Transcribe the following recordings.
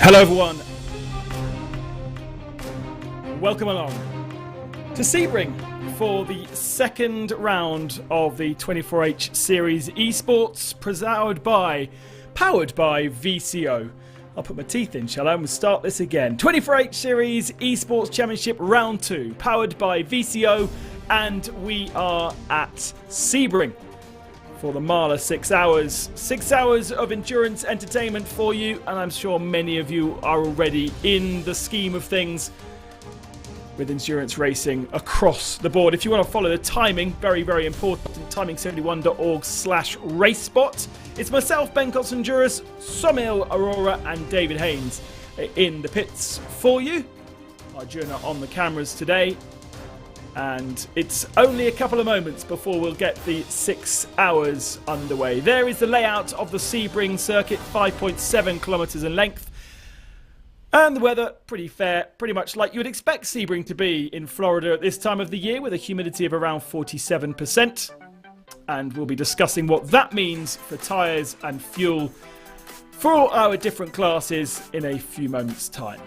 Hello everyone, welcome along to Sebring for the second round of the 24H Series Esports powered by VCO. I'll put my teeth in, shall I? And we'll start this again. 24H Series Esports Championship Round 2, powered by VCO, and we are at Sebring for the MAHLE 6 hours. 6 hours of endurance entertainment for you, and I'm sure many of you are already in the scheme of things with endurance racing across the board. If you want to follow the timing, very, very important, timing71.org/racespot. It's myself, Ben Kotsenjuris, Somil Aurora, and David Haynes in the pits for you. Arjuna on the cameras today. And it's only a couple of moments before we'll get the 6 hours underway. There is the layout of the Sebring circuit, 5.7 kilometres in length. And the weather, pretty fair, pretty much like you would expect Sebring to be in Florida at this time of the year, with a humidity of around 47%. And we'll be discussing what that means for tyres and fuel for all our different classes in a few moments' time.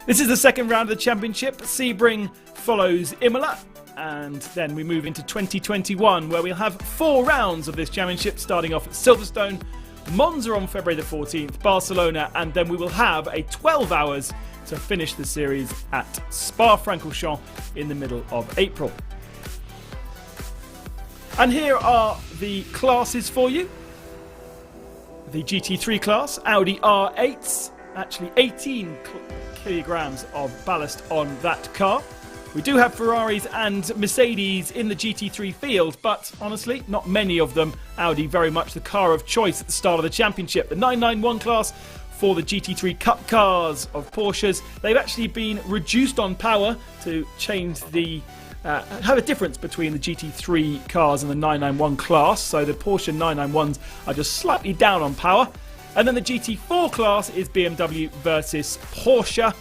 This is the second round of the championship. Sebring follows Imola, and then we move into 2021, where we'll have 4 rounds of this championship, starting off at Silverstone, Monza on February the 14th, Barcelona, and then we will have a 12 hours to finish the series at Spa-Francorchamps in the middle of April. And here are the classes for you. The GT3 class, Audi R8s, actually 18 kilograms of ballast on that car. We do have Ferraris and Mercedes in the GT3 field, but honestly, not many of them. Audi very much the car of choice at the start of the championship. The 991 class for the GT3 Cup cars of Porsches. They've actually been reduced on power to change the have a difference between the GT3 cars and the 991 class. So the Porsche 991s are just slightly down on power. And then the GT4 class is BMW versus Porsche,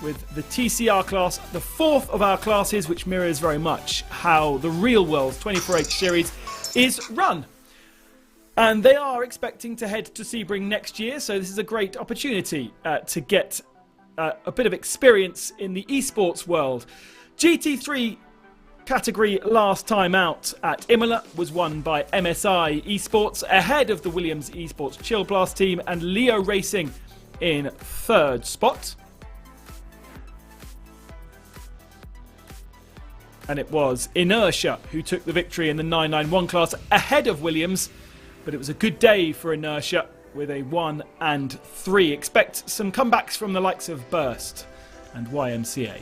with the TCR class, the fourth of our classes, which mirrors very much how the real world 24H series is run. And they are expecting to head to Sebring next year, so this is a great opportunity to get a bit of experience in the esports world. GT3 category last time out at Imola was won by MSI Esports, ahead of the Williams Esports Chill Blast team, and Leo Racing in third spot. And it was Inertia who took the victory in the 991 class ahead of Williams, but it was a good day for Inertia with a 1 and 3. Expect some comebacks from the likes of Burst and YMCA.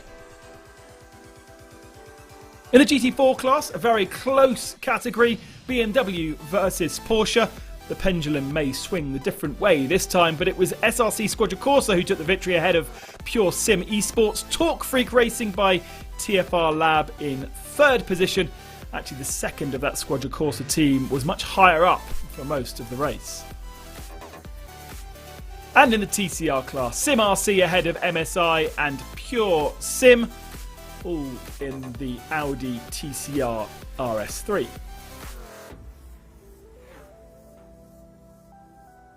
In the GT4 class, a very close category, BMW versus Porsche. The pendulum may swing the different way this time, but it was SRC Squadra Corsa who took the victory ahead of Pure Sim Esports. Talk Freak Racing by TFR Lab in third position. Actually, the second of that Squadra Corsa team was much higher up for most of the race. And in the TCR class, Sim RC ahead of MSI and Pure Sim, all in the Audi TCR RS3.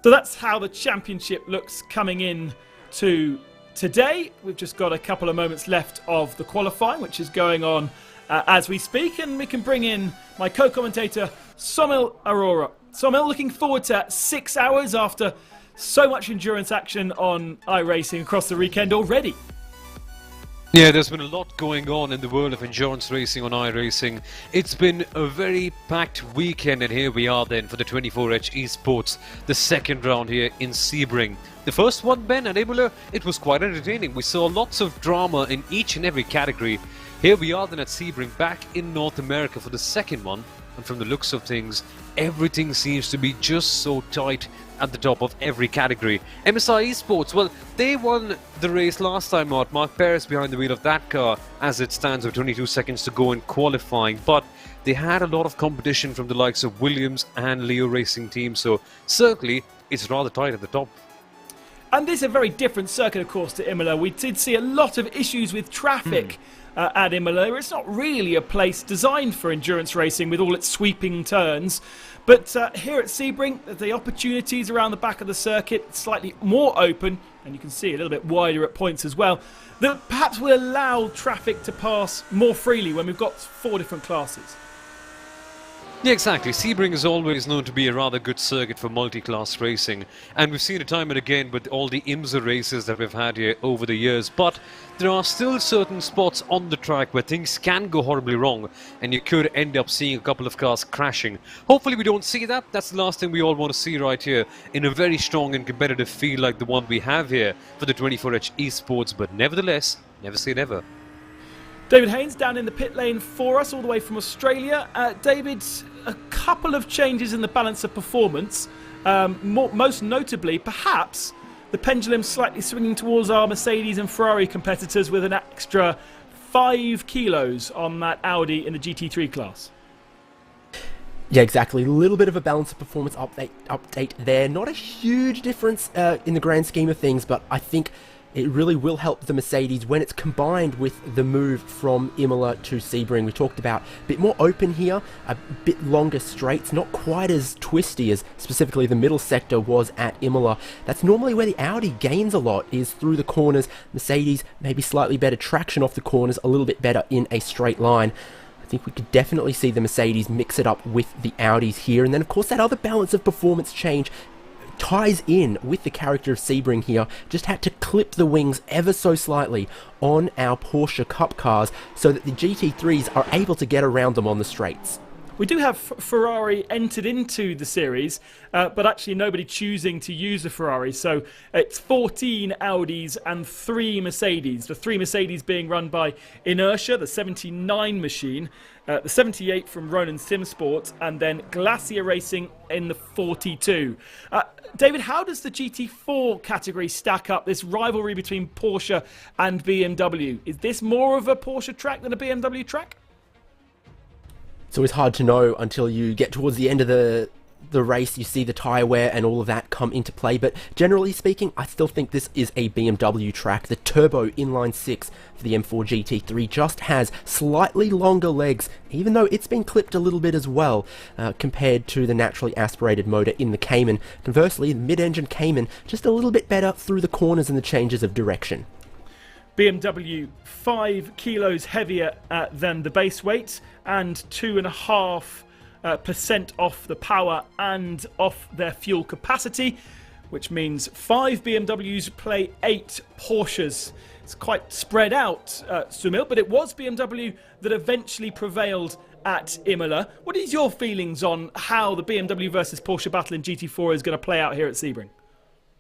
So that's how the championship looks coming in to today. We've just got a couple of moments left of the qualifying, which is going on as we speak, and we can bring in my co-commentator Somil Aurora. Somil, looking forward to 6 hours after so much endurance action on iRacing across the weekend already. Yeah, there's been a lot going on in the world of endurance racing on iRacing. It's been a very packed weekend, and here we are then for the 24H Esports, the second round here in Sebring. The first one, Ben, at Imola, it was quite entertaining. We saw lots of drama in each and every category. Here we are then at Sebring, back in North America for the second one, and from the looks of things, everything seems to be just so tight at the top of every category. MSI Esports, well, they won the race last time out. Mark Perez behind the wheel of that car as it stands with 22 seconds to go in qualifying. But they had a lot of competition from the likes of Williams and Leo Racing team, so certainly it's rather tight at the top. And this is a very different circuit, of course, to Imola. We did see a lot of issues with traffic at Imola. It's not really a place designed for endurance racing with all its sweeping turns. But here at Sebring, the opportunities around the back of the circuit slightly more open, and you can see a little bit wider at points as well, that perhaps will allow traffic to pass more freely when we've got 4 different classes. Yeah, exactly. Sebring is always known to be a rather good circuit for multi-class racing, and we've seen it time and again with all the IMSA races that we've had here over the years. But there are still certain spots on the track where things can go horribly wrong, and you could end up seeing a couple of cars crashing. Hopefully we don't see that. That's the last thing we all want to see right here in a very strong and competitive field like the one we have here for the 24H Esports. But nevertheless, never say never. David Haynes down in the pit lane for us, all the way from Australia. David, a couple of changes in the balance of performance. Most notably, perhaps, the pendulum slightly swinging towards our Mercedes and Ferrari competitors with an extra 5 kilos on that Audi in the GT3 class. Yeah, exactly. A little bit of a balance of performance update there. Not a huge difference in the grand scheme of things, but I think it really will help the Mercedes when it's combined with the move from Imola to Sebring. We talked about a bit more open here, a bit longer straights, not quite as twisty as specifically the middle sector was at Imola. That's normally where the Audi gains a lot, is through the corners. Mercedes maybe slightly better traction off the corners, a little bit better in a straight line. I think we could definitely see the Mercedes mix it up with the Audis here. And then of course that other balance of performance change ties in with the character of Sebring here. Just had to clip the wings ever so slightly on our Porsche Cup cars so that the GT3s are able to get around them on the straights. We do have Ferrari entered into the series, but actually nobody choosing to use a Ferrari. So it's 14 Audis and 3 Mercedes. The 3 Mercedes being run by Inertia, the 79 machine, the 78 from Ronin Simsport, and then Glacier Racing in the 42. David, how does the GT4 category stack up, this rivalry between Porsche and BMW? Is this more of a Porsche track than a BMW track? It's always hard to know until you get towards the end of the race. You see the tyre wear and all of that come into play, but generally speaking, I still think this is a BMW track. The turbo inline 6 for the M4 GT3 just has slightly longer legs, even though it's been clipped a little bit as well, compared to the naturally aspirated motor in the Cayman. Conversely, the mid-engine Cayman just a little bit better through the corners and the changes of direction. BMW 5 kilos heavier than the base weight and 2.5% off the power and off their fuel capacity, which means 5 BMWs play 8 Porsches. It's quite spread out, Sumil, but it was BMW that eventually prevailed at Imola. What is your feelings on how the BMW versus Porsche battle in GT4 is going to play out here at Sebring?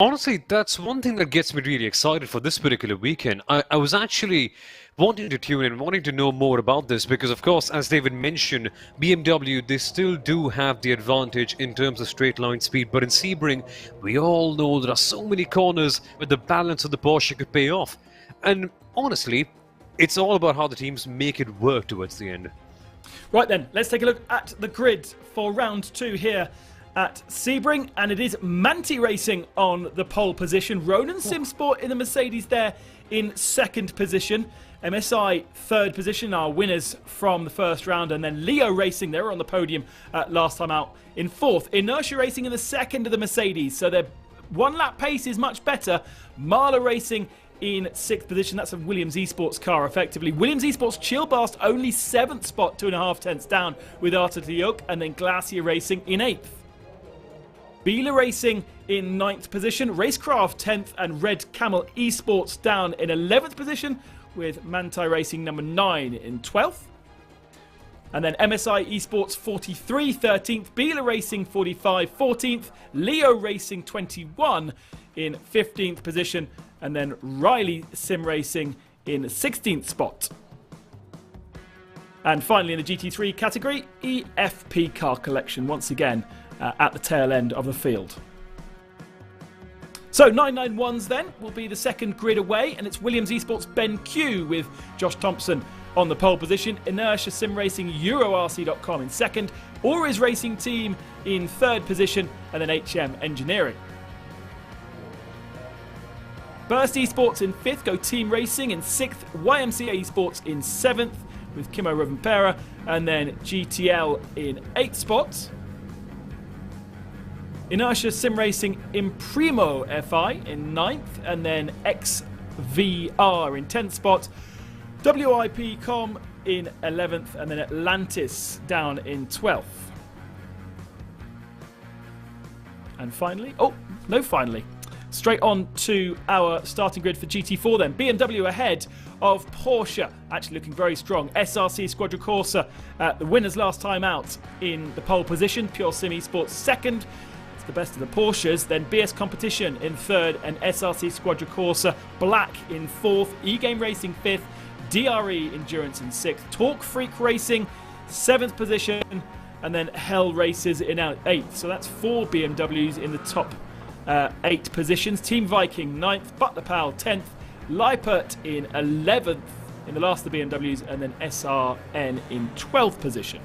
Honestly, that's one thing that gets me really excited for this particular weekend. I was actually wanting to tune in, wanting to know more about this because, of course, as David mentioned, BMW, they still do have the advantage in terms of straight line speed. But in Sebring, we all know there are so many corners where the balance of the Porsche could pay off. And honestly, it's all about how the teams make it work towards the end. Right then, let's take a look at the grid for round 2 here at Sebring, and it is Manti Racing on the pole position. Ronin Simsport in the Mercedes there in 2nd position. MSI 3rd position, our winners from the first round, and then Leo Racing, they were on the podium last time out, in 4th. Inertia Racing in the 2nd of the Mercedes, so their 1 lap pace is much better. MAHLE Racing in 6th position. That's a Williams Esports car, effectively. Williams Esports Chillblast only 7th spot, 2.5 tenths down with Arta Diok, and then Glacier Racing in 8th. Biela Racing in 9th position, Racecraft 10th, and Red Camel Esports down in 11th position, with Manti Racing number 9 in 12th. And then MSI Esports 43, 13th, Biela Racing 45, 14th, Leo Racing 21 in 15th position, and then Riley Sim Racing in 16th spot. And finally in the GT3 category, EFP Car Collection once again at the tail end of the field. So 991s then will be the second grid away, and it's Williams Esports Ben Q with Josh Thompson on the pole position, Inertia Sim Racing EuroRC.com in 2nd, Auris Racing Team in 3rd position, and then HM Engineering. Burst Esports in 5th, Go Team Racing in 6th, YMCA Esports in 7th with Kimmo Rovanpera, and then GTL in 8th spot. Inertia Sim Racing in Primo FI in 9th, and then XVR in 10th spot. WIP.com in 11th, and then Atlantis down in 12th. And finally, straight on to our starting grid for GT4 then. BMW ahead of Porsche, actually looking very strong. SRC Squadra Corsa, the winners last time out in the pole position. Pure Sim Esports second. It's the best of the Porsches. Then BS Competition in third, and SRC Squadra Corsa Black in fourth. E-Game Racing fifth. DRE Endurance in 6th, Torque Freak Racing 7th position, and then Hell Races in 8th. So that's 4 BMWs in the top 8 positions. Team Viking 9th, Butler Pal 10th, Leipert in 11th in the last of the BMWs, and then SRN in 12th position.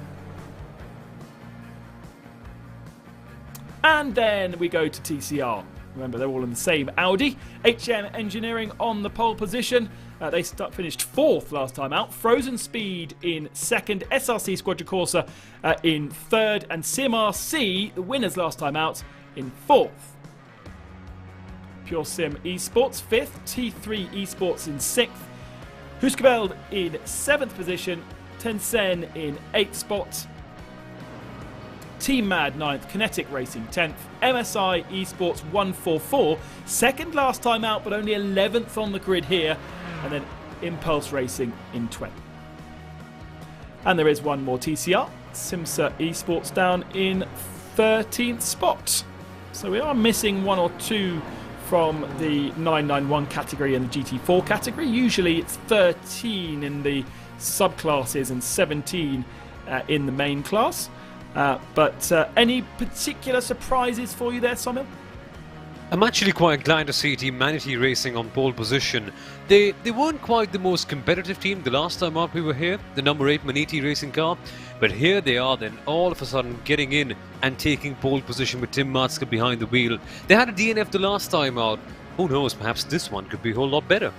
And then we go to TCR. Remember, they're all in the same Audi. HM Engineering on the pole position. They finished 4th last time out. Frozen Speed in 2nd. SRC Squadra Corsa in 3rd. And SimRC, the winners last time out, in 4th. Pure Sim Esports 5th. T3 Esports in 6th. Husqvarna in 7th position. Tencent in 8th spot. Team Mad 9th, Kinetic Racing 10th, MSI Esports 144, second last time out but only 11th on the grid here, and then Impulse Racing in 20th. And there is one more TCR, Simsa Esports down in 13th spot. So we are missing 1 or 2 from the 991 category and the GT4 category. Usually it's 13 in the subclasses and 17 in the main class. But any particular surprises for you there, Somil? I'm actually quite glad to see Team Manatee Racing on pole position. They weren't quite the most competitive team the last time out we were here, the number 8 Manatee racing car, but here they are then all of a sudden getting in and taking pole position with Tim Matska behind the wheel. They had a DNF the last time out. Who knows, perhaps this one could be a whole lot better.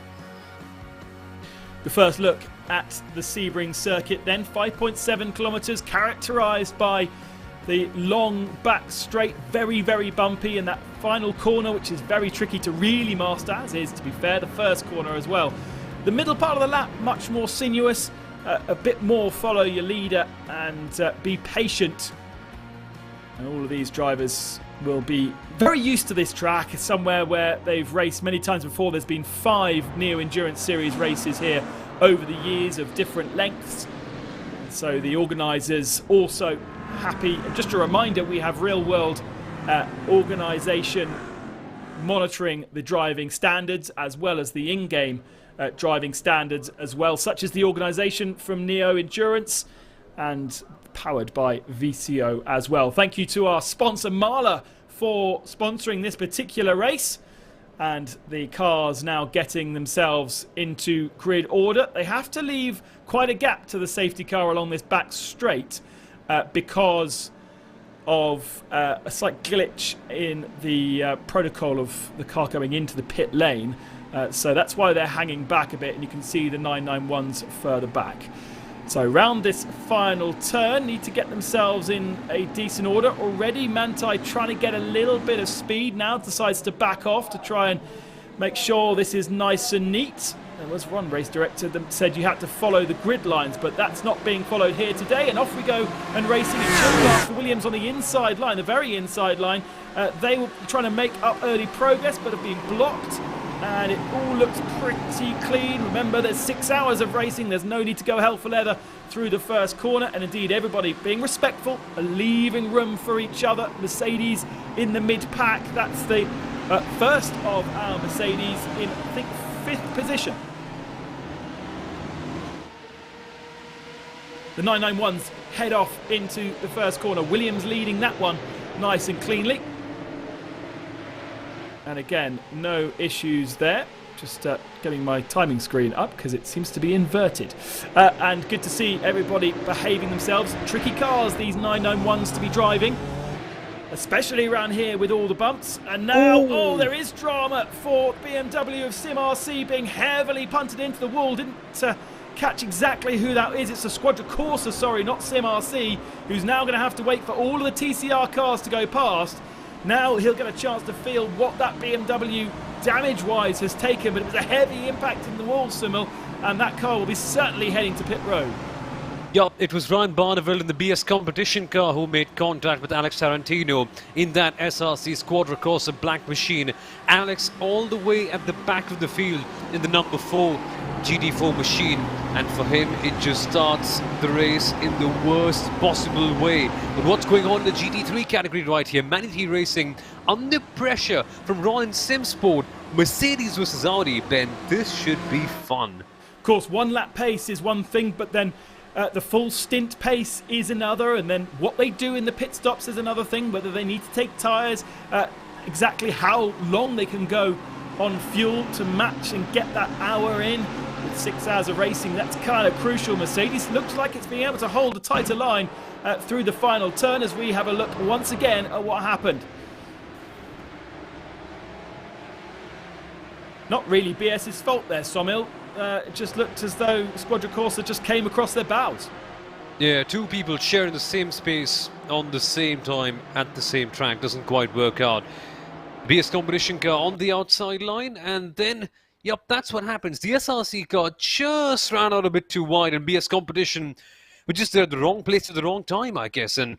The first look at the Sebring circuit then, 5.7 kilometres, characterised by the long back straight, very, very bumpy, and that final corner, which is very tricky to really master, as is, to be fair, the first corner as well. The middle part of the lap, much more sinuous, a bit more follow your leader and be patient. And all of these drivers will be very used to this track. It's somewhere where they've raced many times before. There's been 5 Neo Endurance Series races here over the years of different lengths. So the organisers also happy. Just a reminder, we have real world organisation monitoring the driving standards as well as the in-game driving standards as well, such as the organisation from Neo Endurance and powered by VCO as well. Thank you to our sponsor MAHLE for sponsoring this particular race. And the cars now getting themselves into grid order. They have to leave quite a gap to the safety car along this back straight because of a slight glitch in the protocol of the car going into the pit lane. So that's why they're hanging back a bit, and you can see the 991s further back. So round this final turn, need to get themselves in a decent order. Already Manti trying to get a little bit of speed now, decides to back off to try and make sure this is nice and neat. There was one race director that said you had to follow the grid lines, but that's not being followed here today. And off we go and racing in chill class for Williams on the inside line, the very inside line. They were trying to make up early progress, but have been blocked. And it all looks pretty clean. Remember, there's 6 hours of racing. There's no need to go hell for leather through the first corner. And indeed, everybody being respectful, leaving room for each other. Mercedes in the mid-pack. That's the first of our Mercedes in, I think, 5th position. The 991s head off into the first corner. Williams leading that one nice and cleanly. And again, no issues there. Just getting my timing screen up because it seems to be inverted. And good to see everybody behaving themselves. Tricky cars, these 991s to be driving. especially around here with all the bumps. And now, there is drama for BMW of Sim RC being heavily punted into the wall. Didn't catch exactly who that is. It's a Squadra Corsa, sorry, not Sim RC, who's now going to have to wait for all of the TCR cars to go past. Now he'll get a chance to feel what that BMW damage-wise has taken, but it was a heavy impact in the wall, Simil, and that car will be certainly heading to pit road. Yup, it was Ryan Barneville in the BS competition car who made contact with Alex Tarantino in that SRC Squadra Corsa black machine. Alex all the way at the back of the field in the number 4 GT4 machine, and for him it just starts the race in the worst possible way. But what's going on in the GT3 category right here? Manatee Racing under pressure from Roland Simsport. Mercedes versus Audi. Ben, this should be fun. Of course, one lap pace is one thing, but then the full stint pace is another, and then what they do in the pit stops is another thing, whether they need to take tyres, exactly how long they can go on fuel to match and get that hour in. With 6 hours of racing, that's kind of crucial. Mercedes looks like it's being able to hold a tighter line through the final turn as we have a look once again at what happened. Not really BS's fault there, Somil. It just looked as though Squadra Corsa just came across their bows. Yeah, 2 people sharing the same space on the same time at the same track doesn't quite work out. BS competition car on the outside line, and then, yep, that's what happens. The SRC car just ran out a bit too wide, and BS competition was just at the wrong place at the wrong time, I guess, and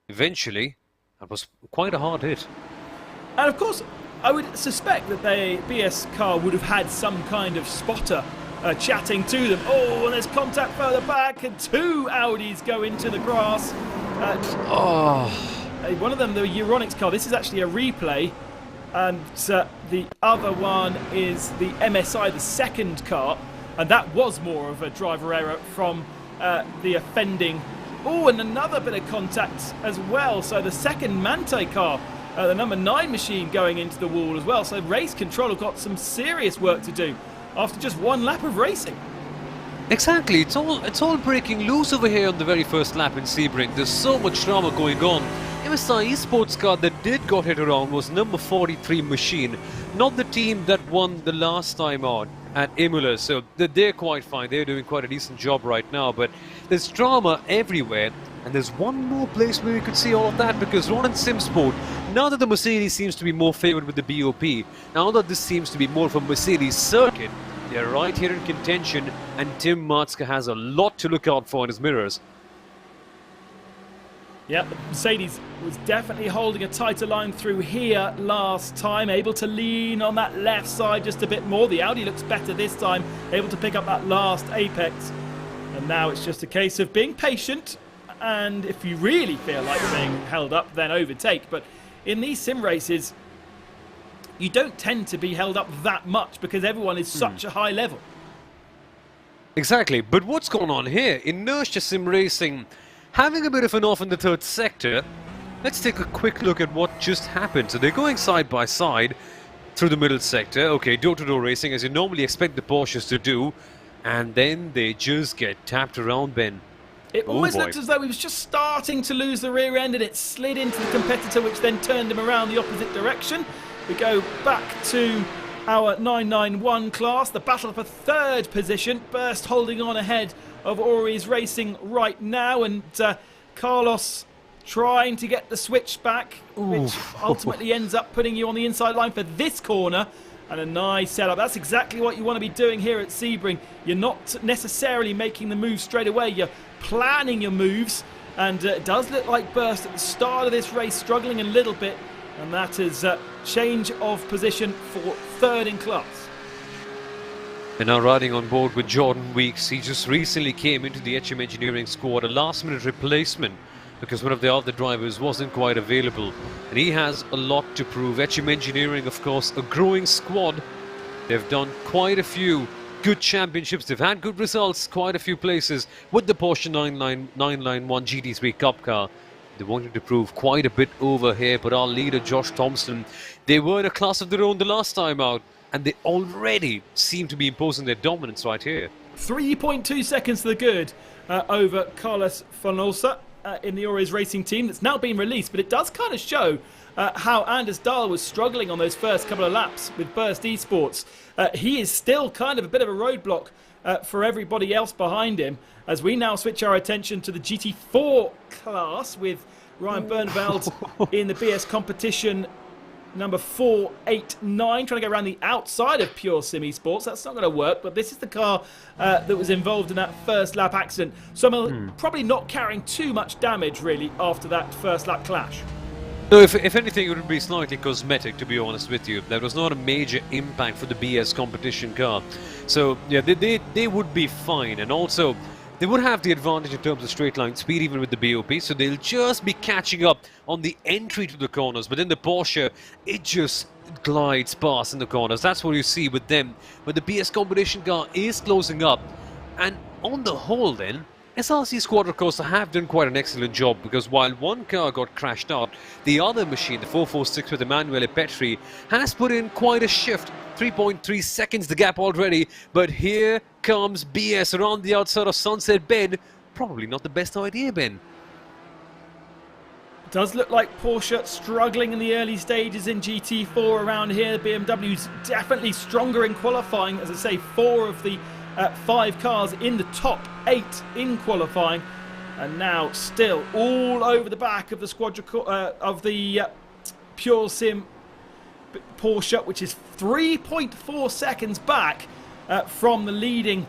eventually that was quite a hard hit. And of course, I would suspect that the BS car would have had some kind of spotter chatting to them. Oh, and there's contact further back, and 2 Audis go into the grass. One of them, the Euronics car, this is actually a replay, and the other one is the MSI, the second car, and that was more of a driver error from the offending. Oh, and another bit of contact as well, so the second Mante car, the number 9 machine going into the wall as well, so race control have got some serious work to do after just 1 lap of racing. Exactly, it's all breaking loose over here on the very first lap in Sebring. There's so much drama going on. MSI esports car that did got hit around was number 43 machine, not the team that won the last time out at Imola, so they're quite fine. They're doing quite a decent job right now, but there's drama everywhere, and there's one more place where we could see all of that, because Roland Simsport, now that the Mercedes seems to be more favoured with the BOP, now that this seems to be more of a Mercedes circuit, they're right here in contention, and Tim Martzke has a lot to look out for in his mirrors. Yep, Mercedes was definitely holding a tighter line through here last time, able to lean on that left side just a bit more. The Audi looks better this time, able to pick up that last apex. And now it's just a case of being patient, and if you really feel like you're being held up, then overtake. But in these sim races, you don't tend to be held up that much because everyone is such a high level. Exactly, but what's going on here? Inertia Sim Racing having a bit of an off in the third sector. Let's take a quick look at what just happened. So they're going side by side through the middle sector. Okay, door-to-door racing as you normally expect the Porsches to do. And then they just get tapped around, Ben. It almost looked as though he was just starting to lose the rear end, and it slid into the competitor, which then turned him around the opposite direction. We go back to our 991 class, the battle for 3rd position. Burst holding on ahead of Ori's Racing right now, and Carlos trying to get the switch back, which ultimately ends up putting you on the inside line for this corner. And a nice setup. That's exactly what you want to be doing here at Sebring. You're not necessarily making the move straight away. You're planning your moves. And it does look like Burst at the start of this race struggling a little bit. And that is change of position for 3rd in class. And now riding on board with Jordan Weeks. He just recently came into the HM Engineering squad, a last-minute replacement, because one of the other drivers wasn't quite available. And he has a lot to prove. HM Engineering, of course, a growing squad. They've done quite a few good championships. They've had good results, quite a few places with the Porsche 991 GT3 Cup car. They wanted to prove quite a bit over here, but our leader, Josh Thompson, they were in a class of their own the last time out, and they already seem to be imposing their dominance right here. 3.2 seconds to the good over Carlos Fonolsa. in the Auris Racing team that's now been released, but it does kind of show how Anders Dahl was struggling on those first couple of laps with Burst Esports. He is still kind of a bit of a roadblock for everybody else behind him, as we now switch our attention to the GT4 class with Ryan Bernveld in the BS competition number 489, trying to go around the outside of Pure Sim Esports. That's not going to work, but this is the car that was involved in that first lap accident. So probably not carrying too much damage, really, after that first lap clash. No, if anything, it would be slightly cosmetic, to be honest with you. There was not a major impact for the BS competition car. So, yeah, they would be fine. And also, they would have the advantage in terms of straight line speed, even with the BOP, so they'll just be catching up on the entry to the corners. But in the Porsche, it just glides past in the corners. That's what you see with them. But the BS competition car is closing up. And on the whole then, SRC Quadricoaster have done quite an excellent job, because while one car got crashed out, the other machine, the 446 with Emanuele Petri, has put in quite a shift. 3.3 seconds the gap already, but here comes BS around the outside of Sunset Bend. Probably not the best idea, Ben. Does look like Porsche struggling in the early stages in GT4 around here. BMW's definitely stronger in qualifying. As I say, 4 of the 5 cars in the top 8 in qualifying, and now still all over the back of the Pure Sim Porsche, which is 3.4 seconds back from the leading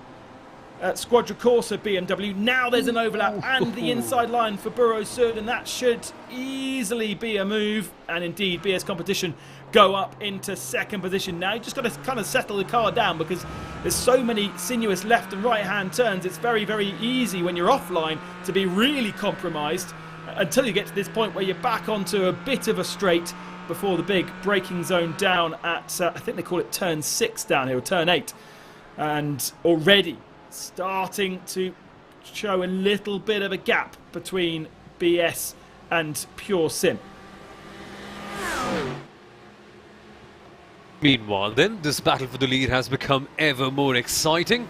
Quadricorsa BMW. Now there's an overlap and the inside line for Burrows Sud, and that should easily be a move. And indeed, BS Competition go up into second position. Now you just got to kind of settle the car down, because there's so many sinuous left and right hand turns. It's very, very easy when you're offline to be really compromised until you get to this point where you're back onto a bit of a straight before the big braking zone down at, I think they call it turn 6 down here, or turn 8. And already starting to show a little bit of a gap between BS and Pure Sim. Meanwhile then, this battle for the lead has become ever more exciting.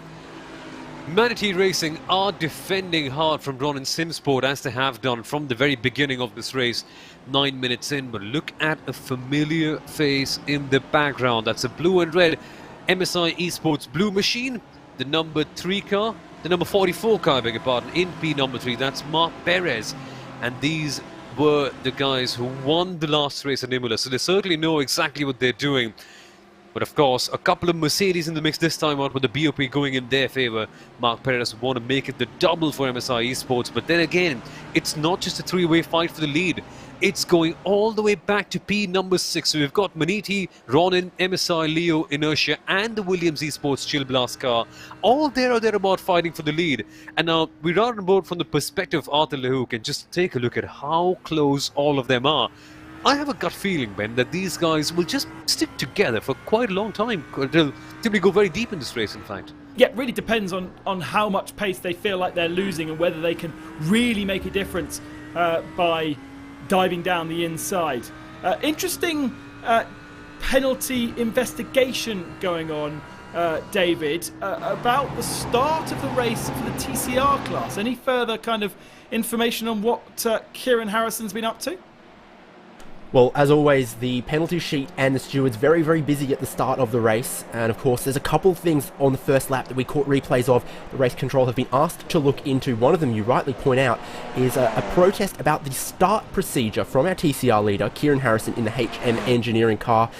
Manatee Racing are defending hard from Ronin Simsport, as they have done from the very beginning of this race, 9 minutes in. But look at a familiar face in the background. That's a blue and red MSI Esports blue machine. The number 3 car, the number 44 car, I beg your pardon, in P number 3. That's Mark Perez. And these were the guys who won the last race at Imola, so they certainly know exactly what they're doing. But of course, a couple of Mercedes in the mix this time out, with the BOP going in their favour. Mark Perez would want to make it the double for MSI Esports, but then again, it's not just a 3-way fight for the lead. It's going all the way back to P number 6. So we've got Maniti, Ronin, MSI, Leo, Inertia, and the Williams Esports Chill Blast car, all there or thereabout fighting for the lead. And now we're on board from the perspective of Arthur Lehouk, and just take a look at how close all of them are. I have a gut feeling, Ben, that these guys will just stick together for quite a long time, until we go very deep in this race, in fact. Yeah, it really depends on how much pace they feel like they're losing, and whether they can really make a difference by diving down the inside. Interesting penalty investigation going on, David, about the start of the race for the TCR class. Any further kind of information on what Kieran Harrison's been up to? Well, as always, the penalty sheet and the stewards very, very busy at the start of the race. And of course, there's a couple of things on the first lap that we caught replays of. The race control have been asked to look into. One of them, you rightly point out, is a protest about the start procedure from our TCR leader, Kieran Harrison, in the HM engineering car.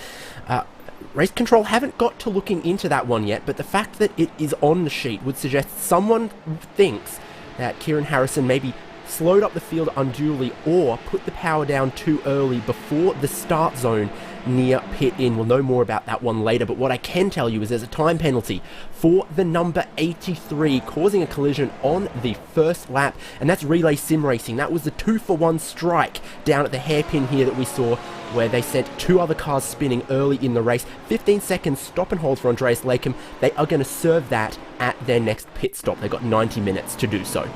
Race control haven't got to looking into that one yet, but the fact that it is on the sheet would suggest someone thinks that Kieran Harrison maybe slowed up the field unduly, or put the power down too early before the start zone near pit in. We'll know more about that one later, but what I can tell you is there's a time penalty for the number 83 causing a collision on the first lap, and that's Relay Sim Racing. That was the 2-for-1 strike down at the hairpin here that we saw, where they sent 2 other cars spinning early in the race. 15 seconds stop and hold for Andreas Lakem. They are going to serve that at their next pit stop. They've got 90 minutes to do so.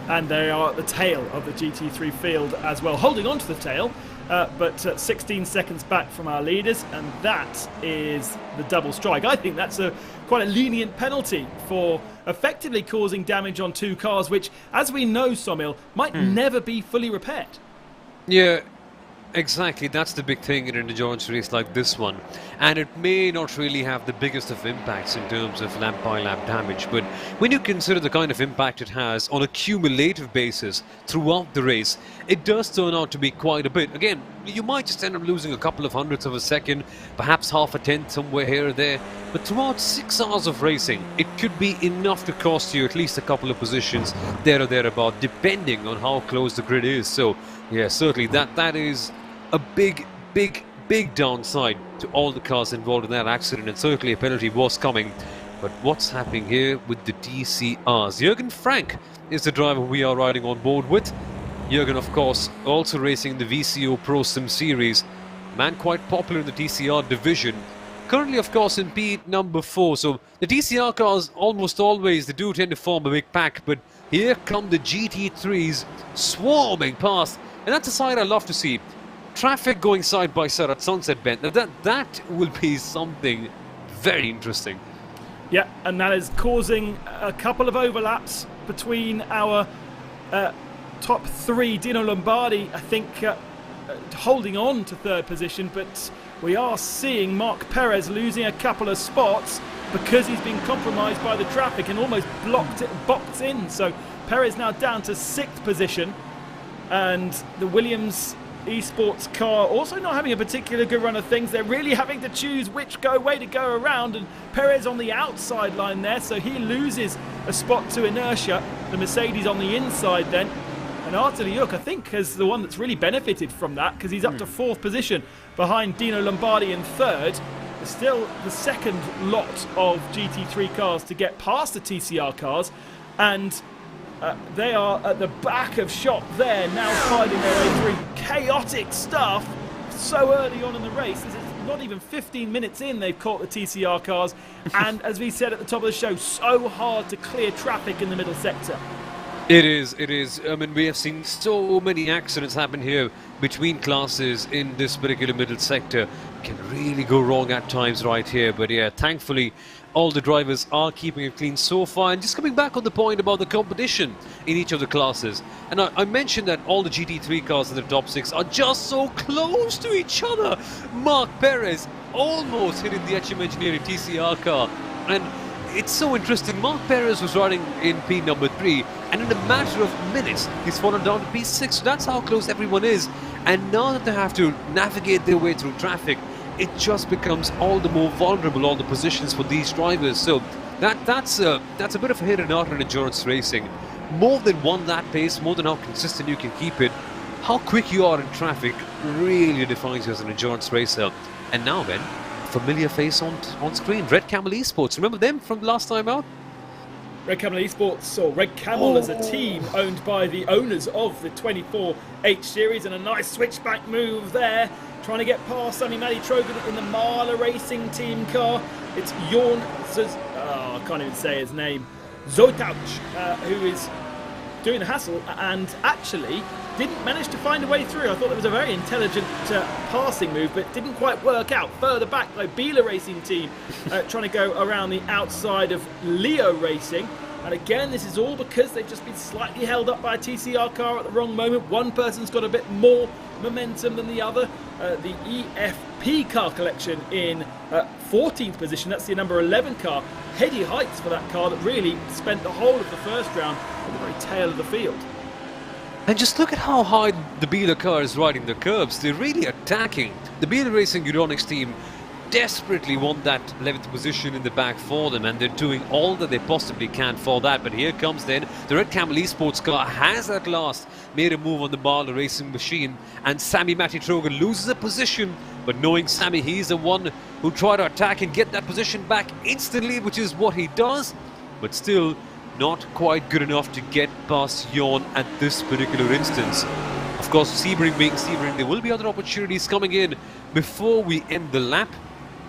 And they are at the tail of the GT3 field as well, holding on to the tail. but 16 seconds back from our leaders, and that is the double strike. I think that's quite a lenient penalty for effectively causing damage on two cars, which, as we know, Somil, might never be fully repaired. Yeah, exactly. That's the big thing in an endurance race like this one. And it may not really have the biggest of impacts in terms of lap by lap damage, but when you consider the kind of impact it has on a cumulative basis throughout the race, it does turn out to be quite a bit. Again, you might just end up losing a couple of hundredths of a second, perhaps half a tenth somewhere here or there, but throughout 6 hours of racing, it could be enough to cost you at least a couple of positions there or thereabout, depending on how close the grid is. So yeah, certainly that is a big downside to all the cars involved in that accident, and certainly a penalty was coming. But what's happening here with the DCRs? Jürgen Frank is the driver we are riding on board with. Jürgen, of course, also racing the VCO Pro Sim Series. Man quite popular in the DCR division. Currently, of course, in P number 4. So the DCR cars almost always, they do tend to form a big pack. But here come the GT3s swarming past. And that's a sight I love to see. Traffic going side by side at Sunset Bend. Now that will be something very interesting. Yeah, and that is causing a couple of overlaps between our top 3. Dino Lombardi, I think, holding on to 3rd position, but we are seeing Mark Perez losing a couple of spots because he's been compromised by the traffic and almost boxed in. So Perez now down to 6th position, and the Williams Esports car also not having a particular good run of things. They're really having to choose which way to go around, and Perez on the outside line there, so he loses a spot to inertia. The Mercedes on the inside then, and Artur Liuk, I think, is the one that's really benefited from that, because he's up to 4th position behind Dino Lombardi in 3rd. There's still the second lot of GT3 cars to get past the TCR cars, and they are at the back of shop there, now fighting their way through. Chaotic stuff so early on in the race. This is not even 15 minutes in, they've caught the TCR cars. And as we said at the top of the show, so hard to clear traffic in the middle sector. It is. I mean, we have seen so many accidents happen here between classes in this particular middle sector. Can really go wrong at times right here. But yeah, thankfully, all the drivers are keeping it clean so far. And just coming back on the point about the competition in each of the classes. And I mentioned that all the GT3 cars in the top 6 are just so close to each other. Mark Perez almost hitting the HM Engineering TCR car. And it's so interesting. Mark Perez was riding in P number 3, and in a matter of minutes, he's fallen down to P6. So that's how close everyone is. And now that they have to navigate their way through traffic, it just becomes all the more vulnerable, all the positions for these drivers. So that's a bit of a hidden art in endurance racing. More than one lap pace, more than how consistent you can keep it, how quick you are in traffic really defines you as an endurance racer. And now then, familiar face on screen, Red Camel Esports. Remember them from the last time out? Red Camel Esports, or Red Camel as a team owned by the owners of the 24H series, and a nice switchback move there, trying to get past Sami Trogan in the MAHLE Racing team car. It's Jorn, I can't even say his name, Zotauch, who is doing the hassle and actually didn't manage to find a way through. I thought it was a very intelligent passing move, but didn't quite work out. Further back, though, Biela Racing team trying to go around the outside of Leo Racing. And again, this is all because they've just been slightly held up by a TCR car at the wrong moment. One person's got a bit more momentum than the other. The EFP car collection in 14th position. That's the number 11 car. Heady heights for that car that really spent the whole of the first round at the very tail of the field. And just look at how high the Biela car is riding the curbs. They're really attacking. The Biela Racing Euronics team desperately want that 11th position in the back for them, and they're doing all that they possibly can for that. But here comes then the Red Camel Esports car has at last made a move on the MAHLE Racing machine, and Sami Trogan loses a position, but knowing Sami, he's the one who tried to attack and get that position back instantly, which is what he does, but still not quite good enough to get past Jorn at this particular instance. Of course, Sebring being Sebring, there will be other opportunities coming in before we end the lap.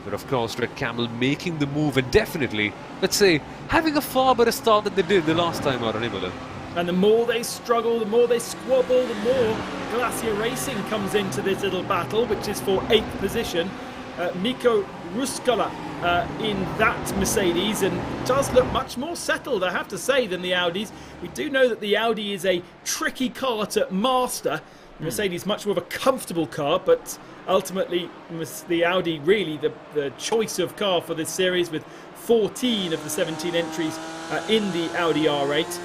But of course, Red Camel making the move and definitely, let's say, having a far better start than they did the last time out on Imola. And the more they struggle, the more they squabble, the more Glacier Racing comes into this little battle, which is for 8th position. Mikko Ruskala in that Mercedes, and does look much more settled, I have to say, than the Audis. We do know that the Audi is a tricky car to master. Mercedes much more of a comfortable car, but ultimately the Audi really the choice of car for this series, with 14 of the 17 entries in the Audi R8.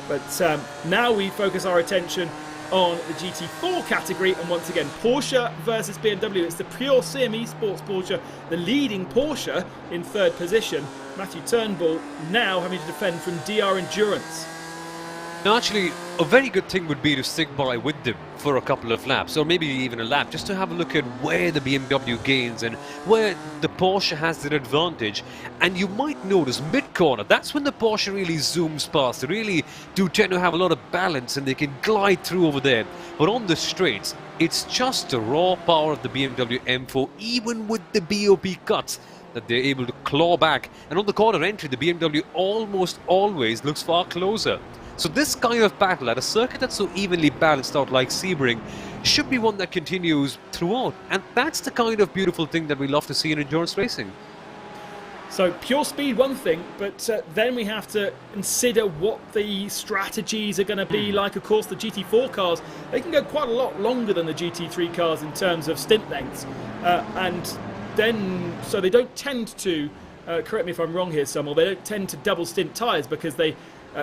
But now we focus our attention on the GT4 category, and once again Porsche versus BMW. It's the pure Sim Esports Porsche, the leading Porsche, in 3rd position. Matthew Turnbull now having to defend from DR Endurance. Now, actually, a very good thing would be to stick by with them for a couple of laps, or maybe even a lap, just to have a look at where the BMW gains and where the Porsche has their advantage. And you might notice mid-corner, that's when the Porsche really zooms past. They really do tend to have a lot of balance and they can glide through over there. But on the straights, it's just the raw power of the BMW M4, even with the BOP cuts, that they're able to claw back. And on the corner entry, the BMW almost always looks far closer. So this kind of battle at a circuit that's so evenly balanced out like Sebring should be one that continues throughout. And that's the kind of beautiful thing that we love to see in endurance racing. So pure speed, one thing, but then we have to consider what the strategies are going to be like. Of course, the GT4 cars, they can go quite a lot longer than the GT3 cars in terms of stint lengths. And then, so they don't tend to, correct me if I'm wrong here, Samuel, they don't tend to double stint tyres because they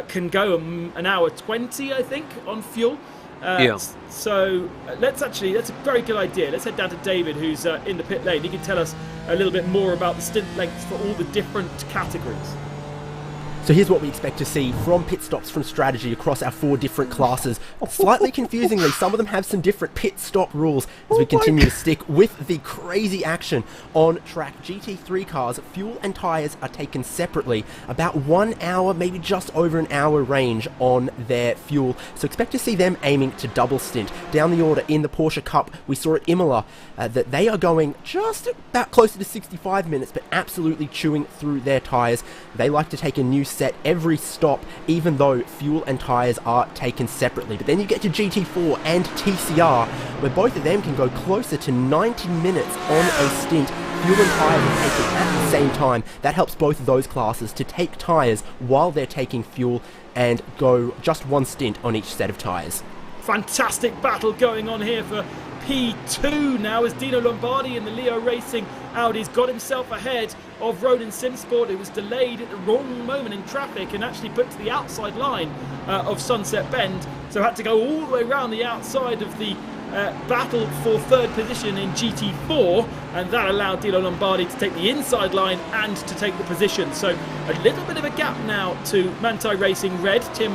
can go an hour 20, I think, on fuel. Yeah. So that's a very good idea. Let's head down to David, who's in the pit lane. He can tell us a little bit more about the stint lengths for all the different categories. So here's what we expect to see from pit stops from strategy across our 4 different classes. Slightly confusingly, some of them have some different pit stop rules as we continue to stick with the crazy action on track. GT3 cars, fuel and tyres are taken separately, about 1 hour, maybe just over an hour range on their fuel. So expect to see them aiming to double stint. Down the order in the Porsche Cup, we saw at Imola that they are going just about closer to 65 minutes, but absolutely chewing through their tyres. They like to take a new set every stop, even though fuel and tyres are taken separately. But then you get to GT4 and TCR, where both of them can go closer to 90 minutes on a stint. Fuel and tyres are taken at the same time. That helps both of those classes to take tyres while they're taking fuel and go just 1 stint on each set of tyres. Fantastic battle going on here for P2 now, as Dino Lombardi in the Leo Racing Audi's got himself ahead of Ronan Simsport, who was delayed at the wrong moment in traffic and actually put to the outside line of Sunset Bend, so had to go all the way around the outside of the battle for 3rd position in GT4, and that allowed Dino Lombardi to take the inside line and to take the position. So a little bit of a gap now to Manthey Racing Red. Tim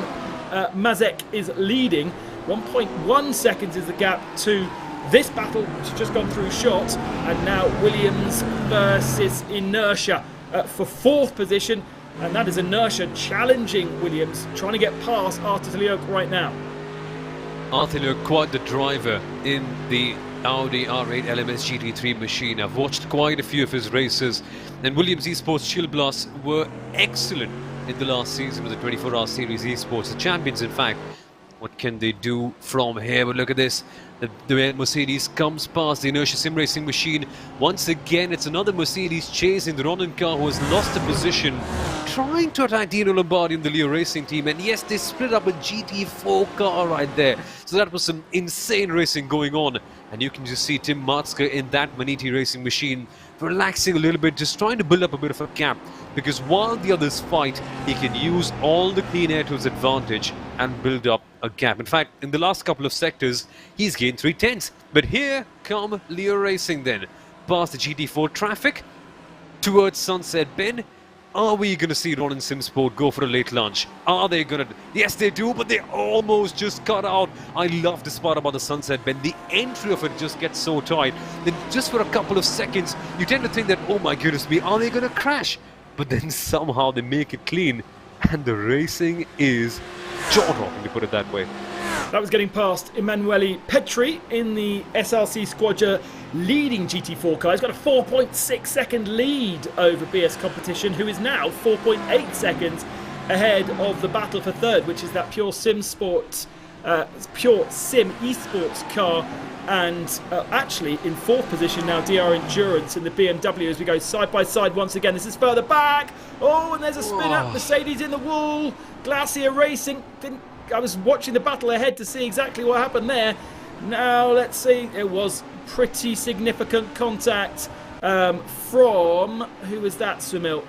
Mazek is leading. 1.1 seconds is the gap to this battle, which has just gone through shot, and now Williams versus Inertia for 4th position, and that is Inertia challenging Williams, trying to get past Arthur Tiliok right now. Arthur Tiliok, quite the driver in the Audi R8 LMS GT3 machine. I've watched quite a few of his races, and Williams Esports Chill Blast were excellent in the last season of the 24-hour series esports, the champions in fact. What can they do from here? But look at this. The Mercedes comes past the Inertia Sim Racing machine. Once again, it's another Mercedes chasing the Ronan car, who has lost a position, trying to attack Dino Lombardi in the Leo Racing team. And yes, they split up a GT4 car right there. So that was some insane racing going on. And you can just see Tim Matzke in that Maniti Racing machine, relaxing a little bit, just trying to build up a bit of a gap. Because while the others fight, he can use all the clean air to his advantage and build up a gap. In fact, in the last couple of sectors, he's gained 3/10. But here come Leo Racing then. Past the GT4 traffic, towards Sunset Bend. Are we going to see Ronan Simsport go for a late lunch? Are they going to? Yes, they do, but they almost just cut out. I love this part about the Sunset Bend. The entry of it just gets so tight. Then just for a couple of seconds, you tend to think that, oh my goodness me, are they going to crash? But then somehow they make it clean, and the racing is jaw-dropping, to put it that way. That was getting past Emanuele Petri in the SRC Squadra leading GT4 car. He's got a 4.6 second lead over BS Competition, who is now 4.8 seconds ahead of the battle for third, which is that pure sim esports car, and actually in fourth position now DR Endurance in the BMW as we go side by side once again. This is further back. Oh, and there's a spin up. Mercedes in the wall. Glacier Racing. I was watching the battle ahead to see exactly what happened there. Now let's see. It was pretty significant contact from, who was that, Sumil?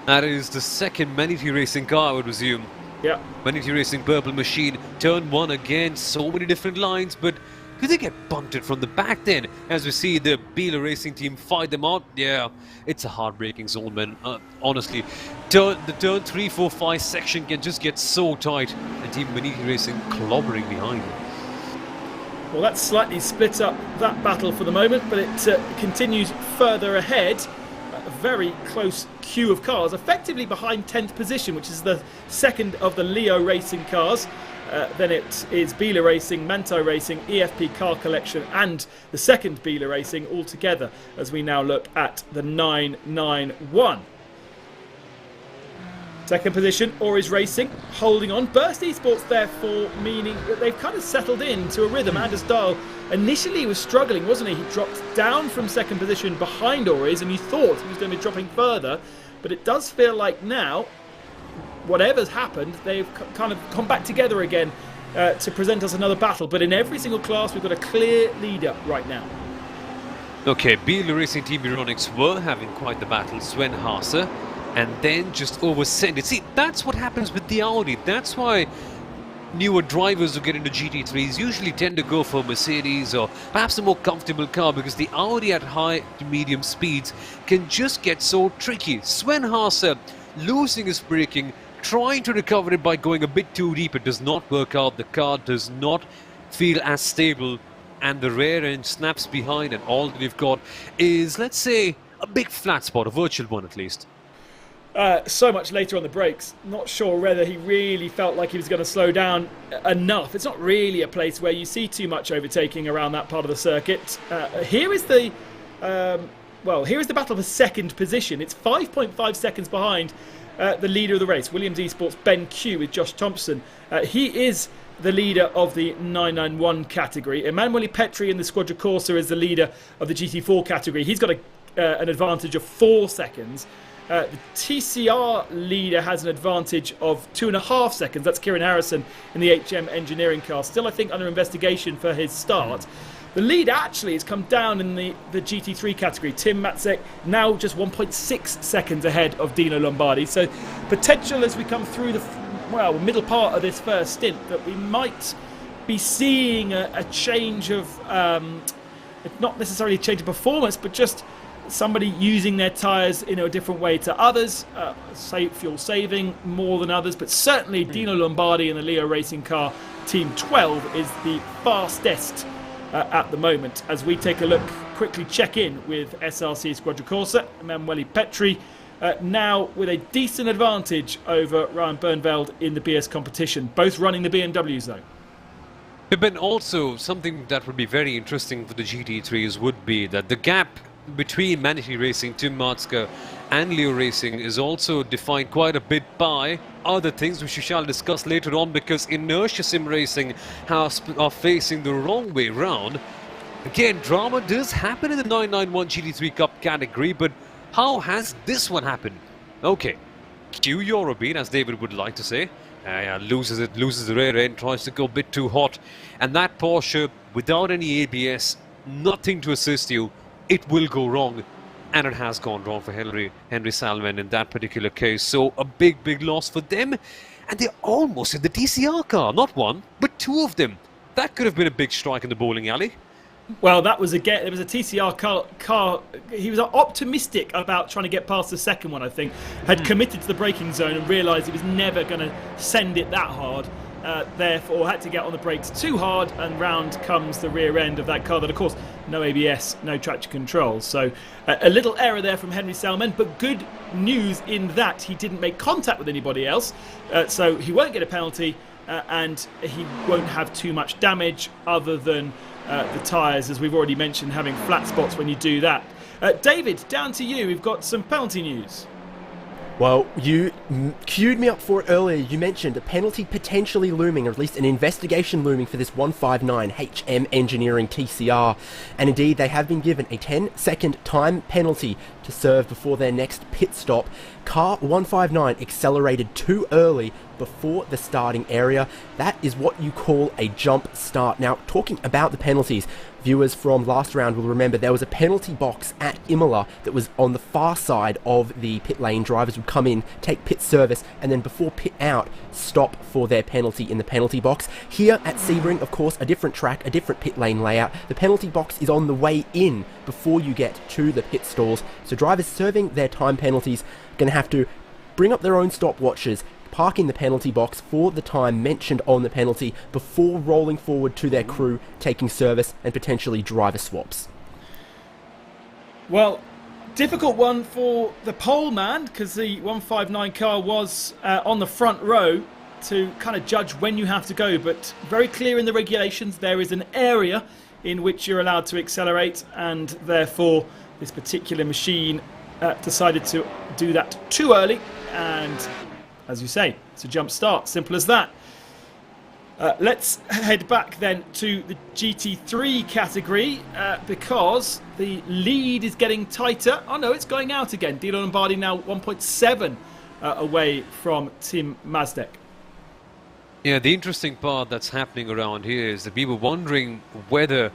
That is the second Manatee Racing car, I would presume. Yeah. Manatee Racing Purple Machine, turn one again, so many different lines, but could they get bunted from the back then? As we see the MAHLE Racing team fight them out, yeah, it's a heartbreaking zone, man. Honestly, the turn 3, 4, 5 section can just get so tight, and Team Manatee Racing clobbering behind them. Well, that's slightly split up that battle for the moment, but it continues further ahead. A very close queue of cars, effectively behind 10th position, which is the second of the Leo Racing cars. Then it is MAHLE Racing, Mantai Racing, EFP Car Collection, and the second MAHLE Racing all together as we now look at the 991. Second position, Oris Racing, holding on. Burst Esports, therefore, meaning that they've kind of settled into a rhythm. Anders Dahl initially was struggling, wasn't he? He dropped down from second position behind Oris, and you thought he was going to be dropping further. But it does feel like now, whatever's happened, they've kind of come back together again to present us another battle. But in every single class, we've got a clear leader right now. Okay, MAHLE Racing Team Euronics were having quite the battle. Sven Haase, and then just oversend it. See, that's what happens with the Audi. That's why newer drivers who get into GT3s usually tend to go for Mercedes or perhaps a more comfortable car, because the Audi at high to medium speeds can just get so tricky. Sven Haase losing his braking, trying to recover it by going a bit too deep. It does not work out. The car does not feel as stable, and the rear end snaps behind, and all that we've got is, let's say, a big flat spot, a virtual one at least. So much later on the brakes, not sure whether he really felt like he was going to slow down enough. It's not really a place where you see too much overtaking around that part of the circuit. Here is the battle for second position. It's 5.5 seconds behind the leader of the race, Williams Esports Ben Q with Josh Thompson. He is the leader of the 991 category. Emanuele Petri in the Squadra Corsa is the leader of the GT4 category. He's got an advantage of 4 seconds. The TCR leader has an advantage of 2.5 seconds. That's Kieran Harrison in the HM engineering car. Still, I think, under investigation for his start. The lead actually has come down in the GT3 category. Tim Matzek now just 1.6 seconds ahead of Dino Lombardi. So potential as we come through the middle part of this first stint that we might be seeing a change of, not necessarily a change of performance, but just somebody using their tyres in a different way to others, fuel saving more than others, but certainly Dino Lombardi in the Leo Racing car, Team 12, is the fastest at the moment. As we take a look, quickly check in with SRC Squadra Corsa, Emanuele Petri, now with a decent advantage over Ryan Bernveld in the BS competition, both running the BMWs though. But also, something that would be very interesting for the GT3s would be that the gap between Manatee Racing, Tim Matzka and Leo Racing is also defined quite a bit by other things which we shall discuss later on, because Inertia Sim Racing are facing the wrong way round. Again, drama does happen in the 991 GT3 Cup category, but how has this one happened? Okay, Q Eurobeat, as David would like to say, loses the rear end, tries to go a bit too hot, and that Porsche, without any ABS, nothing to assist you, it will go wrong, and it has gone wrong for Henry Salman in that particular case. So a big loss for them, and they're almost in the TCR car. Not one, but 2 of them. That could have been a big strike in the bowling alley. Well, there was a TCR car. He was optimistic about trying to get past the second one, I think. Had committed to the braking zone and realised he was never going to send it that hard. Therefore had to get on the brakes too hard, and round comes the rear end of that car that, of course, no ABS, no traction control. So a little error there from Henry Salman, but good news in that he didn't make contact with anybody else, so he won't get a penalty, and he won't have too much damage other than the tyres, as we've already mentioned, having flat spots when you do that. David, down to you. We've got some penalty news. Well, you queued me up for it earlier. You mentioned a penalty potentially looming, or at least an investigation looming for this 159 HM Engineering TCR. And indeed, they have been given a 10-second time penalty to serve before their next pit stop. Car 159 accelerated too early before the starting area. That is what you call a jump start. Now, talking about the penalties, viewers from last round will remember there was a penalty box at Imola that was on the far side of the pit lane. Drivers would come in, take pit service, and then before pit out, stop for their penalty in the penalty box. Here at Sebring, of course, a different track, a different pit lane layout. The penalty box is on the way in before you get to the pit stalls. So drivers serving their time penalties are going to have to bring up their own stopwatches, park in the penalty box for the time mentioned on the penalty before rolling forward to their crew, taking service and potentially driver swaps. Well, difficult one for the pole man, because the 159 car was on the front row to kind of judge when you have to go, but very clear in the regulations there is an area in which you're allowed to accelerate, and therefore this particular machine decided to do that too early, and as you say, it's a jump start, simple as that. Let's head back then to the GT3 category because the lead is getting tighter. Oh no, it's going out again. Dino Lombardi now 1.7 away from Tim Mazdek. Yeah, the interesting part that's happening around here is that we were wondering whether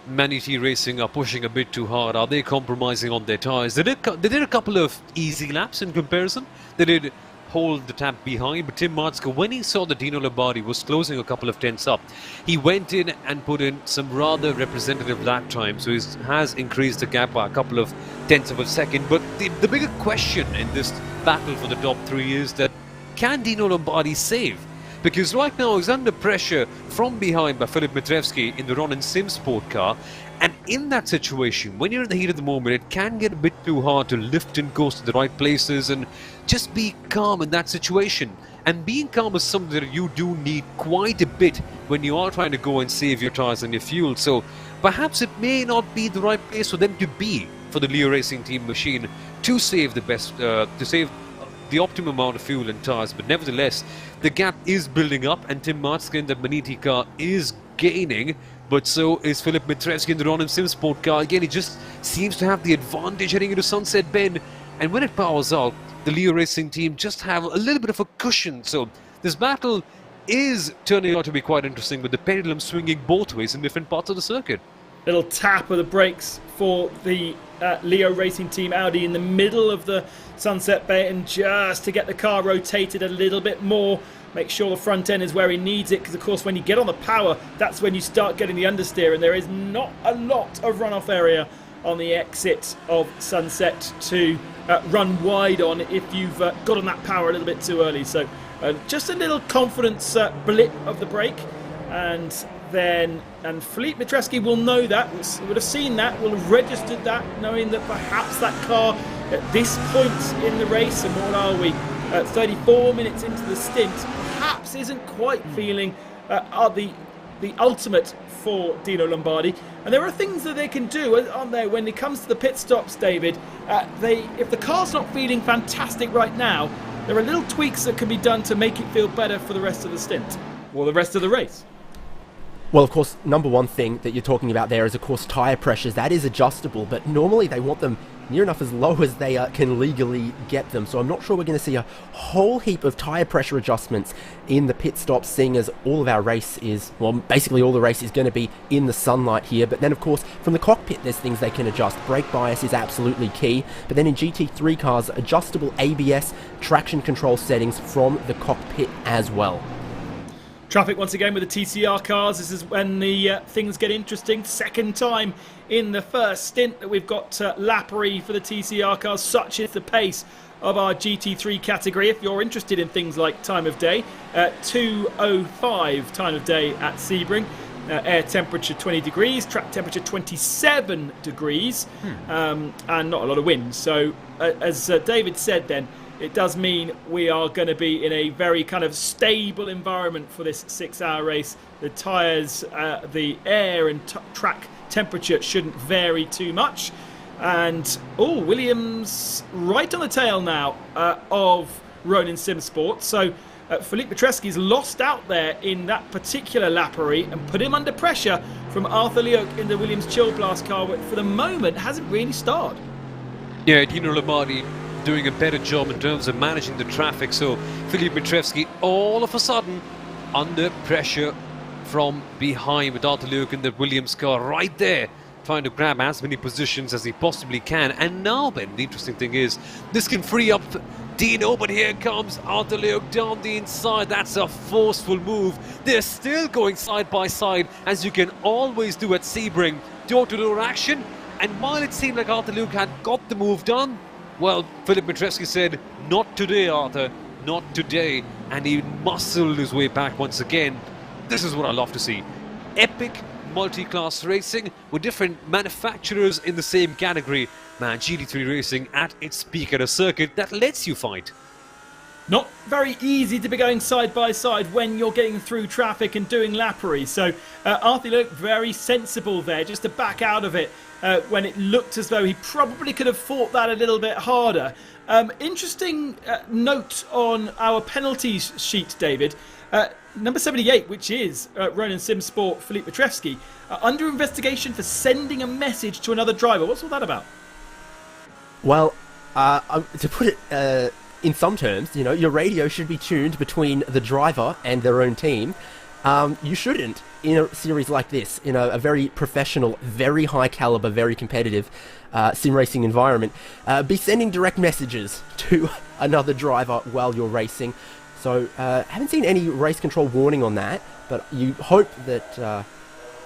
Manatee Racing are pushing a bit too hard. Are they compromising on their tyres? They did a couple of easy laps in comparison. They did hold the tap behind, but Tim Marzka, when he saw that Dino Lombardi was closing a couple of tenths up, he went in and put in some rather representative lap time, so he has increased the gap by a couple of tenths of a second. But the bigger question in this battle for the top three is that, can Dino Lombardi save? Because right now he's under pressure from behind by Filip Mitrevski in the Ron and Sim Sport car. And in that situation, when you're in the heat of the moment, it can get a bit too hard to lift and coast to the right places and just be calm in that situation. And being calm is something that you do need quite a bit when you are trying to go and save your tyres and your fuel. So perhaps it may not be the right place for them to be for the Leo Racing Team machine to save the best, to save the optimum amount of fuel and tyres. But nevertheless, the gap is building up, and Tim Marzka in the Manatee car is gaining. But so is Filip Mitrevski in the Ron and Sim Sport car. Again, he just seems to have the advantage heading into Sunset Bend. And when it powers out, the Leo Racing Team just have a little bit of a cushion. So this battle is turning out to be quite interesting, with the pendulum swinging both ways in different parts of the circuit. Little tap of the brakes for the Leo Racing Team Audi in the middle of the Sunset Bend, just to get the car rotated a little bit more. Make sure the front end is where he needs it, because of course when you get on the power, that's when you start getting the understeer, and there is not a lot of runoff area on the exit of Sunset to run wide on if you've got on that power a little bit too early. So just a little confidence blip of the brake, and Filip Mitrevski will know that, would have seen that, will have registered that, knowing that perhaps that car at this point in the race, and what are we, 34 minutes into the stint, perhaps isn't quite feeling the ultimate for Dino Lombardi. And there are things that they can do, aren't there, when it comes to the pit stops, David. If the car's not feeling fantastic right now, there are little tweaks that can be done to make it feel better for the rest of the stint, or the rest of the race. Well, of course, number one thing that you're talking about there is, of course, tyre pressures. That is adjustable, but normally they want them near enough as low as they can legally get them. So I'm not sure we're going to see a whole heap of tyre pressure adjustments in the pit stops, seeing as all of our race is, well, basically all the race is going to be in the sunlight here. But then, of course, from the cockpit, there's things they can adjust. Brake bias is absolutely key. But then in GT3 cars, adjustable ABS traction control settings from the cockpit as well. Traffic once again with the TCR cars. This is when the things get interesting. Second time in the first stint that we've got lappery for the TCR cars. Such is the pace of our GT3 category. If you're interested in things like time of day, 2:05 time of day at Sebring. Air temperature 20 degrees, track temperature 27 degrees, and not a lot of wind. So as David said then, it does mean we are going to be in a very kind of stable environment for this 6-hour race. The tyres, the air and track temperature shouldn't vary too much. And, Williams right on the tail now of Ronin Sim Sports. So Philippe Petrescu's lost out there in that particular lappery and put him under pressure from Arthur Leoc in the Williams Chill Blast car, which for the moment hasn't really started. Yeah, Dino Lombardi doing a better job in terms of managing the traffic. So Philippe Petrescu all of a sudden under pressure from behind with Arthur Leoc in the Williams car right there, trying to grab as many positions as he possibly can. And now, Ben, the interesting thing is this can free up Dino, but here comes Arthur Leoc down the inside. That's a forceful move. They're still going side by side, as you can always do at Sebring. Door-to-door action. And while it seemed like Arthur Leoc had got the move done, well, Philippe Petrescu said, not today, Arthur, not today. And he muscled his way back once again. This is what I love to see. Epic multi-class racing with different manufacturers in the same category. Man, GT3 racing at its peak at a circuit that lets you fight. Not very easy to be going side by side when you're getting through traffic and doing lappery. So Arthur Leoc very sensible there, just to back out of it when it looked as though he probably could have fought that a little bit harder. Interesting note on our penalties sheet, David. Number 78, which is Ronin Sim Sport Philippe Petrescu, under investigation for sending a message to another driver. What's all that about? Well, to put it in some terms, your radio should be tuned between the driver and their own team. You shouldn't, in a series like this, in a very professional, very high caliber, very competitive sim racing environment, be sending direct messages to another driver while you're racing. So, haven't seen any race control warning on that, but you hope that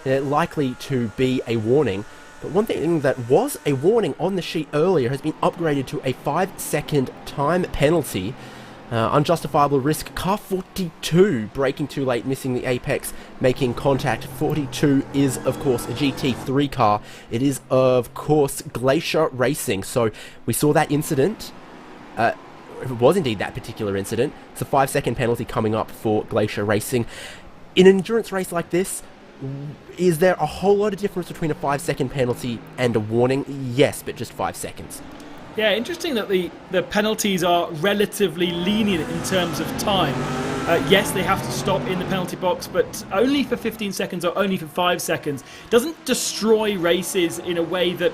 they're likely to be a warning. But one thing that was a warning on the sheet earlier has been upgraded to a 5-second time penalty. Unjustifiable risk, car 42, braking too late, missing the apex, making contact. 42 is, of course, a GT3 car. It is, of course, Glacier Racing. So we saw that incident. If it was indeed that particular incident, it's a 5-second penalty coming up for Glacier Racing. In an endurance race like this, is there a whole lot of difference between a 5-second penalty and a warning? Yes, but just 5 seconds. Yeah, interesting that the penalties are relatively lenient in terms of time. Yes, they have to stop in the penalty box, but only for 15 seconds or only for 5 seconds. Doesn't destroy races in a way that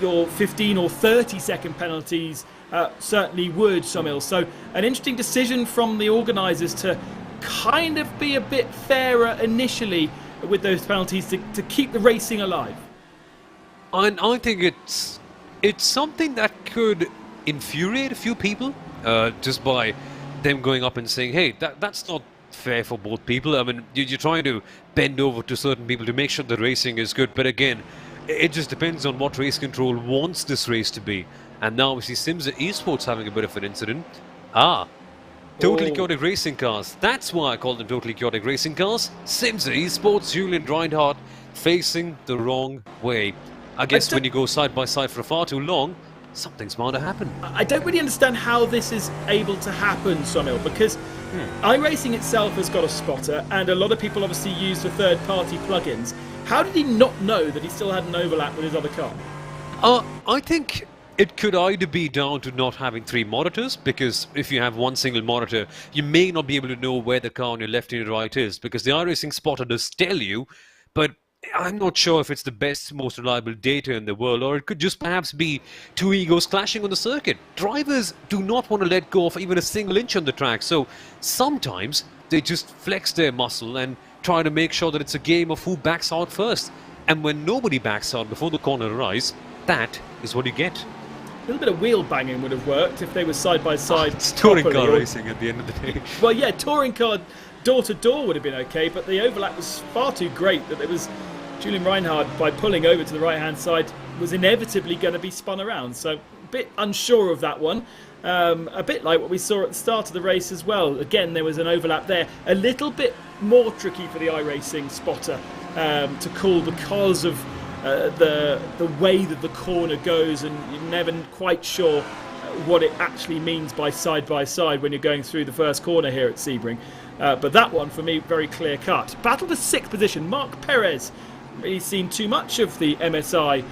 your 15 or 30 second penalties certainly would, Somil. So an interesting decision from the organisers to kind of be a bit fairer initially with those penalties to keep the racing alive. I think it's something that could infuriate a few people just by them going up and saying, hey, that's not fair for both people. I mean, you're trying to bend over to certain people to make sure the racing is good. But again, it just depends on what race control wants this race to be. And now we see SERIES Esports having a bit of an incident. Totally chaotic racing cars. That's why I call them totally chaotic racing cars. SERIES Esports, Julian Reinhardt facing the wrong way. I guess when you go side by side for far too long, something's bound to happen. I don't really understand how this is able to happen, Somil, because iRacing itself has got a spotter, and a lot of people obviously use the third-party plugins. How did he not know that he still had an overlap with his other car? I think it could either be down to not having 3 monitors, because if you have one single monitor, you may not be able to know where the car on your left and your right is, because the iRacing spotter does tell you, but I'm not sure if it's the best, most reliable data in the world, or it could just perhaps be 2 egos clashing on the circuit. Drivers do not want to let go of even a single inch on the track, so sometimes they just flex their muscle and try to make sure that it's a game of who backs out first. And when nobody backs out before the corner arrives, that is what you get. A little bit of wheel banging would have worked if they were side by side. It's touring car racing at the end of the day. Well, yeah, touring car door to door would have been okay, but the overlap was far too great that it was Julian Reinhardt, by pulling over to the right hand side, was inevitably going to be spun around. So a bit unsure of that one. A bit like what we saw at the start of the race as well. Again, there was an overlap there. A little bit more tricky for the iRacing spotter to call because of the way that the corner goes, and you're never quite sure what it actually means by side when you're going through the first corner here at Sebring. But that one, for me, very clear cut. Battle for 6th position, Mark Perez. Really seen too much of the MSI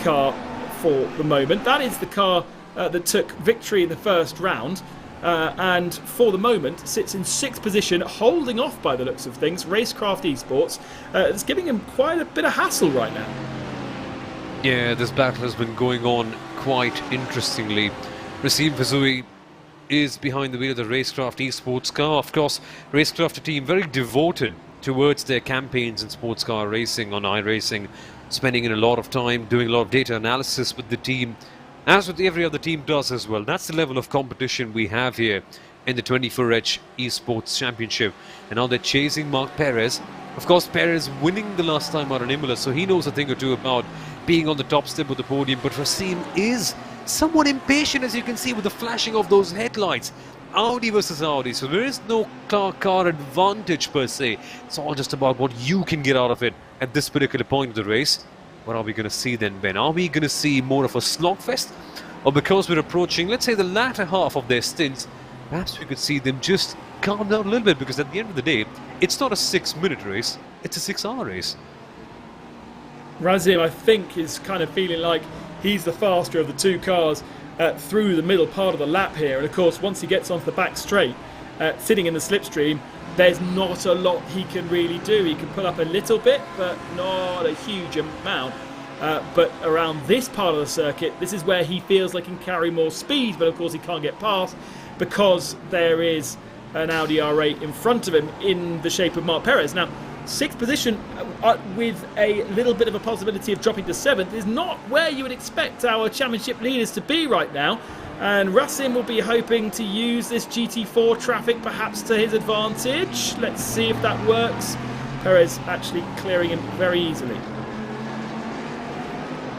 car for the moment. That is the car that took victory in the first round. And for the moment sits in 6th position, holding off by the looks of things Racecraft Esports. It's giving him quite a bit of hassle right now. Yeah, this battle has been going on quite interestingly. Rasim Fazui is behind the wheel of the Racecraft Esports car. Of course, Racecraft, a team very devoted towards their campaigns in sports car racing on iRacing, spending in a lot of time doing a lot of data analysis with the team, as with every other team does as well. That's the level of competition we have here in the 24H Esports Championship. And now they're chasing Mark Perez. Of course, Perez winning the last time out in Imola, so he knows a thing or two about being on the top step of the podium. But Rasim is somewhat impatient, as you can see with the flashing of those headlights. Audi versus Audi, so there is no car advantage per se. It's all just about what you can get out of it at this particular point of the race. What are we going to see then, Ben? Are we going to see more of a slogfest? Or because we're approaching, let's say, the latter half of their stints, perhaps we could see them just calm down a little bit, because at the end of the day, it's not a 6-minute race, it's a 6-hour race. Rasim, I think, is kind of feeling like he's the faster of the two cars through the middle part of the lap here. And of course, once he gets onto the back straight, sitting in the slipstream, there's not a lot he can really do. He can pull up a little bit, but not a huge amount. But around this part of the circuit, this is where he feels like he can carry more speed, but of course he can't get past because there is an Audi R8 in front of him in the shape of Mark Perez. Now, 6th position with a little bit of a possibility of dropping to 7th is not where you would expect our championship leaders to be right now. And Rasim will be hoping to use this GT4 traffic perhaps to his advantage. Let's see if that works. Perez actually clearing him very easily.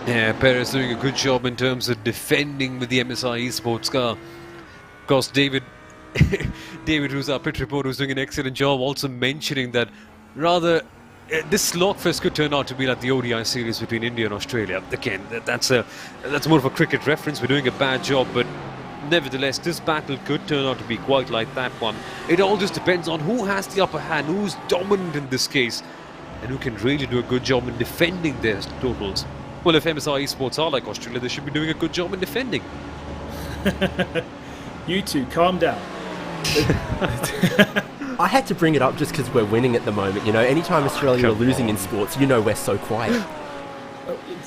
Yeah, Perez doing a good job in terms of defending with the MSI Esports car. Of course, David, who's our pit reporter, who's doing an excellent job, also mentioning that rather this slogfest could turn out to be like the ODI series between India and Australia. Again, that's more of a cricket reference. We're doing a bad job, but nevertheless, this battle could turn out to be quite like that one. It all just depends on who has the upper hand, who's dominant in this case, and who can really do a good job in defending their totals. Well, if MSI Esports are like Australia, they should be doing a good job in defending. You two, calm down. I had to bring it up just because we're winning at the moment. You know, anytime Australia are losing in sports, you know we're so quiet.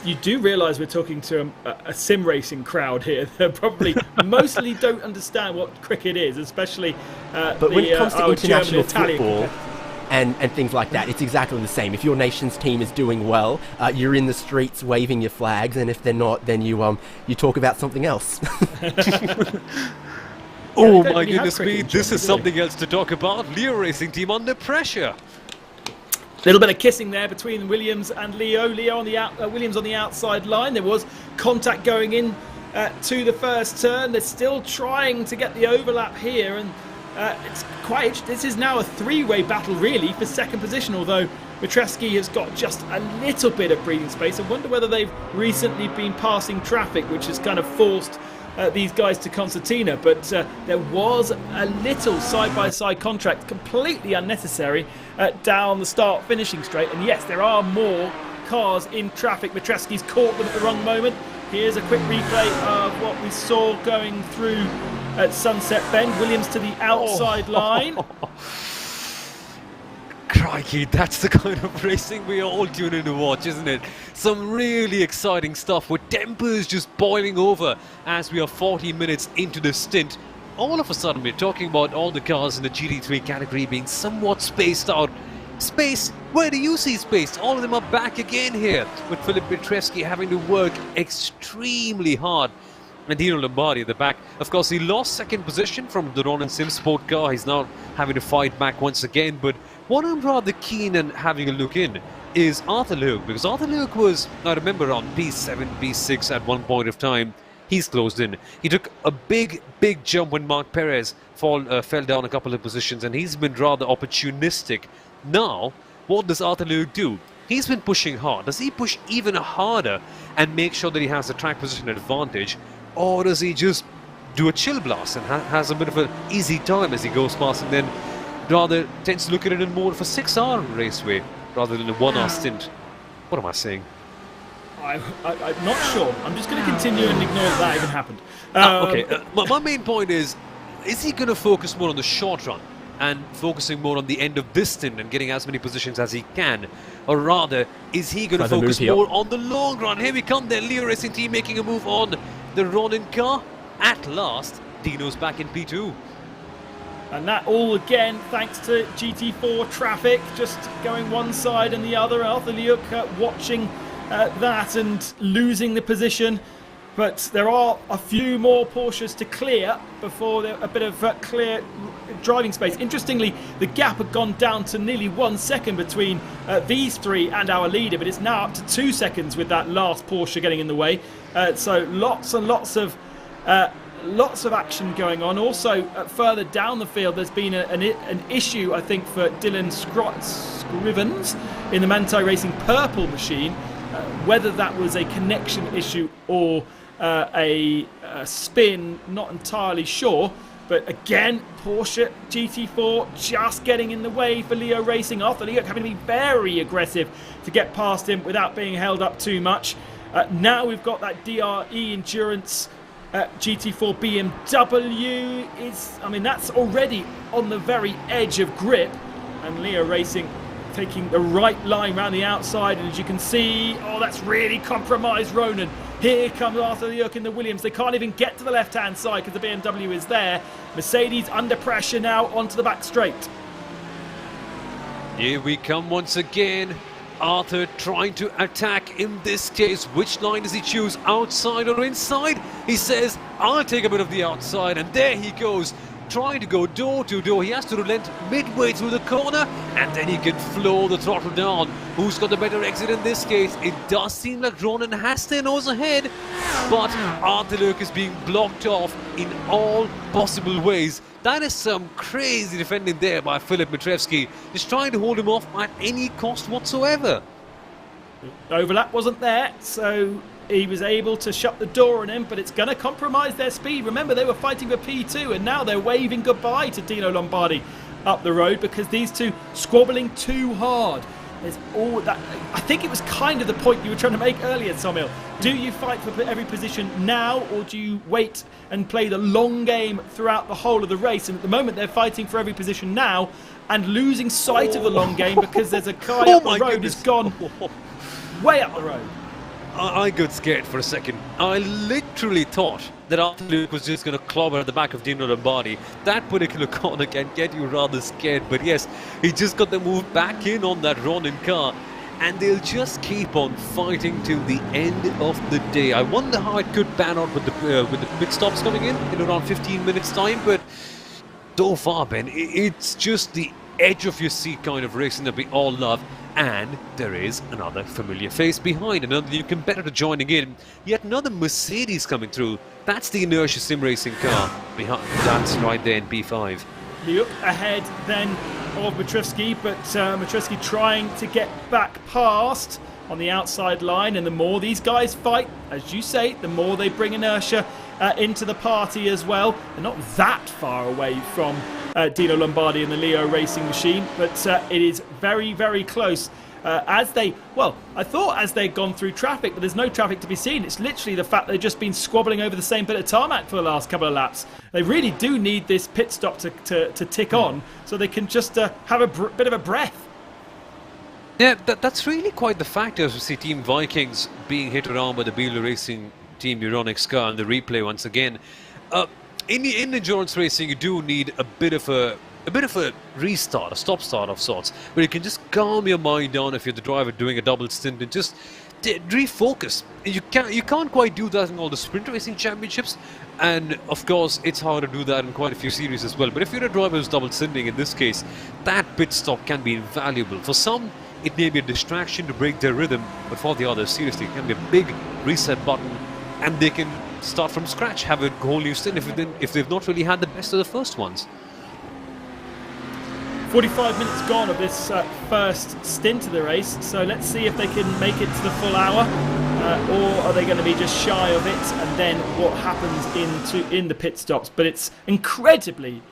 You do realise we're talking to a sim racing crowd here that probably mostly don't understand what cricket is, especially but when it comes to international German-Italian football and things like that, it's exactly the same. If your nation's team is doing well, you're in the streets waving your flags, and if they're not, then you talk about something else. Oh my goodness me, this is something else to talk about. Leo Racing Team under pressure. Little bit of kissing there between Williams and Leo. Williams on the outside line. There was contact going in to the first turn. They're still trying to get the overlap here, and this is now a three-way battle really for 2nd position, although Matreski has got just a little bit of breathing space. I wonder whether they've recently been passing traffic, which has kind of forced these guys to concertina, but there was a little side-by-side contract, completely unnecessary, down the start-finishing straight. And yes, there are more cars in traffic. Matreski's caught them at the wrong moment. Here's a quick replay of what we saw going through at Sunset Bend. Williams to the outside line. Crikey, that's the kind of racing we all tune in to watch, isn't it? Some really exciting stuff with tempers just boiling over as we are 40 minutes into the stint. All of a sudden, we're talking about all the cars in the GT3 category being somewhat spaced out. Space? Where do you see space? All of them are back again here, with Filip Petreski having to work extremely hard. And Dino Lombardi at the back. Of course, he lost 2nd position from the Ronan Sim Sport car. He's now having to fight back once again. But what I'm rather keen on having a look in is Arthur Luke, because Arthur Luke was, I remember, on P7, P6 at one point of time. He's closed in. He took a big jump when Mark Perez fell down a couple of positions, and he's been rather opportunistic. Now, what does Arthur Luke do? He's been pushing hard. Does he push even harder and make sure that he has the track position advantage? Or does he just do a chill blast and has a bit of an easy time as he goes past, and then rather tends to look at it in more of a 6-hour raceway rather than a 1-hour stint? What am I saying? I'm not sure. I'm just going to continue and ignore that even happened. My main point is he going to focus more on the short run and focusing more on the end of this stint and getting as many positions as he can? Or rather, is he going to focus more on the long run? Here we come, the Leo Racing team making a move on the Ronin car. At last, Dino's back in P2. And that all again thanks to GT4 traffic, just going one side and the other. Arthur Liuk watching that and losing the position. But there are a few more Porsches to clear before a bit of clear driving space. Interestingly, the gap had gone down to nearly 1 second between these three and our leader, but it's now up to 2 seconds with that last Porsche getting in the way. So lots and lots of action going on. Also, further down the field, there's been an issue, I think, for Dylan Scrivens in the Manti Racing Purple machine. Whether that was a connection issue or a spin, not entirely sure. But again, Porsche GT4 just getting in the way for Leo Racing. Arthur Leo having to be very aggressive to get past him without being held up too much. Now we've got that DRE Endurance GT4 BMW. That's already on the very edge of grip. And Leo Racing taking the right line round the outside, and as you can see, that's really compromised Ronin. Here comes Arthur Liuk in the Williams. They can't even get to the left-hand side because the BMW is there. Mercedes under pressure now onto the back straight. Here we come once again. Arthur trying to attack. In this case, which line does he choose, outside or inside? He says, I'll take a bit of the outside, and there he goes, trying to go door to door. He has to relent midway through the corner, and then he can floor the throttle down. Who's got the better exit in this case? It does seem like Ronin has their nose ahead, but Arthur Liuk is being blocked off in all possible ways. That is some crazy defending there by Filip Mitrevski, just trying to hold him off at any cost whatsoever. Overlap wasn't there, so he was able to shut the door on him, but it's going to compromise their speed. Remember, they were fighting for P2, and now they're waving goodbye to Dino Lombardi up the road because these two squabbling too hard. There's all that. I think it was kind of the point you were trying to make earlier, Somil. Do you fight for every position now, or do you wait and play the long game throughout the whole of the race? And at the moment, they're fighting for every position now and losing sight of the long game because there's a car up the road who's gone way up the road. I got scared for a second. I literally thought that Arthur Liuk was just going to clobber at the back of Dino Lombardi. That particular corner can get you rather scared, but yes, he just got the move back in on that Ronin car, and they'll just keep on fighting till the end of the day. I wonder how it could pan out with the pit stops coming in around 15 minutes time, but so far, Ben, it's just the edge of your seat kind of racing that we all love. And there is another familiar face behind, another new competitor joining in, yet another Mercedes coming through. That's the Inertia Sim Racing car behind. That's right there in P5. Liuk ahead then of Mitrevski, but Mitrevski trying to get back past on the outside line, and the more these guys fight, as you say, the more they bring Inertia into the party as well. They're not that far away from Dino Lombardi and the Leo Racing machine, but it is very, very close. I thought as they'd gone through traffic, but there's no traffic to be seen. It's literally the fact they've just been squabbling over the same bit of tarmac for the last couple of laps. They really do need this pit stop to tick on so they can just have a bit of a breath. Yeah, that's really quite the factor as we see Team Vikings being hit around by the Biela Racing Team Euronics car and the replay once again. In endurance racing, you do need a bit of a restart, a stop start of sorts, where you can just calm your mind down if you're the driver doing a double stint and just refocus. You can't quite do that in all the sprint racing championships, and of course it's hard to do that in quite a few series as well. But if you're a driver who's double stinting, in this case, that pit stop can be invaluable. For some, it may be a distraction to break their rhythm, but for the others, seriously, it can be a big reset button, and they can start from scratch, have a whole new stint if they've not really had the best of the first ones. 45 minutes gone of this first stint of the race, so let's see if they can make it to the full hour, or are they going to be just shy of it, and then what happens in the pit stops. But it's incredibly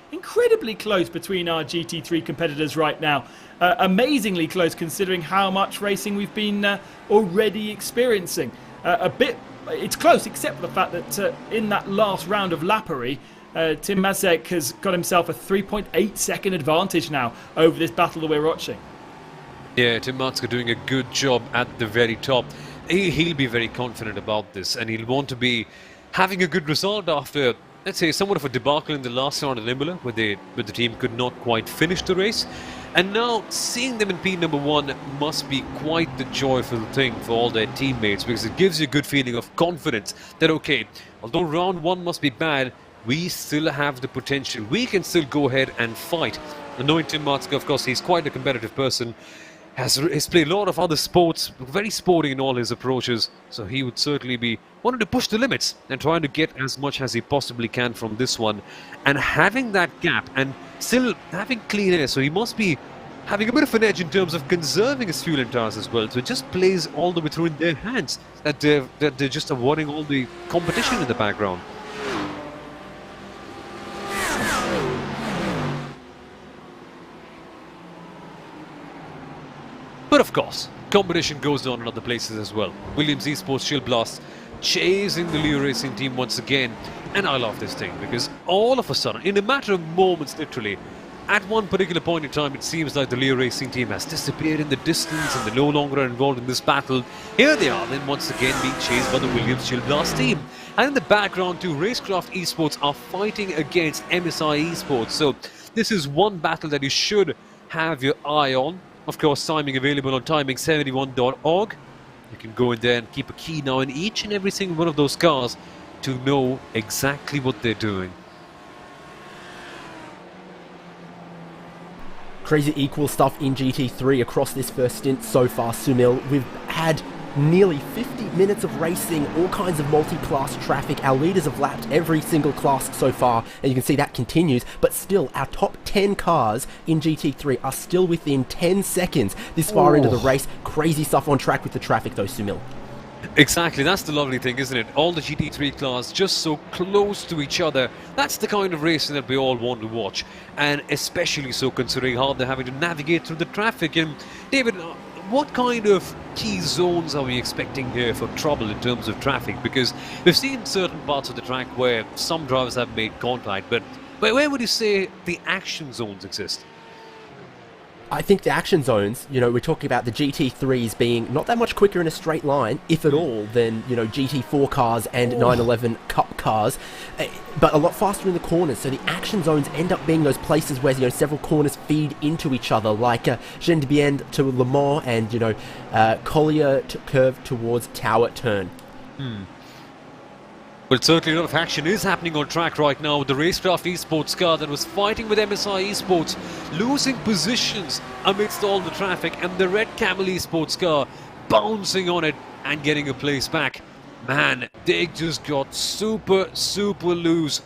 close between our GT3 competitors right now. Amazingly close considering how much racing we've been already experiencing. a bit. It's close, except for the fact that in that last round of Lappery, Tim Mazek has got himself a 3.8 second advantage now over this battle that we're watching. Yeah, Tim Mazek doing a good job at the very top. He'll be very confident about this, and he'll want to be having a good result after, let's say, somewhat of a debacle in the last round of Imola, where the team could not quite finish the race. And now seeing them in P number 1 must be quite the joyful thing for all their teammates, because it gives you a good feeling of confidence that, okay, although round 1 must be bad, we still have the potential. We can still go ahead and fight. And knowing Tim Mazek, of course, he's quite a competitive person, has played a lot of other sports, very sporting in all his approaches, so he would certainly be wanting to push the limits and trying to get as much as he possibly can from this one, and having that gap and still having clean air, so he must be having a bit of an edge in terms of conserving his fuel and tires as well. So it just plays all the way through in their hands that they're just avoiding all the competition in the background. But of course, competition goes on in other places as well. Williams Esports Shield Blast chasing the Leo Racing team once again. And I love this thing because all of a sudden, in a matter of moments literally, at one particular point in time, it seems like the Leo Racing team has disappeared in the distance and they're no longer involved in this battle. Here they are then once again being chased by the Williams Shield Blast team. And in the background too, Racecraft Esports are fighting against MSI Esports. So this is one battle that you should have your eye on. Of course, timing available on timing71.org. You can go in there and keep a keen eye on each and every single one of those cars to know exactly what they're doing. Crazy equal stuff in GT3 across this first stint so far, Sunil. We've had nearly 50 minutes of racing, all kinds of multi-class traffic. Our leaders have lapped every single class so far, and you can see that continues, but still, our top 10 cars in GT3 are still within 10 seconds this far into the race. Crazy stuff on track with the traffic though, Sunil. Exactly, that's the lovely thing, isn't it? All the GT3 cars just so close to each other. That's the kind of racing that we all want to watch, and especially so considering how they're having to navigate through the traffic. And David, what kind of key zones are we expecting here for trouble in terms of traffic? Because we've seen certain parts of the track where some drivers have made contact, but where would you say the action zones exist? I think the action zones, you know, we're talking about the GT3s being not that much quicker in a straight line, if at all, than, you know, GT4 cars and 911 Cup cars, but a lot faster in the corners. So the action zones end up being those places where, you know, several corners feed into each other, like Gendebien to Le Mans and, you know, Collier to curve towards Tower Turn. Well, certainly a lot of action is happening on track right now with the Racecraft Esports car that was fighting with MSI Esports, losing positions amidst all the traffic, and the Red Camel Esports car bouncing on it and getting a place back. Man, they just got super loose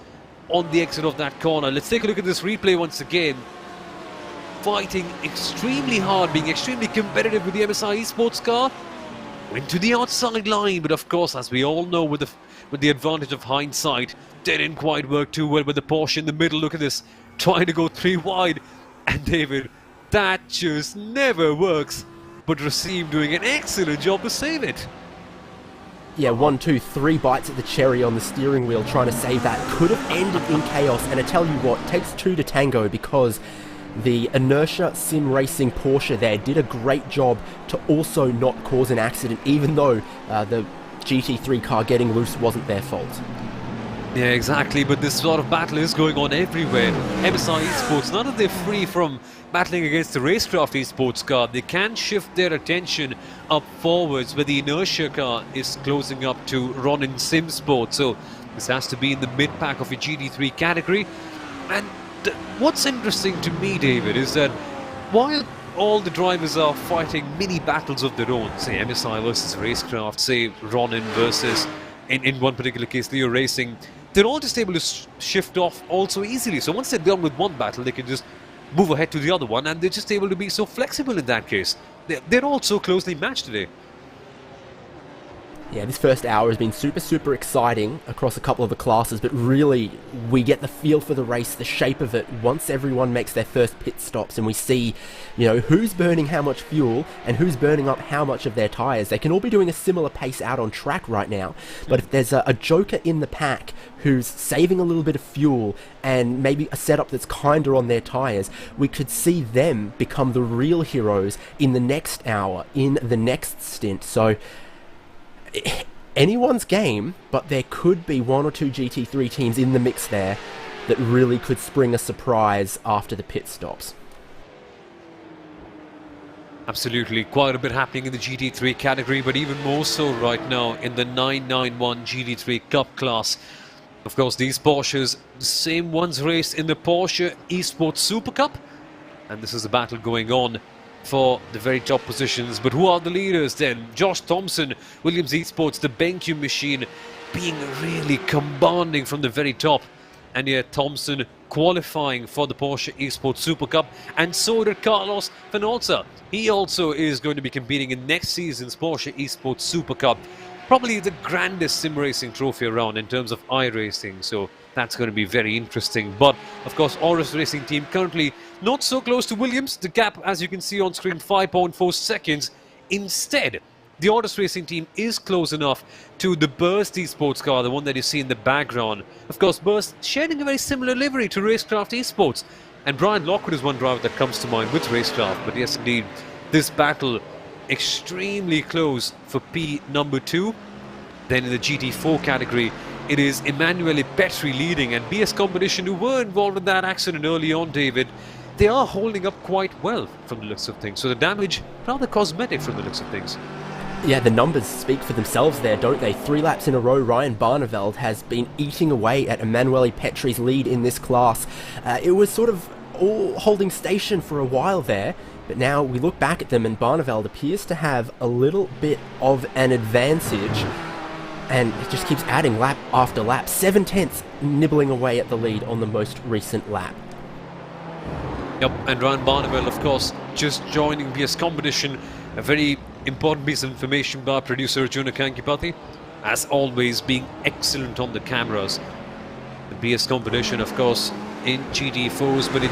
on the exit of that corner. Let's take a look at this replay once again. Fighting extremely hard, being extremely competitive with the MSI Esports car. Went to the outside line, but of course, as we all know, with the advantage of hindsight, didn't quite work too well with the Porsche in the middle. Look at this, trying to go 3 wide. And David, that just never works. But Racine doing an excellent job to save it. Yeah, 1, 2, 3 bites at the cherry on the steering wheel trying to save that. Could have ended in chaos, and I tell you what, takes 2 to tango, because the Inertia Sim Racing Porsche there did a great job to also not cause an accident, even though the GT3 car getting loose wasn't their fault. Yeah, exactly, but this sort of battle is going on everywhere. MSI Esports, now that they're free from battling against the Racecraft Esports car, they can shift their attention up forwards, where the Inertia car is closing up to Ronin Sim Sport. So this has to be in the mid-pack of a GT3 category. And what's interesting to me, David, is that while all the drivers are fighting mini battles of their own, say MSI versus Racecraft, say Ronin versus, in one particular case, Leo Racing, they're all just able to shift off also easily. So once they're done with one battle, they can just move ahead to the other one, and they're just able to be so flexible in that case. They're all so closely matched today. Yeah, this first hour has been super exciting across a couple of the classes, but really we get the feel for the race, the shape of it, once everyone makes their first pit stops and we see, you know, who's burning how much fuel and who's burning up how much of their tyres. They can all be doing a similar pace out on track right now, but if there's a joker in the pack who's saving a little bit of fuel and maybe a setup that's kinder on their tyres, we could see them become the real heroes in the next hour, in the next stint. So anyone's game, but there could be one or two GT3 teams in the mix there that really could spring a surprise after the pit stops. Absolutely, quite a bit happening in the GT3 category, but even more so right now in the 991 GT3 Cup class. Of course, these Porsches, the same ones raced in the Porsche Esports Super Cup, and this is a battle going on for the very top positions. But who are the leaders then? Josh Thompson, Williams Esports, the BenQ machine, being really commanding from the very top. And yet Thompson qualifying for the Porsche Esports Super Cup, and so did Carlos Fenolza. He also is going to be competing in next season's Porsche Esports Super Cup. Probably the grandest sim racing trophy around in terms of iRacing, so that's going to be very interesting. But of course, Oris Racing Team currently not so close to Williams. The gap, as you can see on screen, 5.4 seconds. Instead, the Oris Racing Team is close enough to the Burst Esports car, the one that you see in the background. Of course, Burst sharing a very similar livery to Racecraft Esports. And Brian Lockwood is one driver that comes to mind with Racecraft. But yes, indeed, this battle extremely close for P number 2. Then in the GT4 category, it is Emanuele Petri leading, and BS Competition, who were involved in that accident early on, David, they are holding up quite well from the looks of things. So the damage, rather cosmetic from the looks of things. Yeah, the numbers speak for themselves there, don't they? 3 laps in a row, Ryan Barneveld has been eating away at Emanuele Petri's lead in this class. It was sort of all holding station for a while there, but now we look back at them and Barneveld appears to have a little bit of an advantage. And it just keeps adding lap after lap. 7/10 nibbling away at the lead on the most recent lap. Yep, and Ryan Barneveld, of course, just joining BS Competition. A very important piece of information by producer Arjuna Kankipati. As always, being excellent on the cameras. The BS Competition, of course, in GT4s, but in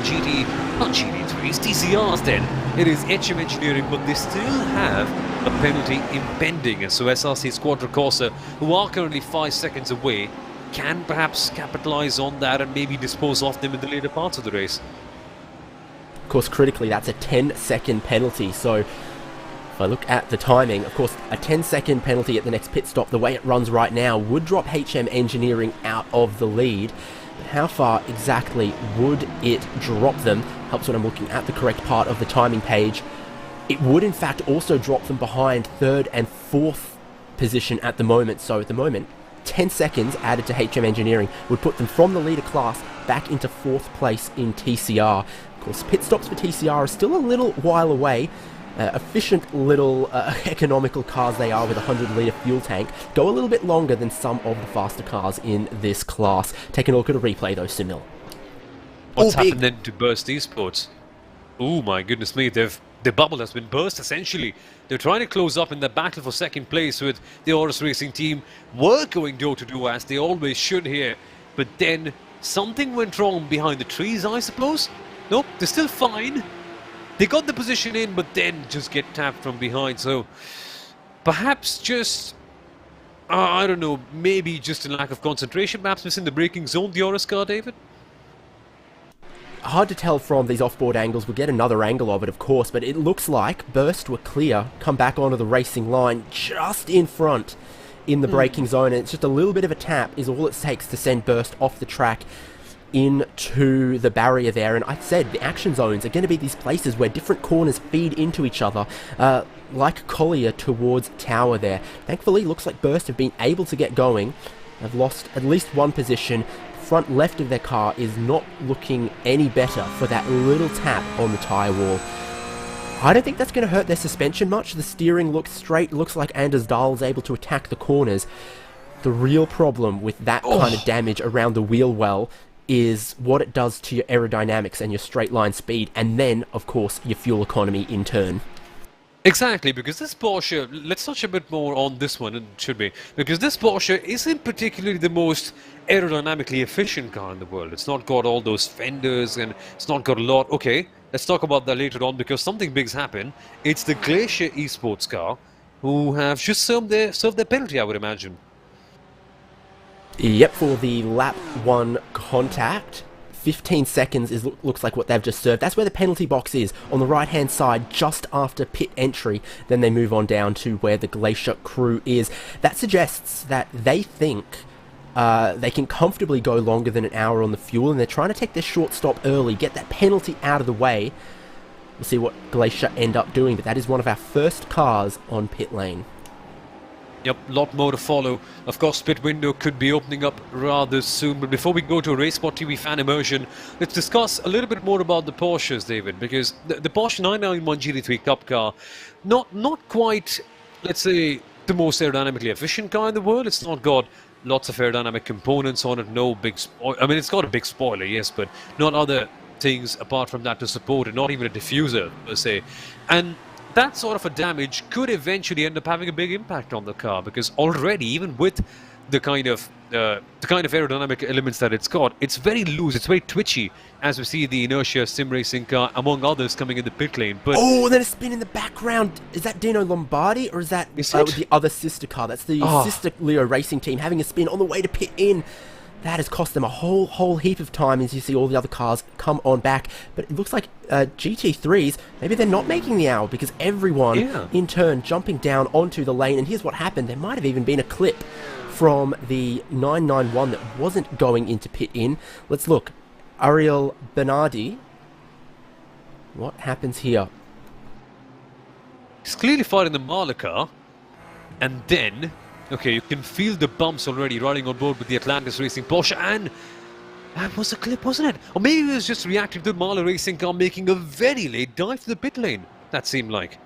not GT3s, TCRs then. It is HM Engineering, but they still have a penalty impending. So SRC Squadra Corsa, who are currently 5 seconds away, can perhaps capitalize on that and maybe dispose of them in the later parts of the race. Of course, critically, that's a 10-second penalty. So if I look at the timing, of course, a 10-second penalty at the next pit stop, the way it runs right now, would drop HM Engineering out of the lead. But how far exactly would it drop them? Helps when I'm looking at the correct part of the timing page. It would, in fact, also drop them behind 3rd and 4th position at the moment. So at the moment, 10 seconds added to HM Engineering would put them from the leader class back into 4th place in TCR. Of course, pit stops for TCR are still a little while away. Efficient little economical cars they are with a 100-litre fuel tank go a little bit longer than some of the faster cars in this class. Taking a look at a replay though, Sunil. What's happened then to Burst Esports? Oh my goodness me, the bubble has been burst essentially. They're trying to close up in the battle for second place with the Oris Racing Team. Were going door-to-door as they always should here, but then something went wrong behind the trees, I suppose? Nope, they're still fine. They got the position in, but then just get tapped from behind. So perhaps just, I don't know, maybe just a lack of concentration, perhaps missing the braking zone, the Oris car, David? Hard to tell from these off-board angles. We'll get another angle of it, of course, but it looks like Burst were clear, come back onto the racing line just in front in the braking zone, and it's just a little bit of a tap is all it takes to send Burst off the track into the barrier there. And I said the action zones are going to be these places where different corners feed into each other, like Collier towards Tower there. Thankfully, looks like Burst have been able to get going. They've lost at least one position. Front left of their car is not looking any better for that little tap on the tyre wall. I don't think that's going to hurt their suspension much. The steering looks straight. Looks like Anders Dahl is able to attack the corners. The real problem with that kind of damage around the wheel well is what it does to your aerodynamics and your straight line speed, and then, of course, your fuel economy in turn. Exactly, because this Porsche, let's touch a bit more on this one, it should be, because this Porsche isn't particularly the most aerodynamically efficient car in the world. It's not got all those fenders and it's not got a lot. Okay, let's talk about that later on because something big's happened. It's the Glacier Esports car who have just served their penalty, I would imagine. Yep, for the lap 1 contact. 15 seconds looks like what they've just served. That's where the penalty box is, on the right-hand side, just after pit entry. Then they move on down to where the Glacier crew is. That suggests that they think they can comfortably go longer than an hour on the fuel, and they're trying to take their short stop early, get that penalty out of the way. We'll see what Glacier end up doing, but that is one of our first cars on pit lane. Yep, lot more to follow. Of course, pit window could be opening up rather soon. But before we go to Race Sport TV fan immersion, let's discuss a little bit more about the Porsches, David. Because the Porsche 991 GT3 Cup car, not quite, let's say, the most aerodynamically efficient car in the world. It's not got lots of aerodynamic components on it. No big spoiler. I mean, it's got a big spoiler, yes, but not other things apart from that to support it. Not even a diffuser, per se. And that sort of a damage could eventually end up having a big impact on the car, because already, even with the kind of aerodynamic elements that it's got, it's very loose, it's very twitchy, as we see the Inertia sim racing car, among others, coming in the pit lane. But oh, and then a spin in the background. Is that Dino Lombardi, or is that the other sister car? That's the sister Leo Racing team having a spin on the way to pit in. That has cost them a whole heap of time as you see all the other cars come on back. But it looks like GT3s, maybe they're not making the hour, because everyone in turn jumping down onto the lane. And here's what happened. There might have even been a clip from the 991 that wasn't going into pit in. Let's look. Ariel Bernardi. What happens here? he's clearly fighting the MAHLE car. And then, okay, you can feel the bumps already riding on board with the Atlantis Racing Porsche, and that was a clip, wasn't it? Or maybe it was just reacting to the MAHLE Racing car making a very late dive to the pit lane, that seemed like.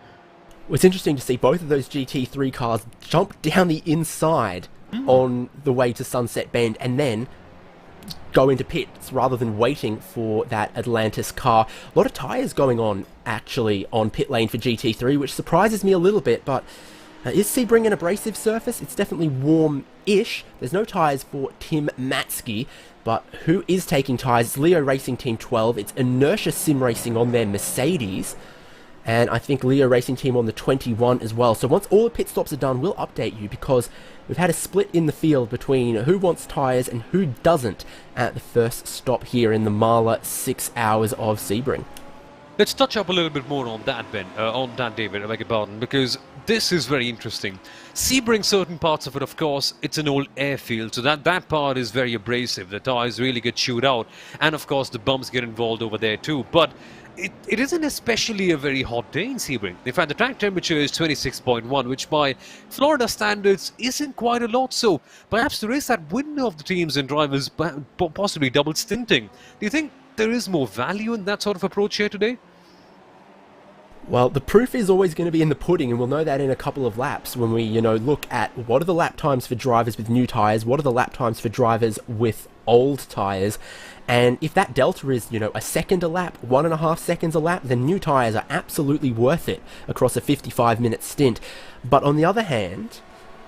Well, it's interesting to see both of those GT3 cars jump down the inside on the way to Sunset Bend and then go into pits rather than waiting for that Atlantis car. A lot of tyres going on, actually, on pit lane for GT3, which surprises me a little bit, but is Sebring an abrasive surface? It's definitely warm-ish. There's no tyres for Tim Matsky, but who is taking tyres? It's Leo Racing Team 12. It's Inertia Sim Racing on their Mercedes, and I think Leo Racing Team on the 21 as well. So once all the pit stops are done, we'll update you, because we've had a split in the field between who wants tyres and who doesn't at the first stop here in the MAHLE 6 hours of Sebring. Let's touch up a little bit more on that, David, I beg your pardon, because this is very interesting. Sebring, certain parts of it, of course, it's an old airfield, so that part is very abrasive. The tires really get chewed out, and of course the bumps get involved over there too. But it isn't especially a very hot day in Sebring. In fact, the track temperature is 26.1, which by Florida standards isn't quite a lot. So perhaps there is that window of the teams and drivers possibly double stinting. Do you think there is more value in that sort of approach here today? Well, the proof is always going to be in the pudding, and we'll know that in a couple of laps when we, look at what are the lap times for drivers with new tyres, what are the lap times for drivers with old tyres, and if that delta is, a second a lap, 1.5 seconds a lap, then new tyres are absolutely worth it across a 55-minute stint. But on the other hand,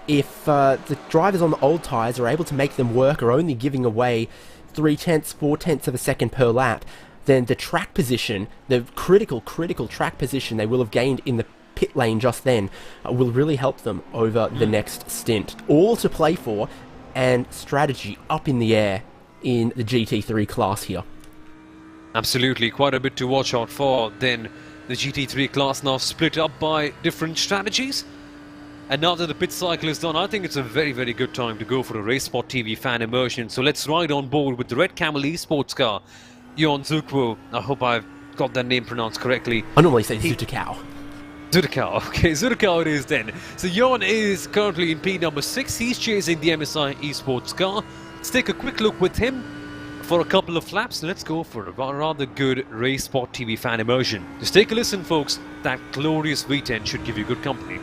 if the drivers on the old tyres are able to make them work, or only giving away 0.3, 0.4 of a second per lap, then the track position, the critical track position they will have gained in the pit lane just then, will really help them over the next stint. All to play for, and strategy up in the air in the GT3 class here. Absolutely, quite a bit to watch out for. Then the GT3 class now split up by different strategies. And now that the pit cycle is done, I think it's a very, very good time to go for a Race Sport TV fan immersion. So let's ride on board with the Red Camel Esports car. Jon Zukwo, I hope I've got that name pronounced correctly. I normally say Zutakau. Zutakau, okay, Zutakau it is then. So Jon is currently in P number 6, he's chasing the MSI Esports car. Let's take a quick look with him for a couple of laps. Let's go for a rather good Race Sport TV fan immersion. Just take a listen, folks, that glorious V10 should give you good company.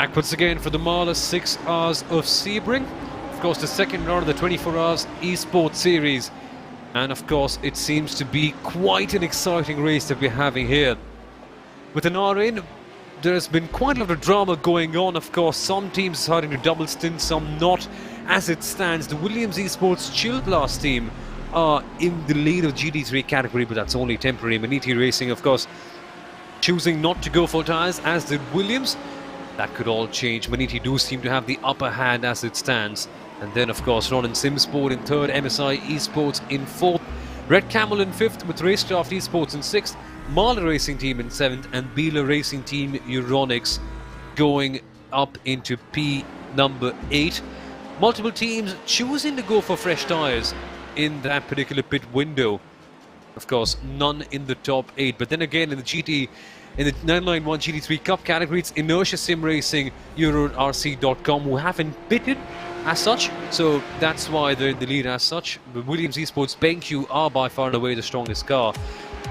Back once again for the MAHLE 6 hours of Sebring. Of course, the second round of the 24 hours esports series. And of course, it seems to be quite an exciting race that we're having here. With an R in, there's been quite a lot of drama going on. Of course, some teams deciding to double stint, some not. As it stands, the Williams Esports Chill Blast team are in the lead of GT3 category, but that's only temporary. Maniti Racing, of course, choosing not to go for tyres, as did Williams. That could all change. Maniti do seem to have the upper hand as it stands. And then, of course, Ron and Simsport in third, MSI Esports in fourth, Red Camel in fifth, with Racecraft Esports in sixth, MAHLE Racing Team in seventh, and Beeler Racing Team Euronics going up into P number 8. Multiple teams choosing to go for fresh tyres in that particular pit window. Of course, none in the top 8. But then again, in the 991 GT3 Cup category, it's Inertia Sim Racing, EuroRC.com, who haven't pitted as such, so that's why they're in the lead as such. The Williams Esports BenQ are by far and away the strongest car.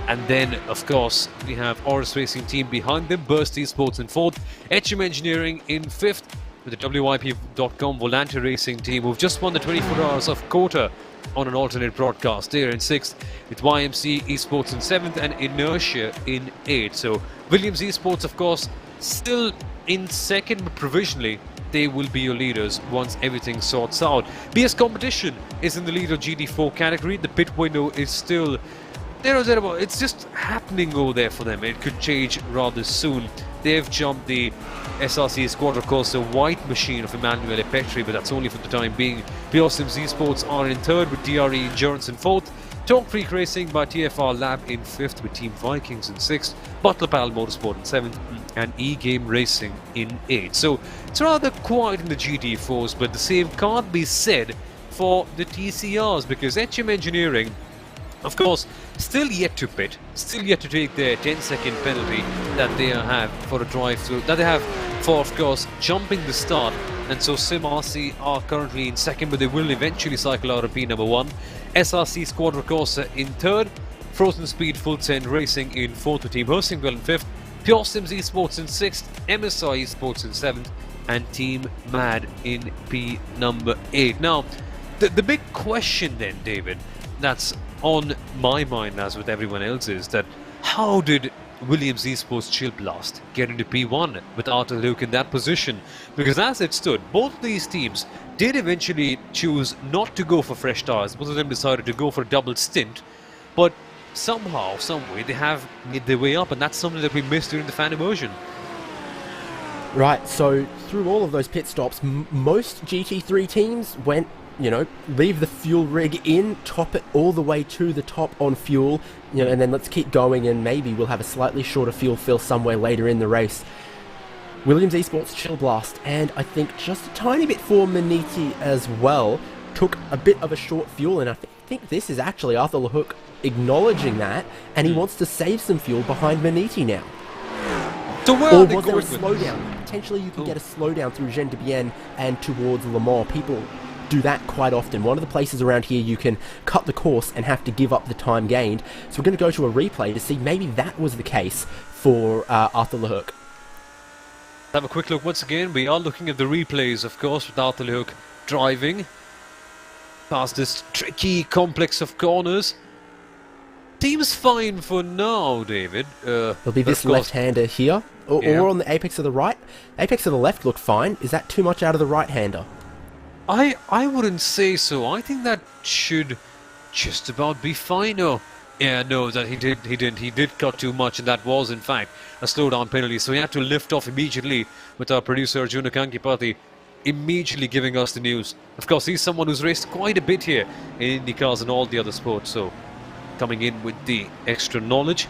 And then, of course, we have Oris Racing Team behind them, Burst Esports in fourth, HM Engineering in fifth, with the WYP.com Volante Racing Team, who've just won the 24 hours of Kota on an alternate broadcast. They're in sixth, with YMC Esports in seventh, and Inertia in eighth. So Williams Esports, of course, still in second, but provisionally they will be your leaders once everything sorts out. BS Competition is in the lead of GT4 category. The pit window is still there or thereabout. It's just happening over there for them. It could change rather soon. They've jumped the SRC Quadricorsa White machine of Emanuele Petri, but that's only for the time being. Pure Sims Esports are in third, with DRE Endurance in fourth. Talk Freak Racing by TFR Lab in fifth, with Team Vikings in sixth. Butler Pal Motorsport in seventh, and E-Game Racing in eighth. So it's rather quiet in the GT4s, but the same can't be said for the TCRs, because HM Engineering, of course, still yet to pit, still yet to take their 10-second penalty that they have for a drive-through, that they have for, of course, jumping the start. And so Sim RC are currently in second, but they will eventually cycle out of P number 1. SRC Quadricorsa in third, Frozen Speed Full Send Racing in fourth, with Team Hursingwell in fifth, Pure Sims Esports in sixth, MSI Esports in seventh, and Team Mad in P number 8. Now, the big question then, David, that's on my mind, as with everyone else's, that how did Williams Esports Chill Blast get into P1 with Arthur Luke in that position? Because as it stood, both of these teams did eventually choose not to go for fresh tyres. Both of them decided to go for a double stint, but somehow, someway, they have made their way up, and that's something that we missed during the fan immersion. Right, so through all of those pit stops, most GT3 teams went, leave the fuel rig in, top it all the way to the top on fuel, and then let's keep going, and maybe we'll have a slightly shorter fuel fill somewhere later in the race. Williams Esports Chill Blast, and I think just a tiny bit for Maniti as well, took a bit of a short fuel, and I think this is actually Arthur LeHook acknowledging that, and he wants to save some fuel behind Maniti now. So where or are they was there a going with slowdown? Potentially you can get a slowdown through Jean de Bienne and towards Le Mans. People do that quite often. One of the places around here you can cut the course and have to give up the time gained. So we're going to go to a replay to see maybe that was the case for Arthur LeHook. Have a quick look once again. We are looking at the replays, of course, with Arthur LeHook driving past this tricky complex of corners. Seems fine for now, David. There'll be this left-hander here, or on the apex of the right. Apex of the left looked fine. Is that too much out of the right-hander? I wouldn't say so. I think that should just about be fine. No, yeah, no, that he didn't. He did cut too much, and that was in fact a slowdown penalty. So he had to lift off immediately, with our producer Arjuna Kankipati immediately giving us the news. Of course, he's someone who's raced quite a bit here in IndyCars and all the other sports, so coming in with the extra knowledge.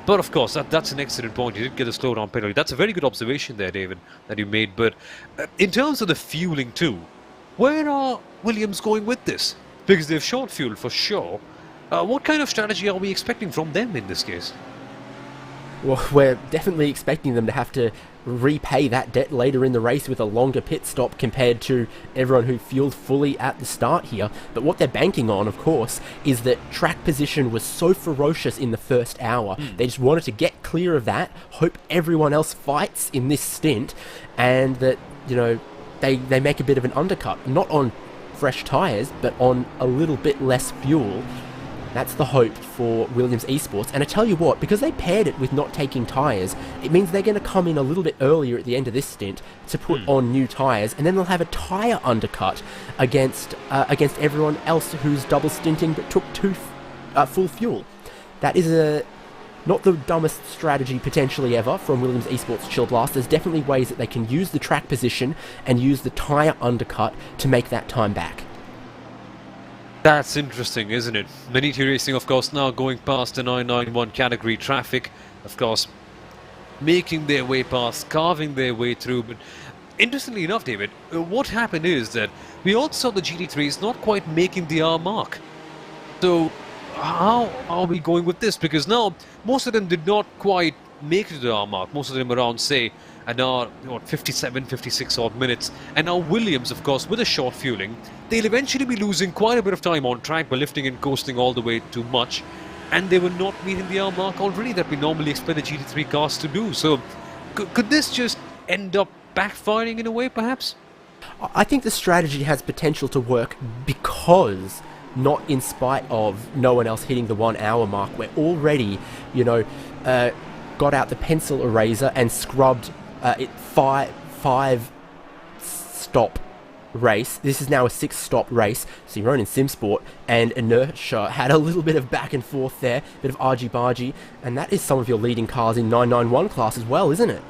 But of course, that's an excellent point. He did get a slowdown penalty. That's a very good observation there, David, that you made. But in terms of the fueling too, where are Williams going with this? Because they've short fuel for sure. What kind of strategy are we expecting from them in this case? Well, we're definitely expecting them to have to repay that debt later in the race with a longer pit stop compared to everyone who fueled fully at the start here. But what they're banking on, of course, is that track position was so ferocious in the first hour. They just wanted to get clear of that, hope everyone else fights in this stint, and that, you know, they make a bit of an undercut, not on fresh tyres, but on a little bit less fuel. That's the hope for Williams Esports. And I tell you what, because they paired it with not taking tyres, it means they're going to come in a little bit earlier at the end of this stint to put on new tyres, and then they'll have a tyre undercut against everyone else who's double stinting but took full fuel. That is not the dumbest strategy potentially ever from Williams Esports Chill Blast. There's definitely ways that they can use the track position and use the tyre undercut to make that time back. That's interesting, isn't it? Maniti Racing, of course, now going past the 991 category traffic, of course, making their way past, carving their way through. But interestingly enough, David, what happened is that we also saw the GT3s not quite making the hour mark. So how are we going with this? Because now most of them did not quite make it to the hour mark. Most of them around, say, an hour, 57, 56 odd minutes. And now Williams, of course, with a short fueling, they'll eventually be losing quite a bit of time on track by lifting and coasting all the way too much. And they were not meeting the hour mark already that we normally expect the GT3 cars to do. So could this just end up backfiring in a way, perhaps? I think the strategy has potential to work because, not in spite of no one else hitting the 1 hour mark, we're already, got out the pencil eraser and scrubbed it five stop race. This is now a 6 stop race. So you're in SimSport, and Inertia had a little bit of back and forth there, bit of argy-bargy, and that is some of your leading cars in 991 class as well, isn't it?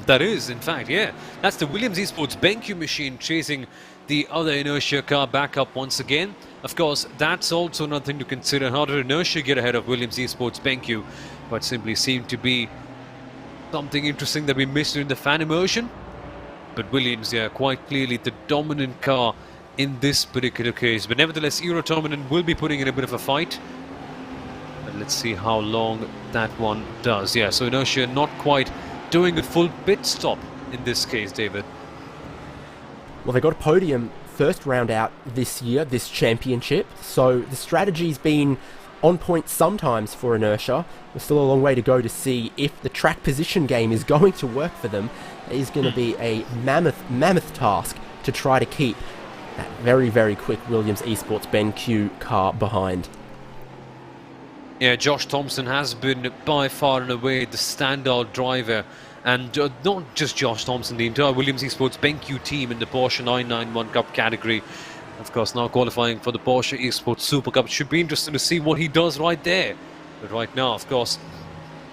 That is, in fact, yeah. That's the Williams Esports BenQ machine chasing the other Inertia car back up once again. Of course, that's also another thing to consider. How did Inertia get ahead of Williams Esports BenQ? But simply seemed to be something interesting that we missed in the fan immersion. But Williams, yeah, quite clearly the dominant car in this particular case. But nevertheless, Eurodominant will be putting in a bit of a fight. But let's see how long that one does. Yeah, so Inertia not quite doing a full pit stop in this case, David. Well, they got a podium first round out this year, this championship. So the strategy's been on point sometimes for Inertia. There's still a long way to go to see if the track position game is going to work for them. It is going to be a mammoth task to try to keep that very, very quick Williams Esports BenQ car behind. Yeah, Josh Thompson has been by far and away the standout driver. And not just Josh Thompson, the entire Williams Esports BenQ team in the Porsche 991 Cup category. Of course, now qualifying for the Porsche Esports Super Cup. It should be interesting to see what he does right there. But right now, of course,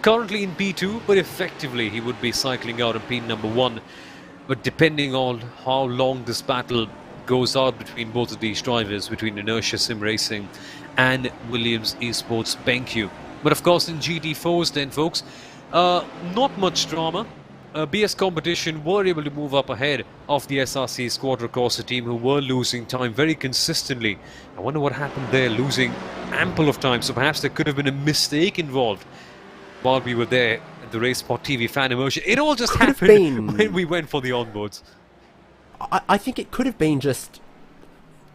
currently in P2, but effectively he would be cycling out in P number 1. But depending on how long this battle goes out between both of these drivers, between Inertia Sim Racing and Williams Esports BenQ. But of course, in GT4s then, folks, not much drama. BS Competition were able to move up ahead of the SRC Squadra Corsa team, who were losing time very consistently. I wonder what happened there, losing ample of time. So perhaps there could have been a mistake involved while we were there at the Race Sport TV fan immersion. It all just happened when we went for the onboards. I think it could have been just,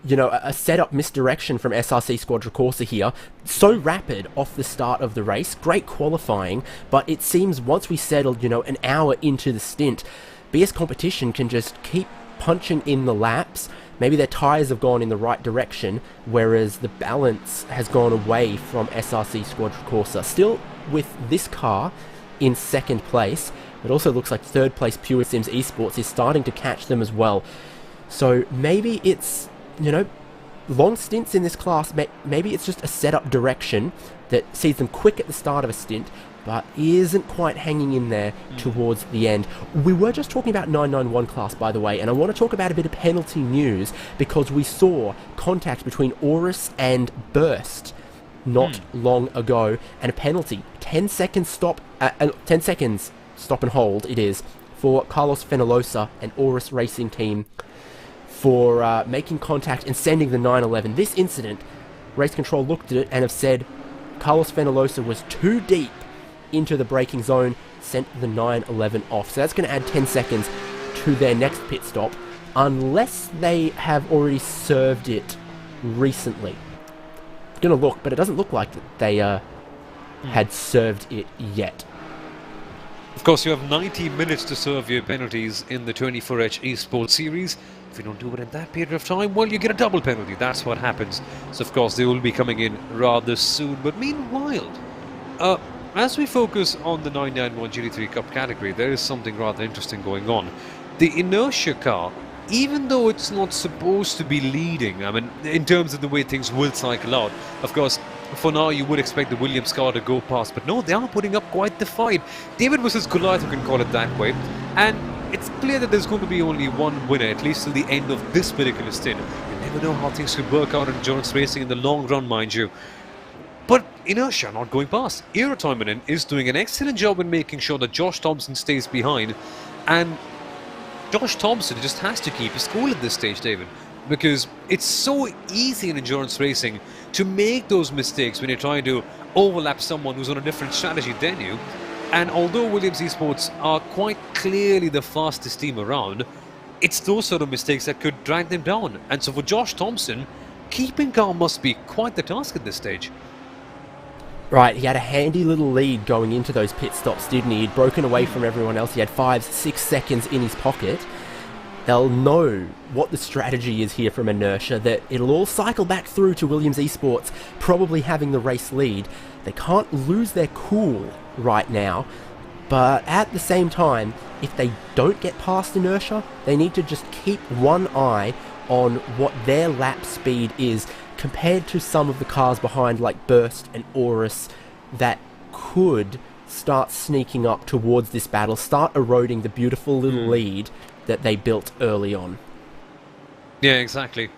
a setup misdirection from SRC Squadra Corsa here. So rapid off the start of the race, great qualifying, but it seems once we settled, an hour into the stint, BS Competition can just keep punching in the laps. Maybe their tyres have gone in the right direction, whereas the balance has gone away from SRC Squadra Corsa. Still with this car in second place, it also looks like third place Pure Sims Esports is starting to catch them as well. So maybe it's, long stints in this class, maybe it's just a setup direction that sees them quick at the start of a stint, but isn't quite hanging in there towards the end. We were just talking about 991 class, by the way, and I want to talk about a bit of penalty news, because we saw contact between Aurus and Burst not long ago, and a penalty, 10 seconds stop and hold it is, for Carlos Fenolosa and Aurus Racing Team, for making contact and sending the 911. This incident, Race Control looked at it and have said Carlos Fenolosa was too deep into the braking zone sent the 911 off. So that's going to add 10 seconds to their next pit stop, unless they have already served it recently. I'm going to look, but it doesn't look like that they had served it yet. Of course, you have 90 minutes to serve your penalties in the 24H Esports series. If you don't do it in that period of time, well, you get a double penalty. That's what happens. So, of course, they will be coming in rather soon. But meanwhile, as we focus on the 991 GT3 Cup category, there is something rather interesting going on. The inertia car, even though it's not supposed to be leading, I mean, in terms of the way things will cycle out, of course, for now you would expect the Williams car to go past, but no, they are putting up quite the fight. David versus Goliath, you can call it that way, and it's clear that there's going to be only one winner, at least till the end of this particular stint. You never know how things could work out in endurance racing in the long run, mind you. But inertia not going past. Eero Toivonen is doing an excellent job in making sure that Josh Thompson stays behind, and Josh Thompson just has to keep his cool at this stage, David, because it's so easy in endurance racing to make those mistakes when you're trying to overlap someone who's on a different strategy than you. And although Williams Esports are quite clearly the fastest team around, it's those sort of mistakes that could drag them down. And so for Josh Thompson, keeping calm must be quite the task at this stage. Right, he had a handy little lead going into those pit stops, didn't he? He'd broken away from everyone else. He had 5-6 seconds in his pocket. They'll know what the strategy is here from inertia, that it'll all cycle back through to Williams Esports, probably having the race lead. They can't lose their cool right now, but at the same time, if they don't get past inertia, they need to just keep one eye on what their lap speed is compared to some of the cars behind like Burst and Aurus that could start sneaking up towards this battle, start eroding the beautiful little lead that they built early on. Yeah, exactly,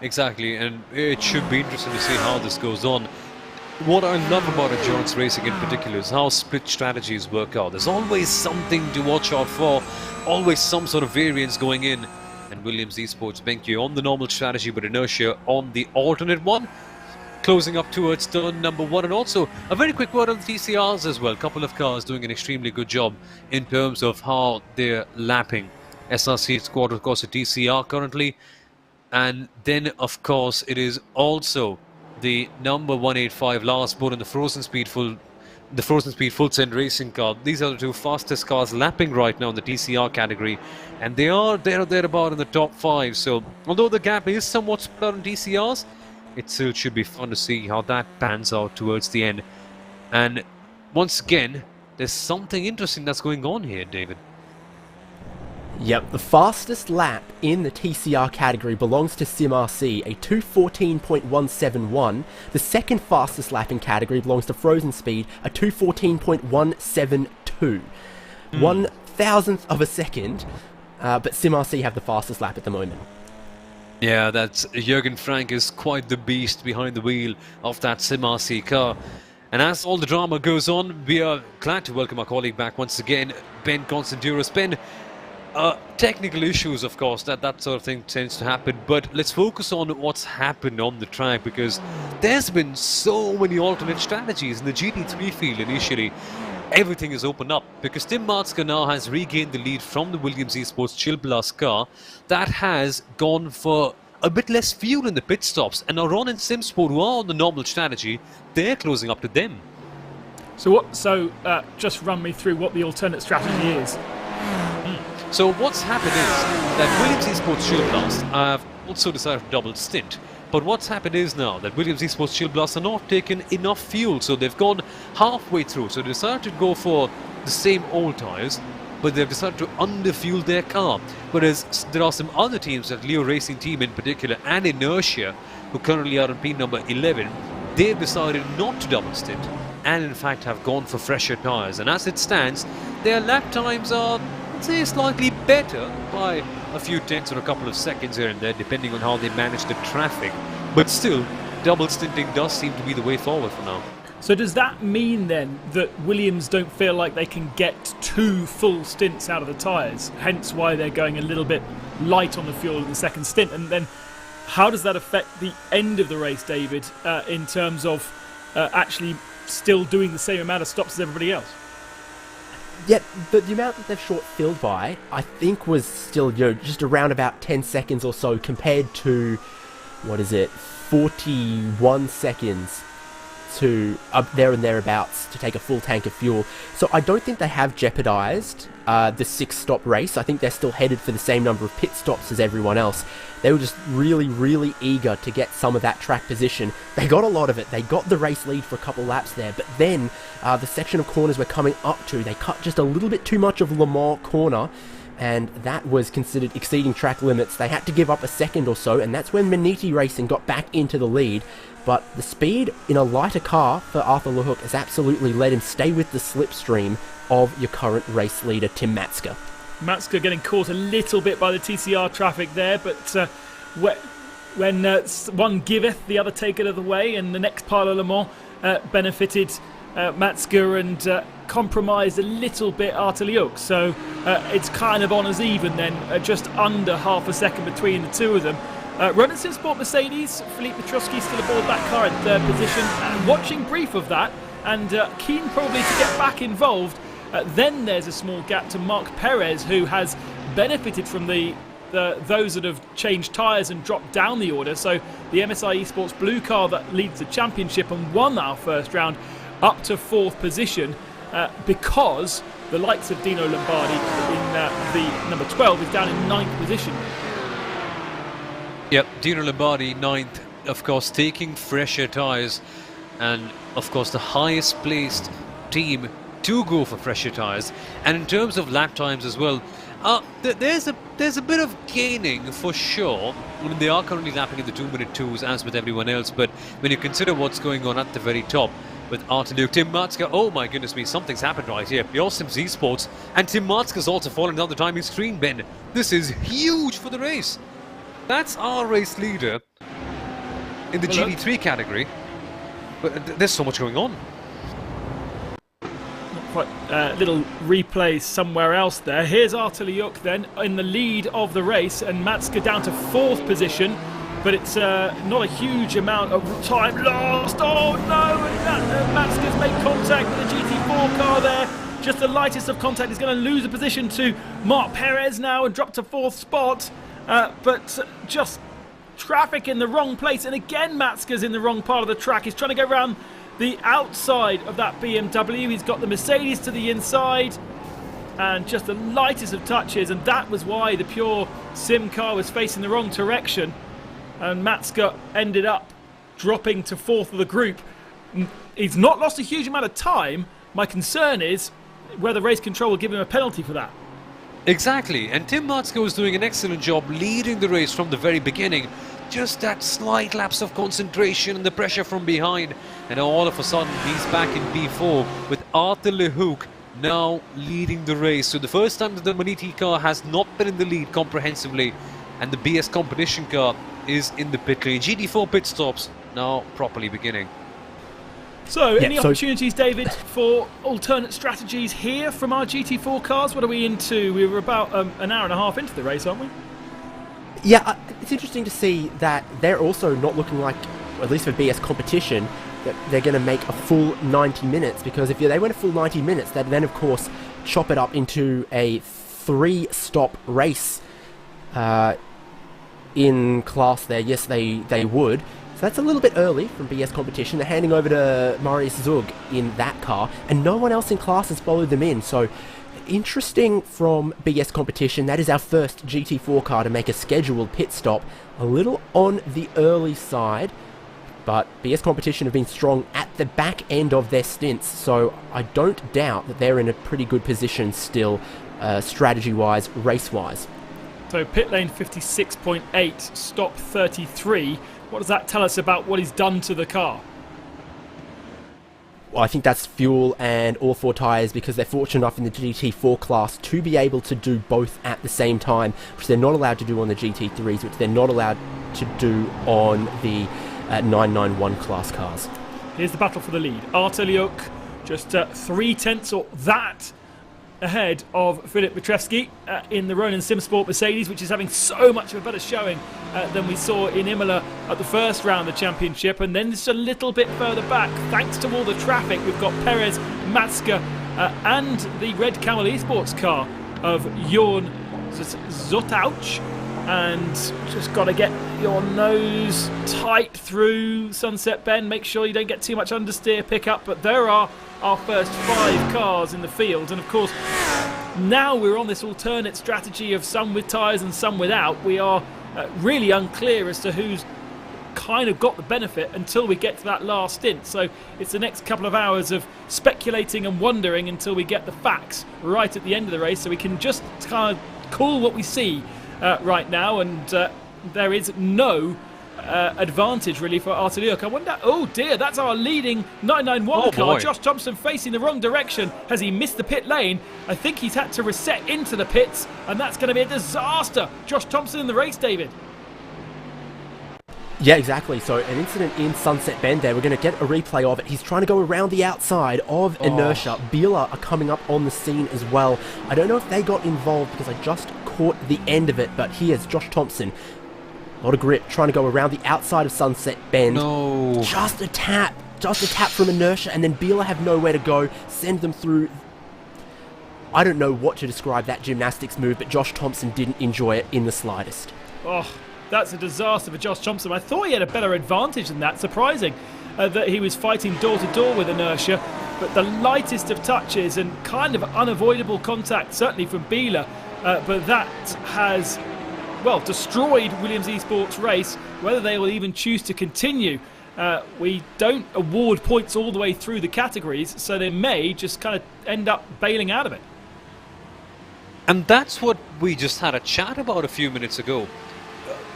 and it should be interesting to see how this goes on. What I love about endurance racing in particular is how split strategies work out. There's always something to watch out for, always some sort of variance going in, and Williams Esports Benki on the normal strategy but inertia on the alternate one, closing up towards turn number 1. And also a very quick word on the TCRs as well. A couple of cars doing an extremely good job in terms of how they're lapping. SRC squad, of course, a TCR currently, and then of course it is also the number 185 last board in the Frozen Speed full send racing car. These are the two fastest cars lapping right now in the TCR category, and they are there or thereabout in the top 5. So although the gap is somewhat split on TCRs, it still should be fun to see how that pans out towards the end. And once again, there's something interesting that's going on here, David. Yep, the fastest lap in the TCR category belongs to SimRC, a 2:14.171. The second fastest lap in category belongs to Frozen Speed, a 2:14.172. 1,000th of a second, but SimRC have the fastest lap at the moment. Yeah, that's Jürgen Frank is quite the beast behind the wheel of that SimRC car. And as all the drama goes on, we are glad to welcome our colleague back once again, Ben Constantinos. Ben, technical issues, of course, that sort of thing tends to happen, but let's focus on what's happened on the track, because there's been so many alternate strategies in the GT3 field initially. Everything is opened up because Tim Martzka now has regained the lead from the Williams Esports Chill Blast car that has gone for a bit less fuel in the pit stops, and now Ron and Simsport, who are on the normal strategy, they're closing up to them. So just run me through what the alternate strategy is. So what's happened is that Williams Esports Chill Blast have also decided to double stint. But what's happened is now that Williams Esports Chill Blast are not taking enough fuel, so they've gone halfway through. So they decided to go for the same old tyres, but they've decided to underfuel their car. Whereas there are some other teams, like Leo Racing Team in particular, and Inertia, who currently are on P number 11, they've decided not to double stint, and in fact have gone for fresher tyres. And as it stands, their lap times are, I'd say, slightly better by a few tenths or a couple of seconds here and there, depending on how they manage the traffic. But still, double stinting does seem to be the way forward for now. So does that mean then that Williams don't feel like they can get 2 full stints out of the tyres, hence why they're going a little bit light on the fuel in the second stint? And then how does that affect the end of the race, David, in terms of actually still doing the same amount of stops as everybody else? Yeah, but the amount that they've short-filled by, I think, was still, just around about 10 seconds or so compared to, 41 seconds to up there and thereabouts to take a full tank of fuel. So I don't think they have jeopardized the 6-stop race. I think they're still headed for the same number of pit stops as everyone else. They were just really, really eager to get some of that track position. They got a lot of it. They got the race lead for a couple laps there, but then the section of corners we're coming up to, they cut just a little bit too much of Le Mans corner, and that was considered exceeding track limits. They had to give up a second or so, and that's when Maniti Racing got back into the lead. But the speed in a lighter car for Arthur LeHook has absolutely let him stay with the slipstream of your current race leader, Tim Matska. Matska getting caught a little bit by the TCR traffic there, but when one giveth, the other taketh away, and the next pile of Le Mans benefited Matska and compromised a little bit Arthur LeHook. So it's kind of on as even then, just under half a second between the two of them. Ronan Simsport Mercedes, Philippe Petrovski still aboard that car in third position, watching brief of that, and keen probably to get back involved. Then there's a small gap to Marc Perez, who has benefited from those that have changed tyres and dropped down the order. So the MSI Esports blue car that leads the championship and won our first round up to fourth position, because the likes of Dino Lombardi in the number 12 is down in ninth position. Yep, Dino Lombardi, 9th, of course, taking fresher tyres, and of course the highest placed team to go for fresher tyres. And in terms of lap times as well, there's a bit of gaining for sure. I mean, they are currently lapping in the 2-minute 2s as with everyone else, but when you consider what's going on at the very top with Arthur LeHook, Tim Matska, oh my goodness me, something's happened right here. Your Sims Esports, and Tim Matska's also fallen down the timing screen bin. This is huge for the race. That's our race leader in the GT3 category, but there's so much going on. Quite little replay somewhere else there. Here's Arthur LeHook then in the lead of the race, and Matska down to fourth position, but it's not a huge amount of time lost. Oh no, and Matska's made contact with the GT4 car there. Just the lightest of contact. He's going to lose a position to Marc Perez now and drop to fourth spot. But just traffic in the wrong place, and again Matska's in the wrong part of the track. He's trying to go around the outside of that BMW. He's got the Mercedes to the inside, and just the lightest of touches, and that was why the pure sim car was facing the wrong direction, and Matska ended up dropping to fourth of the group. He's not lost a huge amount of time. My concern is whether race control will give him a penalty for that. Exactly, and Tim Matska was doing an excellent job leading the race from the very beginning. Just that slight lapse of concentration and the pressure from behind, and all of a sudden he's back in P4 with Arthur LeHook now leading the race. So the first time that the Maniti car has not been in the lead comprehensively, and the BS competition car is in the pit lane. GT4 pit stops now properly beginning. So, any opportunities, David, for alternate strategies here from our GT4 cars? What are we into? We were about an hour and a half into the race, aren't we? Yeah, it's interesting to see that they're also not looking like, at least for BS competition, that they're going to make a full 90 minutes, because if they went a full 90 minutes, they'd then, of course, chop it up into a 3-stop race in class there. Yes, they would. So that's a little bit early from BS competition. They're handing over to Marius Zug in that car, and no one else in class has followed them in. So interesting from BS competition. That is our first GT4 car to make a scheduled pit stop. A little on the early side, but BS competition have been strong at the back end of their stints, so I don't doubt that they're in a pretty good position still, strategy-wise, race-wise. So pit lane 56.8, stop 33. What does that tell us about what he's done to the car? Well, I think that's fuel and all 4 tyres, because they're fortunate enough in the GT4 class to be able to do both at the same time, which they're not allowed to do on the GT3s, which they're not allowed to do on the 991 class cars. Here's the battle for the lead. Arthur LeHook just 3/10 or that ahead of Philip Petrovski in the Ronan Simsport Mercedes, which is having so much of a better showing than we saw in Imola at the first round of the championship. And then just a little bit further back, thanks to all the traffic, we've got Perez, Matska and the red Camel Esports car of Jorn Zotauch. And just got to get your nose tight through Sunset Bend. Make sure you don't get too much understeer pickup. But there are our first 5 cars in the field. And of course, now we're on this alternate strategy of some with tyres and some without. We are really unclear as to who's kind of got the benefit until we get to that last stint. So it's the next couple of hours of speculating and wondering until we get the facts right at the end of the race, so we can just kind of call what we see right now. And there is no advantage really for Arteliuk. I wonder, oh dear, that's our leading 991 car. Boy. Josh Thompson facing the wrong direction. Has he missed the pit lane? I think he's had to reset into the pits, and that's going to be a disaster. Josh Thompson in the race, David. Yeah, exactly. So an incident in Sunset Bend there. We're going to get a replay of it. He's trying to go around the outside of Inertia. Bieler are coming up on the scene as well. I don't know if they got involved because I just caught the end of it, but here's Josh Thompson. A lot of grip, trying to go around the outside of Sunset Bend. No. Just a tap from Inertia, and then Bieler have nowhere to go. Send them through. I don't know what to describe that gymnastics move, but Josh Thompson didn't enjoy it in the slightest. Oh, that's a disaster for Josh Thompson. I thought he had a better advantage than that. Surprising that he was fighting door-to-door with Inertia. But the lightest of touches and kind of unavoidable contact, certainly from Bieler. But that has, well, destroyed Williams Esports race. Whether they will even choose to continue, we don't award points all the way through the categories, so they may just kind of end up bailing out of it. And that's what we just had a chat about a few minutes ago.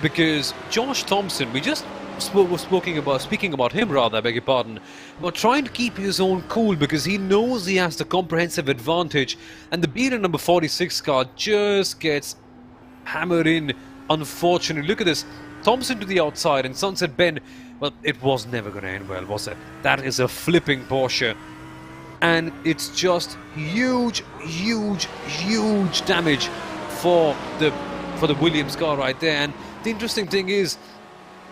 Because Josh Thompson, we just were speaking about him rather, I beg your pardon, about trying to keep his own cool because he knows he has the comprehensive advantage, and the Bieler number 46 car just gets hammered in, unfortunately. Look at this, Thompson to the outside and Sunset Bend. Well, it was never going to end well, was it? That is a flipping Porsche, and it's just huge damage for the Williams car right there. And the interesting thing is,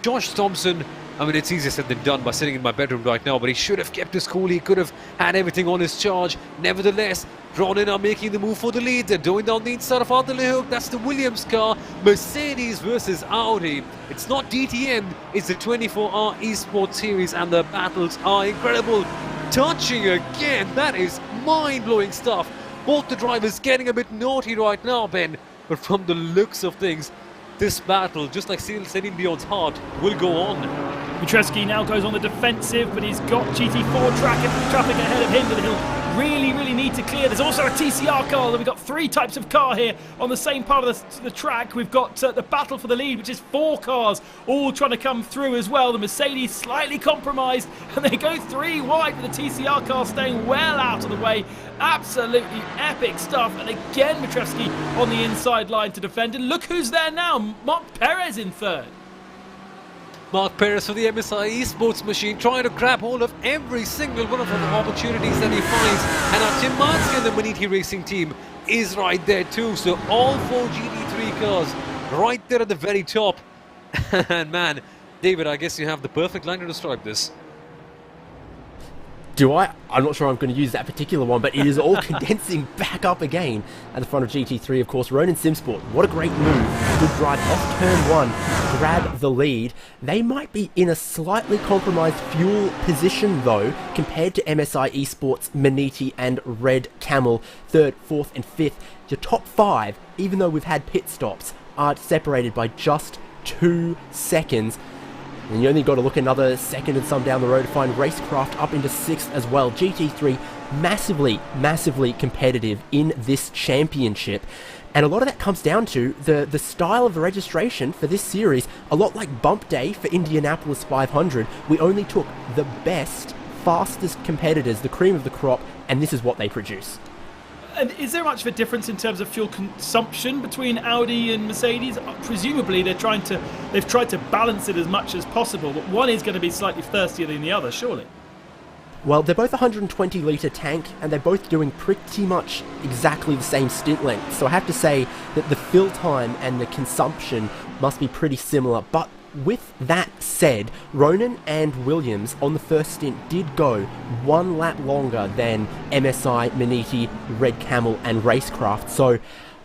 Josh Thompson, I mean, it's easier said than done by sitting in my bedroom right now, but he should have kept his cool. He could have had everything on his charge. Nevertheless, Ronin are making the move for the lead. They're going down the inside of Arteliuk. That's the Williams car. Mercedes versus Audi. It's not DTM, it's the 24-hour esports series, and the battles are incredible. Touching again, that is mind-blowing stuff. Both the drivers getting a bit naughty right now, Ben, but from the looks of things, this battle, just like Celine Dion's heart, will go on. Petreski now goes on the defensive, but he's got GT4 traffic ahead of him that he'll really need to clear. There's also a TCR car. We've got 3 types of car here on the same part of the track. We've got the battle for the lead, which is 4 cars all trying to come through as well. The Mercedes slightly compromised, and they go 3 wide with the TCR car staying well out of the way. Absolutely epic stuff. And again, Petreski on the inside line to defend. And look who's there now. Mark Perez in 3rd. Mark Perez for the MSI Esports machine, trying to grab hold of every single one of the opportunities that he finds. And our Tim Mansky and the Maniti Racing team is right there too. So all 4 GT3 cars right there at the very top. And man, David, I guess you have the perfect line to describe this. Do I? I'm not sure I'm going to use that particular one, but it is all condensing back up again at the front of GT3, of course. Ronin Simsport, what a great move. Good drive off turn 1, grab the lead. They might be in a slightly compromised fuel position, though, compared to MSI Esports, Maniti, and Red Camel, 3rd, 4th, and 5th. Your top 5, even though we've had pit stops, are separated by just 2 seconds. And you only got to look another second and some down the road to find Racecraft up into 6th as well. GT3 massively competitive in this championship. And a lot of that comes down to the style of the registration for this series. A lot like Bump Day for Indianapolis 500. We only took the best, fastest competitors, the cream of the crop, and this is what they produce. And is there much of a difference in terms of fuel consumption between Audi and Mercedes? Presumably they've tried to balance it as much as possible, but one is going to be slightly thirstier than the other, surely. Well, they're both 120 litre tank, and they're both doing pretty much exactly the same stint length. So I have to say that the fill time and the consumption must be pretty similar, but with that said, Ronan and Williams on the first stint did go 1 lap longer than MSI, Maniti, Red Camel and Racecraft, so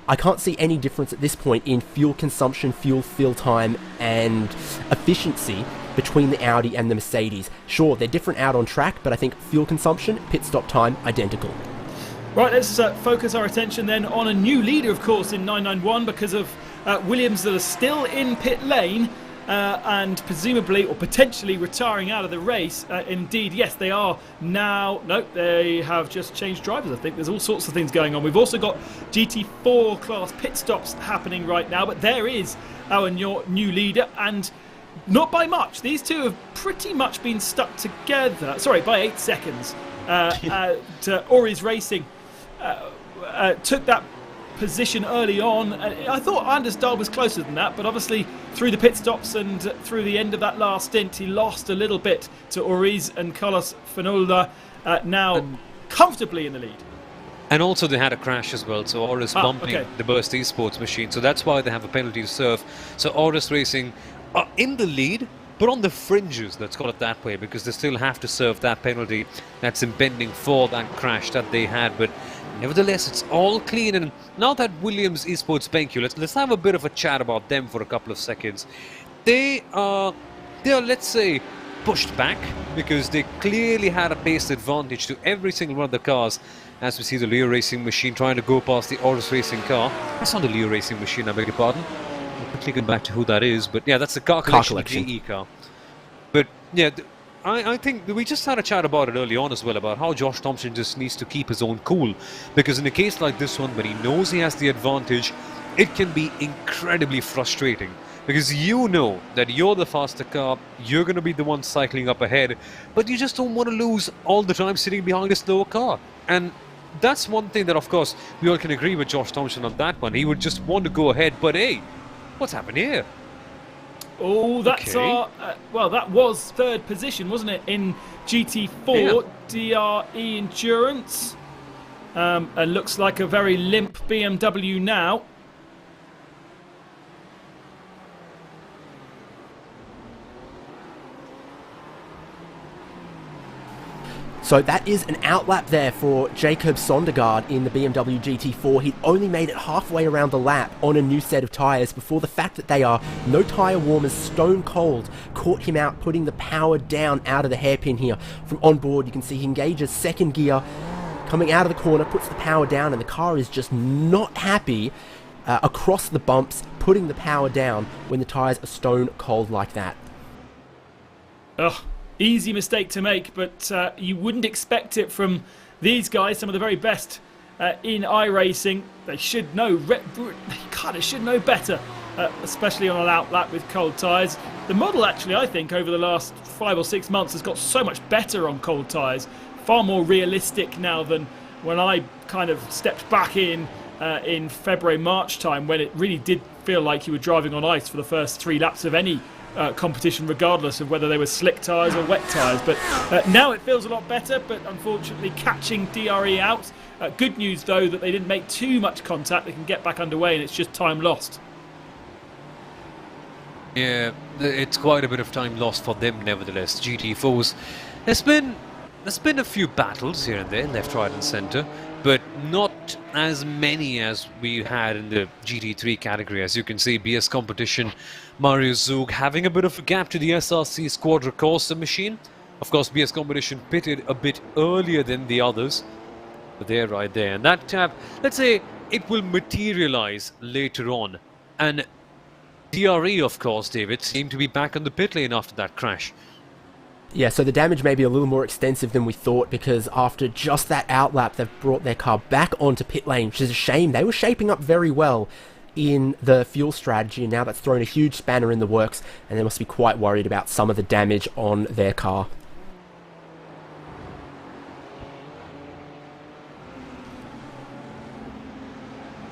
I can't see any difference at this point in fuel consumption, fuel fill time and efficiency between the Audi and the Mercedes. Sure, they're different out on track, but I think fuel consumption, pit stop time, identical. Right, let's focus our attention then on a new leader, of course, in 991 because of Williams that are still in pit lane and presumably or potentially retiring out of the race. Indeed, yes, they are now. No, they have just changed drivers, I think. There's all sorts of things going on. We've also got GT4 class pit stops happening right now, but there is our new leader, and not by much. These two have pretty much been stuck together. Sorry, by 8 seconds. Ori's Racing took that position early on. I thought Anders Dahl was closer than that, but obviously through the pit stops and through the end of that last stint, he lost a little bit to Ori's, and Carlos Fenolda now comfortably in the lead. And also they had a crash as well, so Oris bumping the Burst Esports machine, so that's why they have a penalty to serve. So Oris Racing are in the lead, but on the fringes, let's call it that way, because they still have to serve that penalty that's impending for that crash that they had. But nevertheless, it's all clean. And now that Williams Esports Benq, let's have a bit of a chat about them for a couple of seconds. They are, let's say, pushed back because they clearly had a pace advantage to every single one of the cars. As we see the Leo Racing machine trying to go past the Oris Racing car. That's not the Leo Racing machine, I beg your pardon. I'll quickly get back to who that is, but yeah, that's the car collection. GE car. But yeah, I think we just had a chat about it early on as well, about how Josh Thompson just needs to keep his own cool, because in a case like this one, when he knows he has the advantage, it can be incredibly frustrating, because you know that you're the faster car, you're going to be the one cycling up ahead, but you just don't want to lose all the time sitting behind a slower car. And that's one thing that, of course, we all can agree with Josh Thompson on that one. He would just want to go ahead, but hey, what's happened here? Oh, that's our... well, that was third position, wasn't it, in GT4, DRE Endurance. And looks like a very limp BMW now. So that is an outlap there for Jacob Sondergaard in the BMW GT4. He'd only made it halfway around the lap on a new set of tyres before the fact that they are no tyre warmers, stone cold, caught him out, putting the power down out of the hairpin here. From on board, you can see he engages second gear, coming out of the corner, puts the power down, and the car is just not happy across the bumps, putting the power down when the tyres are stone cold like that. Ugh. Easy mistake to make, but you wouldn't expect it from these guys, some of the very best in iRacing. They should know, they should know better, especially on an outlap with cold tyres. The model actually, I think, over the last 5 or 6 months has got so much better on cold tyres. Far more realistic now than when I kind of stepped back in February, March time, when it really did feel like you were driving on ice for the first 3 laps of any competition, regardless of whether they were slick tyres or wet tyres. But now it feels a lot better, but unfortunately catching DRE out. Good news though that they didn't make too much contact. They can get back underway and it's just time lost. Yeah, it's quite a bit of time lost for them nevertheless. GT4s, there's been a few battles here and there, left, right and centre, but not as many as we had in the GT3 category. As you can see, BS Competition, Mario Zug having a bit of a gap to the SRC Squadra Corsa machine. Of course, BS Competition pitted a bit earlier than the others, but they're right there. And that gap, let's say, it will materialize later on. And DRE, of course, David, seemed to be back on the pit lane after that crash. Yeah, so the damage may be a little more extensive than we thought, because after just that outlap, they've brought their car back onto pit lane, which is a shame. They were shaping up very well in the fuel strategy, and now that's thrown a huge spanner in the works, and they must be quite worried about some of the damage on their car.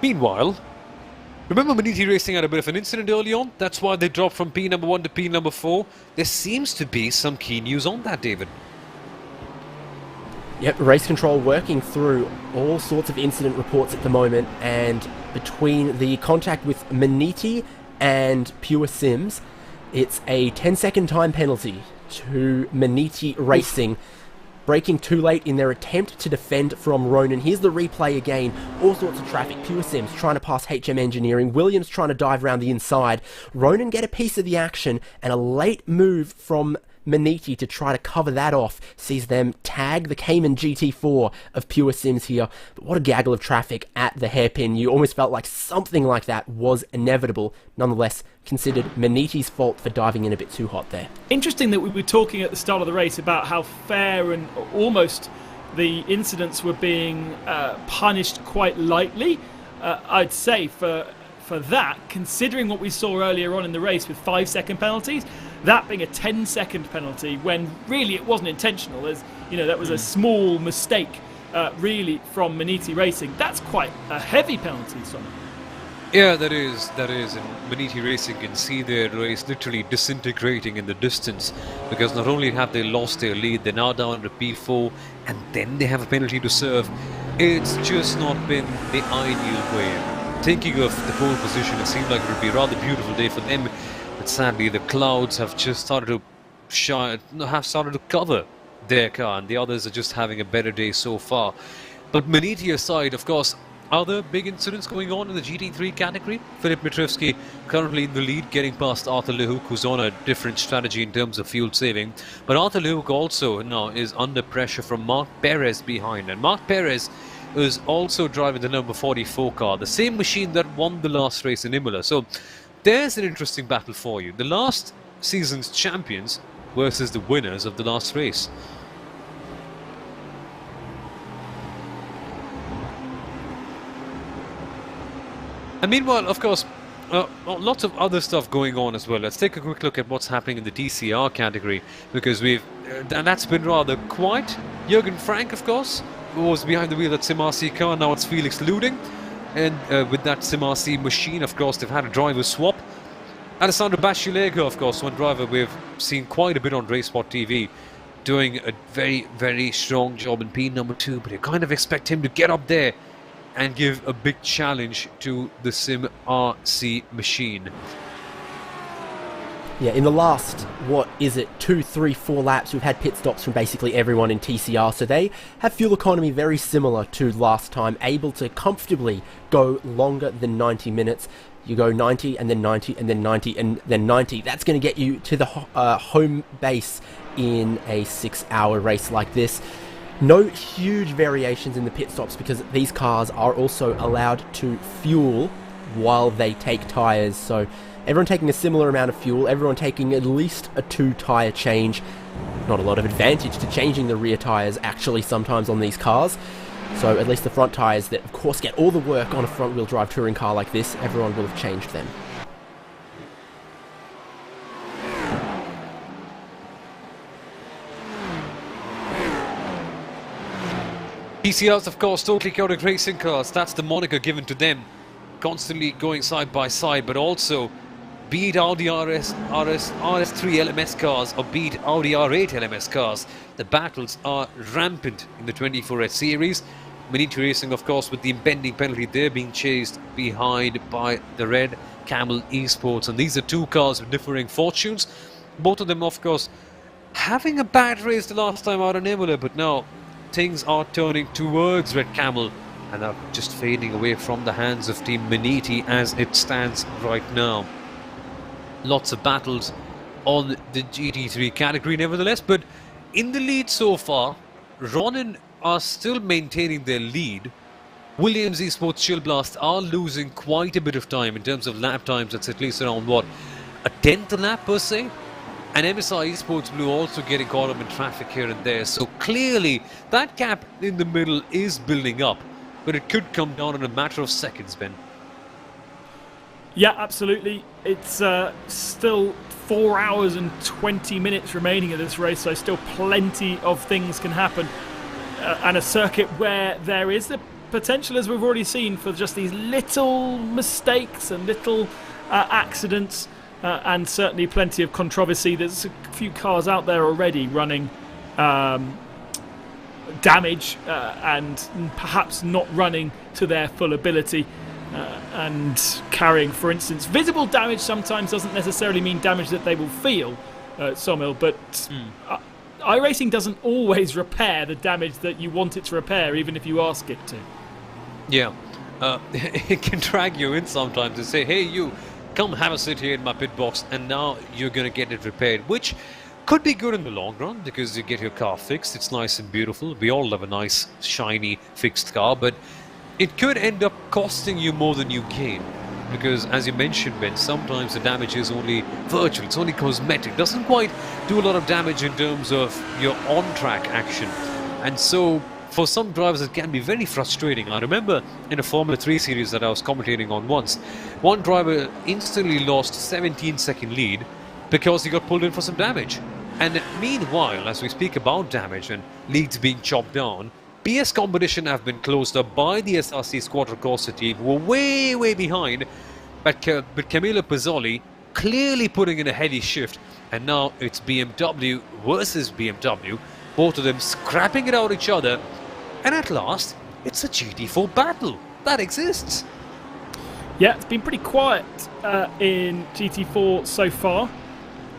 Meanwhile, remember Maniti Racing had a bit of an incident early on? That's why they dropped from P number 1 to P number 4. There seems to be some key news on that, David. Yep, Race Control working through all sorts of incident reports at the moment, and between the contact with Maniti and Pure Sims, It's a 10-second time penalty to Maniti Racing, braking too late in their attempt to defend from Ronan. Here's the replay again. All sorts of traffic. Pure Sims trying to pass HM Engineering. Williams trying to dive around the inside. Ronan get a piece of the action, and a late move from Maniti to try to cover that off sees them tag the Cayman GT4 of Pure Sims here. But what a gaggle of traffic at the hairpin. You almost felt like something like that was inevitable. Nonetheless, considered Maniti's fault for diving in a bit too hot there. Interesting that we were talking at the start of the race about how fair and almost the incidents were being punished quite lightly. I'd say for that, considering what we saw earlier on in the race with 5-second penalties, that being a 10-second penalty when really it wasn't intentional, as you know, that was a small mistake really from Maniti Racing. That's quite a heavy penalty, Sonny. Yeah, that is, and Maniti Racing can see their race literally disintegrating in the distance, because not only have they lost their lead, they're now down to P4, and then they have a penalty to serve. It's just not been the ideal way. Thinking of the pole position, it seemed like it would be a rather beautiful day for them, but sadly the clouds have just started to cover their car, and the others are just having a better day so far. But Maniti aside, of course, other big incidents going on in the GT3 category. Filip Mitrevski currently in the lead, getting past Arthur Lehouk, who's on a different strategy in terms of fuel saving. But Arthur Lehouk also now is under pressure from Marc Perez behind, and Marc Perez is also driving the number 44 car, the same machine that won the last race in Imola. So there's an interesting battle for you. The last season's champions versus the winners of the last race. And meanwhile, of course, lots of other stuff going on as well. Let's take a quick look at what's happening in the DCR category, because and that's been rather quiet. Jürgen Frank, of course, was behind the wheel at SimRC car. Now it's Felix Luding, and with that SimRC machine, of course, they've had a driver swap. Alessandro Basciulega, of course, one driver we've seen quite a bit on RaceSpot TV, doing a very, very strong job in P number 2, but you kind of expect him to get up there and give a big challenge to the SimRC machine. Yeah, in the last, what is it, 2, 3, 4 laps, we've had pit stops from basically everyone in TCR, so they have fuel economy very similar to last time, able to comfortably go longer than 90 minutes. You go 90 and then 90 and then 90 and then 90. That's going to get you to the home base in a 6-hour race like this. No huge variations in the pit stops, because these cars are also allowed to fuel while they take tyres. So everyone taking a similar amount of fuel, everyone taking at least a 2 tyre change. Not a lot of advantage to changing the rear tyres actually sometimes on these cars. So at least the front tyres that of course get all the work on a front wheel drive touring car like this, everyone will have changed them. TCRs, of course, totally chaotic racing cars. That's the moniker given to them. Constantly going side by side, but also be it Audi RS3 LMS cars or be it Audi R8 LMS cars, the battles are rampant in the 24H series. Maniti Racing, of course, with the impending penalty, they're being chased behind by the red Camel Esports, and these are 2 cars with differing fortunes. Both of them, of course, having a bad race the last time out in Imola, but now things are turning towards Red Camel and are just fading away from the hands of Team Maniti as it stands right now. Lots of battles on the GT3 category nevertheless, but in the lead so far, Ronin are still maintaining their lead. Williams Esports Chill Blast are losing quite a bit of time in terms of lap times. It's at least around, what, a 10th a lap per se? And MSI Esports Blue also getting caught up in traffic here and there. So clearly that gap in the middle is building up, but it could come down in a matter of seconds, Ben. Yeah, absolutely. It's still 4 hours and 20 minutes remaining of this race, so still plenty of things can happen. And a circuit where there is the potential, as we've already seen, for just these little mistakes and little accidents. And certainly plenty of controversy. There's a few cars out there already running damage and perhaps not running to their full ability. and carrying, for instance. Visible damage sometimes doesn't necessarily mean damage that they will feel, Somil, but iRacing doesn't always repair the damage that you want it to repair, even if you ask it to. Yeah, it can drag you in sometimes and say, hey, you, come have a sit here in my pit box, and now you're going to get it repaired, which could be good in the long run because you get your car fixed. It's nice and beautiful. We all love a nice, shiny, fixed car, but it could end up costing you more than you gain. Because, as you mentioned, Ben, sometimes the damage is only virtual, it's only cosmetic, doesn't quite do a lot of damage in terms of your on-track action. And so, for some drivers, it can be very frustrating. I remember in a Formula 3 series that I was commentating on once, one driver instantly lost 17-second lead because he got pulled in for some damage. And meanwhile, as we speak about damage and leads being chopped down, PS competition have been closed up by the SRC Quadricorsa team, who were way behind, but Camilo Pizzoli clearly putting in a heady shift, and now it's BMW versus BMW, both of them scrapping it out each other, and at last, it's a GT4 battle that exists. Yeah, it's been pretty quiet in GT4 so far.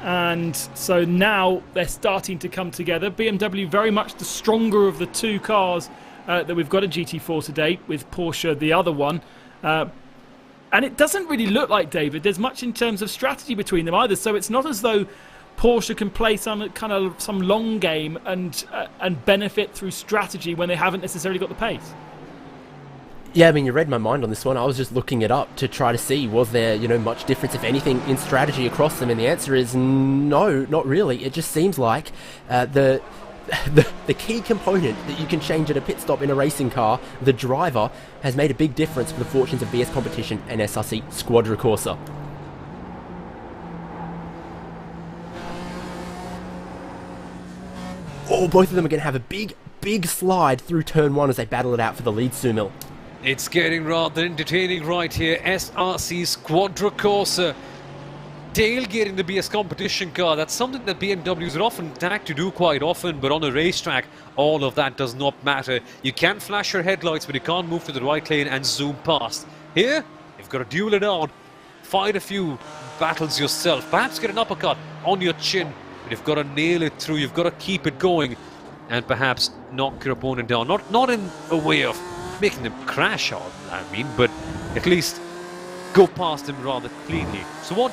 And so now they're starting to come together. BMW very much the stronger of the two cars that we've got at GT4 today, with Porsche the other one. And it doesn't really look like, David, there's much in terms of strategy between them either. So it's not as though Porsche can play some long game and benefit through strategy when they haven't necessarily got the pace. Yeah, I mean, you read my mind on this one. I was just looking it up to try to see, was there, much difference, if anything, in strategy across them? And the answer is no, not really. It just seems like the key component that you can change at a pit stop in a racing car, the driver, has made a big difference for the fortunes of BS Competition and SRC Quadricorsa. Oh, both of them are going to have a big slide through turn one as they battle it out for the lead, Sumil. It's getting rather entertaining right here. SRC's Quadricorsa tailgating the BS competition car. That's something that BMWs are often tagged to do quite often, but on a racetrack, all of that does not matter. You can flash your headlights, but you can't move to the right lane and zoom past. Here, you've got to duel it out, fight a few battles yourself, perhaps get an uppercut on your chin, but you've got to nail it through, you've got to keep it going, and perhaps knock your opponent down. Not in a way of making them crash out, but at least go past them rather cleanly. So what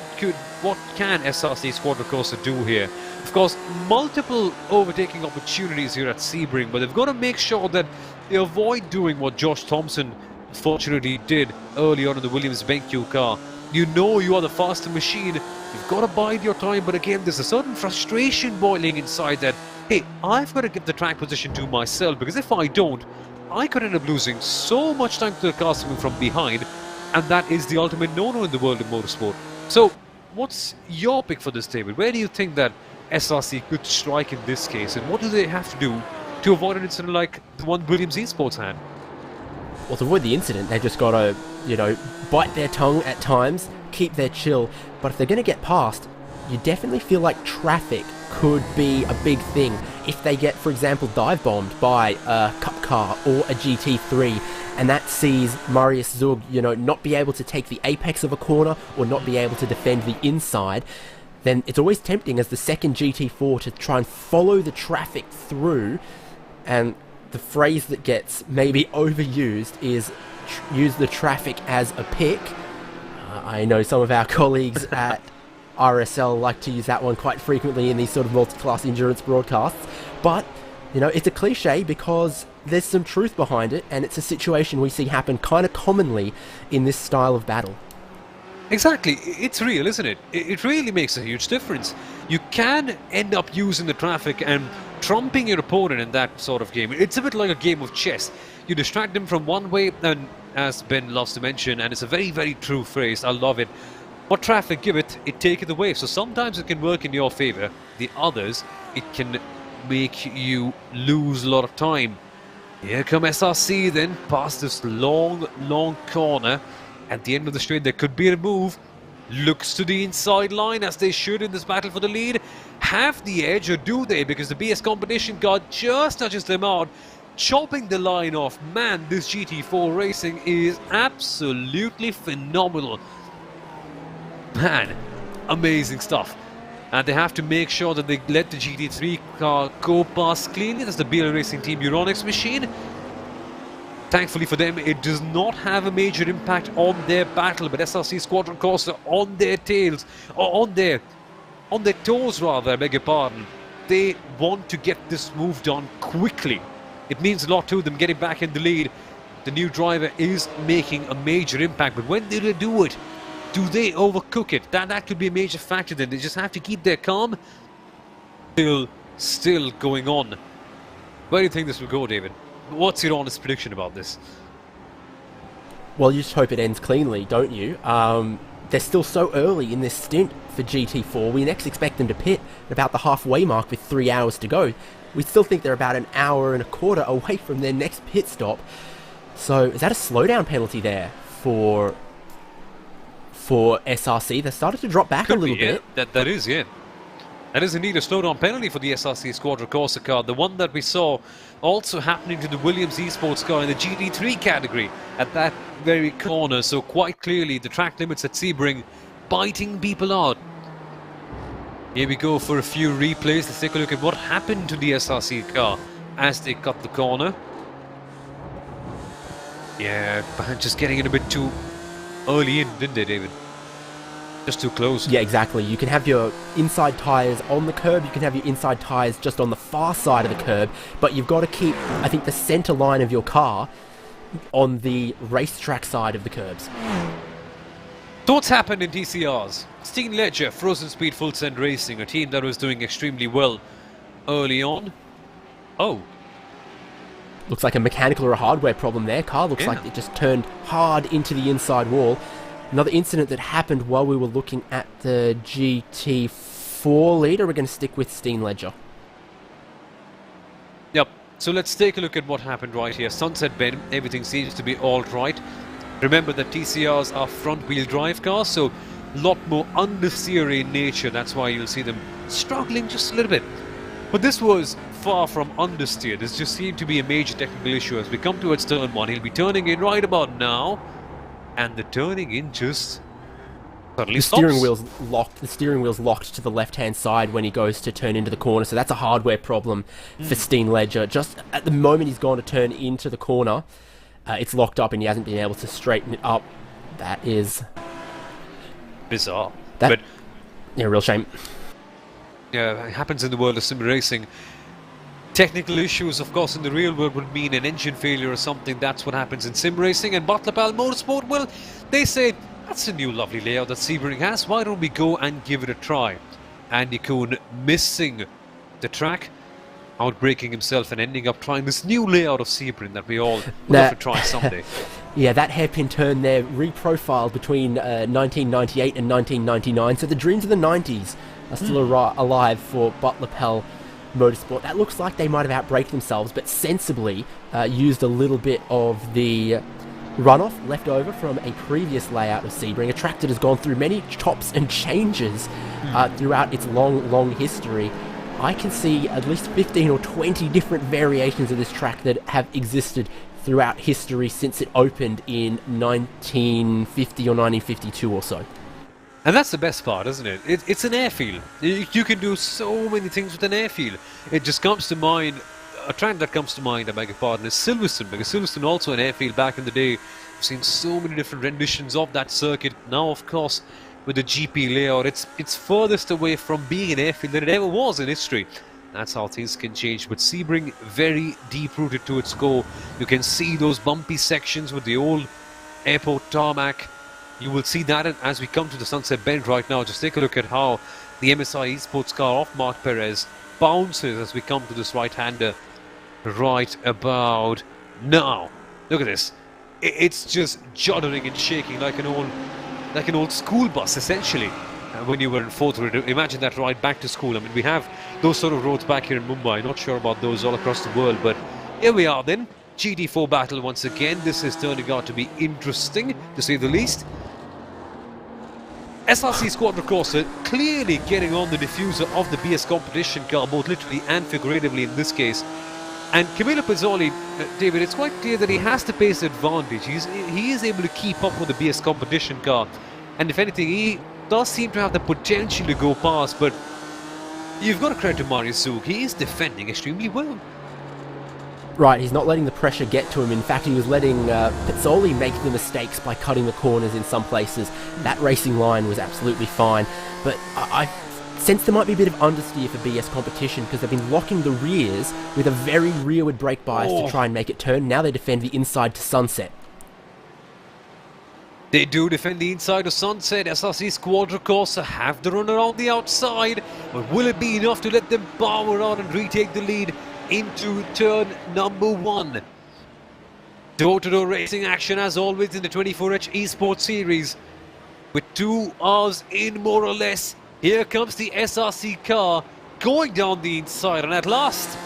can SRC Quadricorsa do here? Of course, multiple overtaking opportunities here at Sebring, but they've got to make sure that they avoid doing what Josh Thompson fortunately did early on in the Williams BenQ car. You know you are the faster machine, you've got to bide your time, but again, there's a certain frustration boiling inside that, hey, I've got to give the track position to myself, because if I don't, I could end up losing so much time to the cars coming from behind, and that is the ultimate no-no in the world of motorsport. So, what's your pick for this, David? Where do you think that SRC could strike in this case, and what do they have to do to avoid an incident like the one Williams Esports had? Well, to avoid the incident, they've just got to, bite their tongue at times, keep their chill, but if they're going to get past, you definitely feel like traffic could be a big thing. If they get, for example, dive bombed by a Cup car or a GT3, and that sees Marius Zug, not be able to take the apex of a corner or not be able to defend the inside, then it's always tempting as the second GT4 to try and follow the traffic through. And the phrase that gets maybe overused is use the traffic as a pick. I know some of our colleagues at RSL like to use that one quite frequently in these sort of multi-class endurance broadcasts, but it's a cliche because there's some truth behind it, and it's a situation we see happen kind of commonly in this style of battle. Exactly, it's real, isn't it? It really makes a huge difference. You can end up using the traffic and trumping your opponent in that sort of game. It's a bit like a game of chess. You distract them from one way, and as Ben loves to mention, and it's a very, very true phrase, I love it, what traffic give it, it take it away. So sometimes it can work in your favor, the others, it can make you lose a lot of time. Here come SRC then, past this long corner. At the end of the straight, there could be a move. Looks to the inside line, as they should in this battle for the lead. Have the edge, or do they? Because the BS competition guard just touches them out. chopping the line off. Man, this GT4 racing is absolutely phenomenal. Man, amazing stuff. And they have to make sure that they let the GT3 car go past cleanly. That's the BL Racing Team Euronics machine. Thankfully for them, it does not have a major impact on their battle, but SRC Squadron Corsa on their tails, or on their toes rather, I beg your pardon. They want to get this move done quickly. It means a lot to them getting back in the lead. The new driver is making a major impact, but when do they do it? Do they overcook it? That could be a major factor then. They just have to keep their calm. Still going on. Where do you think this will go, David? What's your honest prediction about this? Well, you just hope it ends cleanly, don't you? They're still so early in this stint for GT4. We next expect them to pit at about the halfway mark with 3 hours to go. We still think they're about an hour and a quarter away from their next pit stop. So is that a slowdown penalty there for SRC? They started to drop back a little bit. That is, yeah. That is indeed a slowdown penalty for the SRC Squadron Corsa car. The one that we saw also happening to the Williams Esports car in the GT3 category at that very corner. So quite clearly the track limits at Sebring biting people out. Here we go for a few replays. Let's take a look at what happened to the SRC car as they cut the corner. Yeah, just getting in a bit too early in, didn't they, David? Just too close. Yeah, exactly. You can have your inside tyres on the curb, you can have your inside tyres just on the far side of the curb, but you've got to keep, I think, the centre line of your car on the racetrack side of the curbs. So what's happened in TCRs? Steen Ledger, Frozen Speed Full Send Racing, a team that was doing extremely well early on. Oh. Looks like a mechanical or a hardware problem there. Car looks like it just turned hard into the inside wall. Another incident that happened while we were looking at the GT4 leader. We're going to stick with Steen Ledger. Yep, so let's take a look at what happened right here. Sunset Bend, everything seems to be all right. Remember that TCRs are front-wheel drive cars, so a lot more understeer in nature. That's why you'll see them struggling just a little bit. But this was far from understeer. This just seemed to be a major technical issue. As we come towards turn 1, he'll be turning in right about now. And the turning in just suddenly stops. The steering wheel's locked to the left-hand side when he goes to turn into the corner, so that's a hardware problem for Steen Ledger. Just at the moment he's gone to turn into the corner, it's locked up and he hasn't been able to straighten it up. That is bizarre. But yeah, real shame. Yeah, it happens in the world of sim racing. Technical issues, of course, in the real world would mean an engine failure or something. That's what happens in sim racing. And Butler Pal Motorsport, well, they say, that's a new lovely layout that Sebring has. Why don't we go and give it a try? Andy Kuhn missing the track, outbraking himself and ending up trying this new layout of Sebring that we all would have to try someday. Yeah, that hairpin turn there, reprofiled between 1998 and 1999. So the dreams of the 90s are still alive for Butler Pal Motorsport. That looks like they might have outbraked themselves, but sensibly used a little bit of the runoff left over from a previous layout of Sebring, a track that has gone through many chops and changes throughout its long history. I can see at least 15 or 20 different variations of this track that have existed throughout history since it opened in 1950 or 1952 or so. And that's the best part, isn't it? It's an airfield. You can do so many things with an airfield. It just comes to mind, a track that comes to mind, I beg your pardon, is Silverstone, because Silverstone also an airfield back in the day. We've seen so many different renditions of that circuit. Now, of course, with the GP layout, it's furthest away from being an airfield than it ever was in history. That's how things can change. But Sebring, very deep-rooted to its core. You can see those bumpy sections with the old airport tarmac. You will see that as we come to the Sunset Bend right now. Just take a look at how the MSI Esports car off Mark Perez bounces as we come to this right-hander right about now. Look at this. It's just juddering and shaking like an old school bus, essentially. When you were in fourth grade, imagine that ride back to school. I mean, we have those sort of roads back here in Mumbai. Not sure about those all across the world, but here we are then. GT4 battle once again. This is turning out to be interesting, to say the least. SRC Squadron Corsa clearly getting on the diffuser of the BS competition car, both literally and figuratively in this case. And Camillo Pizzoli, David, it's quite clear that he has the pace advantage. He is able to keep up with the BS competition car. And if anything, he does seem to have the potential to go past, but you've got to credit to Mario Zug. He is defending extremely well. Right, he's not letting the pressure get to him. In fact, he was letting Pizzoli make the mistakes by cutting the corners in some places. That racing line was absolutely fine. But I sense there might be a bit of understeer for BS competition because they've been locking the rears with a very rearward brake bias to try and make it turn. Now they defend the inside to Sunset. They do defend the inside of Sunset. SRC's Quadricorsa have the run around the outside. But will it be enough to let them power on and retake the lead into turn number 1? Door-to-door racing action as always in the 24H Esports Series. With 2 hours in more or less. Here comes the SRC car going down the inside, and at last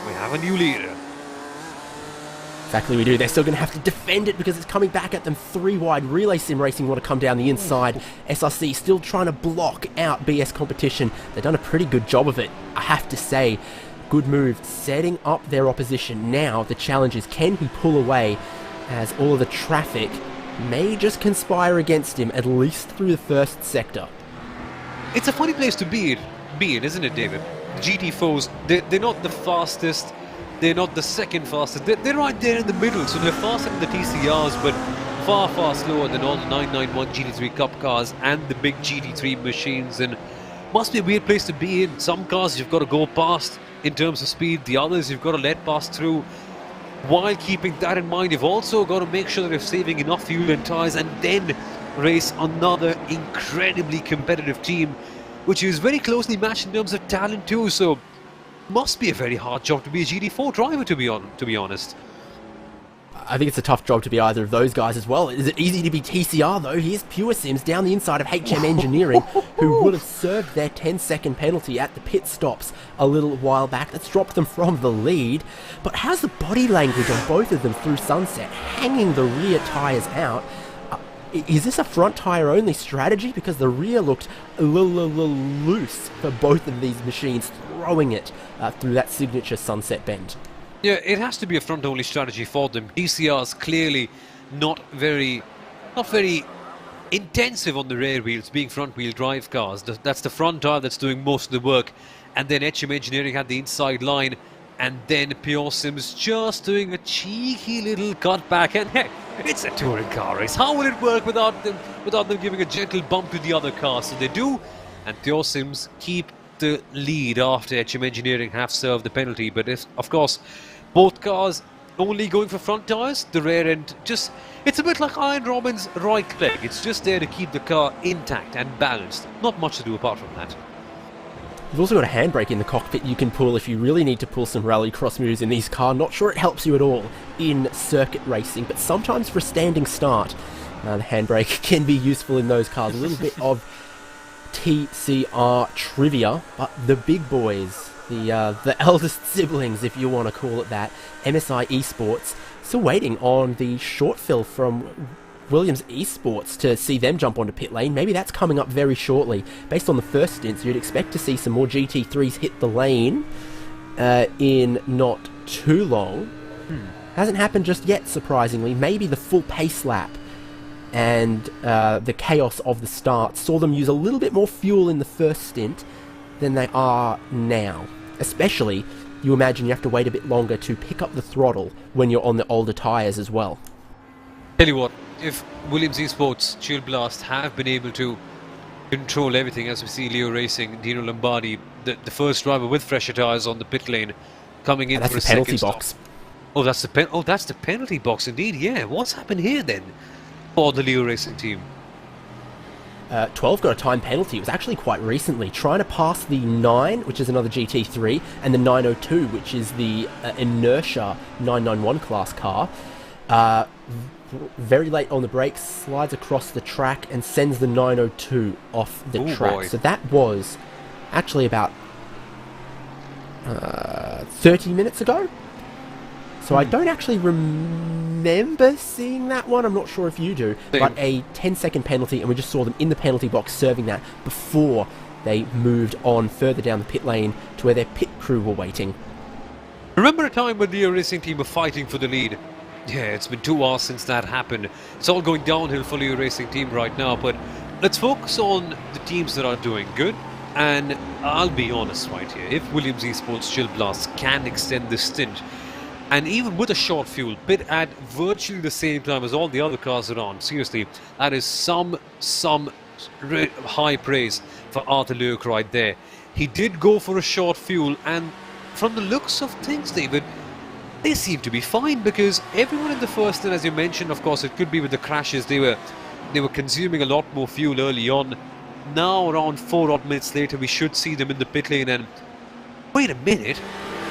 we have a new leader. Exactly, we do. They're still going to have to defend it because it's coming back at them 3 wide. Relay Sim Racing want to come down the inside. SRC still trying to block out BS competition. They've done a pretty good job of it, I have to say. Good move, setting up their opposition. Now the challenge is, can he pull away as all of the traffic may just conspire against him, at least through the first sector. It's a funny place to be in, isn't it, David? The GT4s, they're not the fastest, they're not the second fastest, they're right there in the middle, so they're faster than the TCRs, but far, far slower than all the 991 GT3 Cup cars and the big GT3 machines, and must be a weird place to be in. Some cars you've got to go past in terms of speed, the others you've got to let pass through. While keeping that in mind, you've also got to make sure that you're saving enough fuel and tyres and then race another incredibly competitive team, which is very closely matched in terms of talent too, so must be a very hard job to be a GT4 driver, to be honest. I think it's a tough job to be either of those guys as well. Is it easy to be TCR though? Here's Pure Sims down the inside of HM Engineering, who would have served their 10-second penalty at the pit stops a little while back. That's dropped them from the lead. But how's the body language on both of them through Sunset, hanging the rear tyres out? Is this a front tyre only strategy? Because the rear looked a little loose for both of these machines, throwing it through that signature Sunset bend. Yeah, it has to be a front only strategy for them. DCR's clearly not very intensive on the rear wheels, being front wheel drive cars. That's the front tyre that's doing most of the work. And then HM Engineering had the inside line, and then Pure Sims just doing a cheeky little cutback, and hey, it's a touring car race. How will it work without them giving a gentle bump to the other cars? So they do, and Pure Sims keep the lead after HM Engineering have served the penalty. But if, of course, both cars only going for front tyres, the rear end just, it's a bit like Iron Robin's right leg. It's just there to keep the car intact and balanced. Not much to do apart from that. You've also got a handbrake in the cockpit you can pull if you really need to pull some rallycross moves in these cars. Not sure it helps you at all in circuit racing, but sometimes for a standing start, the handbrake can be useful in those cars. A little bit of TCR trivia, but the big boys, the eldest siblings, if you want to call it that, MSI Esports, still waiting on the short fill from Williams Esports to see them jump onto pit lane. Maybe that's coming up very shortly. Based on the first stints, you'd expect to see some more GT3s hit the lane in not too long. Hasn't happened just yet, surprisingly. Maybe the full pace lap and the chaos of the start saw them use a little bit more fuel in the first stint than they are now. Especially, you imagine you have to wait a bit longer to pick up the throttle when you're on the older tyres as well. Tell you what, if Williams Esports Chill Blast have been able to control everything, as we see Leo Racing, Dino Lombardi, the first driver with fresher tyres on the pit lane, coming in for a second stop. Box. Oh, that's the penalty box indeed. Yeah, what's happened here then for the Leo Racing team? 12 got a time penalty. It was actually quite recently, trying to pass the 9, which is another GT3, and the 902, which is the Inertia 991 class car. Very late on the brakes, slides across the track and sends the 902 off the track. Boy. So that was actually about 30 minutes ago. So I don't actually remember seeing that one. I'm not sure if you do. But a 10-second penalty, and we just saw them in the penalty box serving that before they moved on further down the pit lane to where their pit crew were waiting. Remember a time when the iRacing team were fighting for the lead? Yeah, it's been 2 hours since that happened. It's all going downhill for the iRacing team right now, but let's focus on the teams that are doing good. And I'll be honest right here, if Williams Esports Chill Blast can extend this stint, and even with a short fuel, pit at virtually the same time as all the other cars around, seriously, that is some high praise for Arthur Luke right there. He did go for a short fuel, and from the looks of things, David, they seem to be fine, because everyone in the first, and as you mentioned, of course, it could be with the crashes, they were consuming a lot more fuel early on. Now, around 4 odd minutes later, we should see them in the pit lane, and wait a minute,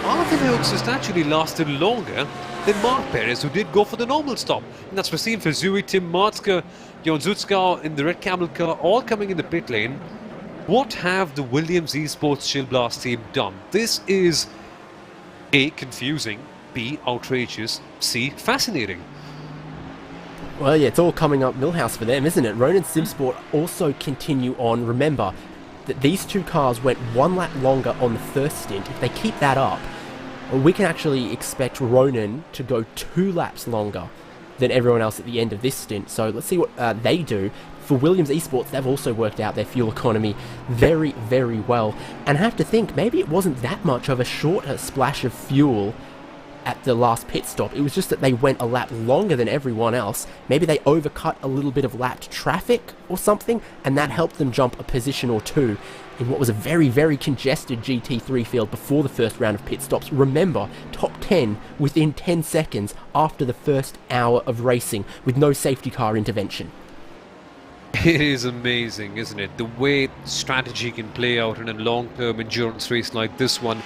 Arthur Luke's just actually lasted longer than Mark Perez, who did go for the normal stop. And that's Rasim Fazui, Tim Martzke, Jon Zutskau in the red camel car, all coming in the pit lane. What have the Williams Esports Chill Blast team done? This is A, confusing, B, outrageous, C, fascinating. Well, yeah, it's all coming up Millhouse for them, isn't it? Ronan Simsport also continue on. Remember that these two cars went 1 lap longer on the first stint. If they keep that up, we can actually expect Ronan to go 2 laps longer than everyone else at the end of this stint. So let's see what they do. For Williams Esports, they've also worked out their fuel economy very, very well. And I have to think, maybe it wasn't that much of a shorter splash of fuel at the last pit stop. It was just that they went a lap longer than everyone else. Maybe they overcut a little bit of lapped traffic or something, and that helped them jump a position or two in what was a very, very congested GT3 field before the first round of pit stops. Remember, top 10 within 10 seconds after the first hour of racing with no safety car intervention. It is amazing, isn't it? The way strategy can play out in a long-term endurance race like this one.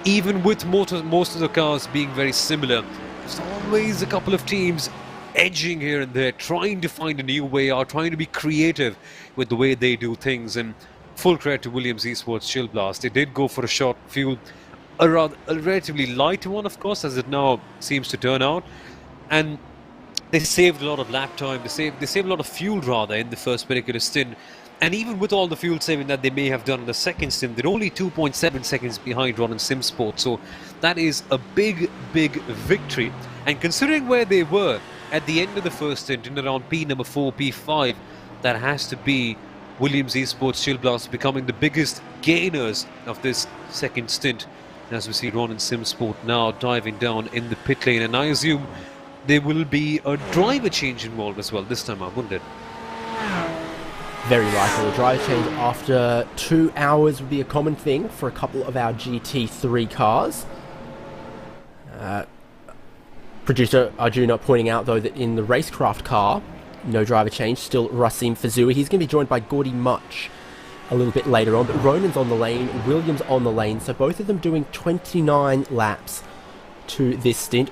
Even with most of the cars being very similar, there's always a couple of teams edging here and there, trying to find a new way out, trying to be creative with the way they do things. And full credit to Williams Esports Chill Blast. They did go for a short fuel, a relatively light one, of course, as it now seems to turn out. And they saved a lot of lap time. They saved a lot of fuel, rather, in the first particular stint. And even with all the fuel saving that they may have done in the second stint, they're only 2.7 seconds behind Ronan Simsport. So that is a big, big victory. And considering where they were at the end of the first stint, in around P number 4, P5, that has to be Williams Esports Chill Blast becoming the biggest gainers of this second stint. And as we see Ronan Simsport now diving down in the pit lane. And I assume there will be a driver change involved as well this time out, wouldn't it? Very likely. A driver change after 2 hours would be a common thing for a couple of our GT3 cars. Producer Arjuna pointing out, though, that in the racecraft car, no driver change, still Rasim Fazui. He's going to be joined by Gordy Much a little bit later on, but Ronan's on the lane, Williams on the lane, so both of them doing 29 laps to this stint.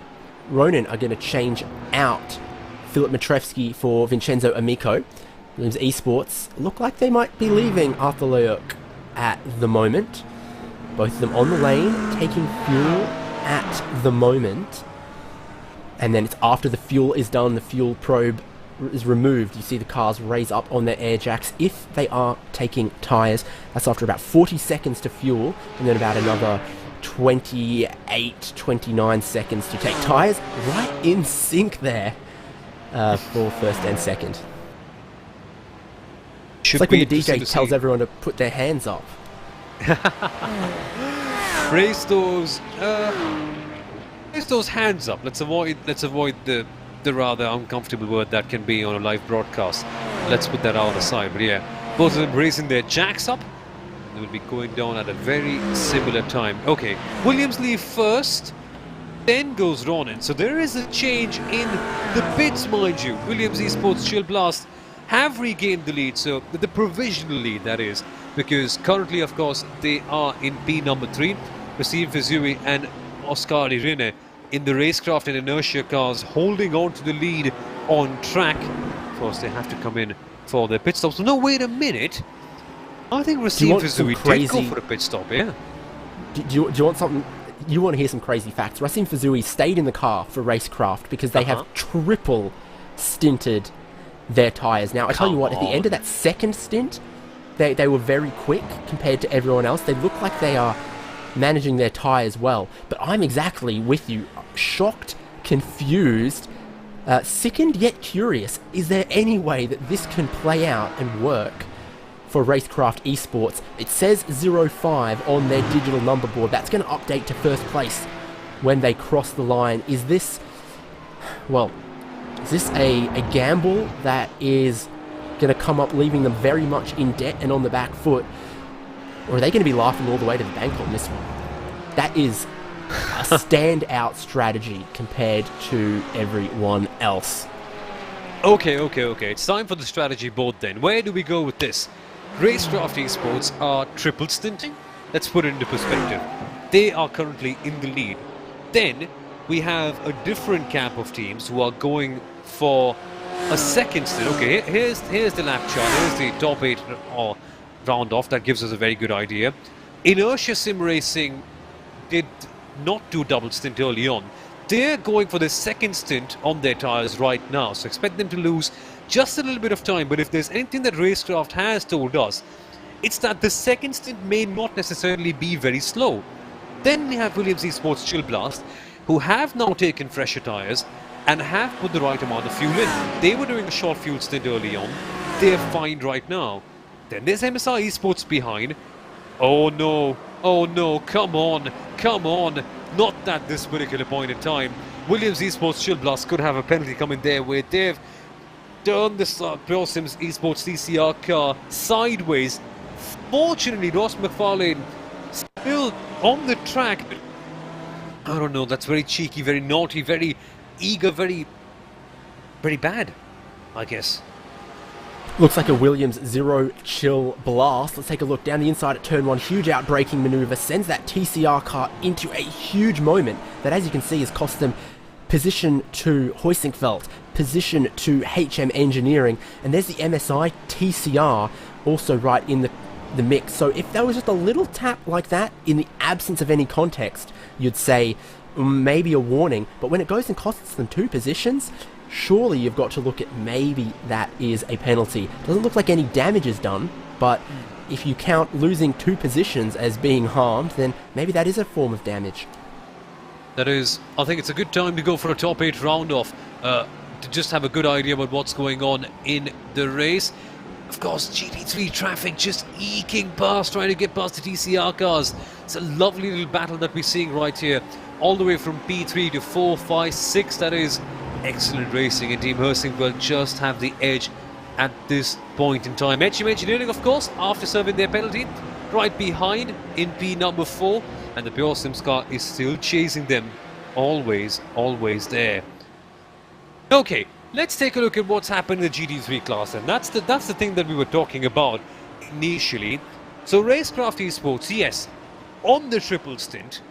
Ronan are going to change out Filip Matrevsky for Vincenzo Amico. Williams Esports look like they might be leaving Arthur Leuk at the moment. Both of them on the lane, taking fuel at the moment. And then it's after the fuel is done, the fuel probe is removed. You see the cars raise up on their air jacks if they are taking tyres. That's after about 40 seconds to fuel, and then about another 28, 29 seconds to take tyres. Right in sync there for first and second. It's like when the DJ tells everyone to put their hands up. Raise those hands up. Let's avoid the rather uncomfortable word that can be on a live broadcast. Let's put that out aside. But yeah, both of them raising their jacks up. They will be going down at a very similar time. Okay, Williams leave first, then goes Ronan. So there is a change in the pits, mind you. Williams Esports Chill Blast have regained the lead, so the provisional lead, that is, because currently, of course, they are in P number 3. Rasim Fazui and Oscar Irene in the racecraft and inertia cars holding on to the lead on track. Of course, they have to come in for their pit stops. No, wait a minute. I think Rasim Fazui did go for a pit stop, yeah. Do you want something? You want to hear some crazy facts? Rasim Fazui stayed in the car for racecraft because they have triple stinted their tyres. Now, I tell you what, at the end of that second stint, they were very quick compared to everyone else. They look like they are managing their tyres well. But I'm exactly with you. Shocked, confused, sickened yet curious. Is there any way that this can play out and work for Racecraft Esports? It says 05 on their digital number board. That's going to update to first place when they cross the line. Is this, well, is this a gamble that is going to come up leaving them very much in debt and on the back foot? Or are they going to be laughing all the way to the bank on this one? That is a standout strategy compared to everyone else. Okay. It's time for the strategy board then. Where do we go with this? Racecraft Esports are triple stinting. Let's put it into perspective. They are currently in the lead. Then we have a different camp of teams who are going for a second stint. Okay, here's the lap chart. Here's the top 8 round off. That gives us a very good idea. Inertia Sim Racing did not do double stint early on. They're going for the second stint on their tyres right now, so expect them to lose just a little bit of time. But if there's anything that Racecraft has told us, it's that the second stint may not necessarily be very slow. Then we have Williams Esports Chill Blast, who have now taken fresher tyres and have put the right amount of fuel in. They were doing a short fuel stint early on. They're fine right now. Then there's MSI Esports behind. Oh no, come on, not at this particular point in time. Williams Esports Chill Blast could have a penalty coming their way. They've turned the Pro Sims Esports CCR car sideways. Fortunately, Ross McFarlane still on the track. I don't know, that's very cheeky, very naughty, very eager, very bad, I guess. Looks like a Williams zero chill blast. Let's take a look down the inside at turn 1. Huge outbraking maneuver sends that TCR car into a huge moment that, as you can see, has cost them position to Hoisingfeld, position to HM Engineering, and there's the MSI TCR also right in the mix. So if there was just a little tap like that in the absence of any context, you'd say maybe a warning. But when it goes and costs them 2 positions, surely you've got to look at maybe that is a penalty. Doesn't look like any damage is done, but if you count losing 2 positions as being harmed, then maybe that is a form of damage. That is, I think it's a good time to go for a top 8 round off, to just have a good idea about what's going on in the race. Of course, GT3 traffic just eking past, trying to get past the TCR cars. It's a lovely little battle that we're seeing right here, all the way from P3 to 4, 5, 6. That is excellent racing, and Team Hersing will just have the edge at this point in time. HM Engineering, of course, after serving their penalty, right behind in P number 4, and the Pure Sims car is still chasing them. Always there. Okay, let's take a look at what's happened in the GT3 class, and that's the thing that we were talking about initially. So Racecraft Esports, yes, on the triple stint,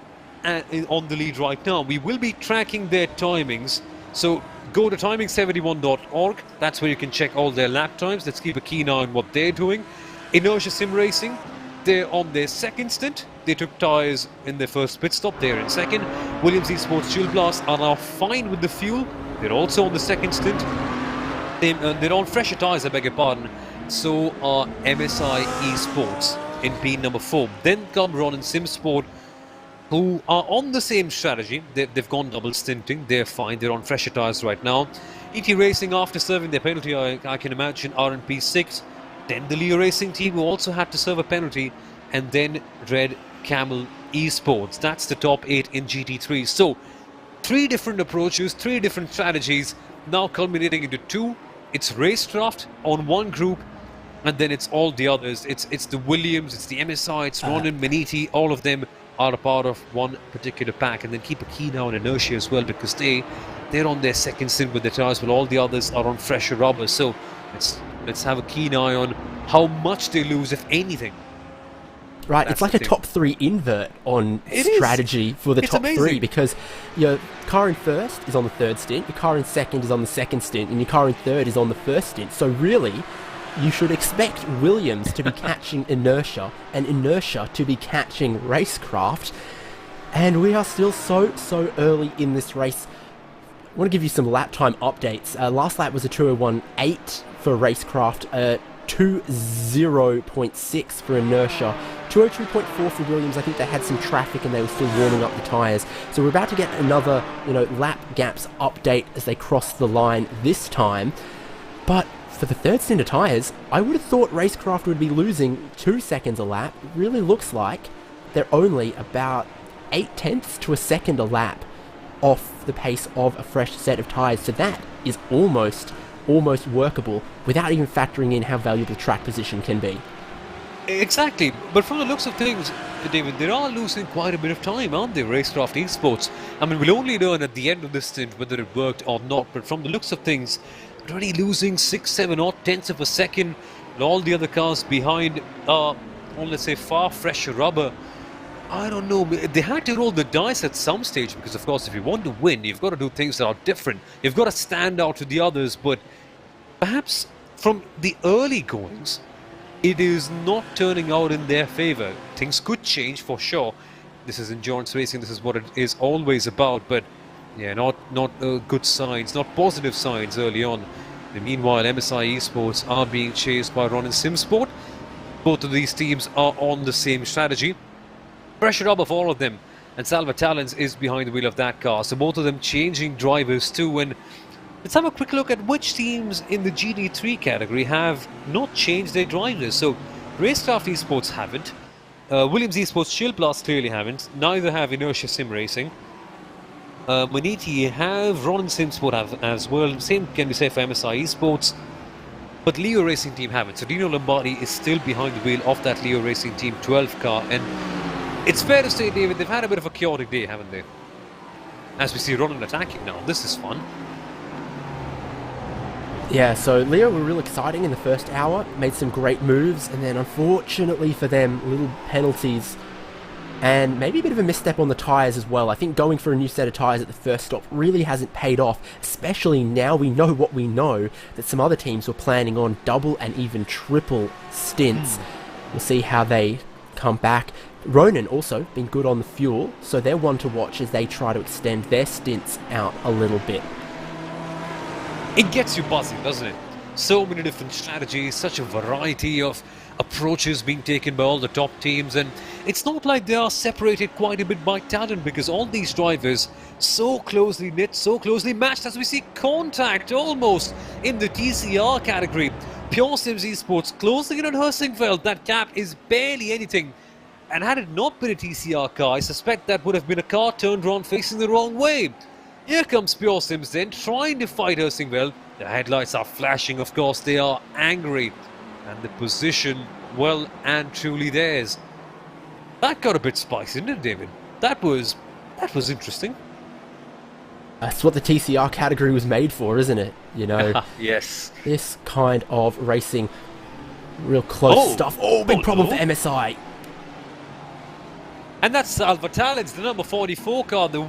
and on the lead right now. We will be tracking their timings. So go to timing71.org. That's where you can check all their lap times. Let's keep a keen eye on what they're doing. Inertia Sim Racing, they're on their second stint. They took tyres in their first pit stop. They're in second. Williams Esports Chill Blast are now fine with the fuel. They're also on the second stint. They're on fresher tyres, I beg your pardon. So are MSI Esports in P number 4. Then come Ron and SimSport, who are on the same strategy. They've gone double stinting. They're fine. They're on fresher tyres right now. ET Racing, after serving their penalty, I can imagine, are in P6. Then the Leo Racing team, who also had to serve a penalty. And then Red Camel Esports. That's the top 8 in GT3. So 3 different approaches, 3 different strategies, now culminating into 2. It's Racecraft on one group, and then it's all the others. It's the Williams, it's the MSI, it's Ronan, Maniti, all of them are a part of one particular pack. And then keep a keen eye on Inertia as well, because they're on their second stint with the tyres, while all the others are on fresher rubber. So let's have a keen eye on how much they lose, if anything. Right, it's like a top 3 invert on strategy for the top 3, because your car in first is on the third stint, your car in second is on the second stint, and your car in third is on the first stint. So really, you should expect Williams to be catching Inertia, and Inertia to be catching Racecraft. And we are still so early in this race. I want to give you some lap time updates. Last lap was a 2:01.8 for Racecraft, 2:0.6 for Inertia, 202.4 for Williams. I think they had some traffic and they were still warming up the tyres. So we're about to get another, lap gaps update as they cross the line this time. But for the third stint of tyres, I would have thought Racecraft would be losing 2 seconds a lap. It really looks like they're only about 0.8 to a second a lap off the pace of a fresh set of tyres. So that is almost workable without even factoring in how valuable track position can be. Exactly, but from the looks of things, David, they are losing quite a bit of time, aren't they, Racecraft Esports? I mean, we'll only learn at the end of this stint whether it worked or not, but from the looks of things, they're already losing 6, 7 odd tenths of a second, and all the other cars behind are on, let's say, far fresher rubber. I don't know, they had to roll the dice at some stage, because of course if you want to win, you've got to do things that are different. You've got to stand out to the others, but perhaps from the early goings, it is not turning out in their favour. Things could change for sure. This is endurance racing, this is what it is always about, but yeah, not good signs, not positive signs early on. And meanwhile, MSI Esports are being chased by Ronin Simsport. Both of these teams are on the same strategy. Pressure up of all of them, and Salva Talens is behind the wheel of that car, so both of them changing drivers too. And let's have a quick look at which teams in the GT3 category have not changed their drivers. So Racecraft Esports haven't, Williams Esports Chill Blast clearly haven't, neither have Inertia Sim Racing. Maniti have, Ronin Simsport have as well, same can be said for MSI Esports, but Leo Racing Team haven't. So Dino Lombardi is still behind the wheel of that Leo Racing Team 12 car, and it's fair to say, David, they've had a bit of a chaotic day, haven't they? As we see Ronin attacking now, this is fun. Yeah, so Leo were real exciting in the first hour, made some great moves, and then unfortunately for them, little penalties, and maybe a bit of a misstep on the tyres as well. I think going for a new set of tyres at the first stop really hasn't paid off, especially now we know what we know, that some other teams were planning on double and even triple stints. We'll see how they come back. Ronin also been good on the fuel, so they're one to watch as they try to extend their stints out a little bit. It gets you buzzing, doesn't it? So many different strategies, such a variety of approaches being taken by all the top teams, and it's not like they are separated quite a bit by talent, because all these drivers so closely knit, so closely matched, as we see contact almost in the TCR category. Pure Sims Esports closing in on Helsingfeld, that gap is barely anything. And had it not been a TCR car, I suspect that would have been a car turned around facing the wrong way. Here comes Pure Sims then, trying to fight Helsingfeld. The headlights are flashing, of course, they are angry. And the position, well and truly theirs. That got a bit spicy, didn't it, David? That was interesting. That's what the TCR category was made for, isn't it? Yes. This kind of racing, real close stuff. Oh, big problem for MSI. And that's Salva Talens, the number 44 car, the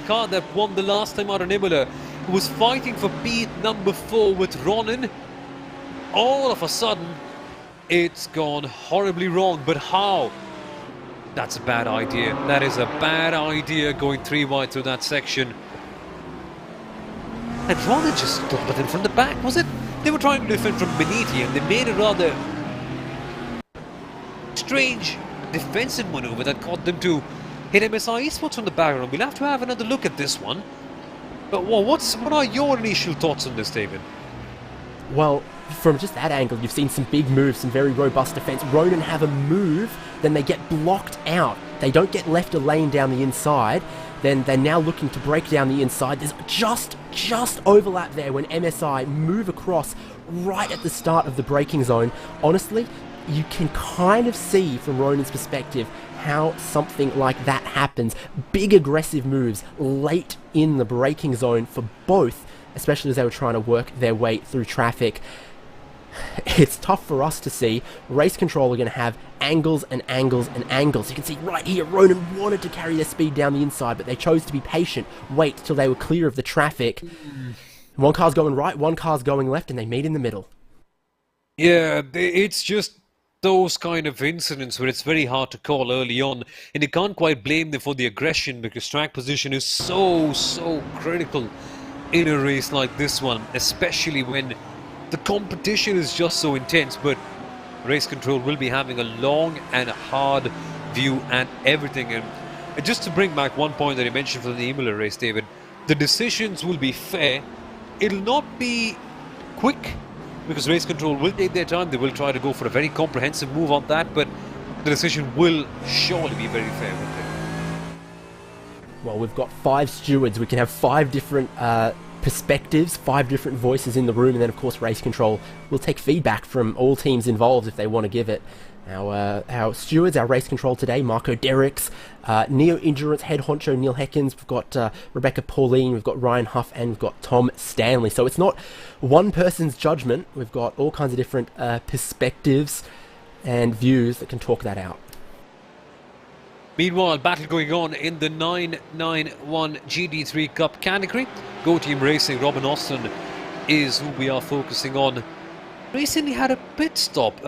car that won the last time out in Imola, who was fighting for beat number 4 with Ronin. All of a sudden, it's gone horribly wrong. But how? That's a bad idea. That is a bad idea, going 3 wide through that section. And Ronin just stopped at him from the back, was it? They were trying to defend from Beniti, and they made a rather strange defensive maneuver that caused them to hit MSI Esports from the background. We'll have to have another look at this one. But what are your initial thoughts on this, David? Well, from just that angle, you've seen some big moves, some very robust defense. Ronin have a move, then they get blocked out. They don't get left a lane down the inside. Then they're now looking to break down the inside. There's just overlap there when MSI move across right at the start of the braking zone. Honestly, you can kind of see from Ronin's perspective how something like that happens. Big aggressive moves late in the braking zone for both, especially as they were trying to work their way through traffic. It's tough for us to see. Race Control are going to have angles and angles and angles. You can see right here, Ronin wanted to carry their speed down the inside, but they chose to be patient, wait till they were clear of the traffic. One car's going right, one car's going left, and they meet in the middle. Yeah, it's just those kind of incidents where it's very hard to call early on, and you can't quite blame them for the aggression, because track position is so critical in a race like this one, especially when the competition is just so intense. But Race Control will be having a long and hard view at everything. And just to bring back one point that you mentioned from the Imola race, David, the decisions will be fair. It'll not be quick, because Race Control will take their time. They will try to go for a very comprehensive move on that, but the decision will surely be very fair with it. Well, we've got 5 stewards. We can have 5 different perspectives, 5 different voices in the room, and then of course Race Control will take feedback from all teams involved if they want to give it. Our stewards, our Race Control today, Marco Derricks, Neo Endurance head honcho Neil Heckins, we've got Rebecca Pauline, we've got Ryan Huff, and we've got Tom Stanley. So it's not one person's judgment. We've got all kinds of different perspectives and views that can talk that out. Meanwhile, battle going on in the 991 GT3 Cup category. Go Team Racing, Robin Austin is who we are focusing on. Recently had a pit stop.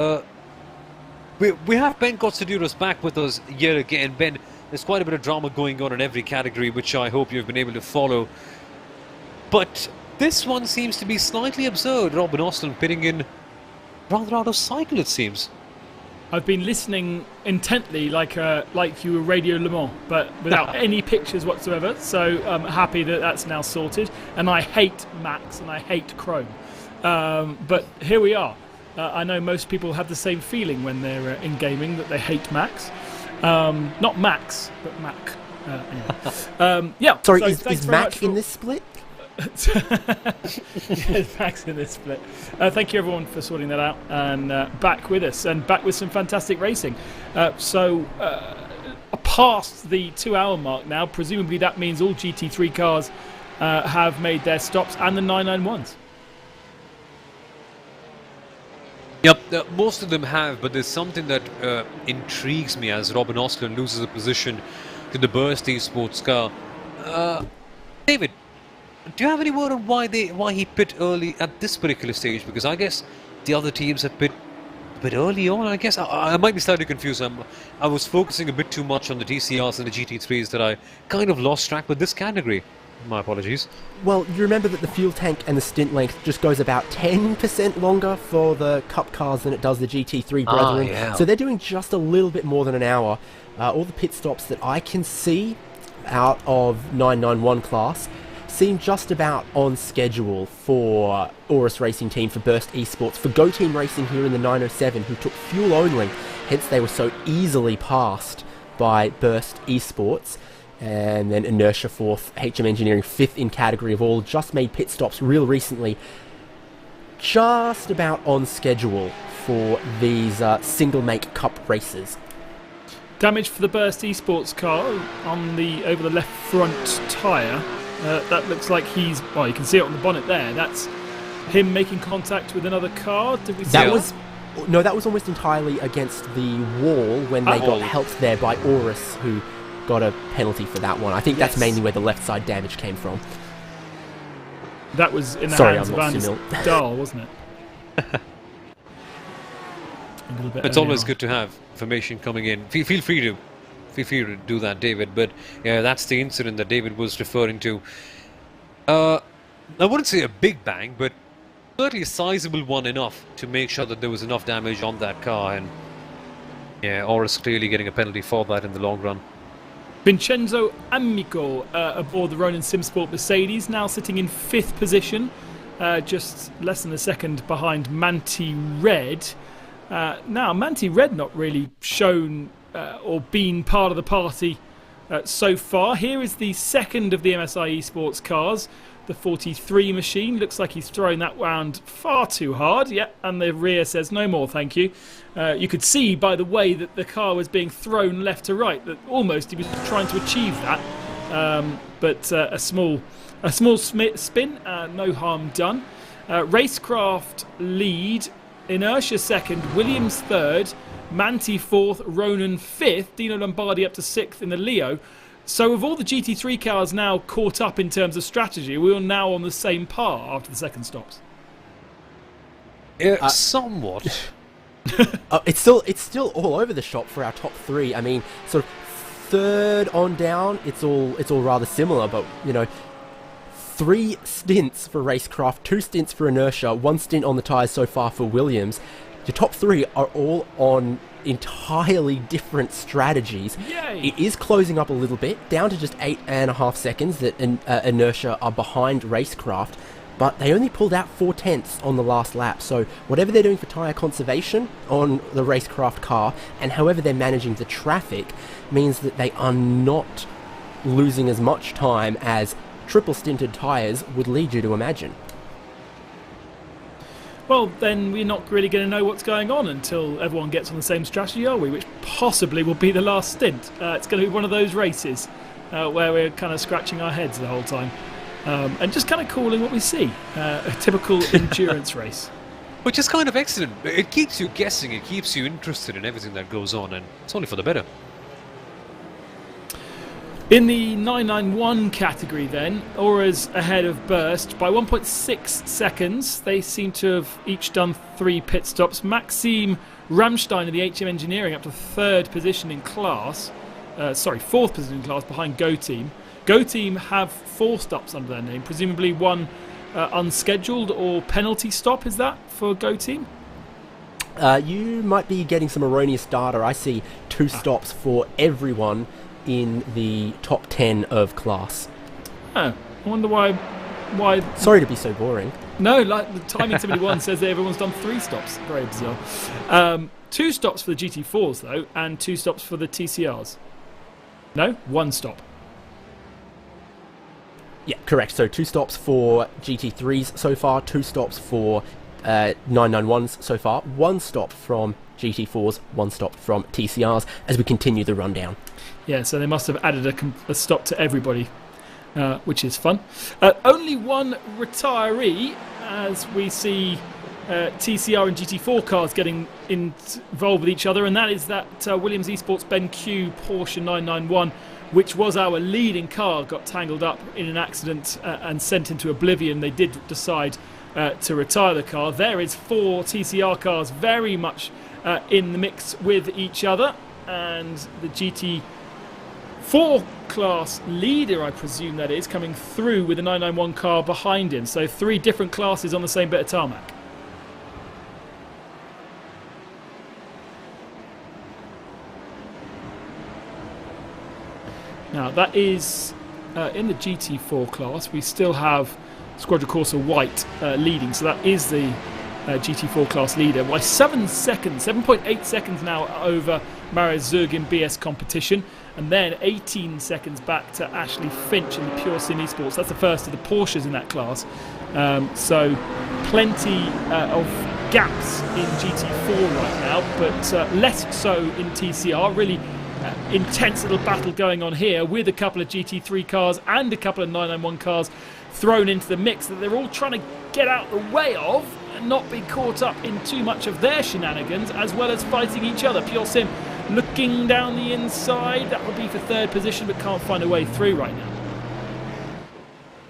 We have Ben Kotsaduros back with us yet again. Ben, there's quite a bit of drama going on in every category, which I hope you've been able to follow. But this one seems to be slightly absurd. Robin Austin pitting in rather out of cycle, it seems. I've been listening intently like you were Radio Le Mans, but without any pictures whatsoever. So I'm happy that that's now sorted. And I hate Max and I hate Chrome. But here we are. I know most people have the same feeling when they're in gaming, that they hate Max. Not Max, but Mac. Anyway. Yeah. Sorry, so is Mac in this split? Yeah, Max in this split. Thank you everyone for sorting that out, and back with us and back with some fantastic racing. So past the 2-hour mark now, presumably that means all GT3 cars have made their stops, and the 991s. Yep, most of them have, but there's something that intrigues me as Robin Austin loses a position to the Burst Esports car. David, do you have any word on why he pit early at this particular stage? Because I guess the other teams have pit a bit early on. I guess I might be slightly confused. I was focusing a bit too much on the TCRs and the GT3s that I kind of lost track with this category. My apologies. Well, you remember that the fuel tank and the stint length just goes about 10% longer for the Cup cars than it does the GT3 brethren. Yeah. So they're doing just a little bit more than an hour. All the pit stops that I can see out of 991 class seem just about on schedule for Aurus Racing Team, for Burst Esports, for Go Team Racing here in the 907, who took fuel only, hence they were so easily passed by Burst Esports. And then Inertia 4th, HM Engineering 5th in category of all, just made pit stops real recently. Just about on schedule for these single make cup races. Damage for the Burst Esports car on over the left front tyre. That looks like you can see it on the bonnet there. That's him making contact with another car. Did we see that? No, that was almost entirely against the wall when they got helped there by Aurus, who got a penalty for that one. I think that's mainly where the left side damage came from. That was in the hands of Anders Dahl, wasn't it? It's always good to have information coming in. Feel free to do that, David. But yeah, that's the incident that David was referring to. I wouldn't say a big bang, but certainly a sizable one, enough to make sure that there was enough damage on that car. And yeah, Aurus clearly getting a penalty for that in the long run. Vincenzo Amico aboard the Ronin Simsport Mercedes, now sitting in 5th position, just less than a second behind Manti Red. Now, Manti Red not really shown or been part of the party so far. Here is the second of the MSI Esports cars, the 43 machine. Looks like he's throwing that round far too hard. Yeah, and the rear says no more, thank you. You could see by the way that the car was being thrown left to right that almost he was trying to achieve that. But a small spin, no harm done. Racecraft lead, Inertia 2nd, Williams 3rd, Manti 4th, Ronan 5th, Dino Lombardi up to 6th in the Leo. So with all the GT3 cars now caught up in terms of strategy, we are now on the same par after the second stops. Somewhat. It's still all over the shop for our top 3. I mean, sort of 3rd on down, it's all rather similar, but you know, 3 stints for Racecraft, 2 stints for Inertia, 1 stint on the tyres so far for Williams. your top three are all on entirely different strategies. Yay. It is closing up a little bit, down to just 8.5 seconds that Inertia are behind Racecraft, but they only pulled out 4/10 on the last lap. So whatever they're doing for tyre conservation on the Racecraft car, and however they're managing the traffic, means that they are not losing as much time as triple stinted tyres would lead you to imagine. Well, then we're not really going to know what's going on until everyone gets on the same strategy, are we? Which possibly will be the last stint. It's going to be one of those races where we're kind of scratching our heads the whole time and just kind of calling what we see. A typical endurance race. Which is kind of excellent. It keeps you guessing, it keeps you interested in everything that goes on, and it's only for the better. In the 991 category then, Aura's ahead of Burst by 1.6 seconds. They seem to have each done 3 pit stops. Maxime Ramstein of the HM Engineering up to 3rd position in class. 4th position in class behind Go Team. Go Team have 4 stops under their name, presumably one unscheduled or penalty stop. Is that for Go Team? You might be getting some erroneous data. I see 2 stops for everyone in the top 10 of class. Oh, I wonder why. Sorry to be so boring. No, like the Timing 71 says that everyone's done 3 stops. Very bizarre. 2 stops for the GT4s though, and 2 stops for the TCRs. No, 1 stop. Yeah, correct. So 2 stops for GT3s so far, 2 stops for 991s so far, 1 stop from GT4s, 1 stop from TCRs as we continue the rundown. Yeah, so they must have added a stop to everybody, which is fun. Only one retiree, as we see TCR and GT4 cars getting involved with each other, and that is that Williams Esports BenQ Porsche 991, which was our leading car, got tangled up in an accident and sent into oblivion. They did decide to retire the car. There is 4 TCR cars very much in the mix with each other, and the GT4 class leader, I presume that is, coming through with the 991 car behind him. So 3 different classes on the same bit of tarmac. Now that is in the GT4 class. We still have Squadra Corsa White leading, so that is the GT4 class leader by 7 seconds, 7.8 seconds now over Mario Zerg in BS competition, and then 18 seconds back to Ashley Finch in the Pure Sim Esports. That's the first of the Porsches in that class. So plenty of gaps in GT4 right now, but less so in TCR. Really intense little battle going on here with a couple of GT3 cars and a couple of 991 cars thrown into the mix that they're all trying to get out the way of and not be caught up in too much of their shenanigans, as well as fighting each other. Pure Sim looking down the inside. That would be for 3rd position, but can't find a way through right now.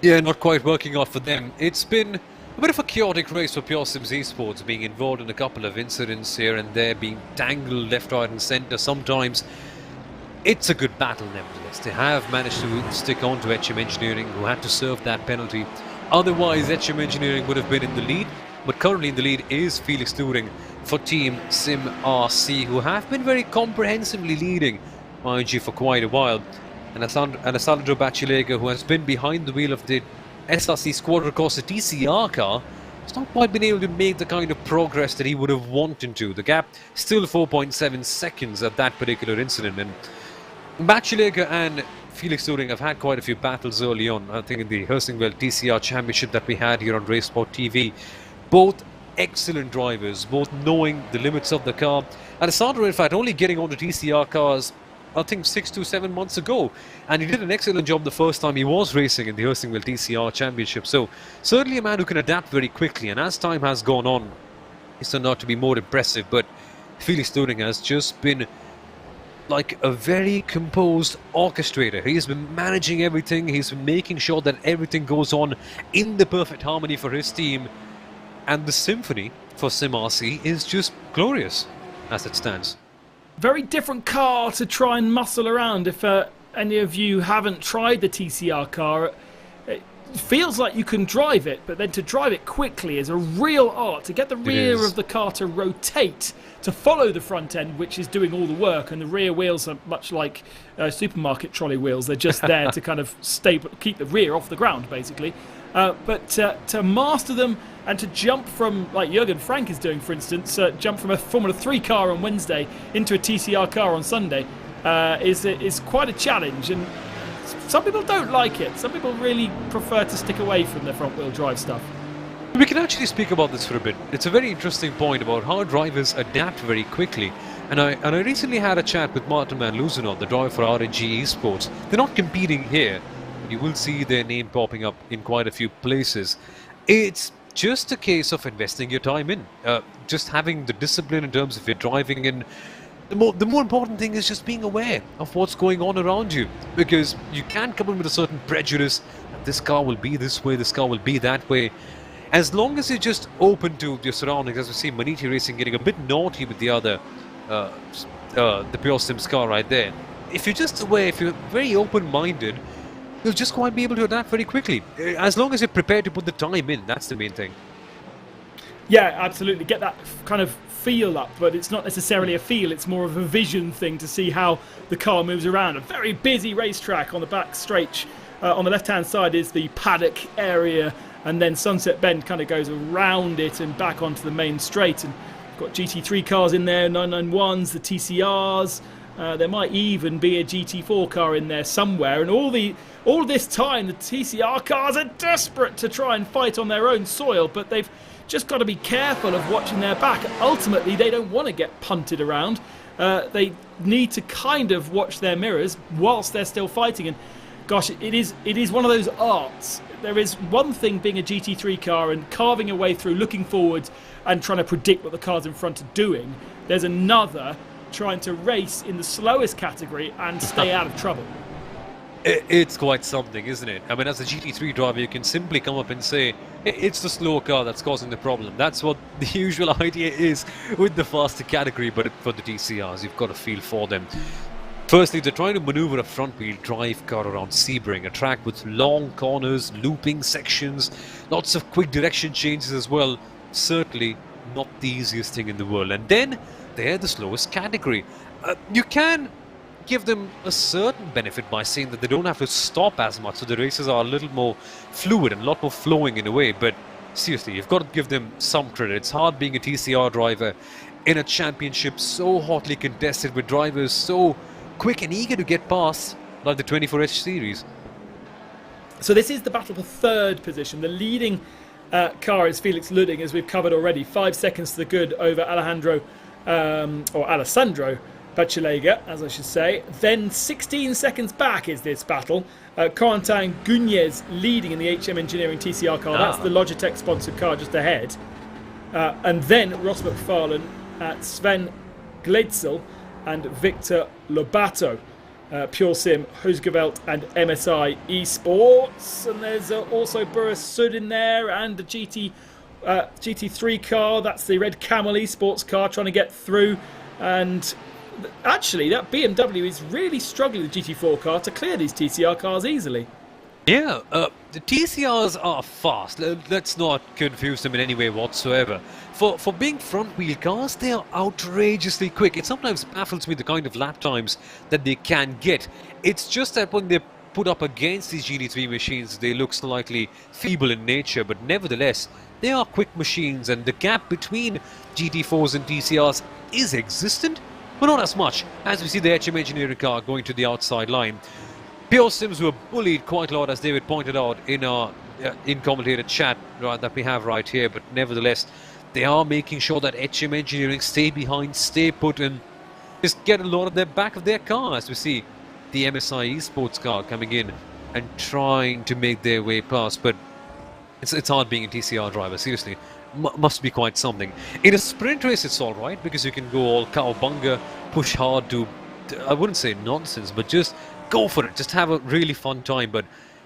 Yeah, not quite working out for them. It's been a bit of a chaotic race for Pure Sims Esports, being involved in a couple of incidents here and there, being dangled left, right and centre sometimes. It's a good battle nevertheless. They have managed to stick on to HM Engineering, who had to serve that penalty. Otherwise, HM Engineering would have been in the lead, but currently in the lead is Felix Turing for Team Sim RC, who have been very comprehensively leading, mind you, for quite a while. And Alessandro Bacilega, who has been behind the wheel of the SRC Squadra Corsa TCR car, has not quite been able to make the kind of progress that he would have wanted to. The gap still 4.7 seconds at that particular incident, and Bacilega and Felix Turing have had quite a few battles early on. I think in the Helsingborg TCR Championship that we had here on Racesport TV. Both excellent drivers, both knowing the limits of the car. Alessandro, in fact, only getting onto TCR cars, I think 6 to 7 months ago, and he did an excellent job the first time he was racing in the Helsingborg TCR Championship. So certainly a man who can adapt very quickly, and as time has gone on, he's turned out to be more impressive. But Felix Turing has just been like a very composed orchestrator. He's been managing everything, he's been making sure that everything goes on in the perfect harmony for his team, and the symphony for SimRC is just glorious as it stands. Very different car to try and muscle around. If any of you haven't tried the TCR car, feels like you can drive it, but then to drive it quickly is a real art. To get the rear of the car to rotate, to follow the front end, which is doing all the work, and the rear wheels are much like supermarket trolley wheels. They're just there to kind of keep the rear off the ground, basically. But to master them and to jump from, like Jürgen Frank is doing, for instance, jump from a Formula 3 car on Wednesday into a TCR car on Sunday is quite a challenge. And some people don't like it. Some people really prefer to stick away from the front-wheel drive stuff. We can actually speak about this for a bit. It's a very interesting point about how drivers adapt very quickly. And I recently had a chat with Martin Van Loosenhout, the driver for RNG Esports. They're not competing here. You will see their name popping up in quite a few places. It's just a case of investing your time in. Just having the discipline in terms of your driving, and the more important thing is just being aware of what's going on around you, because you can't come in with a certain prejudice that this car will be this way, this car will be that way. As long as you're just open to your surroundings, as we see Maniti Racing getting a bit naughty with the other, the Pure Sims car right there. If you're just aware, if you're very open-minded, you'll just quite be able to adapt very quickly. As long as you're prepared to put the time in, that's the main thing. Yeah, absolutely. Get that kind of feel up, but it's not necessarily a feel, it's more of a vision thing to see how the car moves around. A very busy racetrack on the back straight. On the left-hand side is the paddock area, and then Sunset Bend kind of goes around it and back onto the main straight. And got GT3 cars in there, 991s, the TCRs. There might even be a GT4 car in there somewhere. And all this time, the TCR cars are desperate to try and fight on their own soil, but they've just got to be careful of watching their back. Ultimately, they don't want to get punted around. They need to kind of watch their mirrors whilst they're still fighting. And gosh, it is one of those arts. There is one thing being a GT3 car and carving your way through, looking forward and trying to predict what the cars in front are doing. There's another trying to race in the slowest category and stay out of trouble. It's quite something, isn't it? I mean, as a GT3 driver, you can simply come up and say, it's the slow car that's causing the problem. That's what the usual idea is with the faster category, but for the TCRs, you've got to feel for them. Firstly, they're trying to maneuver a front-wheel drive car around Sebring, a track with long corners, looping sections, lots of quick direction changes as well. Certainly not the easiest thing in the world. And then they're the slowest category. You can give them a certain benefit by saying that they don't have to stop as much, so the races are a little more fluid and a lot more flowing in a way. But seriously, you've got to give them some credit. It's hard being a TCR driver in a championship so hotly contested with drivers so quick and eager to get past, like the 24H series. So this is the battle for third position. The leading car is Felix Ludding, as we've covered already. 5 seconds to the good over Alessandro Bachelega, as I should say. Then 16 seconds back is this battle. Corentin Gugnez leading in the HM Engineering TCR car. That's the Logitech sponsored car just ahead. And then Ross McFarlane, Sven Gleitzel and Victor Lobato. Pure Sim, Husgevelt and MSI Esports. And there's also Boris Sud in there and the GT3 car. That's the red Camel Esports car trying to get through. And actually, that BMW is really struggling with the GT4 car to clear these TCR cars easily. Yeah, the TCRs are fast. Let's not confuse them in any way whatsoever. For being front-wheel cars, they are outrageously quick. It sometimes baffles me the kind of lap times that they can get. It's just that when they're put up against these GT3 machines, they look slightly feeble in nature, but nevertheless, they are quick machines, and the gap between GT4s and TCRs is existent, but not as much, as we see the HM Engineering car going to the outside line. Pure Sims were bullied quite a lot, as David pointed out in our in-commentated chat that we have right here, but nevertheless, they are making sure that HM Engineering stay behind, stay put, and just get a lot of their back of their car, as we see the MSI Esports car coming in and trying to make their way past. But it's hard being a TCR driver, seriously. Must be quite something. In a sprint race, it's all right, because you can go all cowabunga, push hard, do, I wouldn't say nonsense, but just go for it. Just have a really fun time. But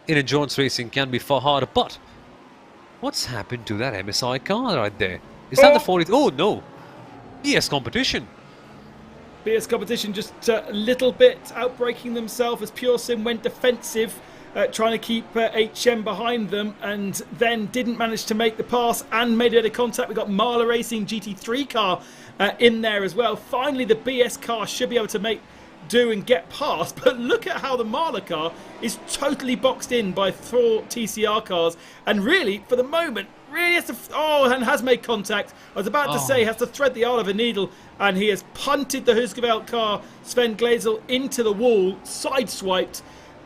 in endurance racing can be far harder. But what's happened to that MSI car right there? Is that the 40th? Oh, no. BS Competition. BS Competition just a little bit outbreaking themselves as Pure Sim went defensive trying to keep HM behind them, and then didn't manage to make the pass and made a bit of contact. We've got MAHLE Racing GT3 car in there as well. Finally, the BS car should be able to do and get past, but look at how the MAHLE car is totally boxed in by 4 TCR cars, and really, for the moment, really has to... and has made contact. I was about to say, has to thread the eye of a needle, and he has punted the Husqvarna car, Sven Gleisel, into the wall, sideswiped,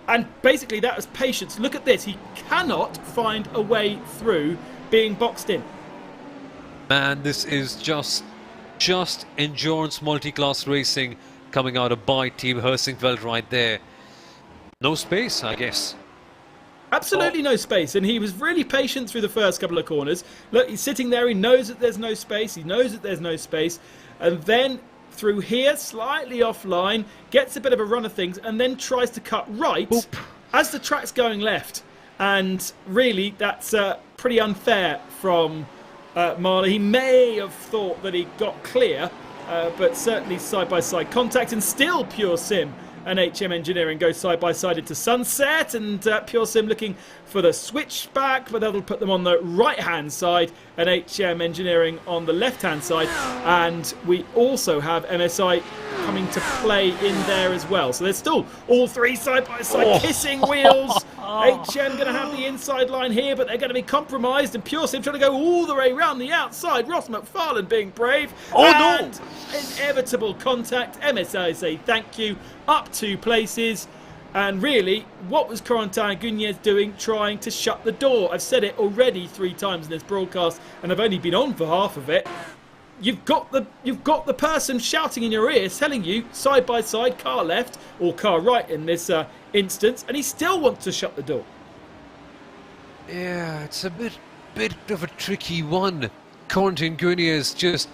and basically that was patience. Look at this. He cannot find a way through being boxed in. Man, this is just endurance multi-class racing coming out of by Team Heusinkveld right there. No space, I guess. Absolutely no space, and he was really patient through the first couple of corners. Look, he's sitting there, he knows that there's no space, and then through here, slightly offline, gets a bit of a run of things, and then tries to cut right as the track's going left. And really, that's pretty unfair from MAHLE. He may have thought that he got clear, but certainly side-by-side contact, and still Pure Sim and HM Engineering go side by side into sunset, and Pure Sim looking for the switchback, but that'll put them on the right hand side and HM Engineering on the left hand side. And we also have MSI coming to play in there as well, so there's still all 3 side by side kissing wheels. HM going to have the inside line here, but they're going to be compromised, and Pure Sim trying to go all the way around the outside. Ross McFarlane being brave. And inevitable contact. MSI say thank you, up 2 places. And really, what was Corentin Gugnez doing, trying to shut the door? I've said it already 3 times in this broadcast, and I've only been on for half of it. You've got the person shouting in your ear, telling you side by side, car left or car right in this instance, and he still wants to shut the door. Yeah, it's a bit of a tricky one. Corentin Gugnez just...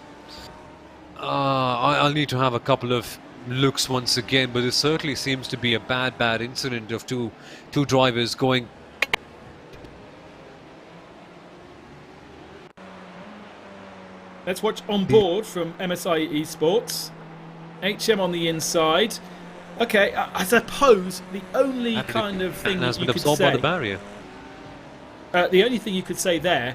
I'll need to have a couple of looks once again, but it certainly seems to be a bad incident of two drivers going... Let's watch on board from MSI Esports. HM on the inside. Okay, I suppose the only kind of thing that you could say... by the barrier. The only thing you could say there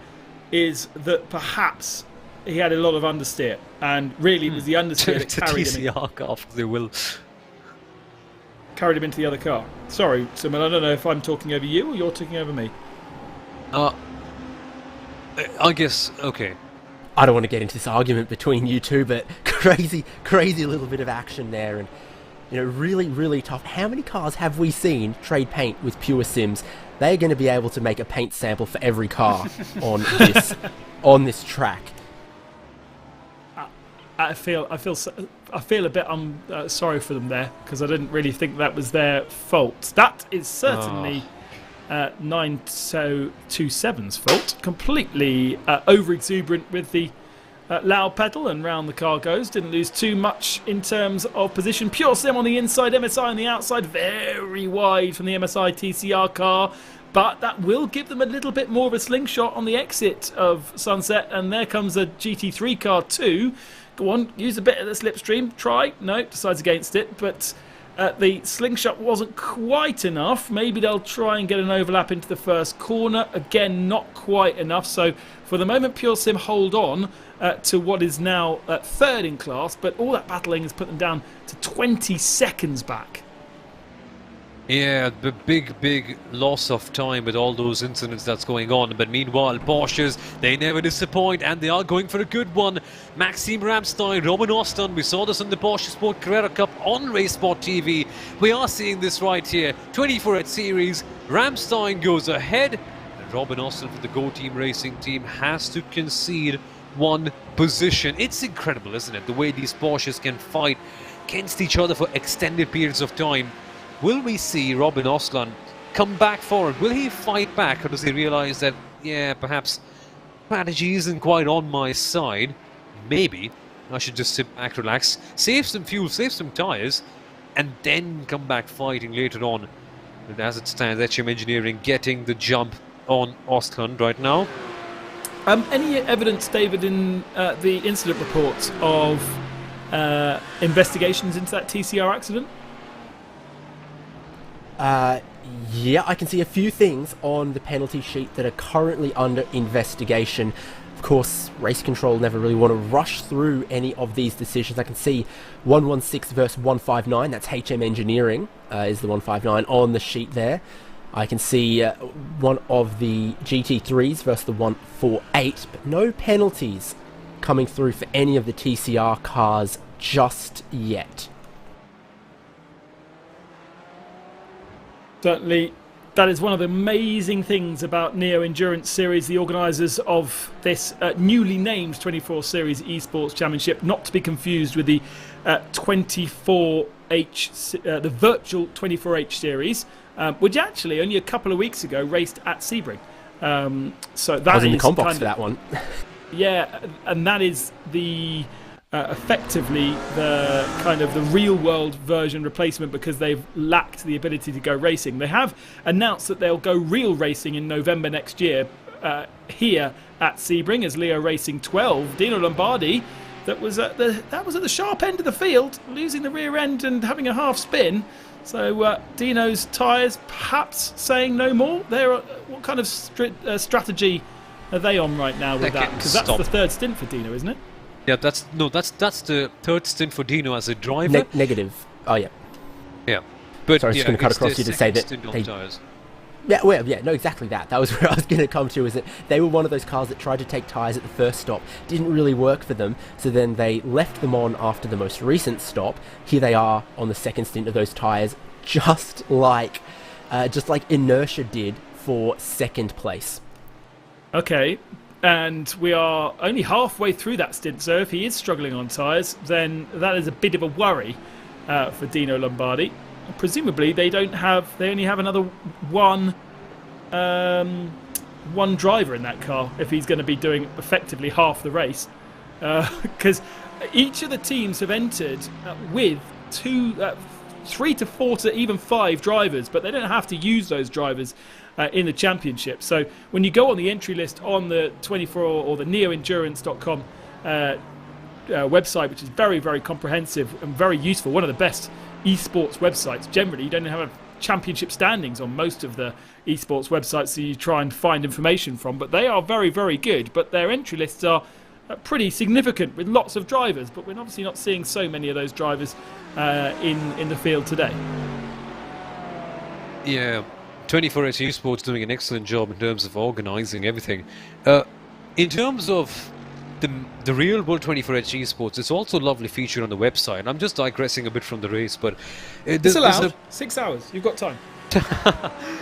is that perhaps he had a lot of understeer, and really it was the understeer that carried him. TCR car, they will. Carried him into the other car. Sorry, Simon, I don't know if I'm talking over you or you're talking over me. I guess, okay. I don't want to get into this argument between you two, but crazy little bit of action there, and really tough. How many cars have we seen trade paint with Pure Sims? They're going to be able to make a paint sample for every car on this track. I feel a bit sorry for them there, because I didn't really think that was their fault. That is certainly 927's fault. Completely over-exuberant with the loud pedal, and round the car goes. Didn't lose too much in terms of position. Pure Sim on the inside, MSI on the outside, very wide from the MSI TCR car. But that will give them a little bit more of a slingshot on the exit of Sunset. And there comes a GT3 car too. Go on, use a bit of the slipstream. Try. No, decides against it. But the slingshot wasn't quite enough. Maybe they'll try and get an overlap into the first corner. Again, not quite enough. So for the moment, Pure Sim hold on to what is now third in class. But all that battling has put them down to 20 seconds back. Yeah, the big loss of time with all those incidents that's going on. But meanwhile, Porsches, they never disappoint, and they are going for a good one. Maxime Ramstein, Robin Austin, we saw this on the Porsche Sport Carrera Cup on Race Sport TV. We are seeing this right here. 24 series, Ramstein goes ahead, and Robin Austin for the Go Team Racing team has to concede 1 position. It's incredible, isn't it? The way these Porsches can fight against each other for extended periods of time. Will we see Robin Oslan come back forward? Will he fight back, or does he realise that, yeah, perhaps strategy isn't quite on my side? Maybe I should just sit back, relax, save some fuel, save some tyres, and then come back fighting later on. And as it stands, HM Engineering getting the jump on Oslan right now. Any evidence, David, in the incident reports of investigations into that TCR accident? Yeah, I can see a few things on the penalty sheet that are currently under investigation. Of course, race control never really want to rush through any of these decisions. I can see 116 versus 159, that's HM Engineering, is the 159 on the sheet there. I can see one of the GT3s versus the 148, but no penalties coming through for any of the TCR cars just yet. Certainly, that is one of the amazing things about Neo Endurance Series, the organisers of this newly named 24 Series Esports Championship, not to be confused with the 24H, the virtual 24H Series, which actually only a couple of weeks ago raced at Sebring. So that I was in the is comp box kind for that one. Yeah, and that is the effectively the kind of the real world version replacement, because they've lacked the ability to go racing. They have announced that they'll go real racing in November next year here at Sebring as Leo Racing 12. Dino Lombardi, that was at the sharp end of the field, losing the rear end and having a half spin. So Dino's tyres perhaps saying no more. What kind of strategy are they on right now with that? Because that's the third stint for Dino, isn't it? Yeah, that's the third stint for Dino as a driver. Negative. Oh yeah. Yeah, but sorry, I was just going to cut across you to say that no, exactly that. That was where I was going to come to. Is that they were one of those cars that tried to take tyres at the first stop, didn't really work for them, so then they left them on after the most recent stop. Here they are on the second stint of those tyres, just like inertia did for second place. Okay. And we are only halfway through that stint, so if he is struggling on tyres, then that is a bit of a worry for Dino Lombardi. Presumably, they only have another one driver in that car if he's going to be doing effectively half the race, because each of the teams have entered with 3 to 4 to even 5 drivers, but they don't have to use those drivers in the championship. So when you go on the entry list on the 24 or the neoendurance.com website, which is very, very comprehensive and very useful, one of the best esports websites generally. You don't have championship standings on most of the esports websites that you try and find information from, but they are very, very good. But their entry lists are pretty significant with lots of drivers, but we're obviously not seeing so many of those drivers in the field today. Yeah, 24H Esports doing an excellent job in terms of organising everything. In terms of the real world 24H Esports, it's also a lovely feature on the website. I'm just digressing a bit from the race, but it's allowed. 6 hours. You've got time.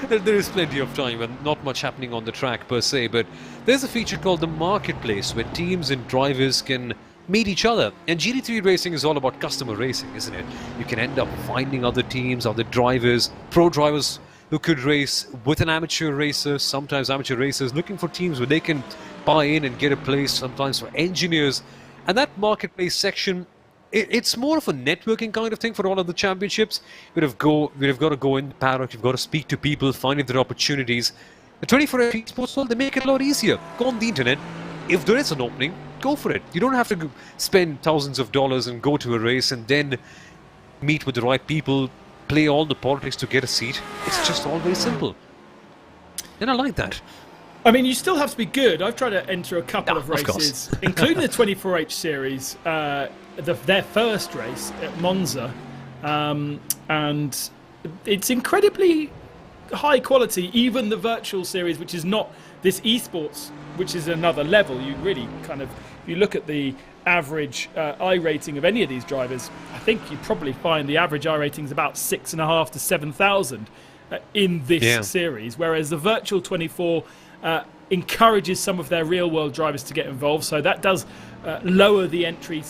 There is plenty of time and not much happening on the track per se, but there's a feature called the marketplace where teams and drivers can meet each other. And GT3 racing is all about customer racing, isn't it? You can end up finding other teams, other drivers, pro drivers who could race with an amateur racer, sometimes amateur racers looking for teams where they can buy in and get a place, sometimes for engineers. And that marketplace section, it's more of a networking kind of thing for all of the championships. We'd have got to go in the paddock, you've got to speak to people, find if there are opportunities. The 24H Esports, well, they make it a lot easier. Go on the internet. If there is an opening, go for it. You don't have to spend thousands of dollars and go to a race and then meet with the right people, play all the politics to get a seat. It's just all very simple. And I like that. I mean, you still have to be good. I've tried to enter a couple of races, including the 24H series, their first race at Monza, and it's incredibly high quality. Even the virtual series, which is not this esports, which is another level. You really kind of, if you look at the average I rating of any of these drivers, I think you'd probably find the average I rating is about 6,500 to 7,000 in this series, whereas the virtual 24 encourages some of their real-world drivers to get involved, so that does lower the entry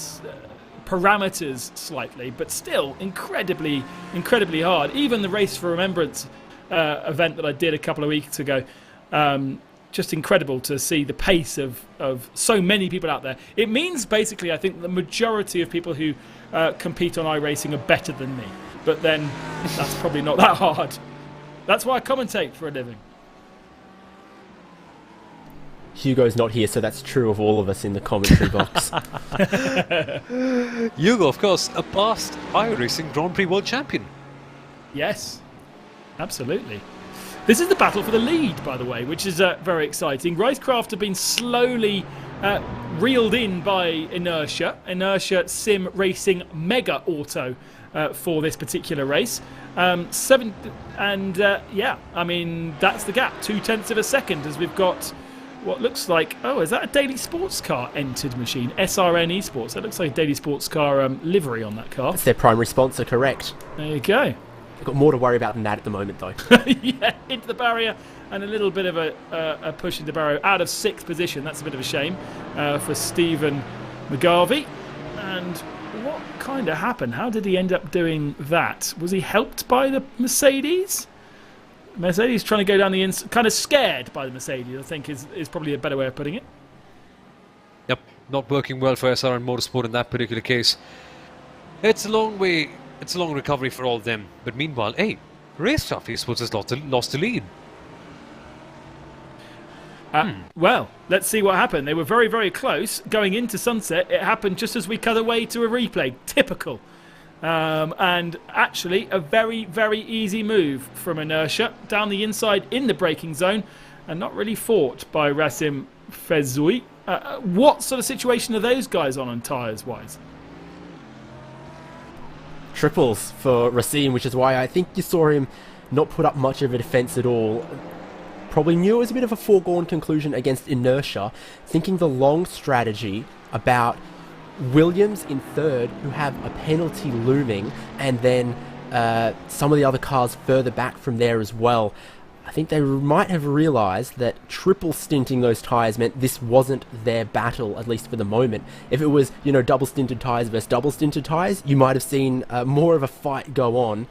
parameters slightly, but still incredibly hard. Even the Race for Remembrance event that I did a couple of weeks ago, just incredible to see the pace of so many people out there. It means basically, I think, the majority of people who compete on iRacing are better than me, but then that's probably not that hard. That's why I commentate for a living. Hugo's not here, so that's true of all of us in the commentary box. Hugo, of course, a past iRacing Grand Prix World Champion. Yes. Absolutely. This is the battle for the lead, by the way, which is very exciting. Racecraft have been slowly reeled in by Inertia. Inertia Sim Racing Mega Auto for this particular race. I mean, that's the gap. 0.2 of a second as we've got what looks like, is that a daily sports car entered machine? SRN Esports. That looks like a daily sports car livery on that car. That's their primary sponsor, correct. There you go. They've got more to worry about than that at the moment, though. Yeah, into the barrier and a little bit of a push into the barrier. Out of 6th position. That's a bit of a shame for Stephen McGarvey. And what kind of happened? How did he end up doing that? Was he helped by the Mercedes? Mercedes trying to go down the inside, kind of scared by the Mercedes, I think is probably a better way of putting it. Yep, not working well for SRN Motorsport in that particular case. It's a long way, it's a long recovery for all of them. But meanwhile, Racecraft Esports has lost the lead. Well, let's see what happened. They were very, very close going into sunset. It happened just as we cut away to a replay. Typical. And actually a very, very easy move from Inertia down the inside in the braking zone and not really fought by Rasim Fezoui. What sort of situation are those guys on tyres wise? Triples for Racine, which is why I think you saw him not put up much of a defence at all. Probably knew it was a bit of a foregone conclusion against Inertia, thinking the long strategy about Williams in 3rd, who have a penalty looming, and then some of the other cars further back from there as well. I think they might have realised that triple stinting those tyres meant this wasn't their battle, at least for the moment. If it was, double stinted tyres versus double stinted tyres, you might have seen more of a fight go on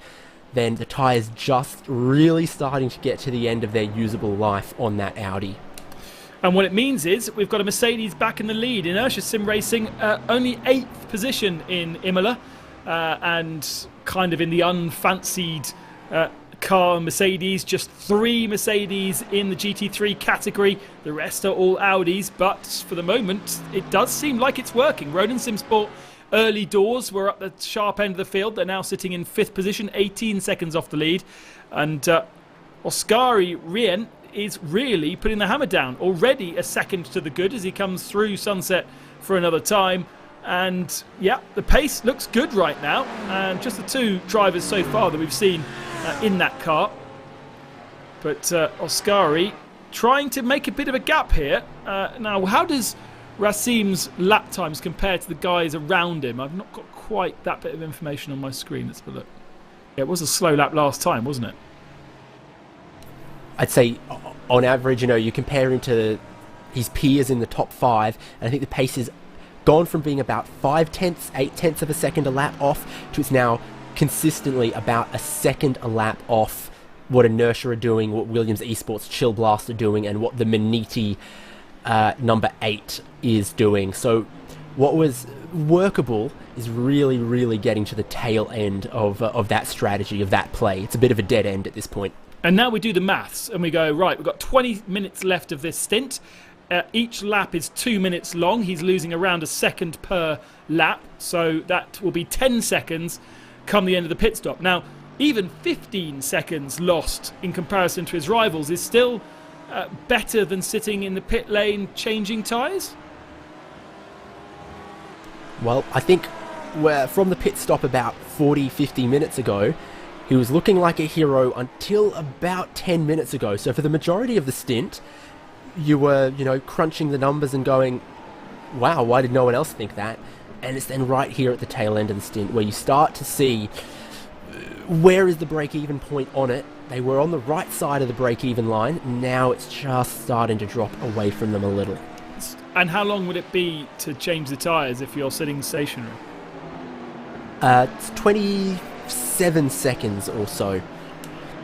than the tyres just really starting to get to the end of their usable life on that Audi. And what it means is we've got a Mercedes back in the lead. Inertia Sim Racing only 8th position in Imola and kind of in the unfancied car Mercedes. Just 3 Mercedes in the GT3 category. The rest are all Audis. But for the moment, it does seem like it's working. Ronin Simsport early doors were up the sharp end of the field. They're now sitting in 5th position, 18 seconds off the lead. And Oscari Rien is really putting the hammer down. Already a second to the good as he comes through sunset for another time. And yeah, the pace looks good right now. And just the 2 drivers so far that we've seen in that car. But Oscari trying to make a bit of a gap here. Now, how does Racim's lap times compare to the guys around him? I've not got quite that bit of information on my screen. Let's have a look. Yeah, it was a slow lap last time, wasn't it? I'd say on average, you compare him to his peers in the top 5, and I think the pace has gone from being about 0.5, 0.8 of a second a lap off to it's now consistently about a second a lap off what Inertia are doing, what Williams Esports Chill Blast are doing, and what the Maniti number 8 is doing. So what was workable is really, really getting to the tail end of that strategy, of that play. It's a bit of a dead end at this point. And now we do the maths and we go, right, we've got 20 minutes left of this stint. Each lap is 2 minutes long. He's losing around a second per lap. So that will be 10 seconds come the end of the pit stop. Now, even 15 seconds lost in comparison to his rivals is still better than sitting in the pit lane changing tyres? Well, I think from the pit stop about 40, 50 minutes ago, he was looking like a hero until about 10 minutes ago. So for the majority of the stint, you were, crunching the numbers and going, wow, why did no one else think that? And it's then right here at the tail end of the stint where you start to see where is the break-even point on it. They were on the right side of the break-even line. Now it's just starting to drop away from them a little. And how long would it be to change the tyres if you're sitting stationary? It's 27 seconds or so.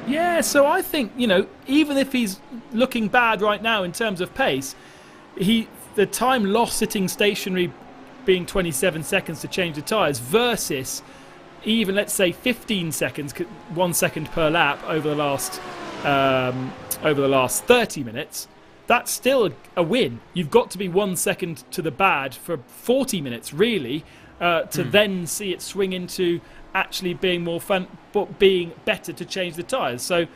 Yeah, so I think, even if he's looking bad right now in terms of pace, the time lost sitting stationary being 27 seconds to change the tyres versus even, let's say, 15 seconds, 1 second per lap over the last 30 minutes, that's still a win. You've got to be 1 second to the bad for 40 minutes, really, to then see it swing into actually being more fun, but being better to change the tyres. So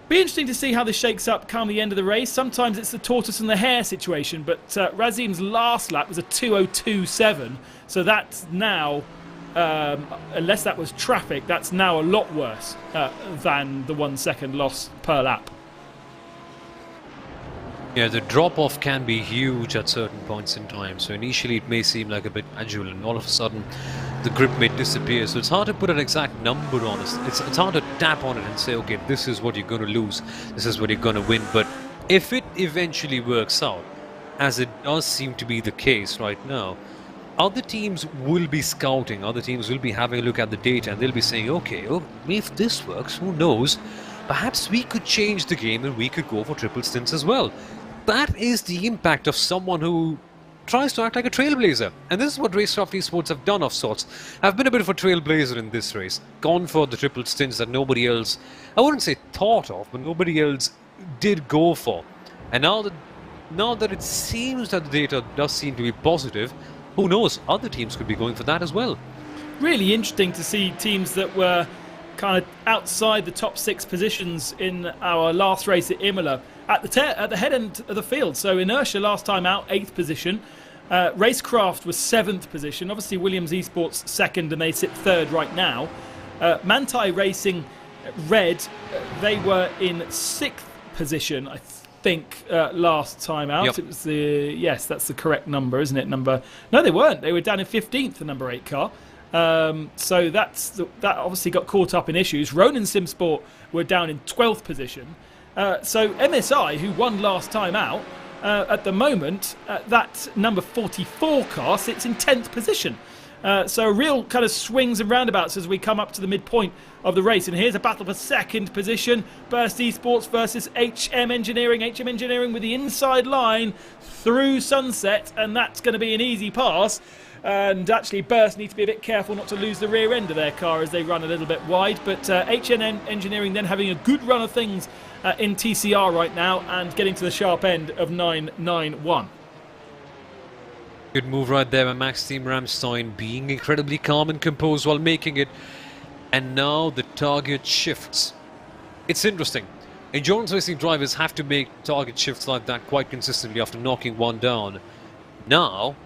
be interesting to see how this shakes up come the end of the race. Sometimes it's the tortoise and the hare situation, but Razim's last lap was a 2:02.7, so that's now, unless that was traffic, that's now a lot worse than the 1 second loss per lap. Yeah, the drop-off can be huge at certain points in time. So initially it may seem like a bit agile, and all of a sudden the grip may disappear. So it's hard to put an exact number on it. It's hard to tap on it and say, okay, this is what you're going to lose, this is what you're going to win. But if it eventually works out, as it does seem to be the case right now, other teams will be scouting, other teams will be having a look at the data, and they'll be saying, okay, oh, if this works, who knows? Perhaps we could change the game and we could go for triple stints as well. That is the impact of someone who tries to act like a trailblazer. And this is what Racecraft Esports have done of sorts. Have been a bit of a trailblazer in this race. Gone for the triple stints that nobody else, I wouldn't say thought of, but nobody else did go for. And now that it seems that the data does seem to be positive, who knows, other teams could be going for that as well. Really interesting to see teams that were kind of outside the top 6 positions in our last race at Imola at the head end of the field. So Inertia last time out, 8th position. Racecraft was 7th position. Obviously Williams Esports 2nd, and they sit 3rd right now. Mantai Racing Red, they were in 6th position, I think, last time out. Yep. It was yes, that's the correct number, isn't it? No, they weren't. They were down in 15th, the number 8 car. So that obviously got caught up in issues. Ronin Simsport were down in 12th position. So MSI, who won last time out, at the moment, that number 44 car sits in 10th position. So real kind of swings and roundabouts as we come up to the midpoint of the race. And here's a battle for 2nd position. Burst Esports versus HM Engineering. HM Engineering with the inside line through Sunset, and that's going to be an easy pass. And actually Burst need to be a bit careful not to lose the rear end of their car as they run a little bit wide. But HM Engineering then having a good run of things in TCR right now and getting to the sharp end of 991. Good move right there by Max Team Ramstein, being incredibly calm and composed while making it. And now the target shifts. It's interesting. Endurance racing drivers have to make target shifts like that quite consistently after knocking one down. Now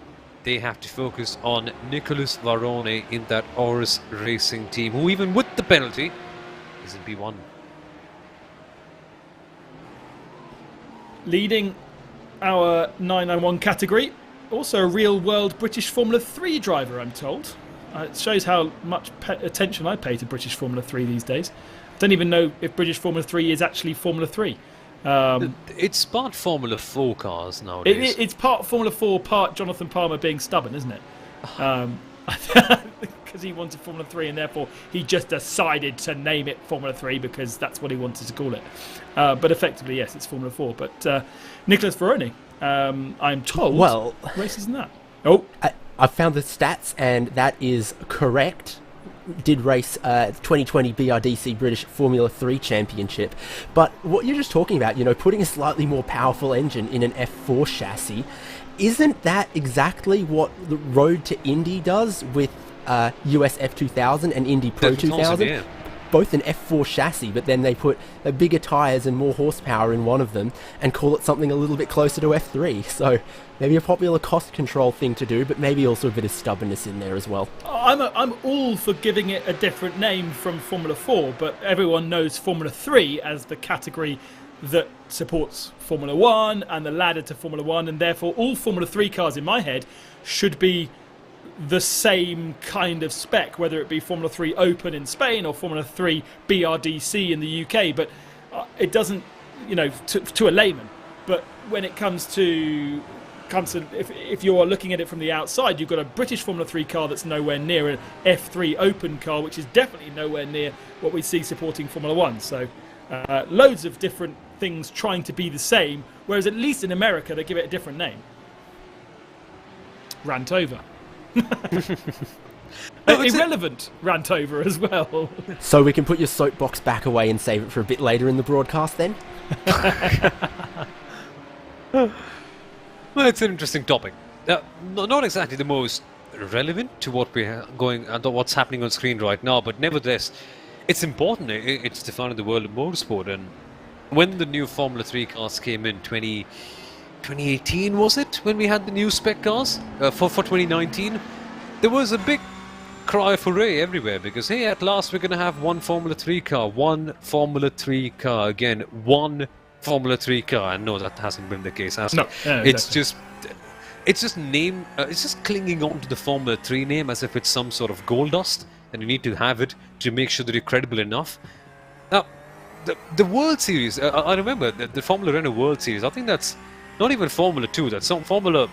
they have to focus on Nicholas Varone in that Oris Racing team, who even with the penalty is in P1. Leading our 991 category, also a real-world British Formula 3 driver, I'm told. It shows how much attention I pay to British Formula 3 these days. I don't even know if British Formula 3 is actually Formula 3. It's part Formula 4 cars nowadays. It's part Formula 4, part Jonathan Palmer being stubborn, isn't it? Because he wanted Formula 3 and therefore he just decided to name it Formula 3 because that's what he wanted to call it. But effectively, yes, it's Formula 4. But Nicholas Varone, I'm told, races in that. Oh, I found the stats and that is correct. Did race 2020 BRDC British Formula 3 Championship. But what you're just talking about, you know, putting a slightly more powerful engine in an F4 chassis, isn't that exactly what the Road to Indy does with US F2000 and Indy Pro 2000? Yeah. Both an F4 chassis, but then they put bigger tyres and more horsepower in one of them and call it something a little bit closer to F3. So maybe a popular cost control thing to do, but maybe also a bit of stubbornness in there as well. I'm all for giving it a different name from Formula 4, but everyone knows Formula 3 as the category that supports Formula 1 and the ladder to Formula 1, and therefore all Formula 3 cars in my head should be the same kind of spec, whether it be Formula 3 Open in Spain or Formula 3 BRDC in the UK. But it doesn't, you know, to a layman. But when it comes to if you're looking at it from the outside, you've got a British Formula 3 car that's nowhere near an F3 Open car, which is definitely nowhere near what we see supporting Formula 1. So loads of different things trying to be the same, whereas at least in America they give it a different name. Rant over. Irrelevant rant over as well. So we can put your soapbox back away and save it for a bit later in the broadcast then? Well, it's an interesting topic. Not exactly the most relevant to what we're what's happening on screen right now, but nevertheless, it's important. It's defining the world of motorsport. And when the new Formula 3 cars came in, 2018 was it, when we had the new spec cars for 2019, there was a big cry of hooray everywhere, because hey, at last we're going to have one Formula 3 car, one Formula 3 car, again, one Formula 3 car. And no, that hasn't been the case, has it? No, exactly. It's just clinging on to the Formula 3 name as if it's some sort of gold dust, and you need to have it to make sure that you're credible enough. Now, the World Series, I remember the Formula Renault World Series, I think that's not even Formula 2, that's some Formula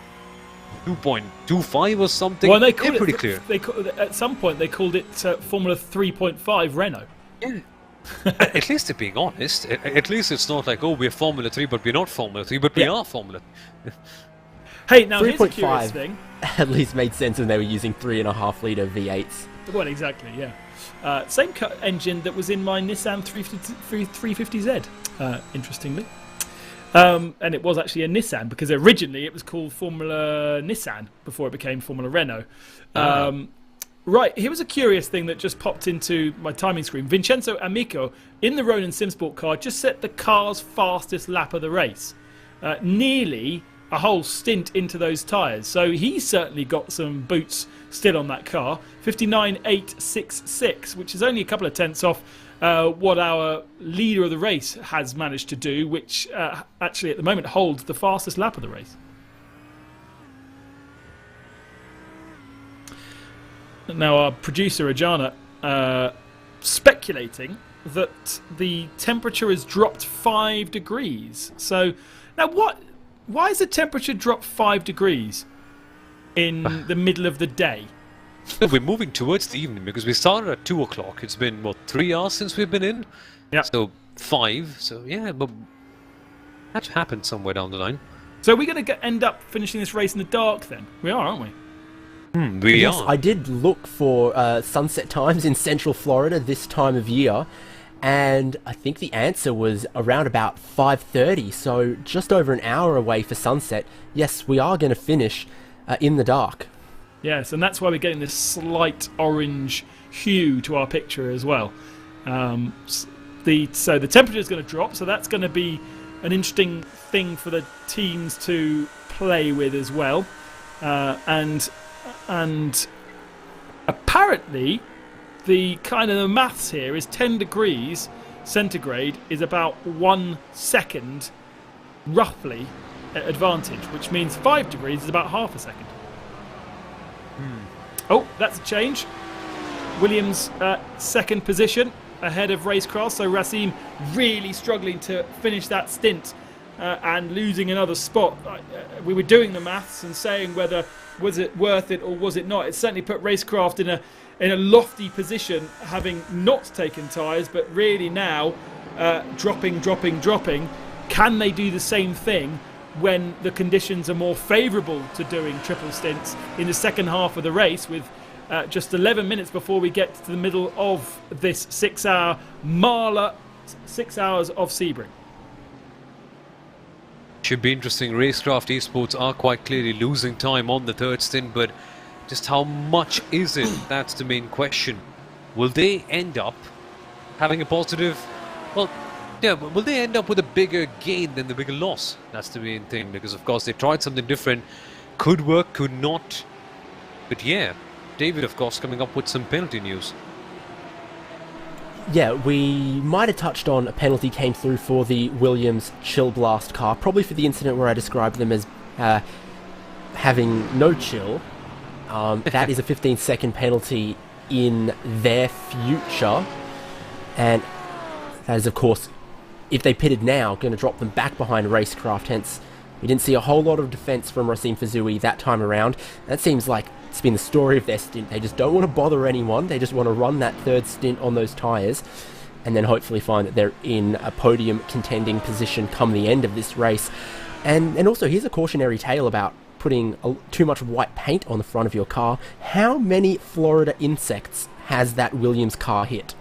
2.25 or something. Well, they called pretty it, clear. At some point, they called it Formula 3.5 Renault. Yeah. At least they're being honest. At least it's not like, oh, we're Formula 3, but we're not Formula 3, but we are Formula. Hey, now here's a curious 3.5 thing. at least made sense when they were using 3.5 litre V8s. Well, exactly, yeah. Same engine that was in my Nissan 350Z, interestingly. And it was actually a Nissan, because originally it was called Formula Nissan before it became Formula Renault. Right, here was a curious thing that just popped into my timing screen. Vincenzo Amico, in the Ronin Simsport car, just set the car's fastest lap of the race. Nearly a whole stint into those tyres. So he's certainly got some boots still on that car. 59.866, which is only a couple of tenths off what our leader of the race has managed to do, which actually at the moment holds the fastest lap of the race. Now our producer Ajana speculating that the temperature has dropped 5 degrees. So now why has the temperature dropped 5 degrees in the middle of the day? No, we're moving towards the evening, because we started at 2 o'clock. It's been, what, 3 hours since we've been in? Yeah. So 5. So yeah, but that happened somewhere down the line. So are we going to end up finishing this race in the dark then? We are, aren't we? We Yes, are. I did look for sunset times in Central Florida this time of year, and I think the answer was around about 5:30, so just over an hour away for sunset. Yes, we are going to finish in the dark. Yes, and that's why we're getting this slight orange hue to our picture as well. So the temperature is going to drop, so that's going to be an interesting thing for the teams to play with as well. And apparently the kind of the maths here is 10 degrees centigrade is about 1 second roughly advantage, which means 5 degrees is about half a second. Oh, that's a change. Williams second position ahead of Racecraft, so Racine really struggling to finish that stint and losing another spot. We were doing the maths and saying whether was it worth it or was it not. It certainly put Racecraft in a lofty position, having not taken tyres, but really now dropping. Can they do the same thing when the conditions are more favourable to doing triple stints in the second half of the race, with just 11 minutes before we get to the middle of this 6-hour MAHLE, 6 hours of Sebring? Should be interesting. Racecraft Esports are quite clearly losing time on the third stint, but just how much is it? That's the main question. Will they end up having a positive... Well, yeah, will they end up with a bigger gain than the bigger loss? That's the main thing, because of course they tried something different. Could work, could not. But yeah, David, of course, coming up with some penalty news. Yeah, we might have touched on a penalty came through for the Williams Chill Blast car, probably for the incident where I described them as having no chill. That is a 15-second penalty in their future, and that is, of course, if they pitted now, going to drop them back behind Racecraft. Hence, we didn't see a whole lot of defence from Racine Fazui that time around. That seems like it's been the story of their stint. They just don't want to bother anyone. They just want to run that third stint on those tyres, and then hopefully find that they're in a podium contending position come the end of this race. And also, here's a cautionary tale about putting too much white paint on the front of your car. How many Florida insects has that Williams car hit?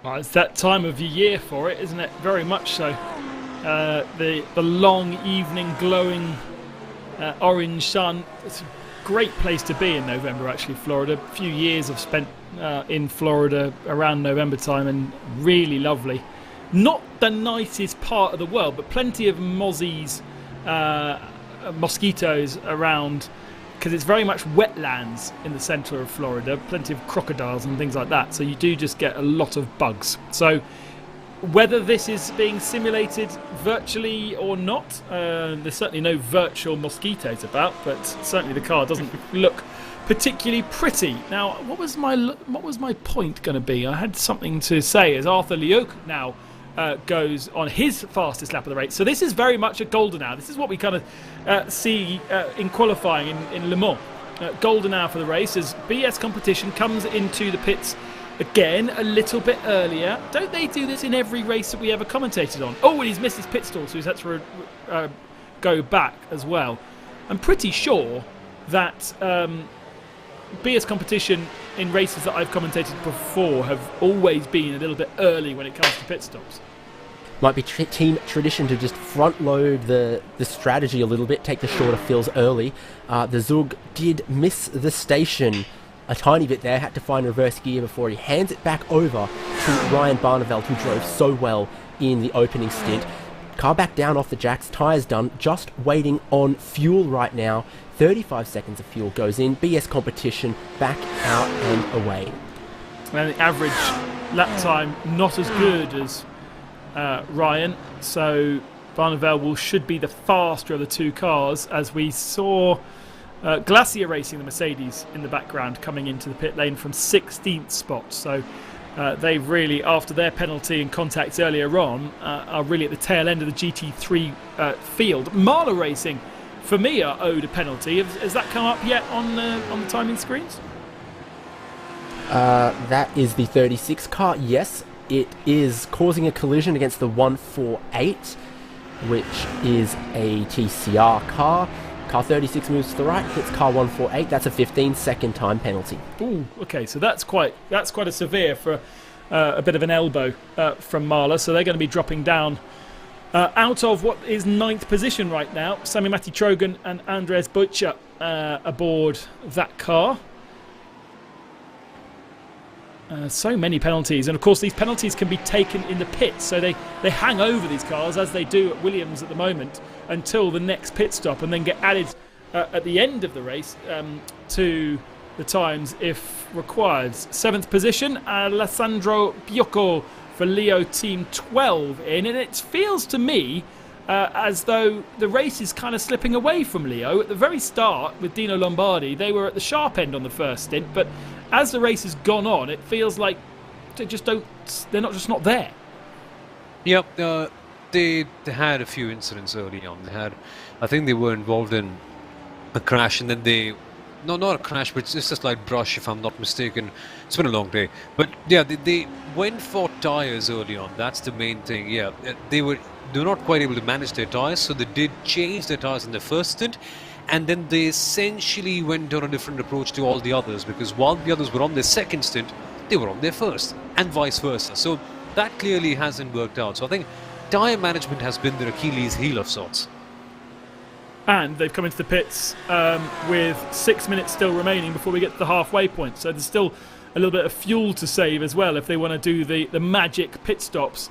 Well, it's that time of year for it, isn't it? Very much so. The long evening glowing orange sun. great place to be in November, actually, Florida. A few years I've spent in Florida around November time, and really lovely. Not the nicest part of the world, but plenty of mozzies, mosquitoes around, because it's very much wetlands in the centre of Florida. Plenty of crocodiles and things like that. So you do just get a lot of bugs. So whether this is being simulated virtually or not, there's certainly no virtual mosquitoes about, but certainly the car doesn't look particularly pretty. Now, what was my point going to be? I had something to say as Arthur Leoc now goes on his fastest lap of the race. So this is very much a golden hour. This is what we kind of see in qualifying in Le Mans. Golden hour for the race as BS Competition comes into the pits again a little bit earlier. Don't they do this in every race that we ever commentated on? Oh, and he's missed his pit stall, so he's had to go back as well. I'm pretty sure that BS Competition in races that I've commentated before have always been a little bit early when it comes to pit stops. Might be team tradition to just front load the strategy a little bit, take the shorter fills early. The Zug did miss the station a tiny bit there, had to find reverse gear before he hands it back over to Ryan Barneveld, who drove so well in the opening stint. Car back down off the jacks, tyres done, just waiting on fuel right now. 35 seconds of fuel goes in, BS Competition back out and away. And the average lap time not as good as Ryan, so Barneveld should be the faster of the two cars, as we saw Glacier Racing, the Mercedes, in the background coming into the pit lane from 16th spot. So they've really, after their penalty and contacts earlier on, are really at the tail end of the GT3 field. MAHLE Racing, for me, are owed a penalty. Has that come up yet on the timing screens? That is the 36 car, yes. It is causing a collision against the 148, which is a TCR car. Car 36 moves to the right, hits car 148. That's a 15-second time penalty. Ooh, okay, so that's quite a severe for a bit of an elbow from MAHLE. So they're going to be dropping down out of what is 9th position right now. Sami Matti-Trogan and Andres Butcher aboard that car. So many penalties, and of course these penalties can be taken in the pits, so they hang over these cars, as they do at Williams at the moment, until the next pit stop, and then get added at the end of the race to the times if required. 7th position, Alessandro Biocco for Leo Team 12 in, and it feels to me as though the race is kind of slipping away from Leo. At the very start with Dino Lombardi, they were at the sharp end on the first stint, but as the race has gone on, it feels like they're not there. Yep, they had a few incidents early on. I think they were involved in a crash, and then not a crash, but it's just a slight brush, if I'm not mistaken. It's been a long day, but yeah, they went for tyres early on. That's the main thing. Yeah, they were not quite able to manage their tyres, so they did change their tyres in the first stint. And then they essentially went on a different approach to all the others, because while the others were on their second stint, they were on their first, and vice versa. So that clearly hasn't worked out. So I think tyre management has been their Achilles heel of sorts. And they've come into the pits with 6 minutes still remaining before we get to the halfway point. So there's still a little bit of fuel to save as well if they want to do the magic pit stops,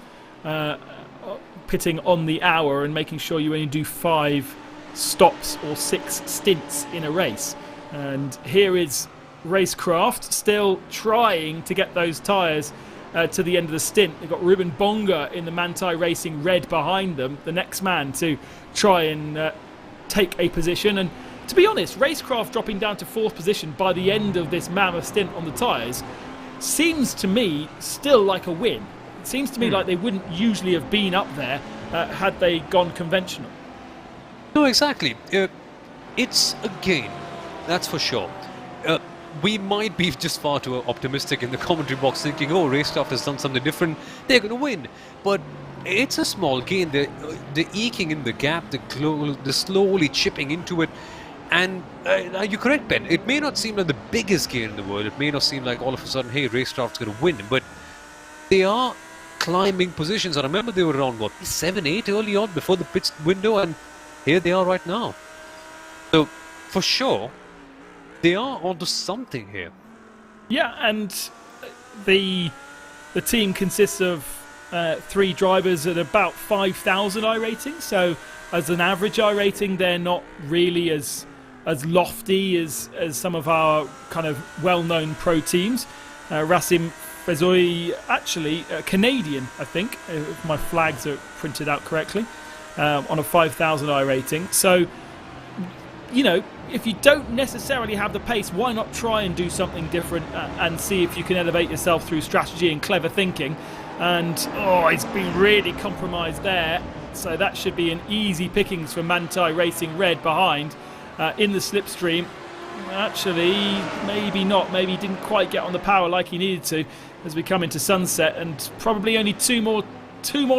pitting on the hour and making sure you only do 5 stops or 6 stints in a race. And here is Racecraft still trying to get those tyres to the end of the stint. They've got Ruben Bonga in the Manthey Racing red behind them, the next man to try and take a position. And to be honest, Racecraft dropping down to 4th position by the end of this mammoth stint on the tyres seems to me still like a win. It seems to me like they wouldn't usually have been up there had they gone conventional. No, exactly. It's a gain, that's for sure. We might be just far too optimistic in the commentary box, thinking, oh, Racecraft has done something different, they're going to win. But it's a small gain. They're eking in the gap, they're slowly chipping into it. And you're correct, Ben. It may not seem like the biggest gain in the world. It may not seem like all of a sudden, hey, Racecraft's going to win. But they are climbing positions. I remember they were around, 7, 8 early on before the pit window, and here they are right now. So, for sure, They are onto something here. Yeah, and the team consists of 3 drivers at about 5,000 iRating. So as an average iRating, they're not really as lofty as some of our kind of well-known pro teams. Racing Fezoi, actually Canadian, I think, if my flags are printed out correctly, on a 5,000 iRating. So, you know, if you don't necessarily have the pace, why not try and do something different and see if you can elevate yourself through strategy and clever thinking? And, he's been really compromised there. So that should be an easy pickings for Manti Racing Red behind in the slipstream. Actually, maybe not. Maybe he didn't quite get on the power like he needed to as we come into sunset. And probably only two more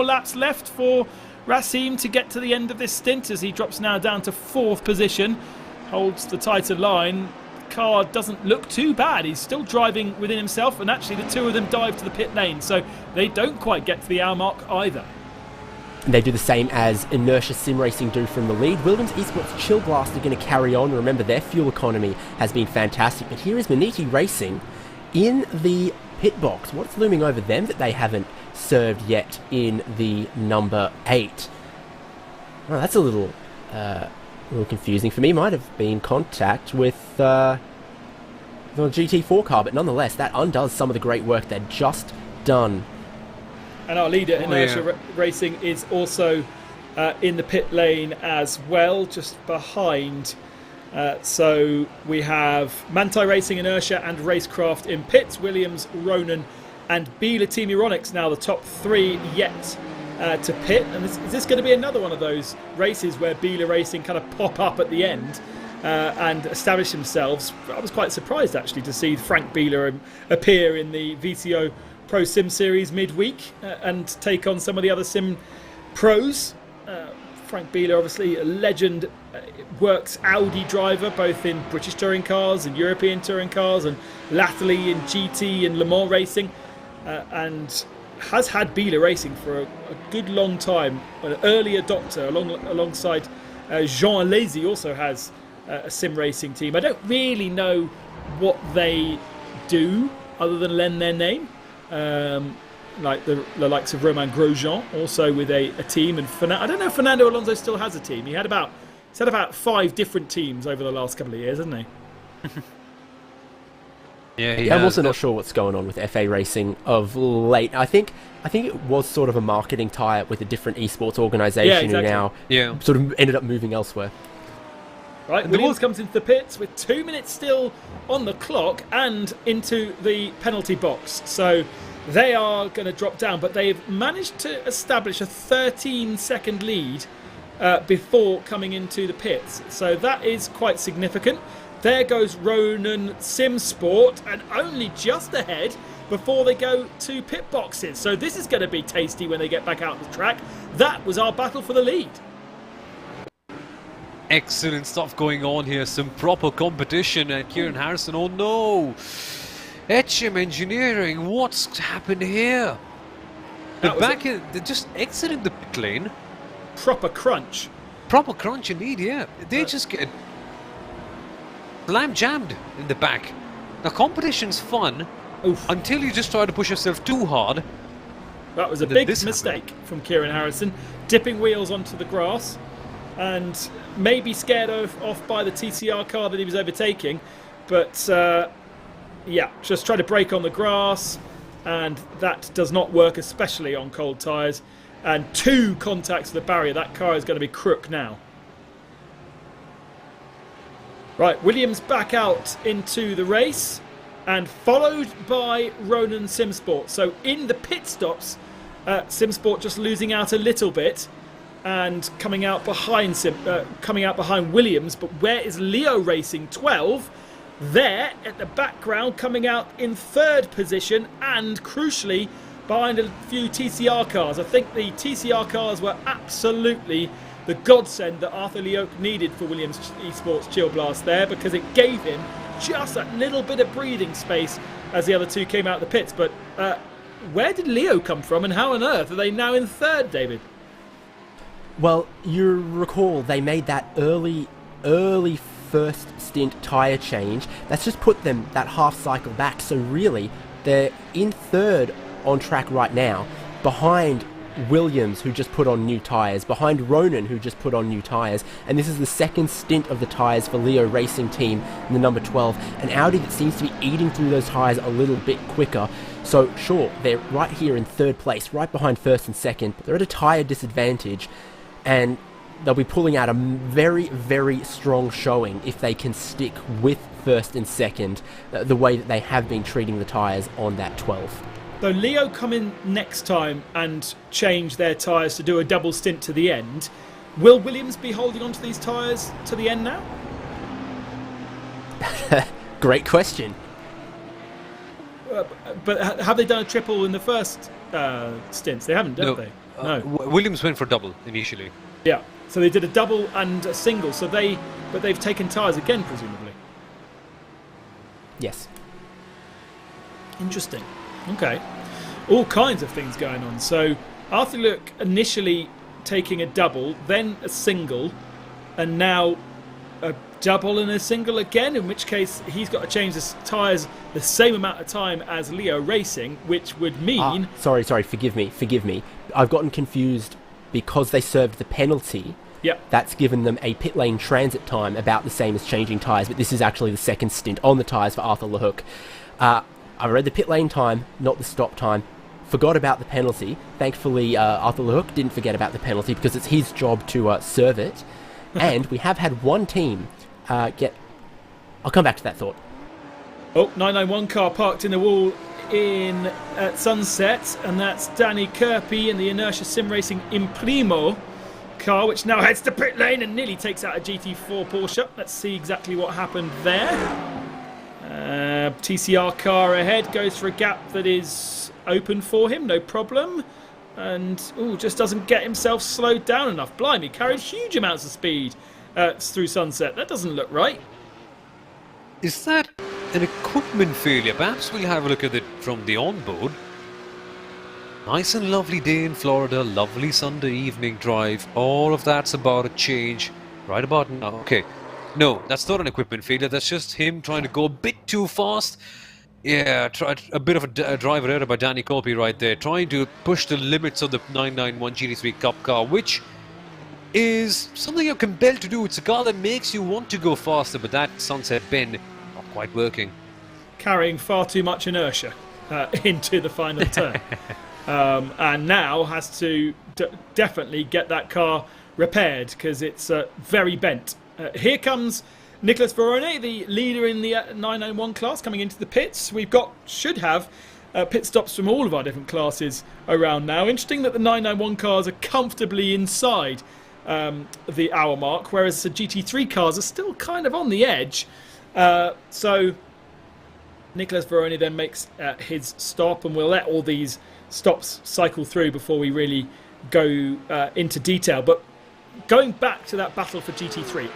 laps left for Racing to get to the end of this stint, as he drops now down to 4th position. Holds the tighter line. Car doesn't look too bad. He's still driving within himself, and actually the 2 of them dive to the pit lane, so they don't quite get to the hour mark either. And they do the same as Inertia Sim Racing do from the lead. Williams Esports Chill Blast are going to carry on. Remember, their fuel economy has been fantastic, but here is Maniti Racing in the pit box. What's looming over them that they haven't served yet in the number 8? Oh, that's a little confusing for me. Might have been contact with the GT4 car, but nonetheless, that undoes some of the great work they'd just done. And our leader, Inertia Racing, is also in the pit lane as well, just behind. So we have Manti Racing, Inertia and Racecraft in pits. Williams, Ronan and Bieler Team Euronics now the top 3 yet to pit. And is this going to be another one of those races where Bieler Racing kind of pop up at the end and establish themselves? I was quite surprised actually to see Frank Bieler appear in the VCO Pro Sim Series midweek and take on some of the other sim pros. Frank Bieler, obviously a legend, works Audi driver both in British touring cars and European touring cars, and latterly in GT and Le Mans racing, and has had Bieler racing for a good long time. An early adopter alongside Jean Alesi also has a sim racing team. I don't really know what they do other than lend their name. Like the likes of Romain Grosjean, also with a team, and I don't know if Fernando Alonso still has a team. He's had about 5 different teams over the last couple of years, hasn't he? Yeah, I'm also not sure what's going on with FA Racing of late. I think it was sort of a marketing tie-up with a different esports organisation who now sort of ended up moving elsewhere. Right, Williams comes into the pits with 2 minutes still on the clock and into the penalty box. So they are going to drop down, but they've managed to establish a 13-second lead before coming into the pits. So that is quite significant. There goes Ronan Sim Sport, and only just ahead before they go to pit boxes. So this is going to be tasty when they get back out the track. That was our battle for the lead. Excellent stuff going on here. Some proper competition. And Kieran Harrison, oh no! HM Engineering, what's happened here? They're just exiting the pit lane. Proper crunch. Proper crunch indeed, yeah. They just get slam jammed in the back. Now competition's fun until you just try to push yourself too hard. That was a big mistake from Kieran Harrison, dipping wheels onto the grass and maybe scared off by the TCR car that he was overtaking, but just try to brake on the grass, and that does not work, especially on cold tyres. And 2 contacts of the barrier. That car is going to be crook now. Right, Williams back out into the race and followed by Ronan Simsport. So in the pit stops, Simsport just losing out a little bit and coming out behind Williams. But where is Leo Racing 12? There at the background, coming out in 3rd position and crucially behind a few TCR cars. I think the TCR cars were absolutely the godsend that Arthur Leoc needed for Williams Esports Chill Blast there, because it gave him just that little bit of breathing space as the other 2 came out of the pits. But where did Leo come from, and how on earth are they now in 3rd, David? Well, you recall they made that early first stint tyre change, that's just put them that half cycle back. So really, they're in third on track right now, behind Williams, who just put on new tyres, behind Ronan, who just put on new tyres, and this is the second stint of the tyres for Leo Racing Team in the number 12, an Audi that seems to be eating through those tyres a little bit quicker. So sure, they're right here in third place, right behind first and second, but they're at a tyre disadvantage, and they'll be pulling out a very, very strong showing if they can stick with first and second the way that they have been treating the tyres on that 12. Though Leo come in next time and change their tyres to do a double stint to the end, will Williams be holding onto these tyres to the end now? Great question. But have they done a triple in the first stints? They haven't, don't they? No. Williams went for double initially. Yeah. So they did a double and a single. So they've taken tyres again, presumably. Yes. Interesting. Okay. All kinds of things going on. So Arthur Luke initially taking a double, then a single, and now a double and a single again, in which case he's got to change the tyres the same amount of time as Leo Racing, which would mean... Sorry, forgive me. I've gotten confused because they served the penalty. Yep. That's given them a pit lane transit time about the same as changing tyres, but this is actually the second stint on the tyres for Arthur Lehook. I read the pit lane time, not the stop time. Forgot about the penalty. Thankfully, Arthur Lehook didn't forget about the penalty because it's his job to serve it. And we have had one team get... I'll come back to that thought. Oh, 991 car parked in the wall in at Sunset, and that's Danny Kirby in the Inertia Sim Racing Imprimo car, which now heads to pit lane and nearly takes out a GT4 Porsche. Let's see exactly what happened there. TCR car ahead, goes for a gap that is open for him, no problem. And just doesn't get himself slowed down enough. Blimey, carried huge amounts of speed through Sunset. That doesn't look right. Is that an equipment failure? Perhaps we'll have a look at it from the onboard. Nice and lovely day in Florida, lovely Sunday evening drive. All of that's about to change right about now. Okay. No, that's not an equipment failure. That's just him trying to go a bit too fast. Yeah, tried a bit of a driver error by Danny Kirby right there. Trying to push the limits of the 991 GT3 Cup car, which is something you're compelled to do. It's a car that makes you want to go faster, but that Sunset bend not quite working. Carrying far too much inertia into the final turn. And now has to definitely get that car repaired because it's very bent. Here comes Nicholas Verone, the leader in the 991 class, coming into the pits. Should have pit stops from all of our different classes around now. Interesting that the 991 cars are comfortably inside the hour mark, whereas the GT3 cars are still kind of on the edge. So Nicholas Verone then makes his stop, and we'll let all these stops cycle through before we really go into detail. But going back to that battle for GT3,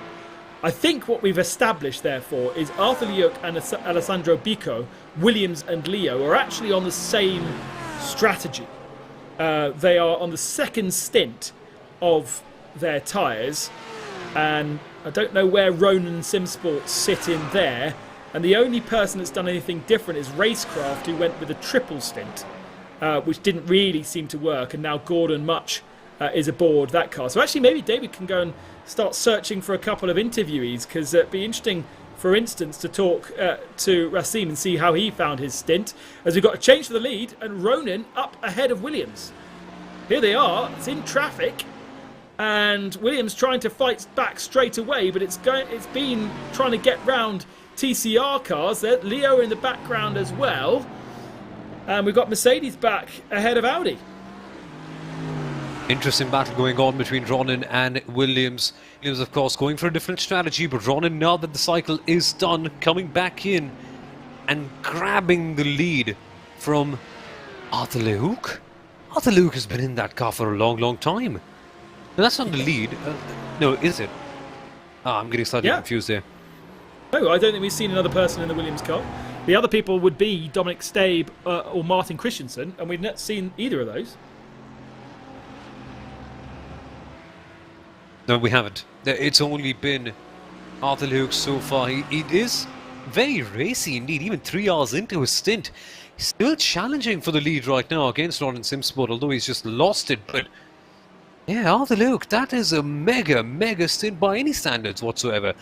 I think what we've established, therefore, is Arthur Lehouk and Alessandro Bico, Williams and Leo, are actually on the same strategy. They are on the second stint of their tyres, and I don't know where Ronan and SimSports sit in there, and the only person that's done anything different is Racecraft, who went with a triple stint, which didn't really seem to work, and now Gordon Much is aboard that car. So actually maybe David can go and start searching for a couple of interviewees, because it'd be interesting, for instance, to talk to Racine and see how he found his stint, as we've got a change for the lead and Ronan up ahead of Williams. Here they are, it's in traffic, and Williams trying to fight back straight away, but it's been trying to get round TCR cars. Leo in the background as well, and we've got Mercedes back ahead of Audi. Interesting battle going on between Ronan and Williams. Williams, of course, going for a different strategy, but Ronan, now that the cycle is done, coming back in and grabbing the lead from Arthur Lehouk. Arthur Lehouk has been in that car for a long, long time. Now, that's not the lead. No, is it? I'm getting slightly confused there. No, I don't think we've seen another person in the Williams car. The other people would be Dominic Stabe or Martin Christensen, and we've not seen either of those. No, we haven't. It's only been Arthur Luke so far, he is very racy indeed, even 3 hours into his stint. He's still challenging for the lead right now against Lawrence Simsport, although he's just lost it. But yeah, Arthur Luke, that is a mega stint by any standards whatsoever.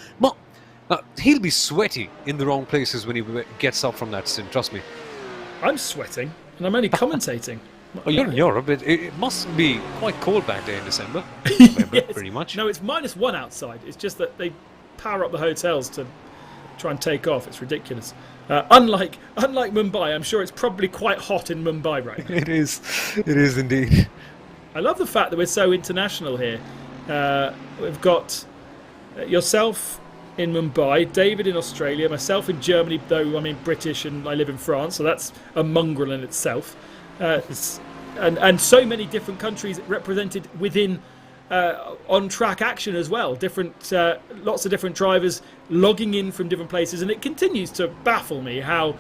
He'll be sweaty in the wrong places when he gets up from that stint, trust me. I'm sweating, and I'm only commentating. Oh, you're in Europe, it must be quite cold back there in December. November, Yes. pretty much. No, it's -1 outside. It's just that they power up the hotels to try and take off. It's ridiculous. Unlike Mumbai, I'm sure it's probably quite hot in Mumbai right now. It is indeed. I love the fact that we're so international here. We've got yourself in Mumbai, David in Australia, myself in Germany, though I'm British and I live in France, so that's a mongrel in itself. And so many different countries represented within on-track action as well. Lots of different drivers logging in from different places, and it continues to baffle me how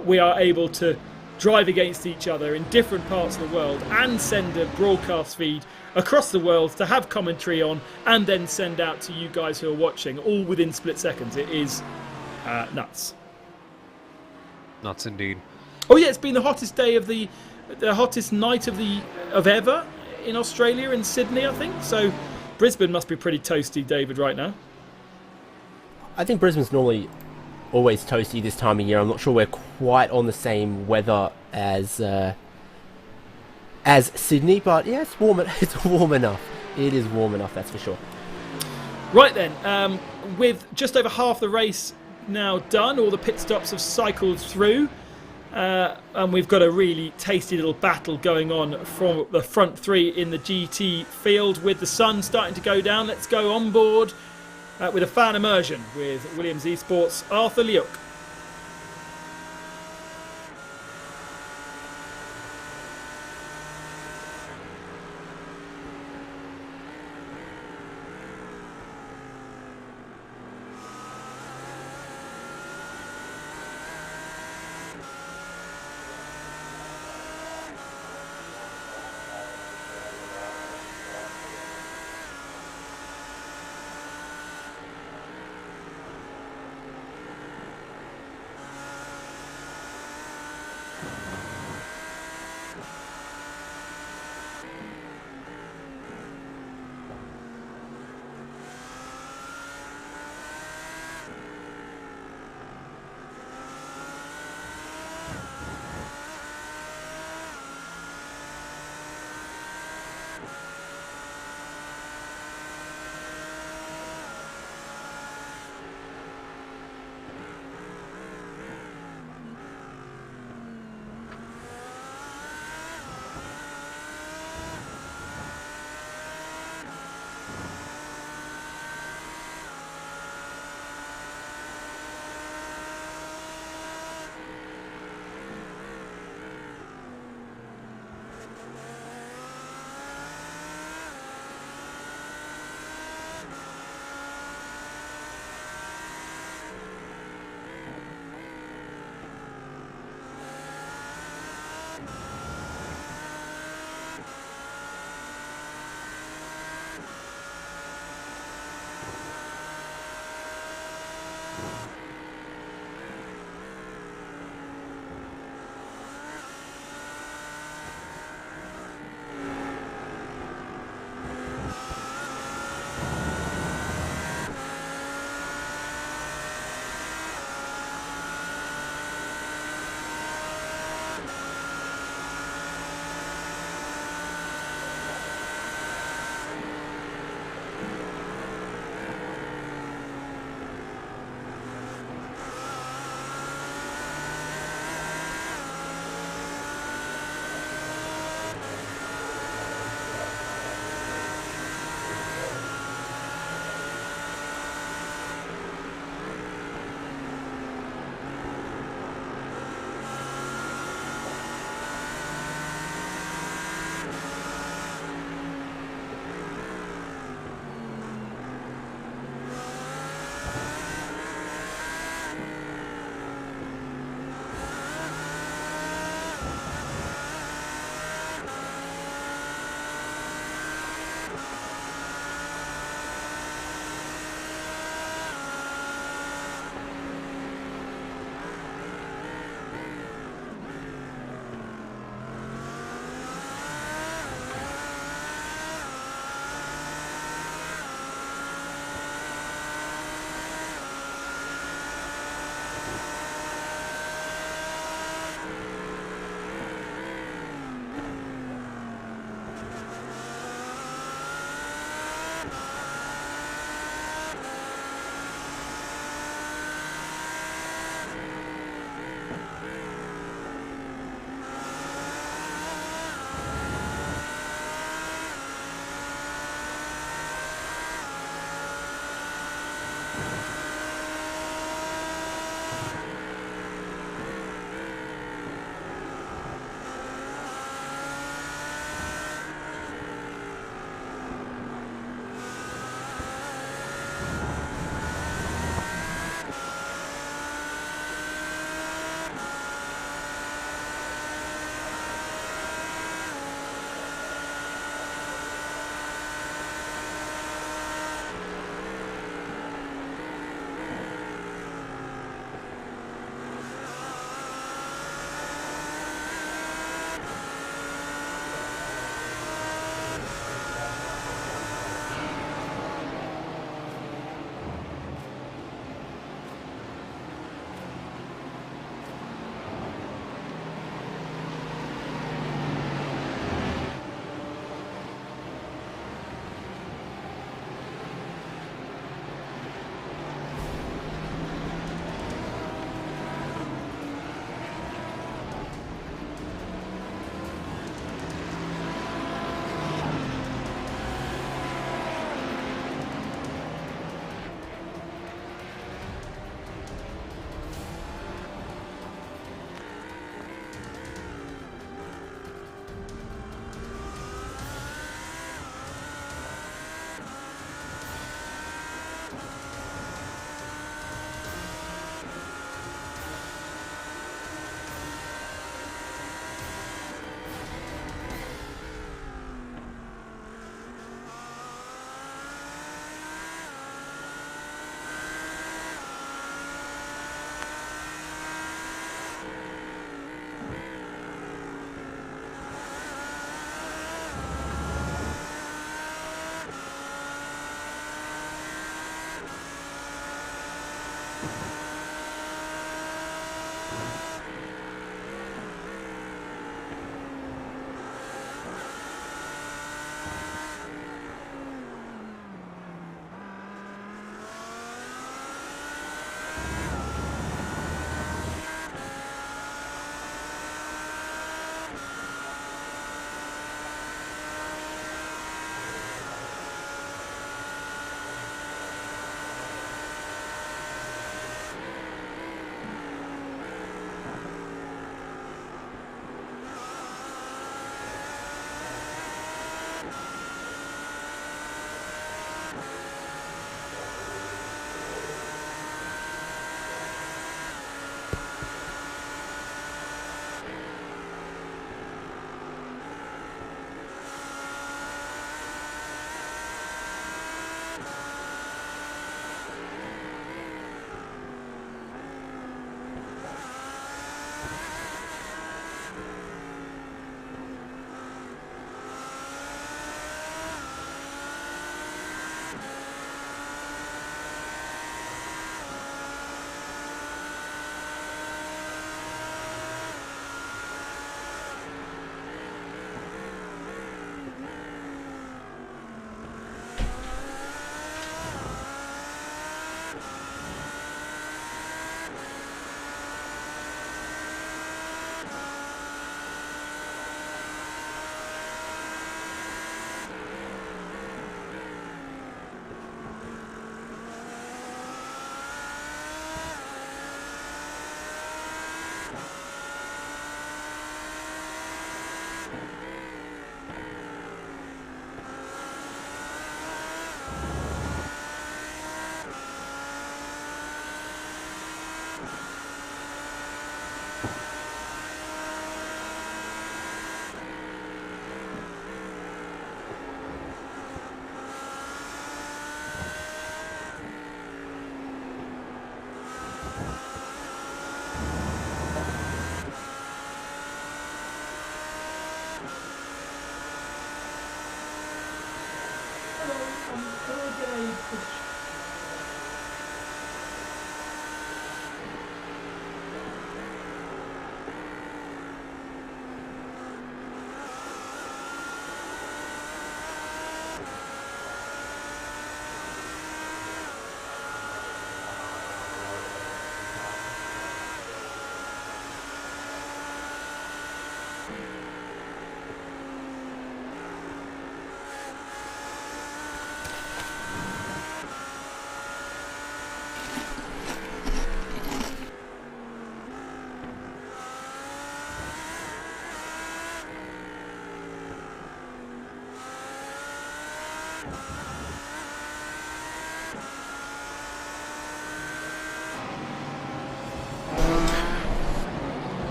we are able to drive against each other in different parts of the world and send a broadcast feed across the world to have commentary on and then send out to you guys who are watching, all within split seconds. It is nuts. Nuts indeed. Oh yeah, it's been the hottest day of the hottest night of ever in Australia, in Sydney, I think. So Brisbane must be pretty toasty, David, right now. I think Brisbane's normally always toasty this time of year. I'm not sure we're quite on the same weather as Sydney, but yeah, it's warm. It's warm enough. It is warm enough, that's for sure. Right then, with just over half the race now done, all the pit stops have cycled through, and we've got a really tasty little battle going on from the front three in the GT field, with the sun starting to go down. Let's go on board with a fan immersion with Williams Esports' Arthur Leuk.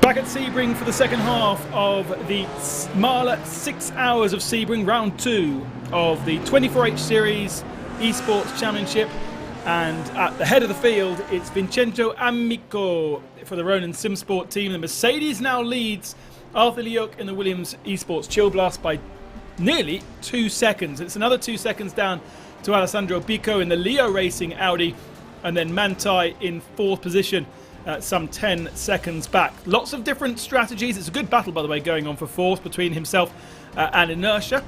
Back at Sebring for the second half of the MAHLE 6 hours of Sebring, round 2 of the 24H Series Esports Championship. And at the head of the field, it's Vincenzo Amico for the Ronin Simsport team. The Mercedes now leads Arthur Leok in the Williams Esports Chill Blast by nearly 2 seconds. It's another 2 seconds down to Alessandro Bico in the Leo Racing Audi, and then Mantai in 4th position, some 10 seconds back. Lots of different strategies. It's a good battle, by the way, going on for 4th between himself and Inertia.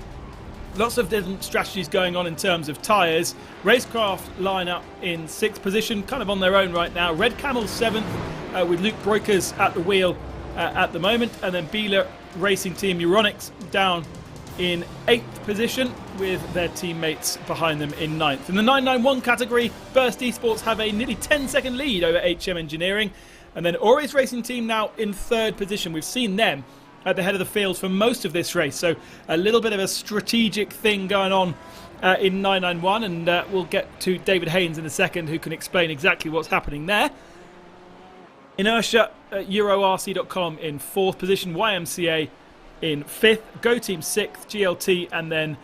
Lots of different strategies going on in terms of tyres. Racecraft line up in 6th position, kind of on their own right now. Red Camel 7th with Luke Breukers at the wheel at the moment. And then Bieler Racing Team Euronics down in 8th position with their teammates behind them in 9th. In the 991 category, Burst Esports have a nearly 10-second lead over HM Engineering. And then Aure's Racing Team now in 3rd position. We've seen them at the head of the field for most of this race. So a little bit of a strategic thing going on in 991. And we'll get to David Haynes in a second, who can explain exactly what's happening there. Inertia, EuroRC.com in 4th position. YMCA in 5th, Go Team 6th, GLT, and then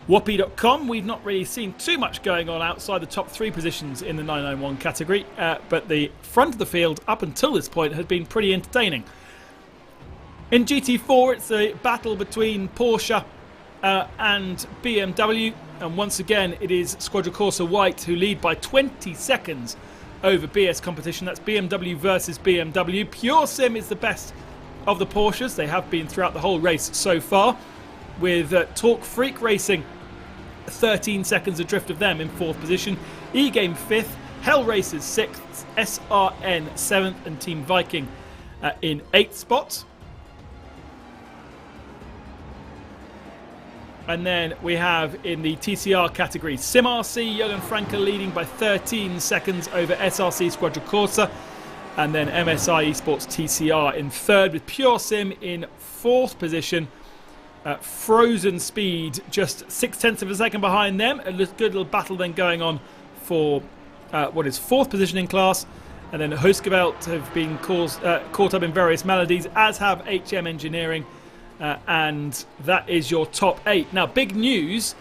Whoppy.com. We've not really seen too much going on outside the top 3 positions in the 991 category, but the front of the field up until this point has been pretty entertaining. In GT4, it's a battle between Porsche and BMW, and once again it is Squadra Corsa White who lead by 20 seconds over BS competition. That's BMW versus BMW. Pure Sim is the best of the Porsches. They have been throughout the whole race so far, with Torque Freak Racing 13 seconds adrift of them in 4th position. E-Game 5th, Hell Racers 6th, SRN 7th, and Team Viking in 8th spot. And then we have in the TCR category, SimRC, Jürgen Franke leading by 13 seconds over SRC Squadra Corsa. And then MSI Esports TCR in 3rd, with Pure Sim in 4th position. Frozen Speed just 0.6 of a second behind them. A good little battle then going on for what is 4th position in class. And then Hoskevelt have been caught up in various maladies, as have HM Engineering. And that is your top 8. Now, big news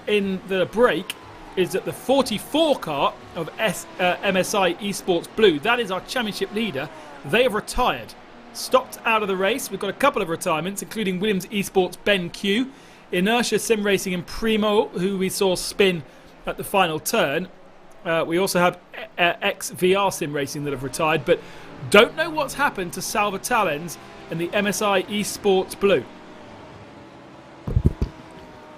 in the break is that the 44 car of MSI Esports Blue, that is our championship leader, they have retired. Stopped out of the race. We've got a couple of retirements, including Williams Esports Ben Q, Inertia Sim Racing and Primo, who we saw spin at the final turn. We also have XVR Sim Racing that have retired, but don't know what's happened to Salva Talens and the MSI Esports Blue.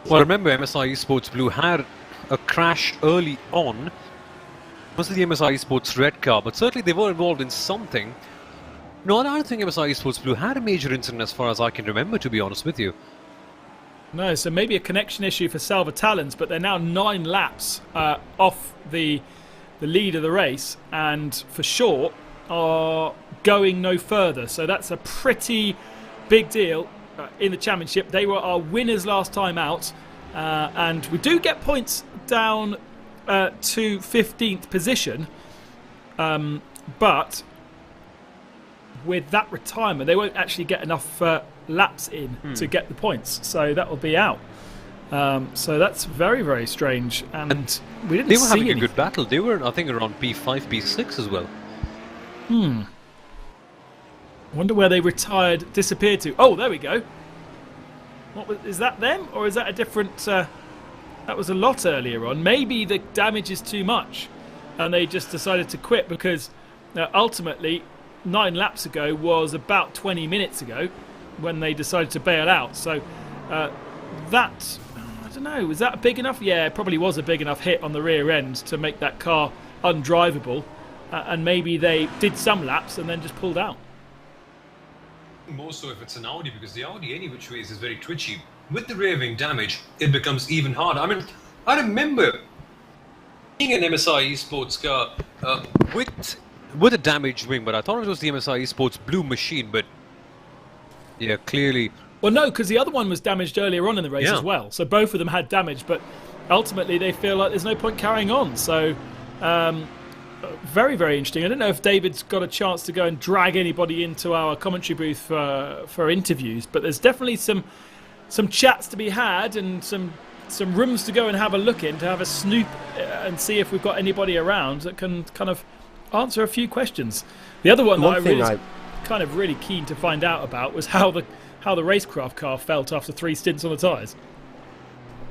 Well, remember, MSI Esports Blue had a crash early on. Mostly the MSI Esports red car, but certainly they were involved in something. No, I don't think MSI Esports Blue had a major incident as far as I can remember, to be honest with you. No, so maybe a connection issue for Salva Talens, but they're now 9 laps off the lead of the race, and for sure are going no further. So that's a pretty big deal in the championship. They were our winners last time out, and we do get points down to 15th position, but with that retirement they won't actually get enough laps in to get the points, so that will be out. So that's very, very strange, and we didn't see They were having anything. a good battle. They were, I think, around P5, P6 as well. Wonder where they disappeared to. Oh, there we go. Is that them, or is that a different That was a lot earlier on. Maybe the damage is too much and they just decided to quit, because ultimately 9 laps ago was about 20 minutes ago when they decided to bail out. So that, I don't know, was that big enough? Yeah, it probably was a big enough hit on the rear end to make that car undrivable, and maybe they did some laps and then just pulled out. More so if it's an Audi, because the Audi any which ways is very twitchy. With the rear wing damage, it becomes even harder. I mean, I remember being an MSI Esports car with a damaged wing, but I thought it was the MSI Esports blue machine, but yeah, clearly... Well, no, because the other one was damaged earlier on in the race as well. So both of them had damage, but ultimately they feel like there's no point carrying on. So very, very interesting. I don't know if David's got a chance to go and drag anybody into our commentary booth for interviews, but there's definitely some chats to be had and some rooms to go and have a look in, to have a snoop and see if we've got anybody around that can kind of answer a few questions. The other one that I was kind of really keen to find out about was how the racecraft car felt after 3 stints on the tyres.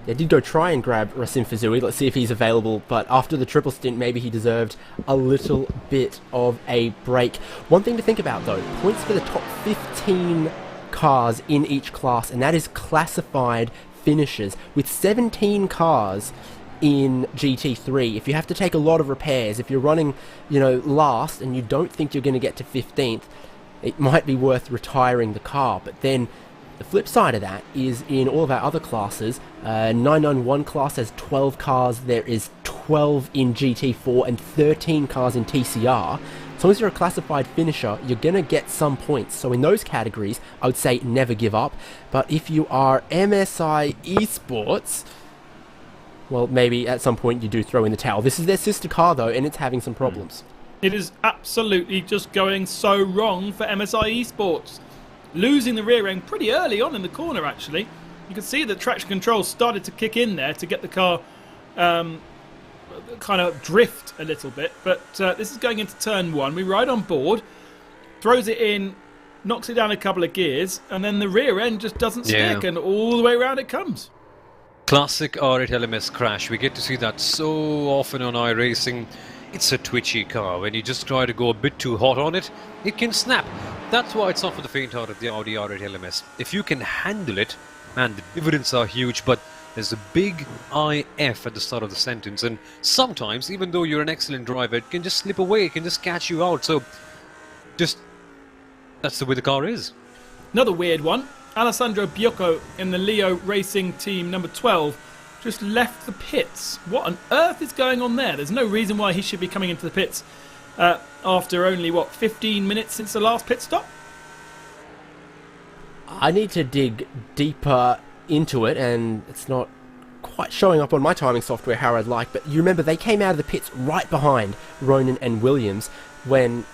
I did go try and grab Rasim Fazouhi, let's see if he's available, but after the triple stint, maybe he deserved a little bit of a break. One thing to think about though, points for the top 15 cars in each class, and that is classified finishers. With 17 cars in GT3, if you have to take a lot of repairs, if you're running, last and you don't think you're going to get to 15th, it might be worth retiring the car. But then the flip side of that is in all of our other classes, 991 class has 12 cars, there is 12 in GT4 and 13 cars in TCR. As long as you're a classified finisher, you're going to get some points. So in those categories, I would say never give up. But if you are MSI Esports, well, maybe at some point you do throw in the towel. This is their sister car though, and it's having some problems. It is absolutely just going so wrong for MSI Esports. Losing the rear end pretty early on in the corner, actually. You can see that traction control started to kick in there to get the car kind of drift a little bit. But this is going into turn 1. We ride on board, throws it in, knocks it down a couple of gears, and then the rear end just doesn't stick, and all the way around it comes. Classic R8 LMS crash. We get to see that so often on iRacing. It's a twitchy car. When you just try to go a bit too hot on it, it can snap. That's why it's not for the faint-hearted, the Audi R8 LMS. If you can handle it, man, the dividends are huge, but there's a big IF at the start of the sentence, and sometimes, even though you're an excellent driver, it can just slip away, it can just catch you out, so that's the way the car is. Another weird one, Alessandro Biocco in the Leo Racing Team number 12 just left the pits. What on earth is going on there? There's no reason why he should be coming into the pits after only, 15 minutes since the last pit stop? I need to dig deeper into it, and it's not quite showing up on my timing software how I'd like, but you remember they came out of the pits right behind Ronan and Williams when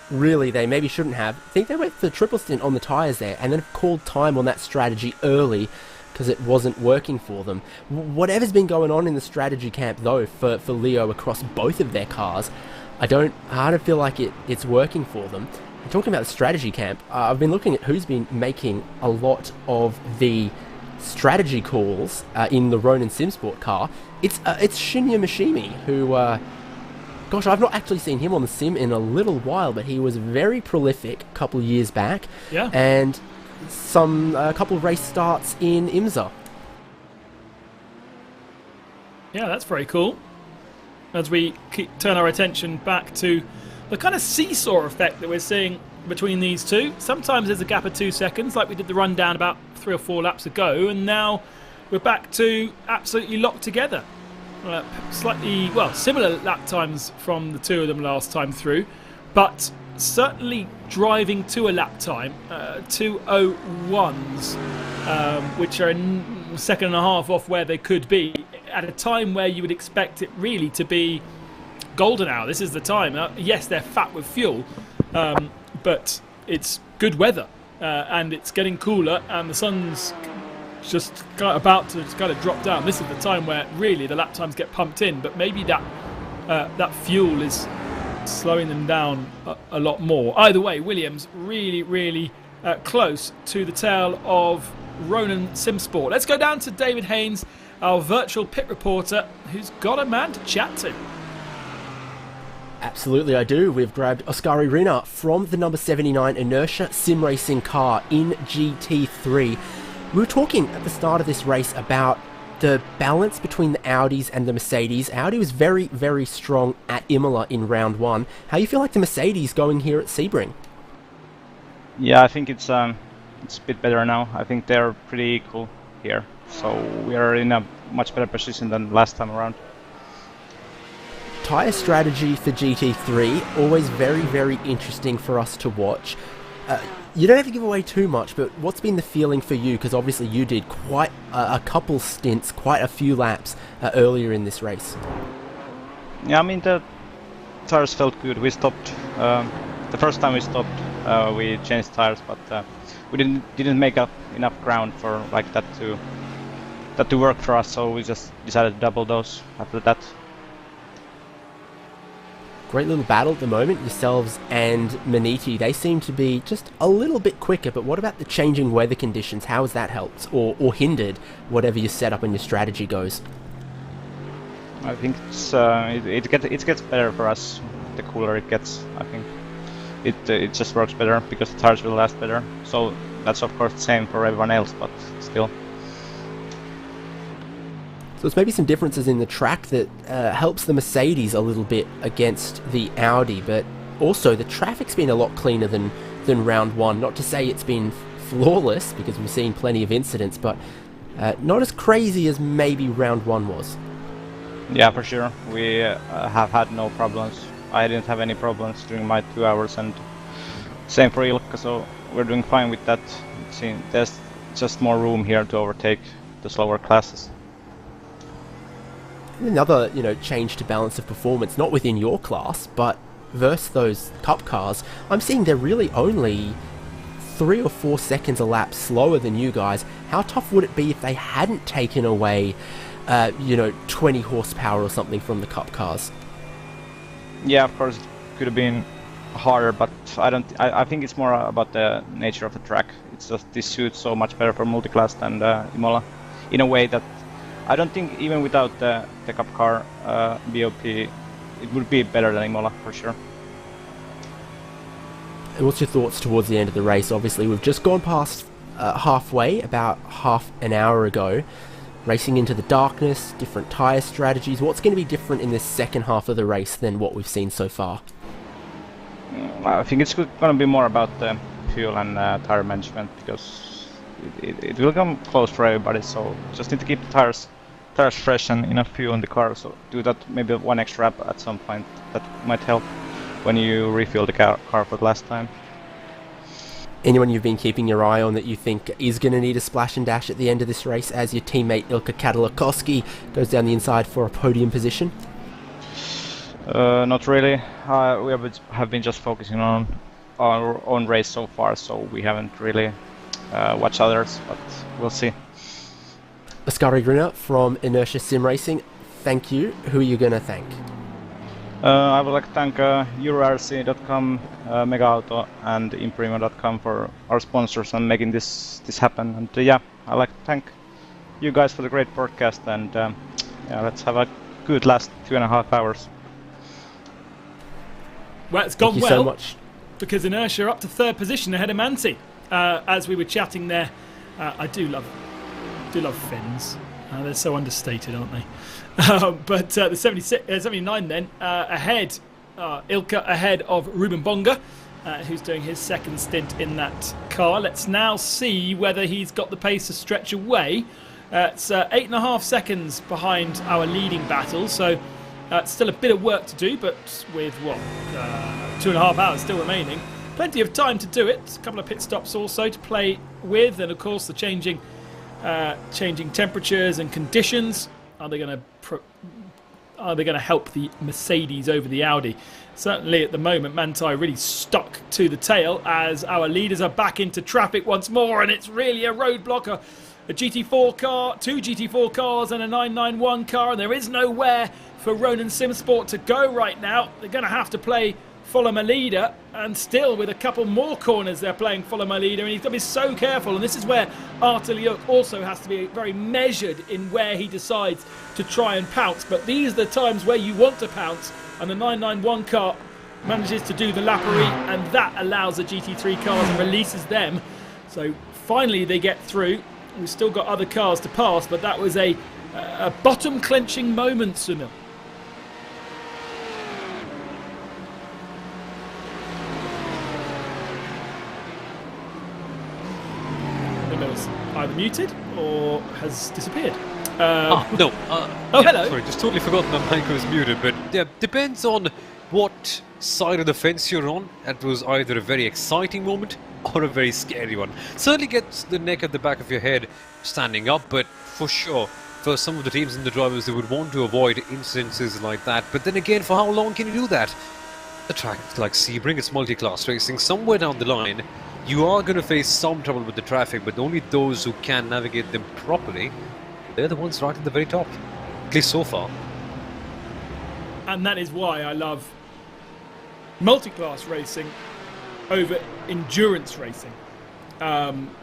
really they maybe shouldn't have. I think they went for the triple stint on the tyres there and then called time on that strategy early because it wasn't working for them. Whatever's been going on in the strategy camp though for Leo across both of their cars, I don't feel like it's working for them. And talking about the strategy camp, I've been looking at who's been making a lot of the strategy calls in the Ronin Simsport car. It's Shinya Mishimi, who gosh, I've not actually seen him on the sim in a little while, but he was very prolific a couple of years back. Yeah. And a couple of race starts in IMSA. Yeah, that's very cool. As we turn our attention back to the kind of seesaw effect that we're seeing between these two. Sometimes there's a gap of 2 seconds, like we did the rundown about 3 or 4 laps ago, and now we're back to absolutely locked together. Similar lap times from the two of them last time through, but certainly driving to a lap time, 2:01s, which are a second and a half off where they could be at a time where you would expect it really to be golden hour. This is the time. Yes, they're fat with fuel, but it's good weather, and it's getting cooler, and the sun's just about to kind of drop down. This is the time where really the lap times get pumped in, but maybe that fuel is slowing them down a lot more. Either way, Williams really close to the tail of Ronan Simsport. Let's go down to David Haynes, our virtual pit reporter, who's got a man to chat to. Absolutely, I do. We've grabbed Oskari Rina from the number 79 Inertia Sim Racing car in GT3. We were talking at the start of this race about the balance between the Audis and the Mercedes. Audi was very, very strong at Imola in round one. How do you feel like the Mercedes going here at Sebring? Yeah, I think it's a bit better now. I think they're pretty equal here. So we are in a much better position than last time around. Tyre strategy for GT3, always very, very interesting for us to watch. You don't have to give away too much, but what's been the feeling for you? Because obviously you did quite a couple stints, quite a few laps earlier in this race. Yeah, I mean the tires felt good. We stopped the first time we stopped. We changed tires, but we didn't make up enough ground for like that to work for us. So we just decided to double those after that. Great little battle at the moment, yourselves and Maniti. They seem to be just a little bit quicker, but what about the changing weather conditions? How has that helped or hindered whatever your setup and your strategy goes? I think it gets better for us. The cooler it gets, I think it just works better because the tires will last better. So that's of course the same for everyone else, but still. So there's maybe some differences in the track that helps the Mercedes a little bit against the Audi, but also the traffic's been a lot cleaner than round one. Not to say it's been flawless, because we've seen plenty of incidents, but not as crazy as maybe round one was. Yeah, for sure. We have had no problems. I didn't have any problems during my 2 hours, and same for Ilkka, so we're doing fine with that. There's just more room here to overtake the slower classes. Another, change to balance of performance, not within your class, but versus those cup cars. I'm seeing they're really only 3 or 4 seconds a lap slower than you guys. How tough would it be if they hadn't taken away, 20 horsepower or something from the cup cars? Yeah, of course, it could have been harder, but I think it's more about the nature of the track. It's just this suits so much better for multiclass than Imola, in a way that I don't think even without the cup car BOP, it would be better than Imola for sure. And what's your thoughts towards the end of the race? Obviously, we've just gone past halfway, about half an hour ago, racing into the darkness, different tyre strategies. What's going to be different in this second half of the race than what we've seen so far? I think it's going to be more about the fuel and tyre management, because it will come close for everybody, so just need to keep the tires fresh and enough fuel in the car, so do that maybe one extra lap at some point. That might help when you refuel the car for the last time. Anyone you've been keeping your eye on that you think is going to need a splash and dash at the end of this race as your teammate Ilkka Katalakowski goes down the inside for a podium position? Not really. We have been just focusing on our own race so far, so we haven't really watched others, but we'll see. Oskari Griner from Inertia Sim Racing, thank you. Who are you going to thank? I would like to thank EuroRC.com, Mega Auto, and Imprimo.com for our sponsors and making this happen. And yeah, I'd like to thank you guys for the great podcast, and let's have a good last 2.5 hours. Well, it's gone Thank you well, so much. because Inertia are up to 3rd position ahead of Manti. As we were chatting there, I do love Finns. They're so understated, aren't they? But the 79 then, ahead, Ilkka ahead of Ruben Bonga, who's doing his 2nd stint in that car. Let's now see whether he's got the pace to stretch away. It's 8.5 seconds behind our leading battle, so still a bit of work to do, but with 2.5 hours still remaining. Plenty of time to do it. A couple of pit stops also to play with, and of course the changing temperatures and conditions. Are they going to help the Mercedes over the Audi? Certainly at the moment, Manti really stuck to the tail as our leaders are back into traffic once more, and it's really a roadblock. A GT4 car, 2 GT4 cars and a 991 car, and there is nowhere for Ronan Simsport to go right now. They're going to have to play follow my leader, and still with a couple more corners they're playing follow my leader, and he's got to be so careful, and this is where Arthur Liuk also has to be very measured in where he decides to try and pounce. But these are the times where you want to pounce, and the 991 car manages to do the lappery, and that allows the GT3 cars and releases them. So finally they get through. We've still got other cars to pass, but that was a bottom clenching moment, Sunil. Either muted or has disappeared. No. Hello. Sorry, just totally forgotten my mic was muted. But yeah, depends on what side of the fence you're on. That was either a very exciting moment or a very scary one. Certainly gets the neck at the back of your head standing up, but for sure, for some of the teams and the drivers, they would want to avoid instances like that. But then again, for how long can you do that? The track like Sebring, it's multi-class racing. Somewhere down the line, you are going to face some trouble with the traffic, but only those who can navigate them properly, they're the ones right at the very top, at least so far. And that is why I love multi-class racing over endurance racing,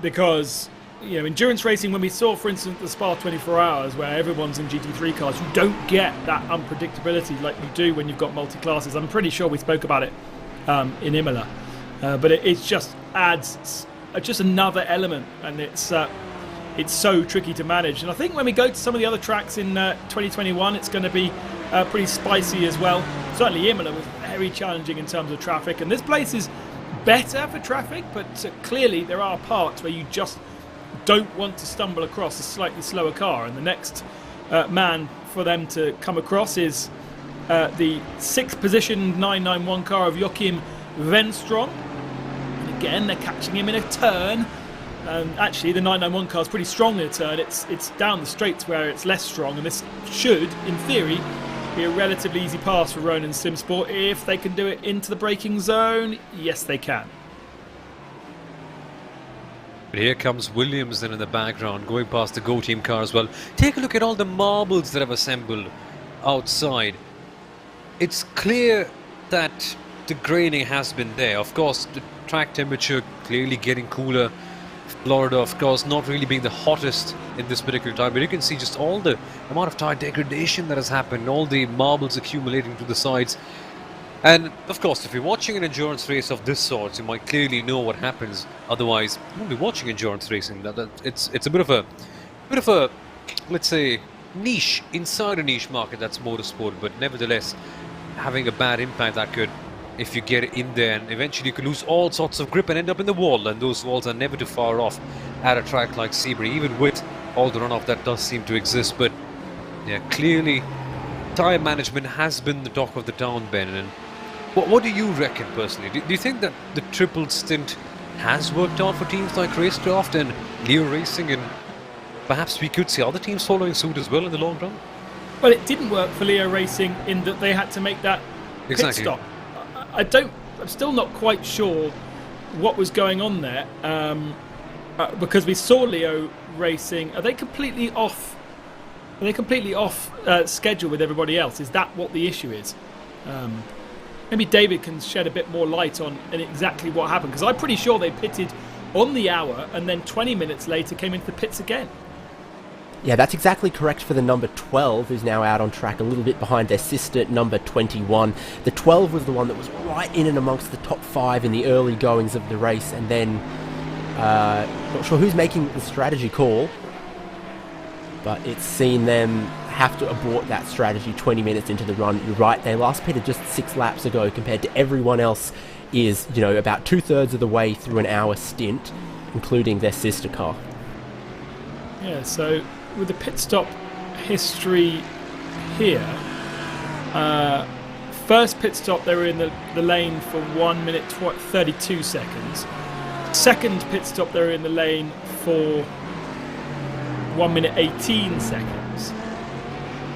because endurance racing, when we saw, for instance, the Spa 24 Hours, where everyone's in GT3 cars, you don't get that unpredictability like you do when you've got multi-classes. I'm pretty sure we spoke about it in Imola. But it just adds just another element, and it's so tricky to manage. And I think when we go to some of the other tracks in 2021, it's going to be pretty spicy as well. Certainly Imola was very challenging in terms of traffic, and this place is better for traffic, but clearly there are parts where you just don't want to stumble across a slightly slower car, and the next man for them to come across is the 6th position 991 car of Joachim Venstrom. Again, they're catching him in a turn. Actually, the 991 car is pretty strong in a turn. It's down the straights where it's less strong, and this should, in theory, be a relatively easy pass for Ronin Simsport. If they can do it into the braking zone, yes, they can. But here comes Williams then in the background, going past the Go Team car as well. Take a look at all the marbles that have assembled outside. It's clear that the graining has been there. Of course, the track temperature clearly getting cooler. Florida, of course, not really being the hottest in this particular time, but you can see just all the amount of tire degradation that has happened, all the marbles accumulating to the sides. And of course, if you're watching an endurance race of this sort, you might clearly know what happens. Otherwise, you won't be watching endurance racing. It's a bit of a let's say niche inside a niche market, that's motorsport, but nevertheless having a bad impact that could, if you get in there, and eventually you could lose all sorts of grip and end up in the wall, and those walls are never too far off at a track like Sebring, even with all the runoff that does seem to exist. But yeah, clearly tyre management has been the talk of the town, Ben. And what do you reckon personally? Do you think that the triple stint has worked out for teams like Racecraft and Leo Racing, and perhaps we could see other teams following suit as well in the long run? Well, it didn't work for Leo Racing in that they had to make that pit stop. I'm still not quite sure what was going on there, because we saw Leo Racing. Are they completely off? Schedule with everybody else? Is that what the issue is? Maybe David can shed a bit more light on exactly what happened, because I'm pretty sure they pitted on the hour and then 20 minutes later came into the pits again. Yeah, that's exactly correct for the number 12, who's now out on track a little bit behind their sister, number 21. The 12 was the one that was right in and amongst the top 5 in the early goings of the race, and then not sure who's making the strategy call, but it's seen them have to abort that strategy 20 minutes into the run. You're right, they last pitted just 6 laps ago, compared to everyone else is, about 2/3 of the way through an hour stint, including their sister car. Yeah, so with the pit stop history here, first pit stop they were in the lane for 1 minute 32 seconds. Second pit stop they were in the lane for 1 minute 18 seconds.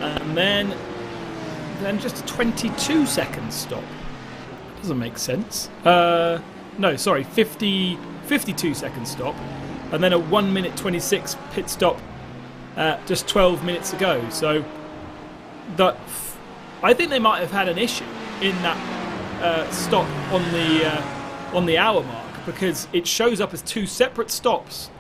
And then just a 22 second stop. Doesn't make sense. No, sorry, 52 second stop. And then a 1 minute 26 pit stop just 12 minutes ago. So I think they might have had an issue in that stop on the hour mark, because it shows up as 2 separate stops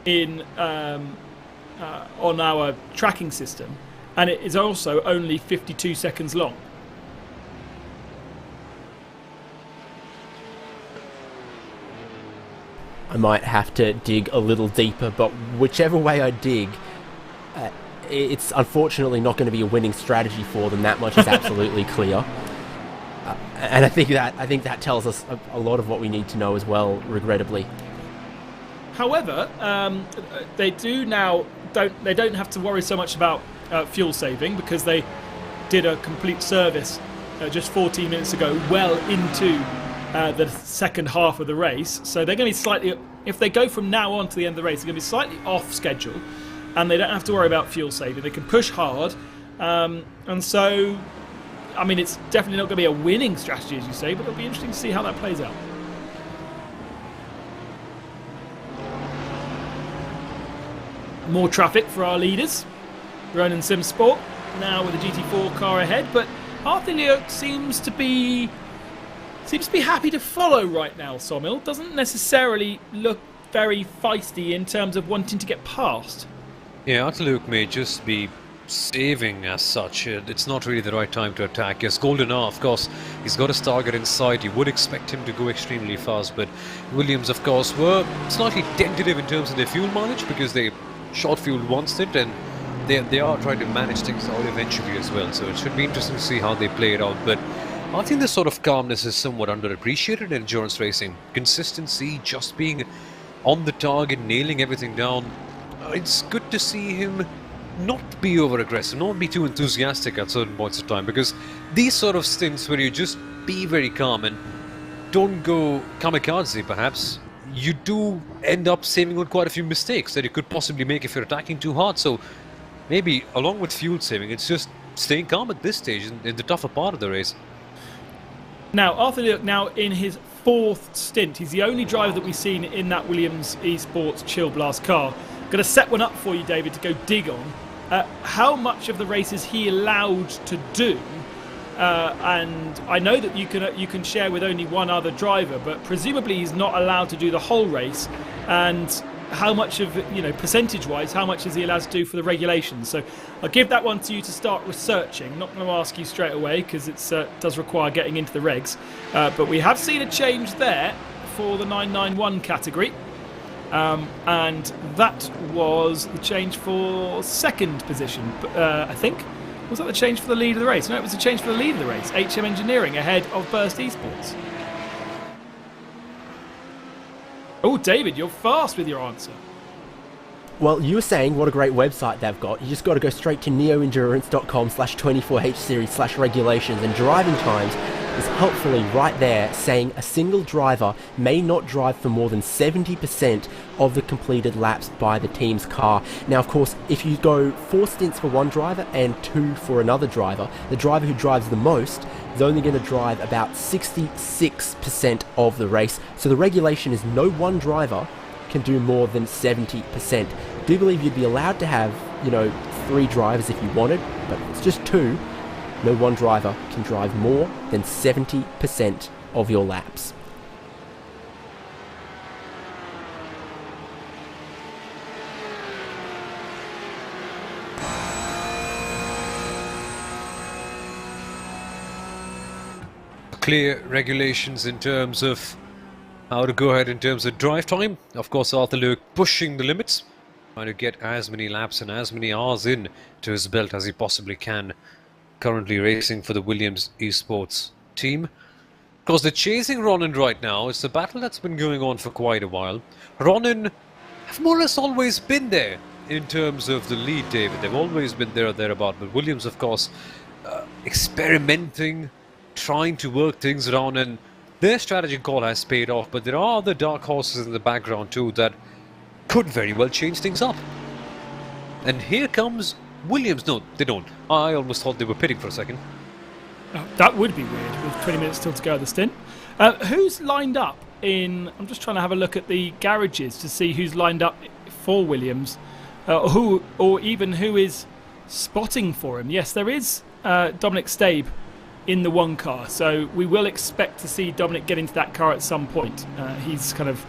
in on our tracking system, and it is also only 52 seconds long. I might have to dig a little deeper, but whichever way I dig, it's unfortunately not going to be a winning strategy for them. That much is absolutely clear. And I think that tells us a lot of what we need to know as well, regrettably. However, they don't have to worry so much about fuel saving, because they did a complete service just 14 minutes ago, well into the second half of the race. So they're going to be slightly, if they go from now on to the end of the race, they're going to be slightly off schedule, and they don't have to worry about fuel saving. They can push hard, and so, I mean, it's definitely not going to be a winning strategy, as you say, but it'll be interesting to see how that plays out. More traffic for our leaders. Ronan Simsport now with the GT4 car ahead, but Arthur Leok seems to be happy to follow right now. Somil doesn't necessarily look very feisty in terms of wanting to get past. Yeah, Arthur Leok may just be saving as such. It's not really the right time to attack. Yes, Golden R, of course, he's got his target inside. You would expect him to go extremely fast, but Williams, of course, were slightly tentative in terms of their fuel mileage, because they short fueled one stint, and they are trying to manage things out eventually as well. So it should be interesting to see how they play it out. But I think this sort of calmness is somewhat underappreciated in endurance racing. Consistency, just being on the target, nailing everything down. It's good to see him not be over aggressive, not be too enthusiastic at certain points of time, because these sort of stints where you just be very calm and don't go kamikaze perhaps, you do end up saving on quite a few mistakes that you could possibly make if you're attacking too hard. So maybe along with fuel saving, it's just staying calm at this stage in the tougher part of the race. Now, Arthur Leok now in his 4th stint. He's the only driver that we've seen in that Williams Esports Chill Blast car. Going to set one up for you, David, to go dig on. How much of the race is he allowed to do? And I know that you can share with only one other driver, but presumably he's not allowed to do the whole race. And how much of, percentage-wise, how much is he allowed to do for the regulations? So I'll give that one to you to start researching. Not going to ask you straight away, because it does require getting into the regs. But we have seen a change there for the 991 category. And that was the change for 2nd position, I think. Was that the change for the lead of the race? No, it was the change for the lead of the race. HM Engineering ahead of Burst Esports. Oh, David, you're fast with your answer. Well, you were saying what a great website they've got. You just got to go straight to neoendurance.com/24h-series/regulations, and driving times is helpfully right there, saying a single driver may not drive for more than 70% of the completed laps by the team's car. Now, of course, if you go 4 stints for one driver and 2 for another driver, the driver who drives the most is only going to drive about 66% of the race. So the regulation is no one driver can do more than 70%. I do believe you'd be allowed to have, 3 drivers if you wanted, but it's just 2. No one driver can drive more than 70% of your laps. Clear regulations in terms of how to go ahead in terms of drive time. Of course, Arthur Leok pushing the limits, trying to get as many laps and as many hours in to his belt as he possibly can. Currently racing for the Williams Esports team. Of course, they're chasing Ronan right now. It's a battle that's been going on for quite a while. Ronan have more or less always been there in terms of the lead, David. They've always been there or thereabout. But Williams, of course, experimenting, trying to work things around, and their strategy call has paid off. But there are other dark horses in the background too that could very well change things up. And here comes Williams. No, they don't. I almost thought they were pitting for a second. Oh, that would be weird with 20 minutes still to go at the stint. Who's lined up in... I'm just trying to have a look at the garages to see who's lined up for Williams. Or even who is spotting for him. Yes, there is Dominic Stabe in the one car. So we will expect to see Dominic get into that car at some point. He's kind of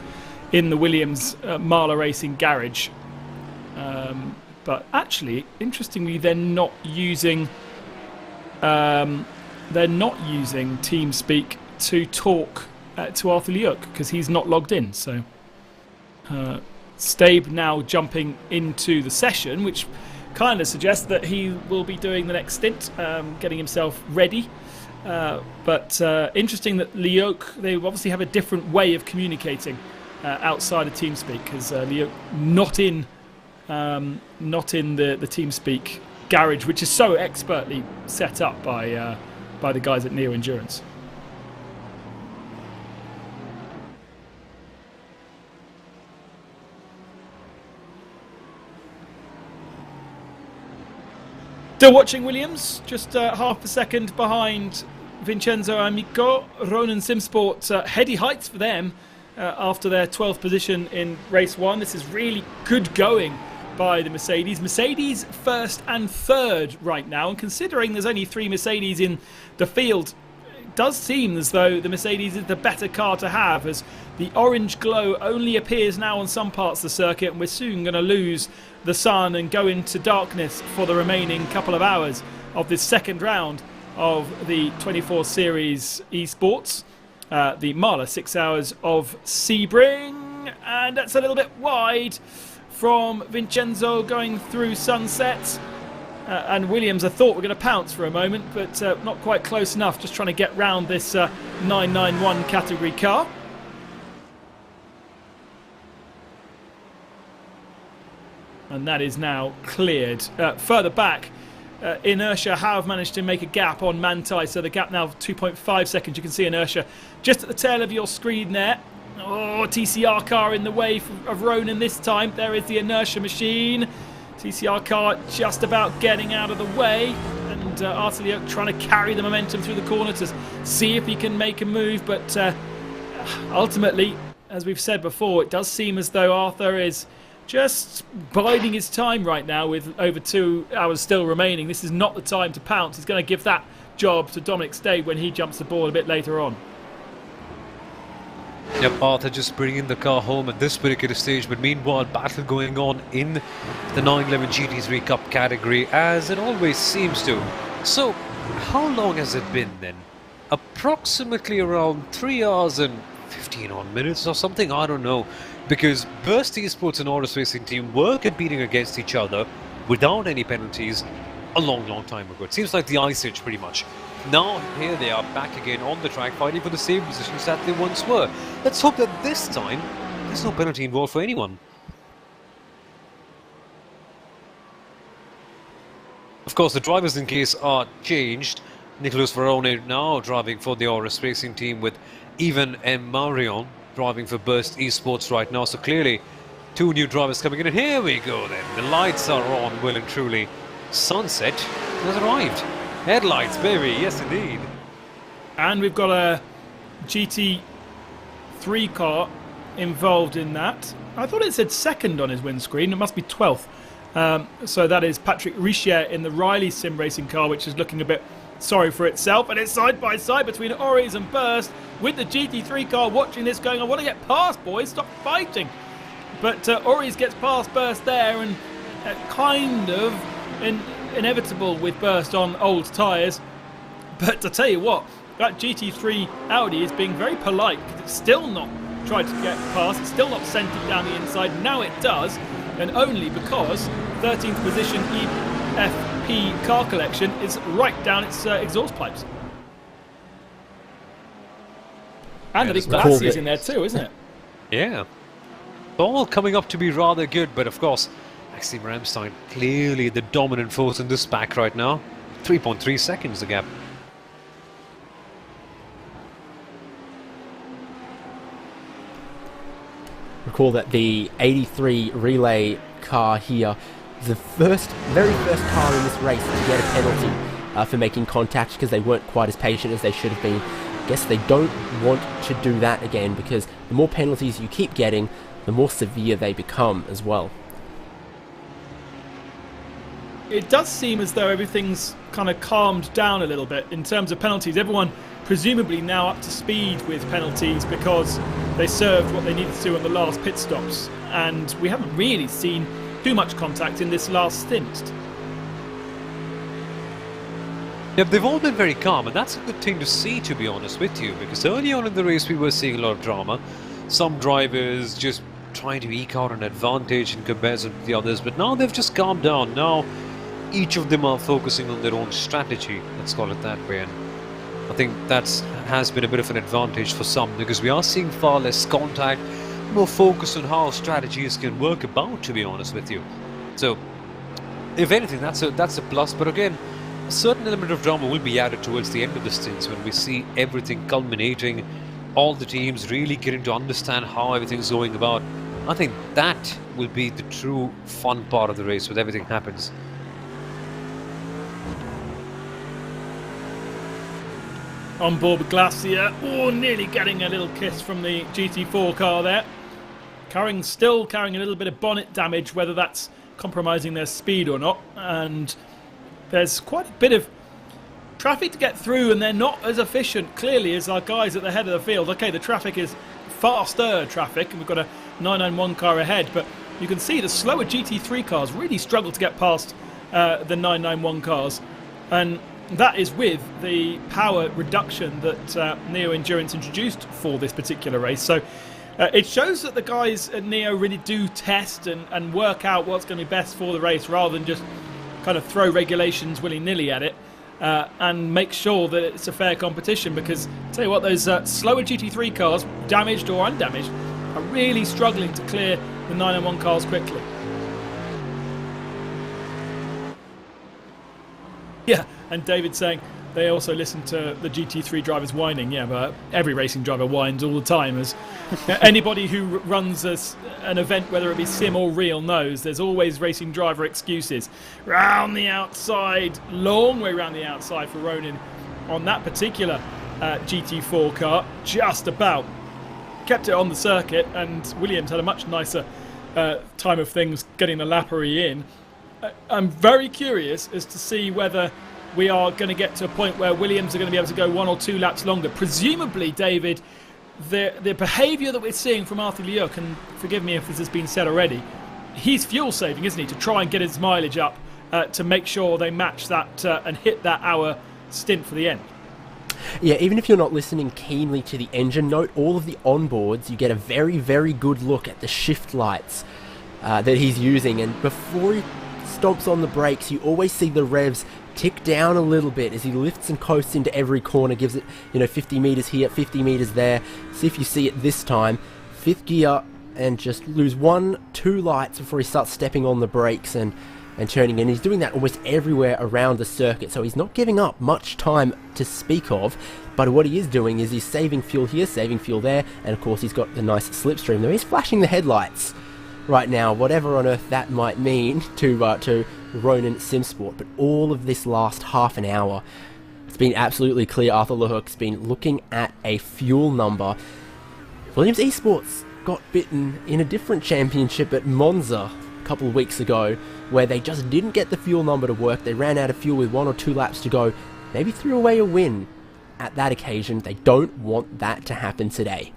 in the Williams MAHLE Racing garage. But actually, interestingly, they're not using TeamSpeak to talk to Arthur Leuk because he's not logged in. So Stabe now jumping into the session, which kind of suggests that he will be doing the next stint, getting himself ready. But interesting that Leuk, they obviously have a different way of communicating outside of TeamSpeak, because Leuk not in the TeamSpeak garage, which is so expertly set up by the guys at Neo Endurance. Still watching Williams, just half a second behind Vincenzo Amico. Ronan Simsport, heady heights for them after their 12th position in race 1. This is really good going by the Mercedes. Mercedes first and third right now, and considering there's only 3 Mercedes in the field, it does seem as though the Mercedes is the better car to have, as the orange glow only appears now on some parts of the circuit, and we're soon going to lose the sun and go into darkness for the remaining couple of hours of this second round of the 24 Series Esports. The MAHLE 6 hours of Sebring, and that's a little bit wide from Vincenzo going through sunset. And Williams, I thought, were going to pounce for a moment, but not quite close enough, just trying to get round this 991 category car. And that is now cleared. Further back, Inertia have managed to make a gap on Mantai, so the gap now 2.5 seconds. You can see Inertia just at the tail of your screen there. Oh, TCR car in the way of Ronan this time. There is the Inertia machine. TCR car just about getting out of the way, and Arthur Leuk trying to carry the momentum through the corner to see if he can make a move, but ultimately, as we've said before, it does seem as though Arthur is just biding his time right now with over 2 hours still remaining. This is not the time to pounce. He's going to give that job to Dominic Stabe when he jumps the ball a bit later on. Yep, Arthur just bringing the car home at this particular stage, but meanwhile battle going on in the 911 GT3 Cup category, as it always seems to. So, how long has it been then? Approximately around 3 hours and 15 odd minutes or something, I don't know. Because Burst Esports and Horus Racing Team were competing against each other without any penalties a long time ago. It seems like the Ice Age pretty much. Now here they are back again on the track fighting for the same positions that they once were. Let's hope that this time there's no penalty involved for anyone. Of course, the drivers in case are changed. Nicolas Verone now driving for the Horus Racing Team, with Ivan and Marion driving for Burst Esports right now. So clearly 2 new drivers coming in, and here we go then. The lights are on, well and truly. Sunset has arrived. Headlights, baby, yes indeed. And we've got a GT3 car involved in that. I thought it said second on his windscreen. It must be 12th. So that is Patrick Richer in the Riley sim racing car, which is looking a bit sorry for itself. And it's side by side between Oris and Burst, with the GT3 car watching this going, I want to get past, boys, stop fighting. But Oris gets past Burst there, and kind of inevitable with Burst on old tyres. But to tell you what, that GT3 Audi is being very polite, because it's still not tried to get past, it's still not sent it down the inside. Now it does, and only because 13th position EFP car collection is right down its exhaust pipes. And I think Glassie's in there too, isn't it? Yeah. All coming up to be rather good, but of course, Maxime Ramstein clearly the dominant force in this pack right now. 3.3 seconds the gap. Recall that the 83 relay car here is the very first car in this race to get a penalty for making contact, because they weren't quite as patient as they should have been. I guess they don't want to do that again, because the more penalties you keep getting, the more severe they become as well. it does seem as though everything's kind of calmed down a little bit in terms of penalties. Everyone presumably now up to speed with penalties because they served what they needed to on the last pit stops, and we haven't really seen too much contact in this last stint. Yeah, they've all been very calm, and that's a good thing to see, to be honest with you, because early on in the race we were seeing a lot of drama. Some drivers just trying to eke out an advantage in comparison to the others, but now they've just calmed down. Now each of them are focusing on their own strategy, let's call it that way, and I think that has been a bit of an advantage for some, because we are seeing far less contact, more focus on how strategies can work about, to be honest with you. So if anything, that's a plus. But again, a certain element of drama will be added towards the end of the stints when we see everything culminating, all the teams really getting to understand how everything's going about. I think that will be the true fun part of the race when everything happens. On board with Glacier, nearly getting a little kiss from the GT4 car there. Still carrying a little bit of bonnet damage, whether that's compromising their speed or not, and there's quite a bit of traffic to get through, and they're not as efficient, clearly, as our guys at the head of the field. Okay, the traffic is faster traffic, and we've got a 991 car ahead, but you can see the slower GT3 cars really struggle to get past the 991 cars, and that is with the power reduction that Neo Endurance introduced for this particular race. So it shows that the guys at Neo really do test and work out what's going to be best for the race, rather than just kind of throw regulations willy-nilly at it, and make sure that it's a fair competition. Because tell you what, those slower GT3 cars, damaged or undamaged, are really struggling to clear the 991 cars quickly. Yeah, and David saying they also listen to the GT3 drivers whining. Yeah, but every racing driver whines all the time. As anybody who runs an event, whether it be sim or real, knows there's always racing driver excuses. Round the outside, long way round the outside for Ronin on that particular GT4 car. Just about kept it on the circuit, and Williams had a much nicer time of things getting the Lappery in. I'm very curious as to see whether we are going to get to a point where Williams are going to be able to go 1 or 2 laps longer. Presumably, David, the behaviour that we're seeing from Arthur Liuk, and forgive me if this has been said already, he's fuel saving, isn't he, to try and get his mileage up to make sure they match that and hit that hour stint for the end. Yeah, even if you're not listening keenly to the engine note, all of the onboards, you get a very, very good look at the shift lights that he's using, and before he stomps on the brakes, you always see the revs tick down a little bit as he lifts and coasts into every corner, gives it, 50 metres here, 50 metres there. See if you see it this time. 5th gear, and just lose 1-2 lights before he starts stepping on the brakes and turning in. He's doing that almost everywhere around the circuit, so he's not giving up much time to speak of, but what he is doing is he's saving fuel here, saving fuel there, and of course he's got the nice slipstream there. He's flashing the headlights right now, whatever on earth that might mean to Ronin Simsport. But all of this last half an hour, it's been absolutely clear Arthur Lehook's been looking at a fuel number. Williams Esports got bitten in a different championship at Monza a couple of weeks ago, where they just didn't get the fuel number to work. They ran out of fuel with 1 or 2 laps to go, maybe threw away a win at that occasion. They don't want that to happen today.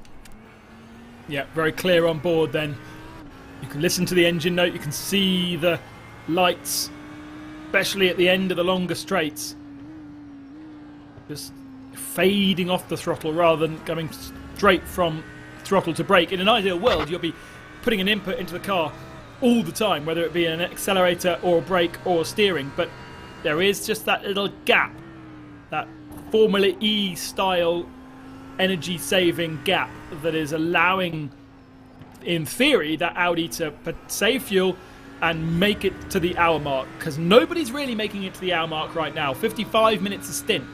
Yeah, very clear on board then. You can listen to the engine note, you can see the lights, especially at the end of the longer straights, just fading off the throttle rather than going straight from throttle to brake. In an ideal world, you'll be putting an input into the car all the time, whether it be an accelerator or a brake or steering, but there is just that little gap, that Formula E style energy saving gap that is allowing, in theory, that Audi to save fuel and make it to the hour mark, because nobody's really making it to the hour mark right now. 55 minutes a stint,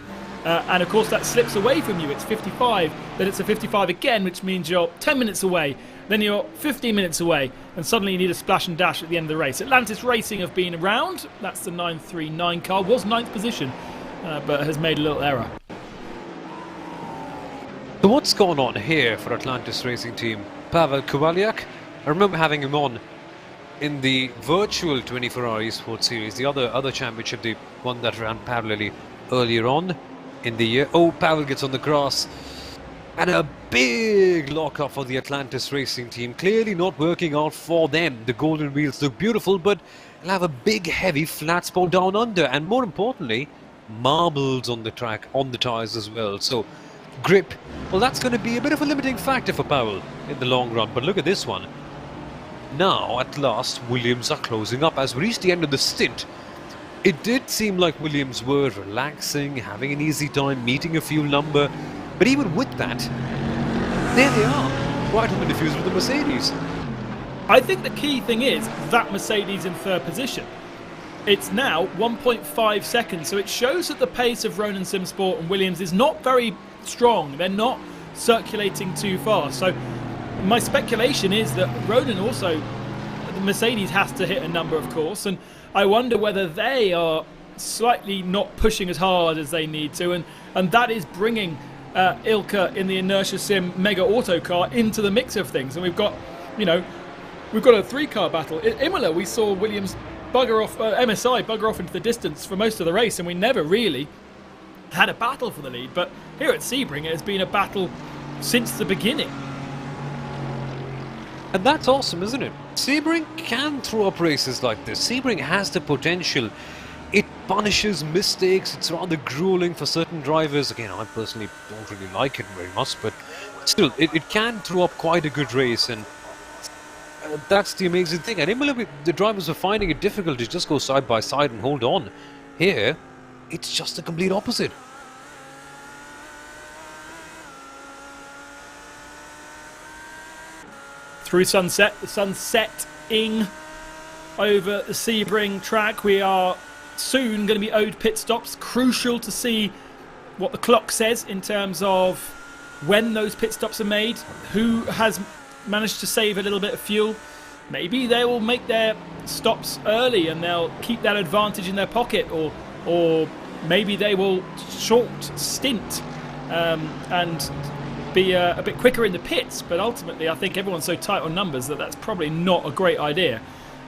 and of course that slips away from you. It's 55, then it's a 55 again, which means you're 10 minutes away, then you're 15 minutes away, and suddenly you need a splash and dash at the end of the race. Atlantis Racing have been around. That's the 939 car, was 9th position, but has made a little error. So what's going on here for Atlantis Racing Team? Pavel Kowaliak, I remember having him on in the virtual 24-hour esports series, the other championship, the one that ran parallelly earlier on in the year. Oh, Pavel gets on the grass. And a big lock-up for the Atlantis racing team. Clearly not working out for them. The golden wheels look beautiful, but they'll have a big, heavy flat spot down under. And more importantly, marbles on the track, on the tyres as well. So, grip, well, that's going to be a bit of a limiting factor for Powell in the long run. But look at this one. Now, at last, Williams are closing up as we reach the end of the stint. It did seem like Williams were relaxing, having an easy time, meeting a fuel number. But even with that, there they are, right on the diffuse with the Mercedes. I think the key thing is that Mercedes in third position. It's now 1.5 seconds, so it shows that the pace of Ronan Simsport and Williams is not very strong. They're not circulating too fast. So my speculation is that Ronan also, the Mercedes has to hit a number, of course, and I wonder whether they are slightly not pushing as hard as they need to, and that is bringing Ilka in the Inertia Sim Mega Auto car into the mix of things. And we've got, we've got a 3-car battle. In Imola, we saw Williams bugger off, MSI bugger off into the distance for most of the race, and we never really had a battle for the lead. But here at Sebring, it has been a battle since the beginning. And that's awesome, isn't it? Sebring can throw up races like this. Sebring has the potential. It punishes mistakes. It's rather grueling for certain drivers. Again, I personally don't really like it very much, but still, it can throw up quite a good race, and that's the amazing thing. And Imola, the drivers were finding it difficult to just go side by side and hold on. Here, it's just the complete opposite. Through sunset, the sun setting over the Sebring track. We are soon going to be owed pit stops. Crucial to see what the clock says in terms of when those pit stops are made, who has managed to save a little bit of fuel. Maybe they will make their stops early and they'll keep that advantage in their pocket, or maybe they will short stint and be a bit quicker in the pits. But ultimately, I think everyone's so tight on numbers that that's probably not a great idea.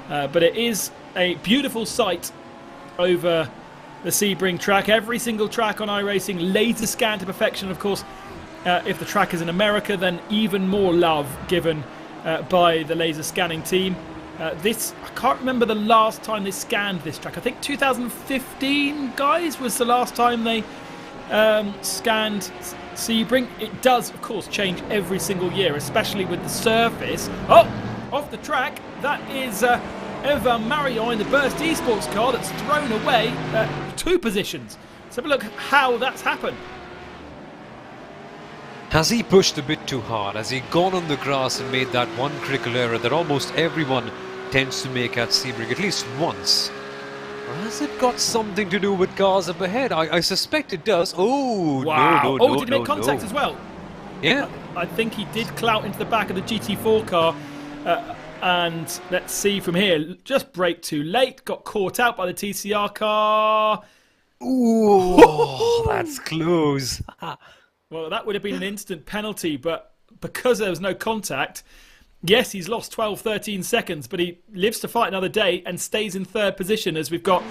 But it is a beautiful sight over the Sebring track. Every single track on iRacing laser scanned to perfection. Of course, if the track is in America, then even more love given by the laser scanning team. I can't remember the last time they scanned this track. I think 2015, guys, was the last time they scanned Sebring. It does, of course, change every single year, especially with the surface. Oh, off the track. That is Eva Marion in the Burst Esports car that's thrown away 2 positions. Let's have a look how that's happened. Has he pushed a bit too hard? Has he gone on the grass and made that one critical error that almost everyone tends to make at Sebring at least once? Or has it got something to do with cars up ahead? I suspect it does. Oh, wow. no, Did he make contact as well? Yeah. I think he did clout into the back of the GT4 car. And let's see from here. Just brake too late. Got caught out by the TCR car. Ooh, that's close. Well, that would have been an instant penalty, but because there was no contact, yes, he's lost 12, 13 seconds, but he lives to fight another day and stays in third position as we've got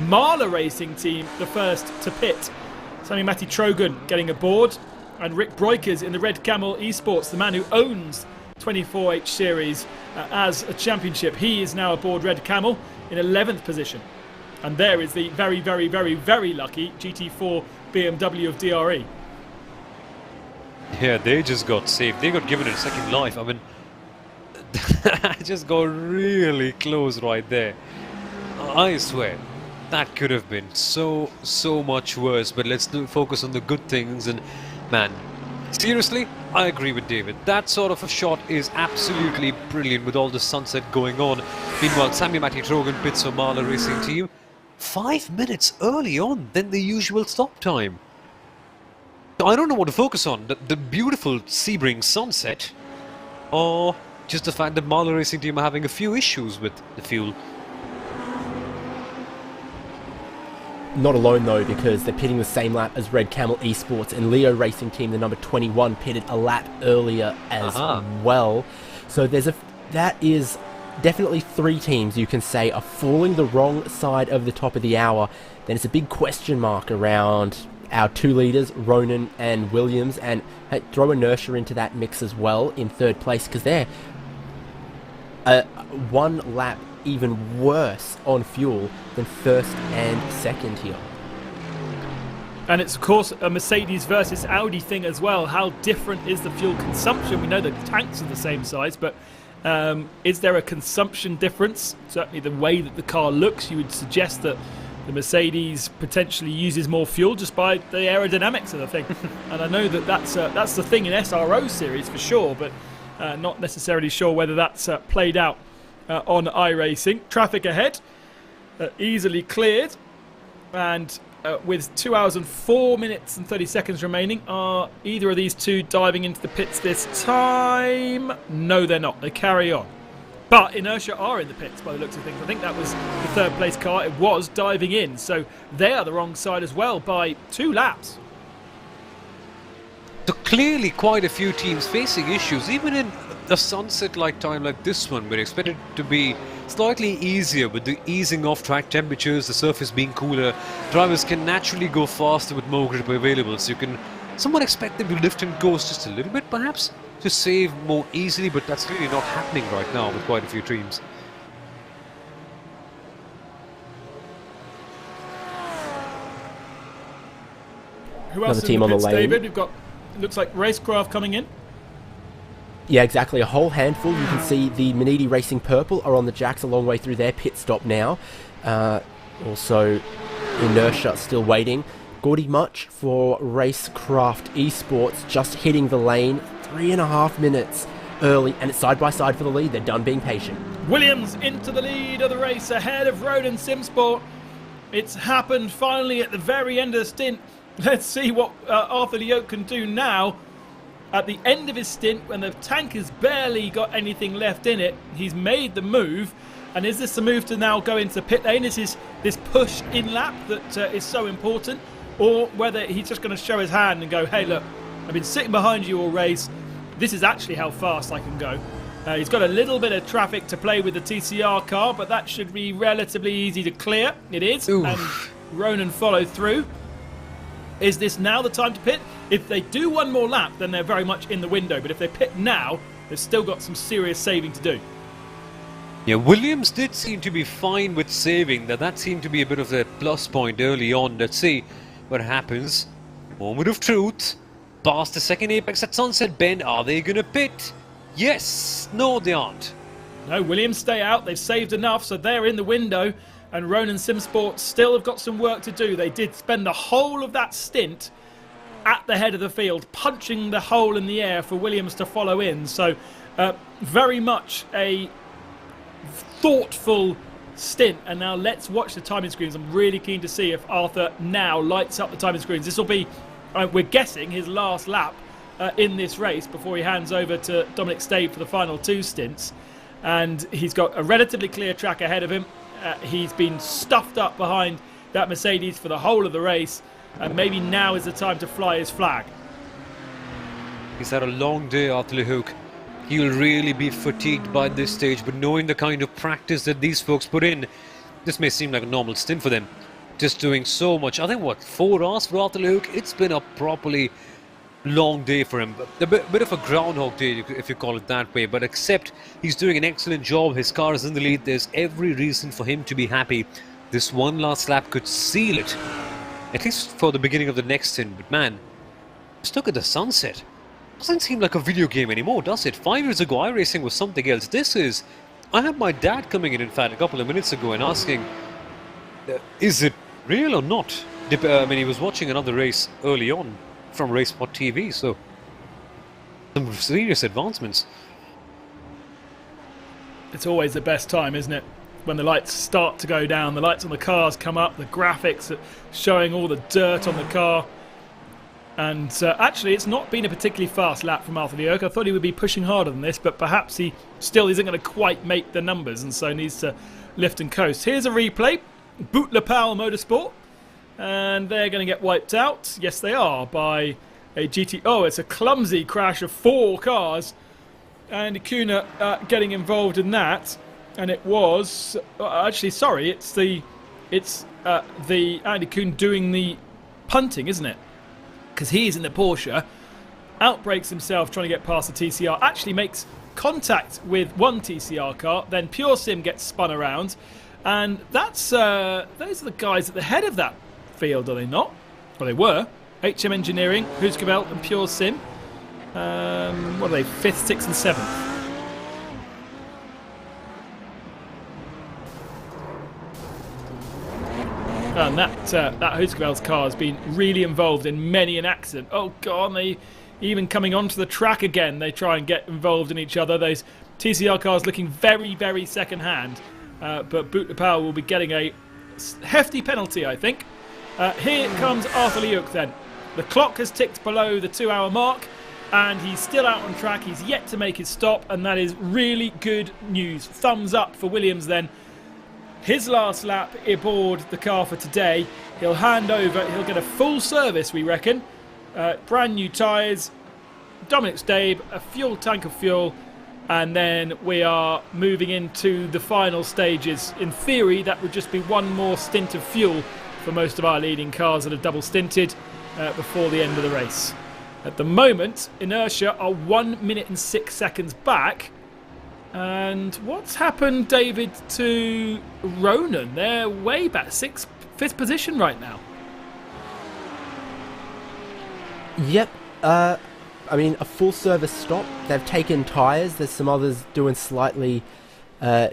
MAHLE Racing Team, the first to pit. Sammy Matti Trogan getting aboard, and Rick Breukers in the Red Camel Esports, the man who owns 24H Series as a championship. He is now aboard Red Camel in 11th position. And there is the very, very, very, very lucky GT4 BMW of DRE. Yeah, they just got saved. They got given it a second life. I mean, I just got really close right there. I swear, that could have been so much worse. But let's focus on the good things. And man, seriously, I agree with David. That sort of a shot is absolutely brilliant with all the sunset going on. Meanwhile, Sammy Matti Trogan pits for MAHLE Racing Team 5 minutes early on than the usual stop time. I don't know what to focus on, the beautiful Sebring sunset, or just the fact that MAHLE Racing Team are having a few issues with the fuel. Not alone though, because they're pitting the same lap as Red Camel Esports, and Leo Racing Team, the number 21, pitted a lap earlier as well. So that is definitely 3 teams you can say are falling the wrong side of the top of the hour, then it's a big question mark around our 2 leaders, Ronan and Williams, and hey, throw Inertia into that mix as well in 3rd place, because they're 1 lap even worse on fuel than 1st and 2nd here. And it's, of course, a Mercedes versus Audi thing as well. How different is the fuel consumption? We know the tanks are the same size, but is there a consumption difference? Certainly the way that the car looks, you would suggest that the Mercedes potentially uses more fuel just by the aerodynamics of the thing. And I know that that's the thing in SRO series for sure, but not necessarily sure whether that's played out on iRacing. Traffic ahead, easily cleared, and with 2 hours and 4 minutes and 30 seconds remaining, are either of these 2 diving into the pits this time? No, they're not. They carry on. But Inertia are in the pits by the looks of things. I think that was the 3rd place car. It was diving in. So they are the wrong side as well by 2 laps. So clearly quite a few teams facing issues, even in a sunset-like time like this one. We're expected to be slightly easier with the easing off track temperatures, the surface being cooler. Drivers can naturally go faster with more grip available, so you can somewhat expect them to lift and coast just a little bit perhaps to save more easily, but that's really not happening right now with quite a few teams. Who else Another team in the on the pits, lane. David? We've got, looks like Racecraft coming in. Yeah, exactly. A whole handful. You can see the Manidi Racing Purple are on the jacks a long way through their pit stop now. Also, Inertia still waiting. Gaudy Much for Racecraft Esports just hitting the lane 3.5 minutes early, and it's side by side for the lead. They're done being patient. Williams into the lead of the race ahead of Ronan Simsport. It's happened finally at the very end of the stint. Let's see what Arthur Leoc can do now. At the end of his stint, when the tank has barely got anything left in it, he's made the move. And is this the move to now go into the pit lane? Is this push in lap that is so important? Or whether he's just going to show his hand and go, hey, look, I've been sitting behind you all race. This is actually how fast I can go. He's got a little bit of traffic to play with the TCR car, but that should be relatively easy to clear. It is. Oof. And Ronan followed through. Is this now the time to pit? If they do one more lap, then they're very much in the window. But if they pit now, they've still got some serious saving to do. Yeah, Williams did seem to be fine with saving. That seemed to be a bit of a plus point early on. Let's see what happens. Moment of truth. Past the second apex at Sunset Bend. Are they going to pit? Yes. No, they aren't. No, Williams stay out. They've saved enough, so they're in the window. And Ronan Simsport still have got some work to do. They did spend the whole of that stint at the head of the field, punching the hole in the air for Williams to follow in. So very much a thoughtful stint. And now let's watch the timing screens. I'm really keen to see if Arthur now lights up the timing screens. This will be, we're guessing, his last lap in this race before he hands over to Dominic Stave for the final 2 stints. And he's got a relatively clear track ahead of him. He's been stuffed up behind that Mercedes for the whole of the race, and maybe now is the time to fly his flag. He's had a long day, Arthur Lehouk. He'll really be fatigued by this stage, but knowing the kind of practice that these folks put in, this may seem like a normal stint for them. Just doing so much. I think, what, 4 hours for Arthur Lehouk? It's been a properly long day for him. A bit of a groundhog day, if you call it that way, but except he's doing an excellent job. His car is in the lead. There's every reason for him to be happy. This one last lap could seal it, at least for the beginning of the next stint. But man, just look at the sunset. Doesn't seem like a video game anymore, does it? 5 years ago, iRacing was something else. This is... I had my dad coming in fact, a couple of minutes ago and asking, is it real or not? I mean, he was watching another race early on from RaceSpot TV, so some serious advancements. It's always the best time, isn't it? When the lights start to go down, the lights on the cars come up, the graphics are showing all the dirt on the car. And actually, it's not been a particularly fast lap from Arthur Lehouk. I thought he would be pushing harder than this, but perhaps he still isn't going to quite make the numbers, and so needs to lift and coast. Here's a replay. Boot Lapal Motorsport. And they're going to get wiped out. Yes, they are, by a GT... Oh, it's a clumsy crash of 4 cars. And Kuna getting involved in that. and it was actually sorry, it's the Andy Kuhn doing the punting, isn't it? Because he's in the Porsche, outbrakes himself trying to get past the TCR, actually makes contact with one TCR car, then Pure Sim gets spun around, and that's those are the guys at the head of that field, are they not? Well, they were. HM Engineering, Husqvarna and Pure Sim. What are they? 5th, 6th and 7th. And that Husqvarna's car has been really involved in many an accident. Oh God, they even coming onto the track again, they try and get involved in each other. Those TCR cars looking very, very second-hand. But Boot de Pauw will be getting a hefty penalty, I think. Here comes Arthur Leuk then. The clock has ticked below the 2-hour mark, and he's still out on track. He's yet to make his stop, and that is really good news. Thumbs up for Williams then. His last lap aboard the car for today. He'll hand over. He'll get a full service, we reckon. Brand new tyres, Dominic Stabe, a fuel tank of fuel, and then we are moving into the final stages. In theory, that would just be one more stint of fuel for most of our leading cars that are double stinted before the end of the race. At the moment, Inertia are 1 minute and 6 seconds back. And what's happened, David, to Ronan? They're way back, 5th position right now. Yep. I mean, a full service stop. They've taken tyres. There's some others doing slightly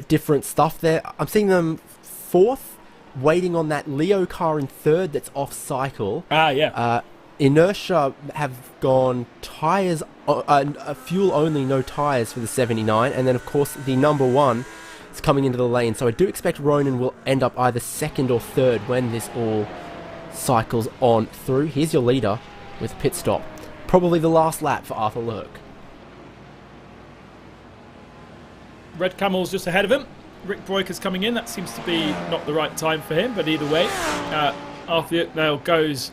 different stuff there. I'm seeing them 4th, waiting on that Leo car in 3rd that's off cycle. Yeah. Inertia have gone tyres, fuel only, no tyres for the 79, and then of course the number 1 is coming into the lane. So I do expect Ronan will end up either 2nd or 3rd when this all cycles on through. Here's your leader with pit stop. Probably the last lap for Arthur Leuk. Red Camel's just ahead of him. Rick Broiker's coming in. That seems to be not the right time for him, but either way, Arthur Leuk now goes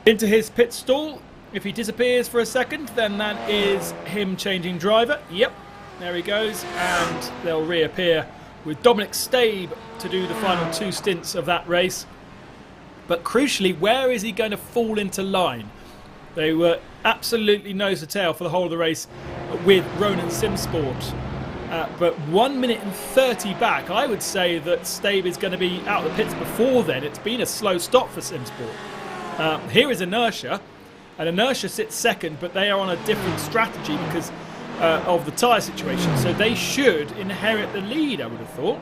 into his pit stall. If he disappears for a second, then that is him changing driver. Yep, there he goes, and they'll reappear with Dominic Stabe to do the final 2 stints of that race. But crucially, where is he going to fall into line? They were absolutely nose to tail for the whole of the race with Ronan Simsport. But 1 minute and 30 back, I would say that Stabe is going to be out of the pits before then. It's been a slow stop for Simsport. Here is Inertia, and Inertia sits 2nd, but they are on a different strategy because of the tyre situation, so they should inherit the lead, I would have thought.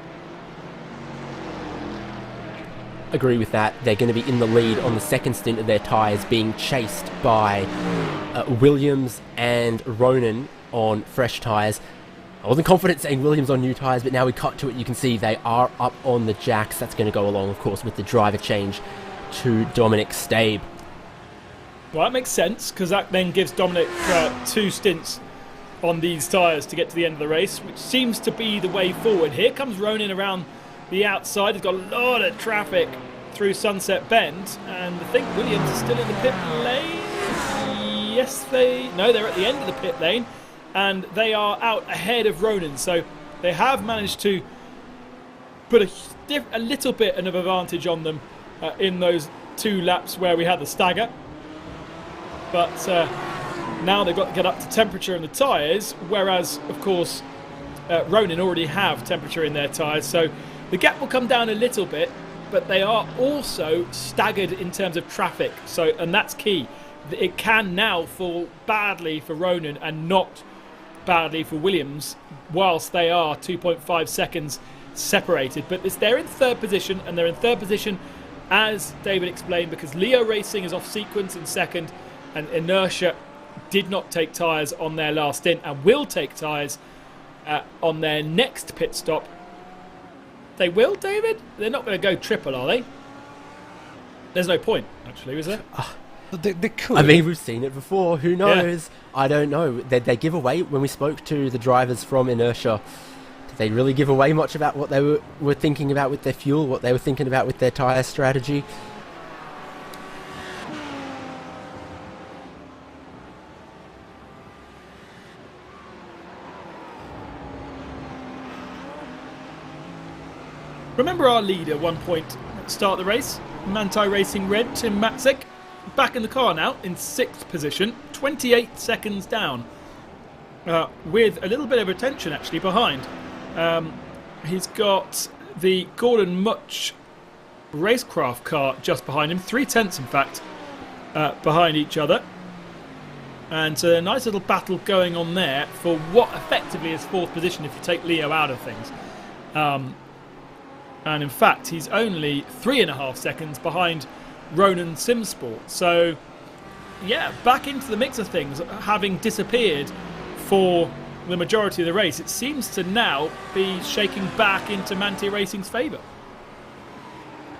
Agree with that. They're going to be in the lead on the 2nd stint of their tyres, being chased by Williams and Ronan on fresh tyres. I wasn't confident saying Williams on new tyres, but now we cut to it. You can see they are up on the jacks. That's going to go along, of course, with the driver change to Dominic Stabe. Well, that makes sense, because that then gives Dominic 2 stints on these tyres to get to the end of the race, which seems to be the way forward. Here comes Ronan around the outside. He's got a lot of traffic through Sunset Bend, and I think Williams is still in the pit lane. Yes, they're at the end of the pit lane, and they are out ahead of Ronan, so they have managed to put a little bit of advantage on them in those 2 laps where we had the stagger. But now they've got to get up to temperature in the tyres, whereas, of course, Ronan already have temperature in their tyres, so the gap will come down a little bit, but they are also staggered in terms of traffic, and that's key. It can now fall badly for Ronan and not badly for Williams, whilst they are 2.5 seconds separated. But they're in 3rd position, and they're in 3rd position, as David explained, because Leo Racing is off sequence in 2nd, and Inertia did not take tyres on their last stint and will take tyres on their next pit stop. They will, David? They're not going to go triple, are they? There's no point, actually, is there? They could. I mean, we've seen it before. Who knows? Yeah. I don't know. They give away, when we spoke to the drivers from Inertia, did they really give away much about what they were thinking about with their fuel, what they were thinking about with their tyre strategy? remember our leader 1 point at the start of the race? Manti Racing Red, Tim Matzek. Back in the car now, in 6th position, 28 seconds down. With a little bit of attention actually behind. He's got the Gordon Much racecraft car just behind him, 3/10 in fact, behind each other. And a nice little battle going on there for what effectively is 4th position if you take Leo out of things. And in fact, he's only 3.5 seconds behind Ronan Simsport. So, yeah, back into the mix of things, having disappeared for the majority of the race. It seems to now be shaking back into Manti Racing's favour.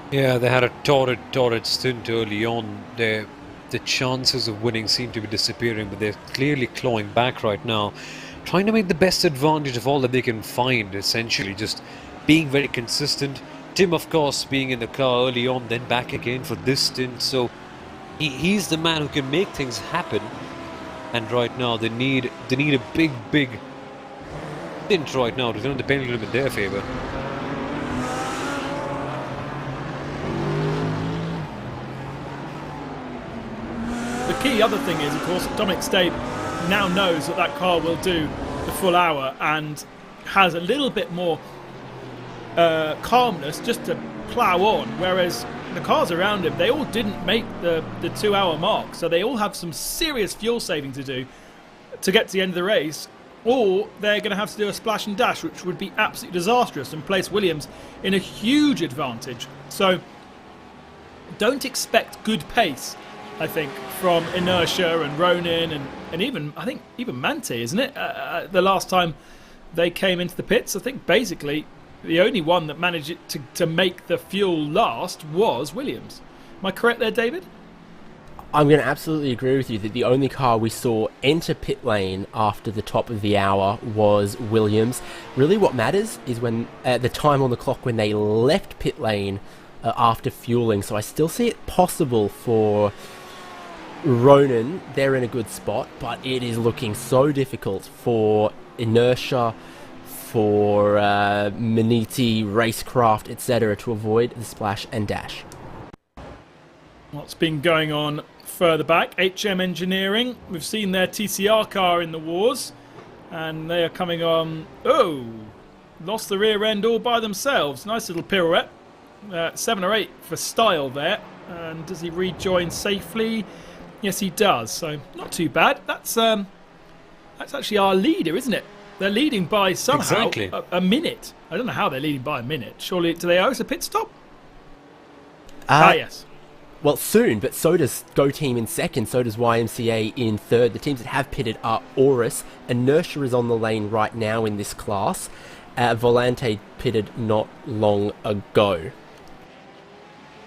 Yeah, they had a torrid stint early on. The chances of winning seem to be disappearing, but they're clearly clawing back right now, trying to make the best advantage of all that they can find, essentially, just being very consistent. Tim, of course, being in the car early on, then back again for this stint, so he's the man who can make things happen. And right now they need a big stint right now to turn the pendulum in their favour. The key other thing is, of course, Dominic Stabe now knows that car will do the full hour and has a little bit more calmness just to plough on, whereas the cars around him, they all didn't make the 2 hour mark, so they all have some serious fuel saving to do to get to the end of the race, or they're going to have to do a splash and dash, which would be absolutely disastrous and place Williams in a huge advantage. So don't expect good pace, I think, from Inertia and Ronin and even, I think, even Manti, isn't it? The last time they came into the pits, I think basically the only one that managed it to make the fuel last was Williams. Am I correct there, David? I'm going to absolutely agree with you that the only car we saw enter pit lane after the top of the hour was Williams. Really what matters is when the time on the clock when they left pit lane after fueling. So I still see it possible for Ronin. They're in a good spot, but it is looking so difficult for Inertia, for Maniti, Racecraft, etc. to avoid the splash and dash. What's been going on further back? HM Engineering. We've seen their TCR car in the wars, and they are coming on. Oh, lost the rear end all by themselves. Nice little pirouette. 7 or 8 for style there. And does he rejoin safely? Yes, he does. So not too bad. That's actually our leader, isn't it? They're leading by somehow exactly a minute. I don't know how they're leading by a minute. Surely, do they owe us a pit stop? Yes. Well, soon, but so does Go Team in second, so does YMCA in third. The teams that have pitted are Aurus. Inertia is on the lane right now in this class. Volante pitted not long ago.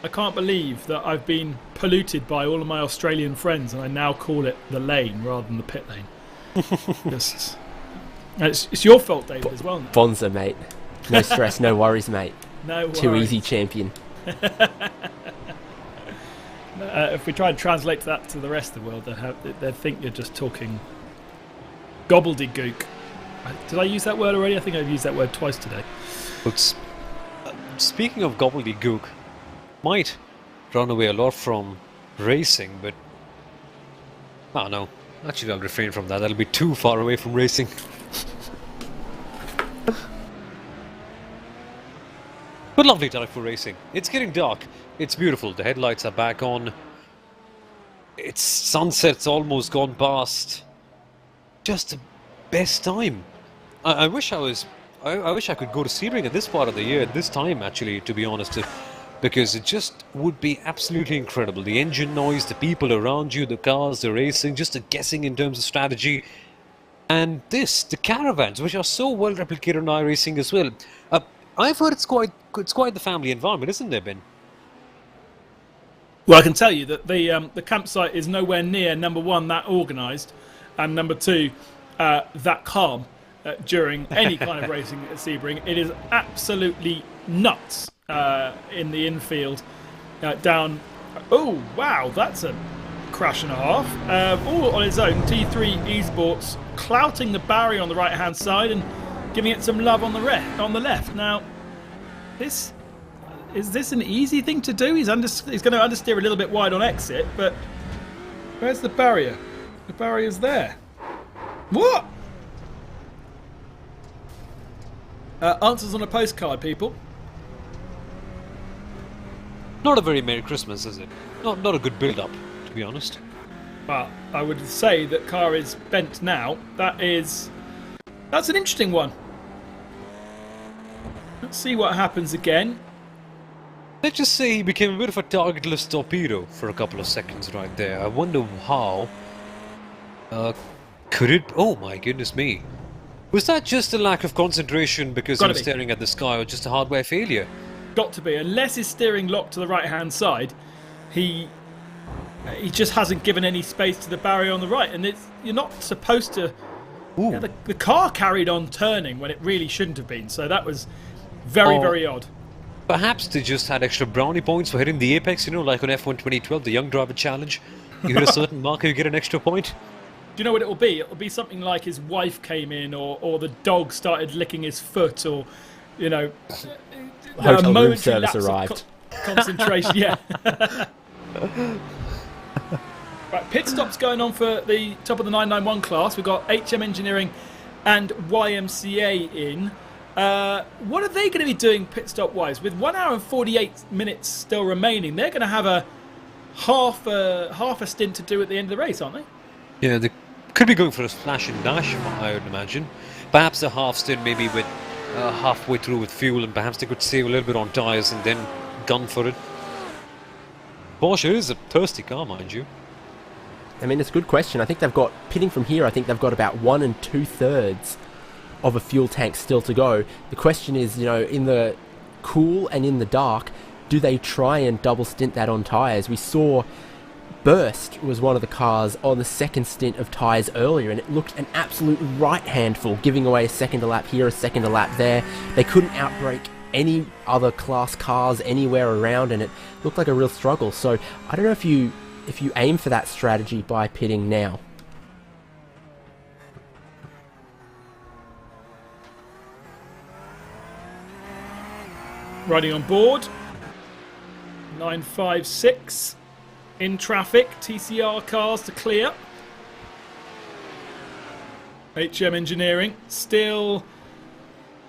I can't believe that I've been polluted by all of my Australian friends and I now call it the lane rather than the pit lane. It's your fault, David, as well. Now. Bonza, mate. No stress, no worries, mate. No worries. Too easy, champion. If we try and translate that to the rest of the world, they'd think you're just talking gobbledygook. Did I use that word already? I think I've used that word twice today. Speaking of gobbledygook, might run away a lot from racing, but I don't know. Actually, I'll refrain from that. That'll be too far away from racing. But lovely time for racing. It's getting dark. It's beautiful. The headlights are back on. It's sunset's almost gone past. Just the best time. I wish I was. I wish I could go to Sebring at this part of the year, at this time, actually, to be honest, because it just would be absolutely incredible. The engine noise, the people around you, the cars, the racing, just the guessing in terms of strategy. And the caravans, which are so well replicated on iRacing as well. I've heard it's quite the family environment, isn't there, Ben? Well, I can tell you that the campsite is nowhere near, number one, that organised, and number two, that calm during any kind of racing at Sebring. It is absolutely nuts in the infield down. Oh, wow, that's a crash and a half. All on its own, T3 Esports clouting the barrier on the right-hand side and giving it some love on the left. Now, this is this an easy thing to do? He's going to understeer a little bit wide on exit, but where's the barrier? The barrier's there. What? Answers on a postcard, people. Not a very Merry Christmas, is it? Not a good build-up, to be honest. Well, I would say that car is bent now. That's an interesting one. Let's see what happens again. Let's just say he became a bit of a targetless torpedo for a couple of seconds right there. I wonder how. Could it? Oh my goodness me. Was that just a lack of concentration because he was staring at the sky, or just a hardware failure? Got to be. Unless his steering locked to the right-hand side, he just hasn't given any space to the barrier on the right. And you're not supposed to... Yeah, the car carried on turning when it really shouldn't have been. So that was very, very odd. Perhaps they just had extra brownie points for hitting the apex, like on F1 2012, the Young Driver Challenge. You hit a certain marker, you get an extra point. Do you know what it'll be? It'll be something like his wife came in, or the dog started licking his foot, or, hotel room service arrived. Concentration, yeah. Right, pit stops going on for the top of the 991 class. We've got HM Engineering and YMCA in. What are they going to be doing pit stop wise? With 1 hour and 48 minutes still remaining, they're going to have a half a stint to do at the end of the race, aren't they? Yeah, they could be going for a splash and dash, I would imagine. Perhaps a half stint, maybe with halfway through with fuel, and perhaps they could save a little bit on tyres and then gun for it. Porsche is a thirsty car, mind you. I mean, it's a good question. I think they've got, pitting from here, I think they've got about 1 2/3 of a fuel tank still to go. The question is, in the cool and in the dark, do they try and double stint that on tyres? We saw Burst was one of the cars on the second stint of tyres earlier, and it looked an absolute right handful, giving away a second a lap here, a second a lap there. They couldn't outbrake any other class cars anywhere around, and it looked like a real struggle. So I don't know if you aim for that strategy by pitting now. Riding on board, 956 in traffic, TCR cars to clear. HM Engineering still,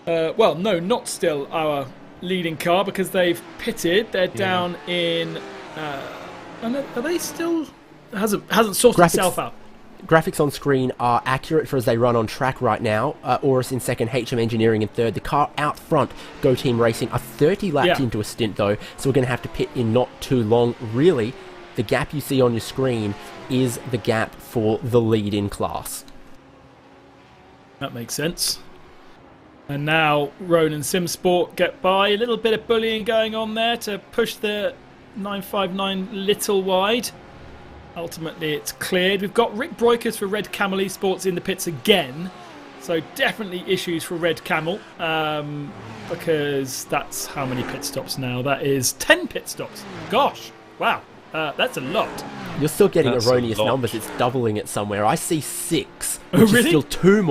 well, no, not still our leading car because they've pitted. They're down in, are they still, hasn't sorted itself out. Graphics on screen are accurate for as they run on track right now. Oris in second, HM Engineering in third. The car out front, Go Team Racing, are 30 laps into a stint though, so we're going to have to pit in not too long. Really, the gap you see on your screen is the gap for the lead in class. That makes sense. And now Roan and Simsport get by. A little bit of bullying going on there to push the 959 little wide. Ultimately, it's cleared. We've got Rick Broikers for Red Camel Esports in the pits again. So definitely issues for Red Camel because that's how many pit stops now. That is 10 pit stops. Gosh, wow, that's a lot. You're still getting erroneous numbers. It's doubling it somewhere. I see 6, which really? is still two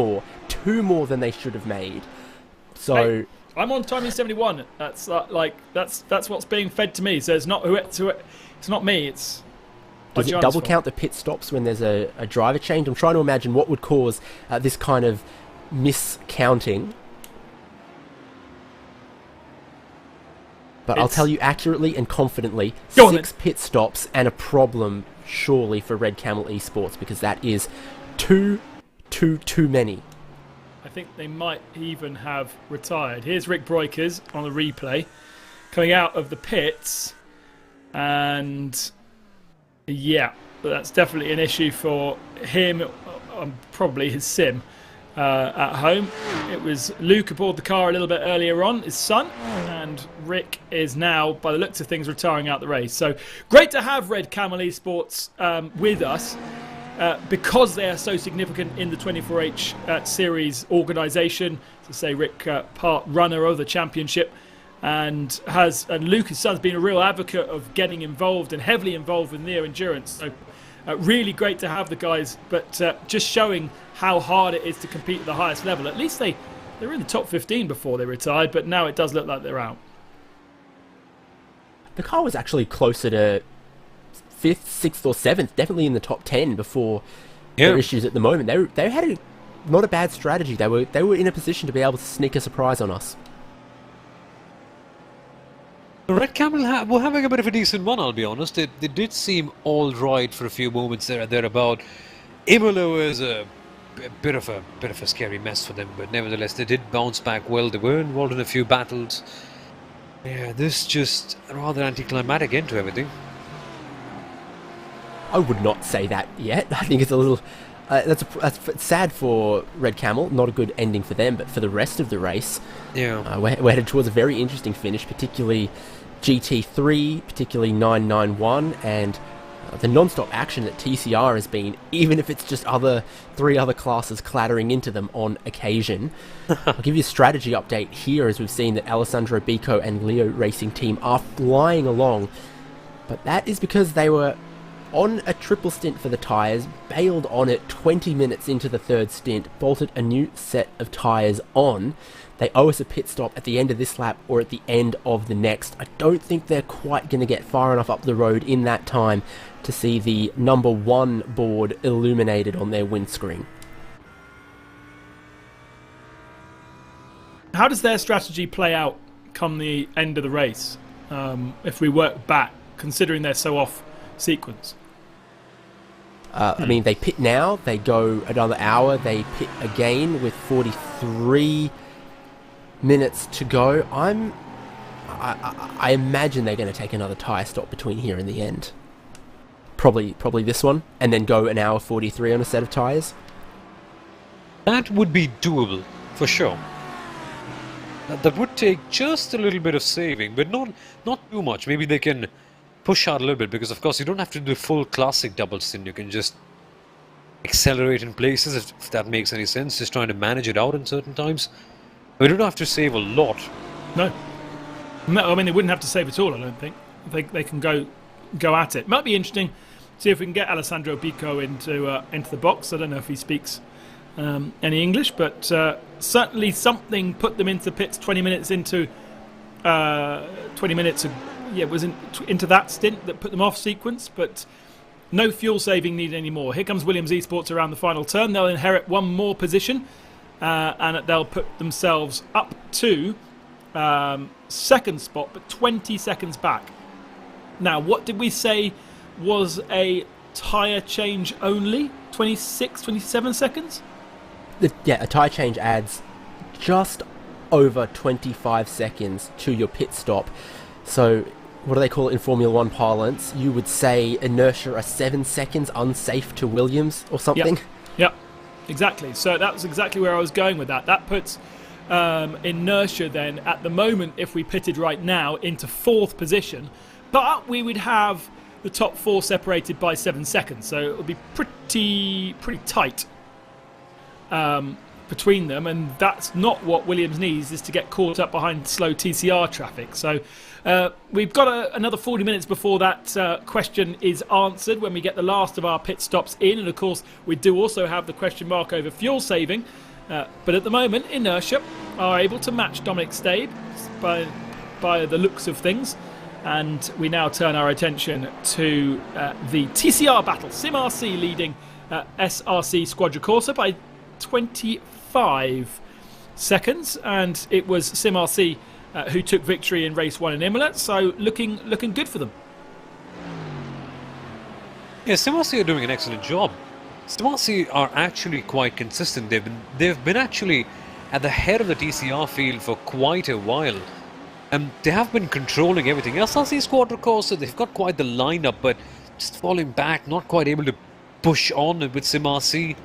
more than they should have made. So hey, I'm on timing 71. That's that's what's being fed to me. So it's not me. It's does it double count the pit stops when there's a driver change? I'm trying to imagine what would cause this kind of miscounting. But I'll tell you accurately and confidently, 6 pit stops and a problem surely for Red Camel Esports, because that is too many. I think they might even have retired. Here's Rick Broikers on the replay coming out of the pits, and yeah, that's definitely an issue for him, probably his sim at home. It was Luke aboard the car a little bit earlier on, his son, and Rick is now, by the looks of things, retiring out the race. So great to have Red Camel Esports with us because they are so significant in the 24H series organisation. To say Rick, part runner of the championship, and Luke, his son's been a real advocate of getting involved and heavily involved with neo endurance. So really great to have the guys, but just showing how hard it is to compete at the highest level. At least they were in the top 15 before they retired, but now it does look like they're out. the car was actually closer to 5th, 6th or 7th, definitely in the top 10 before their issues at the moment. They had not a bad strategy. They were in a position to be able to sneak a surprise on us. The Red Camel were having a bit of a decent one, I'll be honest. They did seem all right for a few moments there and thereabout. Imola was a bit of a scary mess for them, but nevertheless they did bounce back well. They were involved in a few battles. Yeah, this just a rather anticlimactic end to everything. I would not say that yet. I think it's a little... that's sad for Red Camel. Not a good ending for them, but for the rest of the race, we're headed towards a very interesting finish, particularly GT3, particularly 991, and the non-stop action that TCR has been, even if it's just three other classes clattering into them on occasion. I'll give you a strategy update here, as we've seen that Alessandro Bico and Leo Racing Team are flying along, but that is because they were on a triple stint for the tyres, bailed on it 20 minutes into the third stint, bolted a new set of tyres on. They owe us a pit stop at the end of this lap or at the end of the next. I don't think they're quite going to get far enough up the road in that time to see the number 1 board illuminated on their windscreen. How does their strategy play out come the end of the race? If we work back, considering they're so off sequence. I mean, they pit now, they go another hour, they pit again with 43 minutes to go. I imagine they're going to take another tyre stop between here and the end. Probably this one, and then go an hour 43 on a set of tyres. That would be doable, for sure. That would take just a little bit of saving, but not too much. Maybe they can push out a little bit, because of course you don't have to do full classic double stint. You can just accelerate in places, if that makes any sense, just trying to manage it out in certain times. We don't have to save a lot. No, I mean, they wouldn't have to save at all, I don't think. They can go at it. Might be interesting, see if we can get Alessandro Bico into the box. I don't know if he speaks any English, but certainly something put them into pits 20 minutes into 20 minutes it was into that stint that put them off sequence, but no fuel saving needed anymore. Here comes Williams Esports around the final turn. They'll inherit one more position, and they'll put themselves up to second spot, but 20 seconds back. Now, what did we say was a tyre change only? 26, 27 seconds? Yeah, a tyre change adds just over 25 seconds to your pit stop. So, what do they call it in Formula 1 parlance? You would say inertia are 7 seconds unsafe to Williams or something? Yep, exactly. So that's exactly where I was going with that. That puts inertia then, at the moment, if we pitted right now, into 4th position. But we would have the top 4 separated by 7 seconds. So it would be pretty tight between them, and that's not what Williams needs, is to get caught up behind slow TCR traffic. So we've got another 40 minutes before that question is answered, when we get the last of our pit stops in, and of course we do also have the question mark over fuel saving, but at the moment Inertia are able to match Dominic Stabe by the looks of things, and we now turn our attention to the TCR battle. SimRC leading SRC Squadra Corsa by 25 seconds, and it was SimRC who took victory in race 1 in Imola, so looking good for them. Yeah, SimRC are doing an excellent job. SimRC are actually quite consistent. They've been actually at the head of the TCR field for quite a while, and they have been controlling everything. SRC Squadra Corsa, they've got quite the lineup, but just falling back, not quite able to push on with SimRC.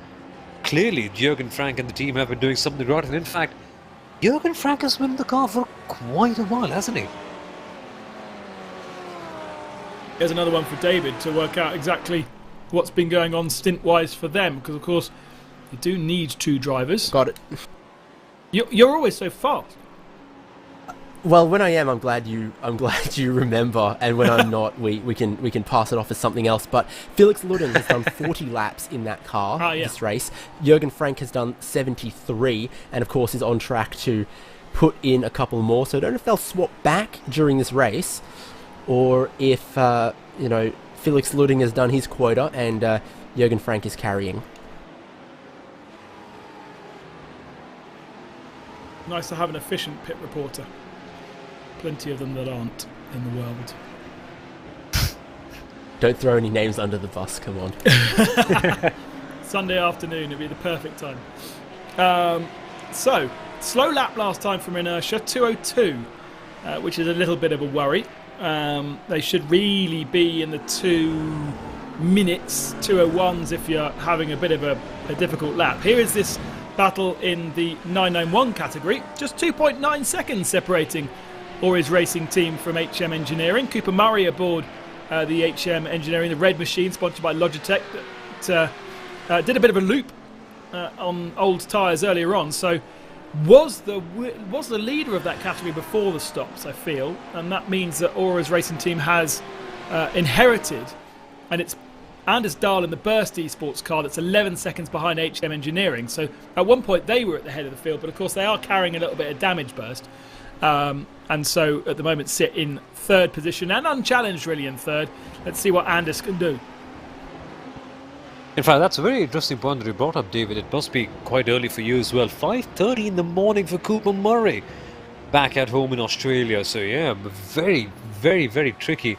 Clearly, Jürgen Frank and the team have been doing something right, and in fact, Jürgen Frank has been in the car for quite a while, hasn't he? Here's another one for David to work out exactly what's been going on stint-wise for them, because of course you do need 2 drivers. Got it. You're always so fast. Well, when I am, I'm glad you remember, and when I'm not, we can pass it off as something else. But Felix Luden has done 40 laps in that car this race. Jürgen Frank has done 73, and of course is on track to put in a couple more. So I don't know if they'll swap back during this race, or if Felix Luding has done his quota and Jürgen Frank is carrying. Nice to have an efficient pit reporter. Plenty of them that aren't in the world. Don't throw any names under the bus, come on. Sunday afternoon, it'd be the perfect time. So, slow lap last time from Inertia, 2:02, which is a little bit of a worry. They should really be in the 2 minutes, 2:01s if you're having a bit of a difficult lap. Here is this battle in the 991 category. Just 2.9 seconds separating Ori's racing team from HM Engineering. Cooper Murray aboard the HM Engineering, the red machine sponsored by Logitech, that did a bit of a loop on old tyres earlier on. So was the leader of that category before the stops, I feel, and that means that Aura's racing team has inherited, and it's Anders Dahl in the Burst Esports car that's 11 seconds behind HM Engineering. So at one point they were at the head of the field, but of course they are carrying a little bit of damage burst, and so at the moment sit in third position and unchallenged really in third. Let's see what Anders can do. In fact, that's a very interesting point that you brought up, David. It must be quite early for you as well. 5:30 in the morning for Cooper Murray, back at home in Australia. So yeah, very, very, very tricky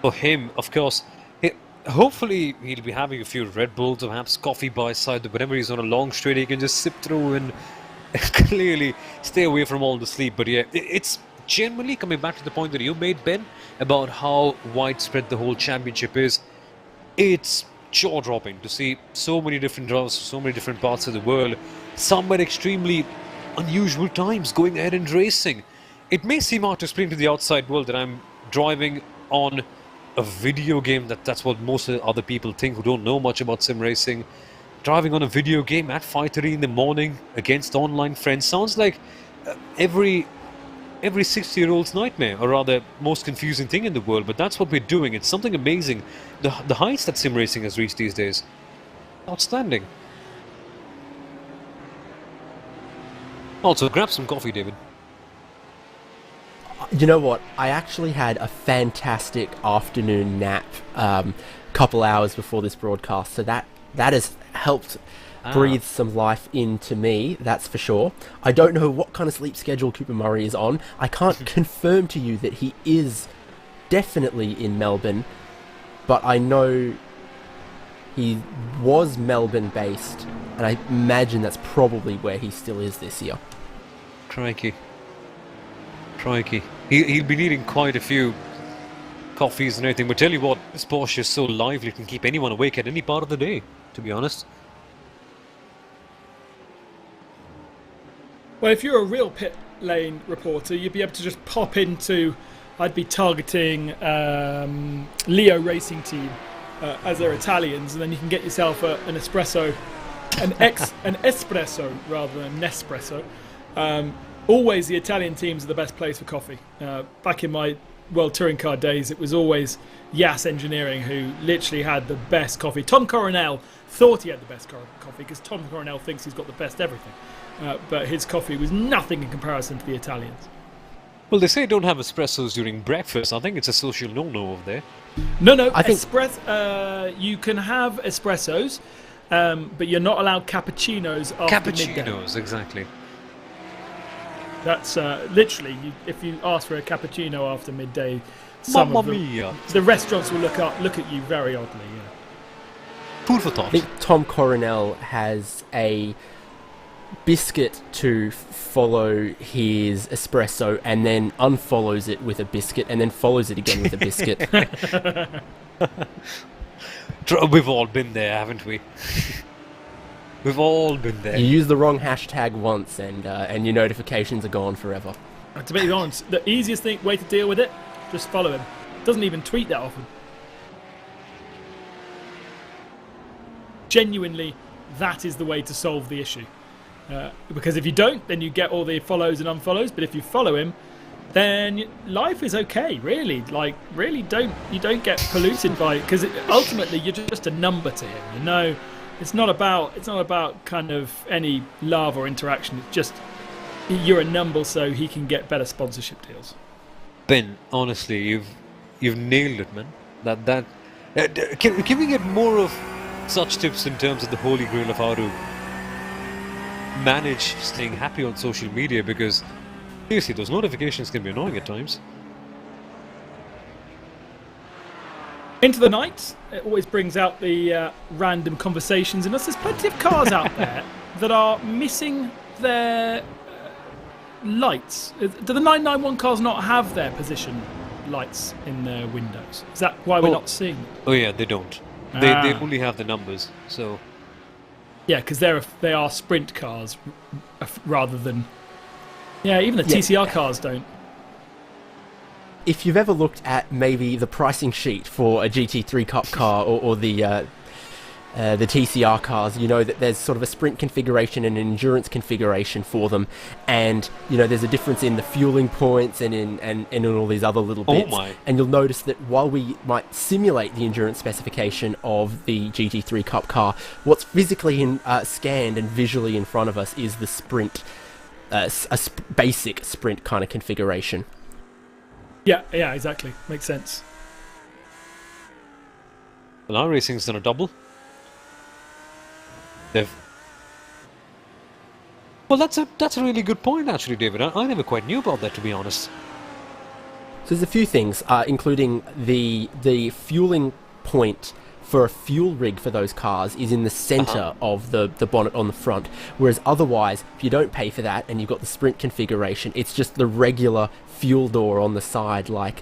for him. Of course, hopefully he'll be having a few Red Bulls or perhaps coffee by his side. Whenever he's on a long straight, he can just sip through and clearly stay away from all the sleep. But yeah, it's generally coming back to the point that you made, Ben, about how widespread the whole championship is. It's jaw-dropping to see so many different drivers, so many different parts of the world, some at extremely unusual times going ahead and racing. It may seem hard to explain to the outside world that I'm driving on a video game, that's what most other people think who don't know much about sim racing. Driving on a video game at 5:30 in the morning against online friends sounds like every 60-year-old's nightmare, or rather most confusing thing in the world, but that's what we're doing. It's something amazing. The heights that sim racing has reached these days. Outstanding. Also, grab some coffee, David. You know what? I actually had a fantastic afternoon nap couple hours before this broadcast, so that has helped breathe some life into me, that's for sure. I don't know what kind of sleep schedule Cooper Murray is on. I can't confirm to you that he is definitely in Melbourne, but I know he was Melbourne based, and I imagine that's probably where he still is this year. Crikey. He'll be needing quite a few coffees and everything, but tell you what, this Porsche is so lively it can keep anyone awake at any part of the day, to be honest. Well, if you're a real pit lane reporter, you'd be able to just pop into, I'd be targeting Leo Racing Team as they're Italians, and then you can get yourself an espresso, an espresso rather than Nespresso. Always the Italian teams are the best place for coffee. Back in my World Touring Car days, it was always Yas Engineering who literally had the best coffee. Tom Coronel thought he had the best coffee because Tom Coronel thinks he's got the best everything. But his coffee was nothing in comparison to the Italians. Well, they say don't have espressos during breakfast. I think it's a social no-no over there. No, I think you can have espressos, but you're not allowed cappuccinos after midday. Cappuccinos, exactly. That's literally, if you ask for a cappuccino after midday, Mamma mia! The restaurants will look at you very oddly. Yeah. Food for thought. I think Tom Coronel has a biscuit to follow his espresso and then unfollows it with a biscuit and then follows it again with a biscuit. We've all been there, haven't we? We've all been there. You use the wrong hashtag once and your notifications are gone forever. To be honest, the easiest way to deal with it, just follow him. Doesn't even tweet that often. Genuinely, that is the way to solve the issue. Because if you don't, then you get all the follows and unfollows. But if you follow him, then life is okay. Really, you don't get polluted by, because ultimately you're just a number to him. You know, it's not about kind of any love or interaction. It's just you're a number, so he can get better sponsorship deals. Ben, honestly, You've nailed it, man. Can we get more of such tips in terms of the holy grail of how to manage staying happy on social media? Because seriously, those notifications can be annoying at times. Into the night, it always brings out the random conversations in us. There's plenty of cars out there that are missing their lights. Do the 991 cars not have their position lights in their windows? Is that why we're not seeing them? Oh yeah, they don't. They only have the numbers. So yeah, because they are sprint cars rather than even the TCR cars don't. If you've ever looked at maybe the pricing sheet for a GT3 Cup car or the TCR cars, you know that there's sort of a sprint configuration and an endurance configuration for them, and you know there's a difference in the fueling points and in all these other little bits. And you'll notice that while we might simulate the endurance specification of the GT3 Cup car, what's physically scanned and visually in front of us is the sprint, basic sprint kind of configuration. Yeah, exactly. Makes sense. Well, iRacing's done a double. Well, that's a really good point, actually, David. I never quite knew about that, to be honest. So there's a few things, including the fueling point for a fuel rig for those cars is in the centre of the bonnet on the front, whereas otherwise, if you don't pay for that and you've got the sprint configuration, it's just the regular fuel door on the side, like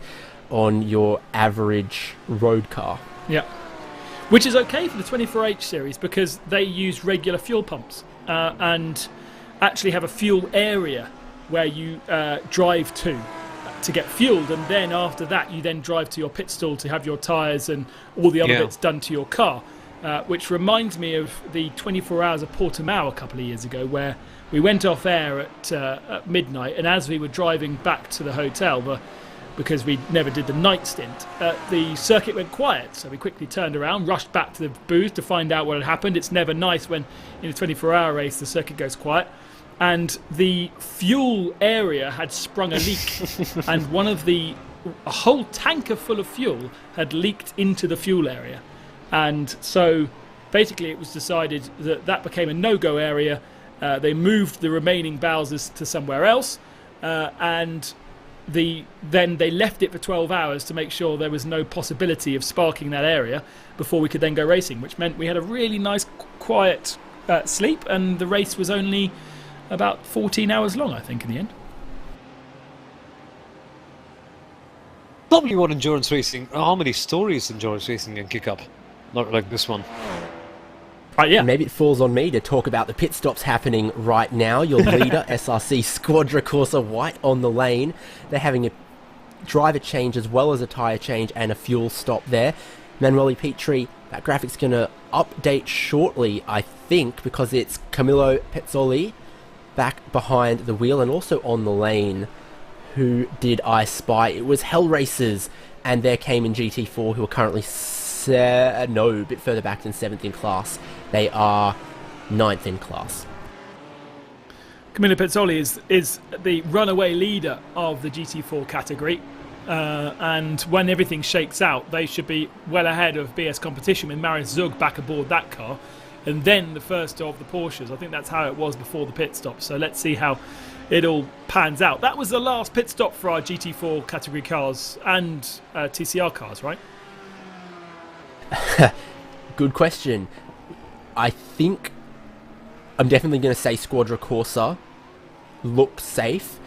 on your average road car. Yeah. Which is okay for the 24H series because they use regular fuel pumps and actually have a fuel area where you drive to get fueled, and then after that you then drive to your pit stall to have your tyres and all the other bits done to your car, which reminds me of the 24 Hours of Portimao a couple of years ago, where we went off air at midnight, and as we were driving back to the hotel, because we never did the night stint, the circuit went quiet, so we quickly turned around, rushed back to the booth to find out what had happened. It's never nice when in a 24-hour race the circuit goes quiet, and the fuel area had sprung a leak, and a whole tanker full of fuel had leaked into the fuel area, and so basically it was decided that became a no-go area. They moved the remaining Bowsers to somewhere else, and then they left it for 12 hours to make sure there was no possibility of sparking that area before we could then go racing, which meant we had a really nice quiet sleep, and the race was only about 14 hours long, I think, in the end. Probably what endurance racing, how many stories endurance racing can kick up, not like this one. Yeah. Maybe it falls on me to talk about the pit stops happening right now. Your leader, SRC Squadra Corsa White on the lane. They're having a driver change as well as a tyre change and a fuel stop there. Manuele Petri, that graphic's going to update shortly, I think, because it's Camillo Pezzoli back behind the wheel and also on the lane. Who did I spy? It was Hell Racers, and there came in GT4, who are currently a bit further back than 7th in class. They are 9th in class. Camillo Pezzoli is the runaway leader of the GT4 category, and when everything shakes out, they should be well ahead of BS Competition with Marius Zug back aboard that car, and then the first of the Porsches. I think that's how it was before the pit stop, so let's see how it all pans out. That was the last pit stop for our GT4 category cars and TCR cars, right? Good question. I think I'm definitely going to say Squadra Corsa looked safe,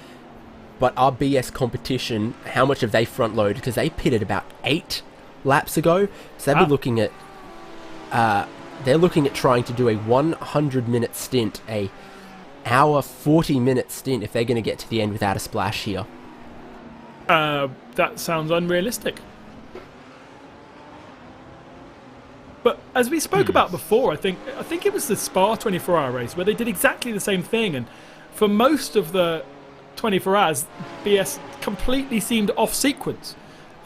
but our BS Competition, how much have they front loaded? Because they pitted about 8 laps ago, so they'll be looking at they're looking at trying to do a 100-minute stint, a hour 40-minute stint, if they're going to get to the end without a splash here. That sounds unrealistic. But as we spoke about before, I think it was the Spa 24-hour race where they did exactly the same thing, and for most of the 24 hours, BS completely seemed off sequence,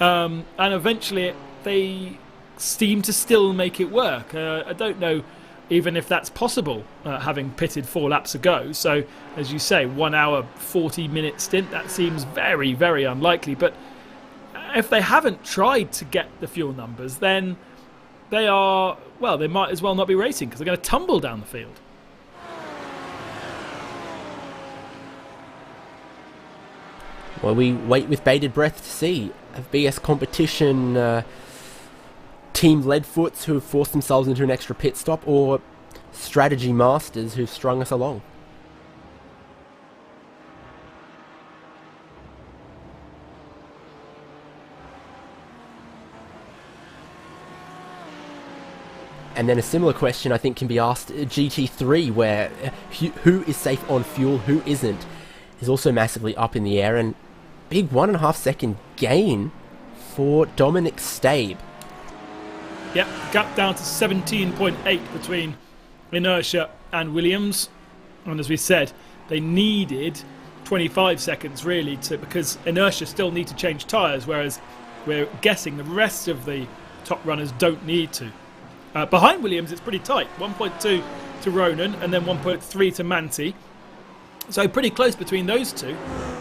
and eventually they seemed to still make it work. I don't know even if that's possible, having pitted 4 laps ago. So, as you say, 1 hour 40-minute stint, that seems very, very unlikely. But if they haven't tried to get the fuel numbers, then they might as well not be racing because they're going to tumble down the field. Well, we wait with bated breath to see if BS competition Team Leadfoots who have forced themselves into an extra pit stop, or Strategy Masters who've strung us along. And then a similar question I think can be asked at GT3, where who is safe on fuel, who isn't, is also massively up in the air, and big 1.5 second gain for Dominic Stabe. Yep, gap down to 17.8 between Inertia and Williams. And as we said, they needed 25 seconds really because Inertia still need to change tyres, whereas we're guessing the rest of the top runners don't need to. Behind Williams, it's pretty tight. 1.2 to Ronan and then 1.3 to Manti. So pretty close between those two.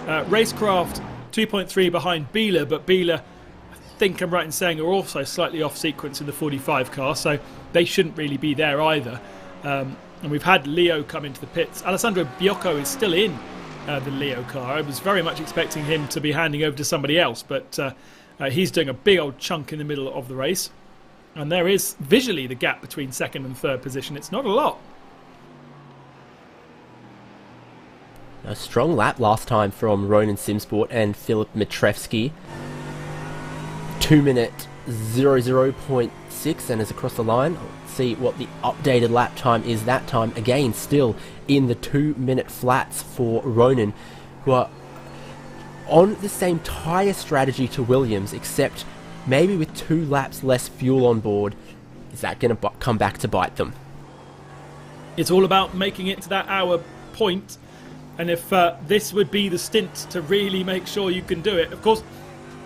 Racecraft 2.3 behind Beeler, but Beeler, I think I'm right in saying, are also slightly off sequence in the 45 car, so they shouldn't really be there either. And we've had Leo come into the pits. Alessandro Biocco is still in the Leo car. I was very much expecting him to be handing over to somebody else, but he's doing a big old chunk in the middle of the race. And there is visually the gap between second and third position. It's not a lot. A strong lap last time from Ronan Simsport and Filip Mitrevski. 2 minute 00.6 and is across the line. Let's see what the updated lap time is that time. Again, still in the 2 minute flats for Ronan, who are on the same tyre strategy to Williams, except maybe with 2 laps less fuel on board. Is that going to come back to bite them? It's all about making it to that hour point. And if this would be the stint to really make sure you can do it. Of course,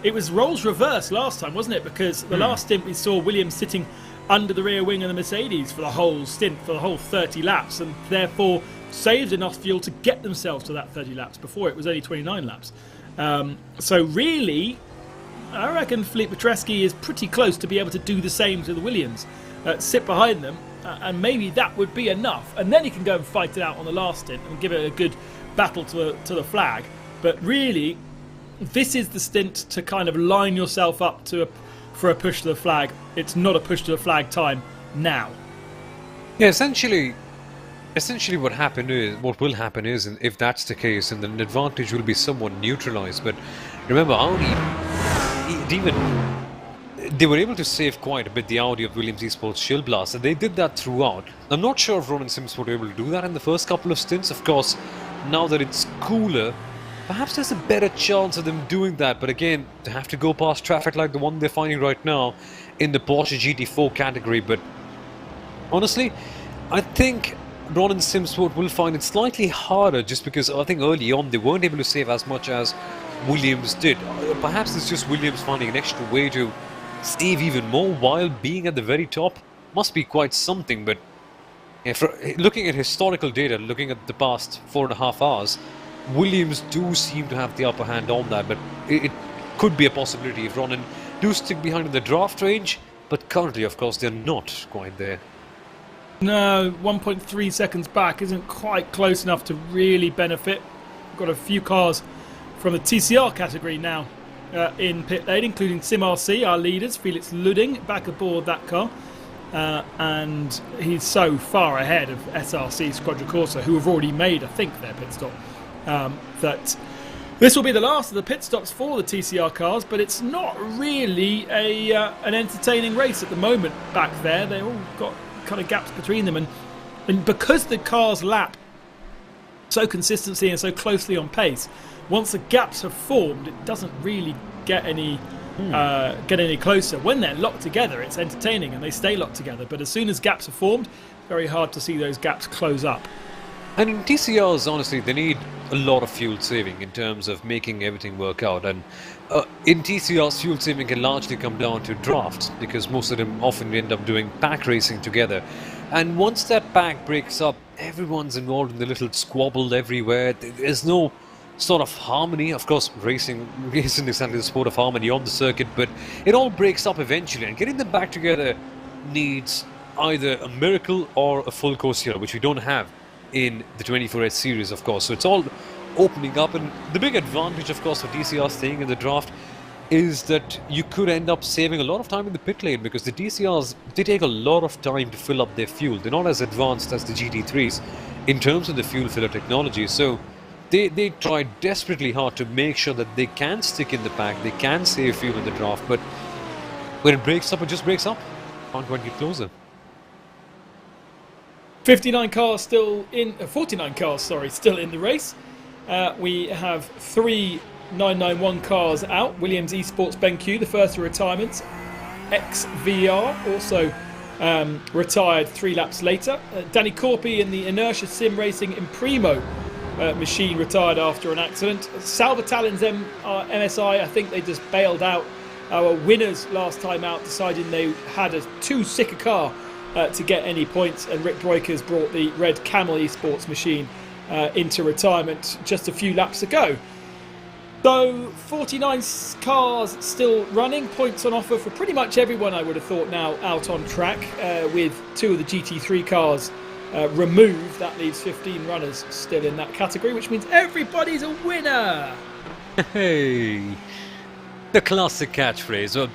it was roles reversed last time, wasn't it? Because the last stint we saw Williams sitting under the rear wing of the Mercedes for the whole stint, for the whole 30 laps, and therefore saved enough fuel to get themselves to that 30 laps. Before it was only 29 laps. So really, I reckon Filip Petreski is pretty close to be able to do the same to the Williams. Sit behind them, and maybe that would be enough. And then you can go and fight it out on the last stint and give it a good battle to the flag. But really, this is the stint to kind of line yourself up for a push to the flag. It's not a push to the flag time now. Yeah, essentially what will happen is, and if that's the case, and then an advantage will be somewhat neutralized. But remember, Audi, they were able to save quite a bit, the Audi of Williams Esports Shield Blast, and they did that throughout. I'm not sure if Ronan Sims were able to do that in the first couple of stints. Of course, now that it's cooler, perhaps there's a better chance of them doing that. But again, they have to go past traffic like the one they're finding right now in the Porsche GT4 category. But honestly, I think Ronan Simsport will find it slightly harder, just because I think early on they weren't able to save as much as Williams did. Perhaps it's just Williams finding an extra way to save even more while being at the very top. Must be quite something. But looking at historical data, looking at the past 4.5 hours, Williams do seem to have the upper hand on that. But it could be a possibility if Ronan do stick behind in the draft range. But currently, of course, they're not quite there. No, 1.3 seconds back isn't quite close enough to really benefit. We've got a few cars from the TCR category now in pit lane, including SimRC, our leaders. Felix Ludding back aboard that car. And he's so far ahead of SRC Squadra Corsa, who have already made, I think, their pit stop, that this will be the last of the pit stops for the TCR cars. But it's not really an entertaining race at the moment back there. They've all got kind of gaps between them, and because the cars lap so consistently and so closely on pace, once the gaps have formed, it doesn't really get any closer. When they're locked together, it's entertaining and they stay locked together, but as soon as gaps are formed, very hard to see those gaps close up. And in TCRs, honestly, they need a lot of fuel saving in terms of making everything work out. And in TCRs, fuel saving can largely come down to drafts, because most of them often end up doing pack racing together. And once that pack breaks up, everyone's involved in the little squabble everywhere. There's no sort of harmony. Of course, racing isn't exactly the sport of harmony on the circuit, but it all breaks up eventually, and getting them back together needs either a miracle or a full course hero, which we don't have in the 24H series, of course. So it's all opening up, and the big advantage, of course, for DCR staying in the draft is that you could end up saving a lot of time in the pit lane, because the DCRs, they take a lot of time to fill up their fuel. They're not as advanced as the GT3s in terms of the fuel filler technology, so they try desperately hard to make sure that they can stick in the pack, they can save fuel in the draft, but when it breaks up, it just breaks up. Can't quite get closer. 49 cars still in 49 cars, sorry, still in the race. We have 3 991 cars out. Williams Esports BenQ, the first retirements. XVR also retired 3 laps later. Danny Corpy in the Inertia Sim Racing Imprimo machine retired after an accident. Salvatallon's MSI, I think they just bailed out our winners last time out, deciding they had a too sick a car to get any points, and Rick Broikers brought the red Camel Esports machine into retirement just a few laps ago. So 49 cars still running, points on offer for pretty much everyone, I would have thought, now out on track, with 2 of the GT3 cars removed. That leaves 15 runners still in that category, which means everybody's a winner. Hey, the classic catchphrase. Well,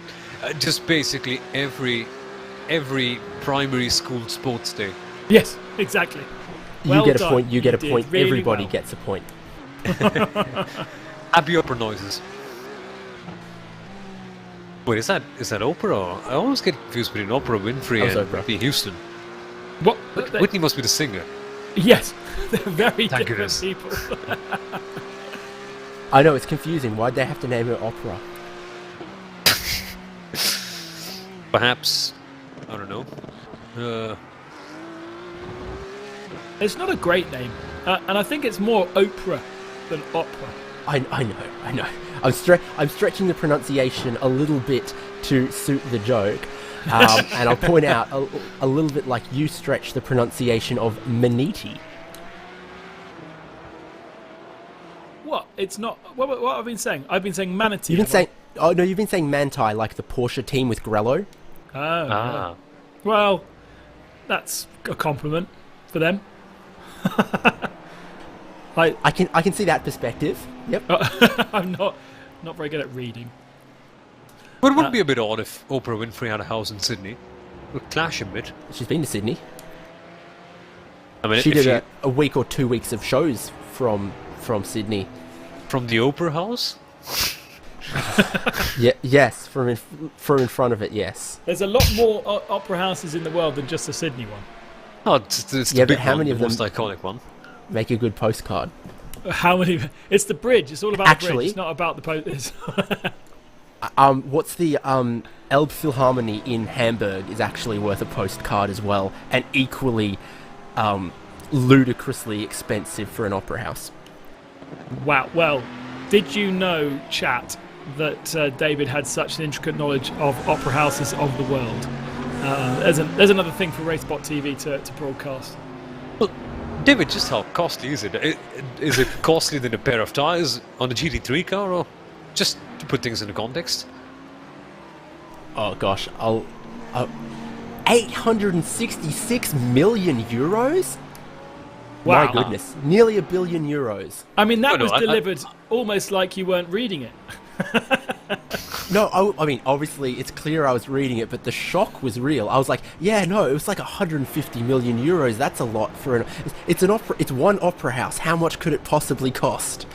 just basically every primary school sports day. Yes, exactly. You get a point, you get a point, really everybody well. gets a point. Happy Oprah noises. Wait, is that Oprah? I always get confused between Oprah Winfrey and Oprah. Whitney Houston. What? Whitney must be the singer. Yes, they're very Thank different goodness. people. I know, it's confusing. Why'd they have to name her Opera? Perhaps, I don't know. It's not a great name, and I think it's more Oprah than opera. I know. I'm stretching the pronunciation a little bit to suit the joke, and I'll point out a little bit like you stretch the pronunciation of Maniti. What? It's not. What have I been saying? I've been saying manatee. You've been saying Manti, like the Porsche team with Grello. Oh. Well, that's a compliment for them. I can see that perspective. Yep. I'm not very good at reading. But it would be a bit odd if Oprah Winfrey had a house in Sydney. It would clash a bit. She's been to Sydney. I mean, She did a week or 2 weeks of shows from Sydney. From the Oprah house? Yeah, yes, from in front of it, yes. There's a lot more opera houses in the world than just the Sydney one. Oh, it's the Yeah, big but how one, many the of them most iconic one. make a good postcard? How many? It's the bridge. It's all about the Actually- bridge. It's not about the post. What's the Elb Philharmony in Hamburg is actually worth a postcard as well, and equally ludicrously expensive for an opera house. Wow. Well, did you know, chat, that David had such an intricate knowledge of opera houses of the world? There's another thing for Racebot TV to broadcast. Well, David, just how costly is it? Is it costlier than a pair of tyres on a GT3 car, or just to put things into context? Oh gosh, 866 million euros? Wow. My goodness, nearly €1 billion. I mean, that No, was I- delivered almost like you weren't reading it. No, I mean, obviously it's clear I was reading it, but the shock was real. I was like, yeah, no, it was like 150 million euros. That's a lot for an. It's an opera. It's one opera house. How much could it possibly cost?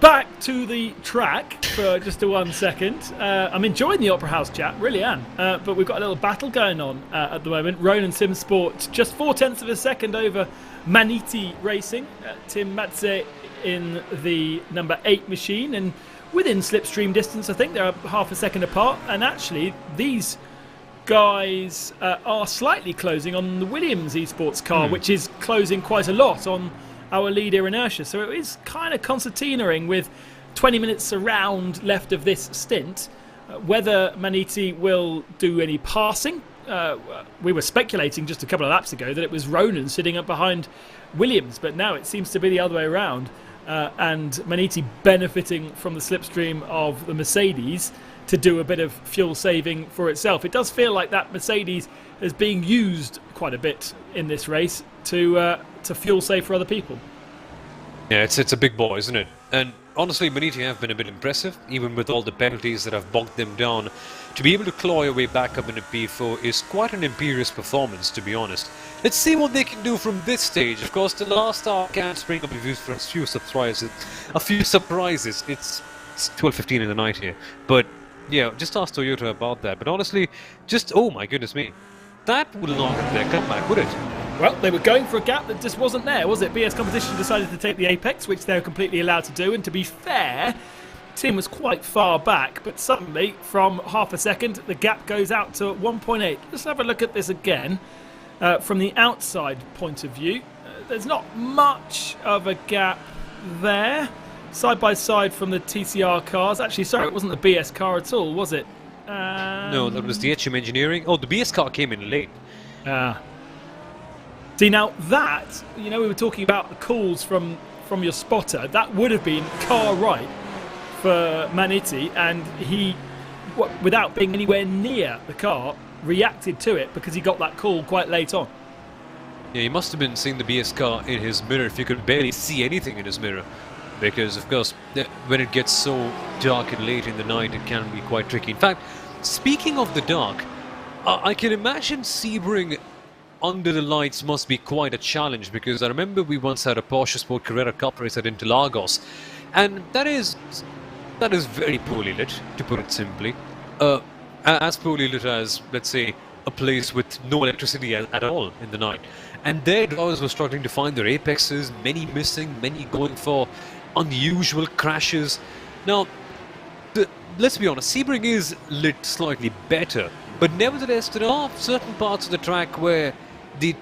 Back to the track for just a 1 second. I'm enjoying the Opera House chat, really am. But we've got a little battle going on at the moment. Ronan Sim Sport just 0.4 of a second over Maniti Racing. Tim Matze in the number 8 machine, and within slipstream distance, I think they're half a second apart. And actually, these guys are slightly closing on the Williams Esports car, which is closing quite a lot on our leader Inertia. So it is kind of concertinaing with 20 minutes around left of this stint. Whether Maniti will do any passing, we were speculating just a couple of laps ago that it was Ronan sitting up behind Williams, but now it seems to be the other way around. and Maniti benefiting from the slipstream of the Mercedes to do a bit of fuel saving for itself. It does feel like that Mercedes is being used quite a bit in this race to fuel save for other people. Yeah, it's a big boy, isn't it? And honestly, Maniti have been a bit impressive, even with all the penalties that have bogged them down. To be able to claw your way back up in a P4 is quite an imperious performance, to be honest. Let's see what they can do from this stage. Of course, the last hour can spring up a few surprises. It's 12:15 in the night here, but yeah, just ask Toyota about that. But honestly, oh my goodness me, that would not have their comeback, would it? Well, they were going for a gap that just wasn't there, was it? BS Competition decided to take the apex, which they're completely allowed to do, and to be fair, Tim was quite far back, but suddenly, from half a second, the gap goes out to 1.8. Let's have a look at this again. From the outside point of view, there's not much of a gap there. Side by side from the TCR cars. Actually, sorry, it wasn't the BS car at all, was it? No, that was the HM Engineering. Oh, the BS car came in late. See, now that, we were talking about the calls from your spotter. That would have been car right for Maniti, and he, without being anywhere near the car, reacted to it because he got that call quite late on. Yeah, he must have been seeing the BS car in his mirror if he could barely see anything in his mirror. Because, of course, when it gets so dark and late in the night, it can be quite tricky. In fact, speaking of the dark, I can imagine Sebring under the lights must be quite a challenge, because I remember we once had a Porsche Sport Carrera Cup race at Interlagos, and that is very poorly lit, to put it simply. As poorly lit as, let's say, a place with no electricity at all in the night. And their drivers were struggling to find their apexes, many missing, many going for unusual crashes. Now, let's be honest, Sebring is lit slightly better, but nevertheless there are certain parts of the track where the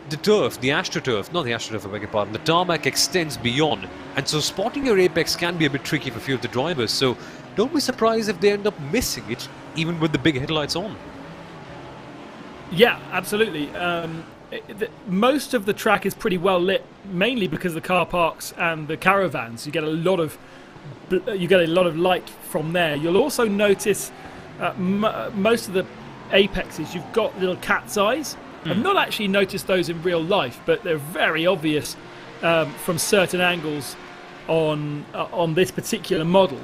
tarmac extends beyond, and so spotting your apex can be a bit tricky for a few of the drivers, so don't be surprised if they end up missing it, even with the big headlights on. Yeah, absolutely. Most of the track is pretty well lit, mainly because of the car parks and the caravans. You get a lot of light from there. You'll also notice most of the apexes, you've got little cat's eyes. I've not actually noticed those in real life, but they're very obvious from certain angles on this particular model.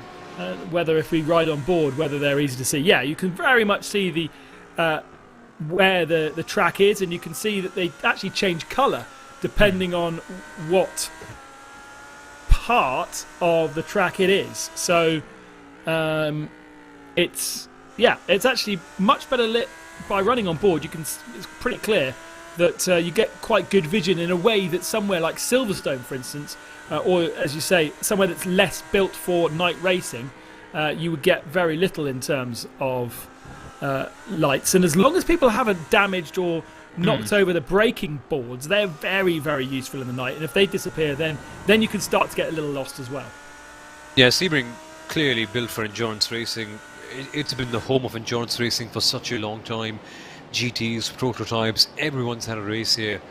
Whether if we ride on board, whether they're easy to see. Yeah, you can very much see the where the track is, and you can see that they actually change colour depending on what part of the track it is. So it's actually much better lit by running on board. It's pretty clear that you get quite good vision in a way that somewhere like Silverstone, for instance, or as you say, somewhere that's less built for night racing, you would get very little in terms of lights. And as long as people haven't damaged or knocked over the braking boards, they're very, very useful in the night. And if they disappear, then you can start to get a little lost as well. Yeah, Sebring clearly built for endurance racing. It's been the home of endurance racing for such a long time. GTs, prototypes, everyone's had a race here.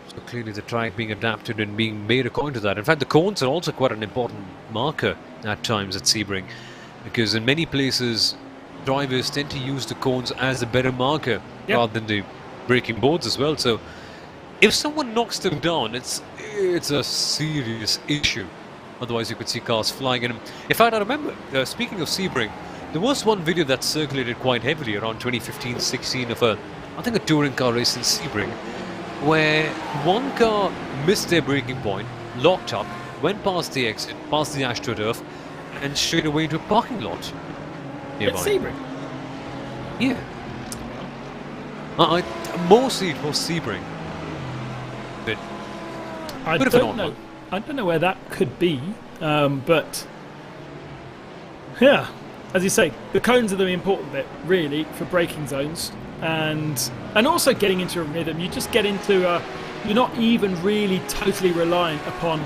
So clearly the track being adapted and being made according to that. In fact, the cones are also quite an important marker at times at Sebring, because in many places drivers tend to use the cones as a better marker rather than the braking boards as well. So if someone knocks them down, it's a serious issue. Otherwise you could see cars flying in them. In fact, I remember, speaking of Sebring, there was one video that circulated quite heavily around 2015-16 of I think a touring car race in Sebring, where one car missed their braking point, locked up, went past the exit, past the AstroTurf, and straight away into a parking lot nearby. It's Sebring? Yeah. Mostly it was Sebring. But I don't know where that could be, but yeah, as you say, the cones are the important bit, really, for braking zones, and also getting into a rhythm. You just get into you're not even really totally reliant upon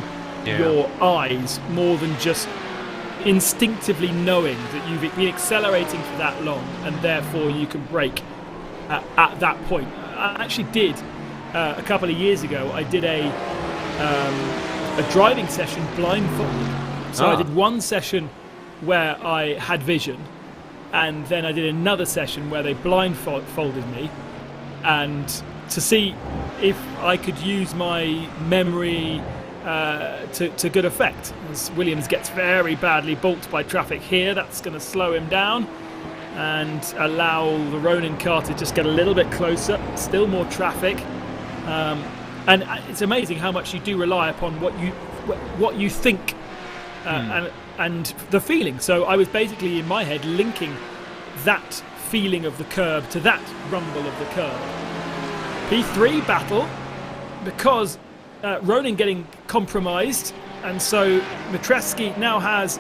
your eyes, more than just instinctively knowing that you've been accelerating for that long, and therefore you can brake at that point. I actually did a couple of years ago. I did a driving session blindfolded So I did one session where I had vision, and then I did another session where they blindfolded me, and to see if I could use my memory to good effect. As Williams gets very badly balked by traffic here, that's going to slow him down and allow the Ronin car to just get a little bit closer. Still more traffic, and it's amazing how much you do rely upon what you think and the feeling. So I was basically in my head linking that feeling of the curb to that rumble of the curb. P3 battle, because Ronin getting compromised, and so Matreski now has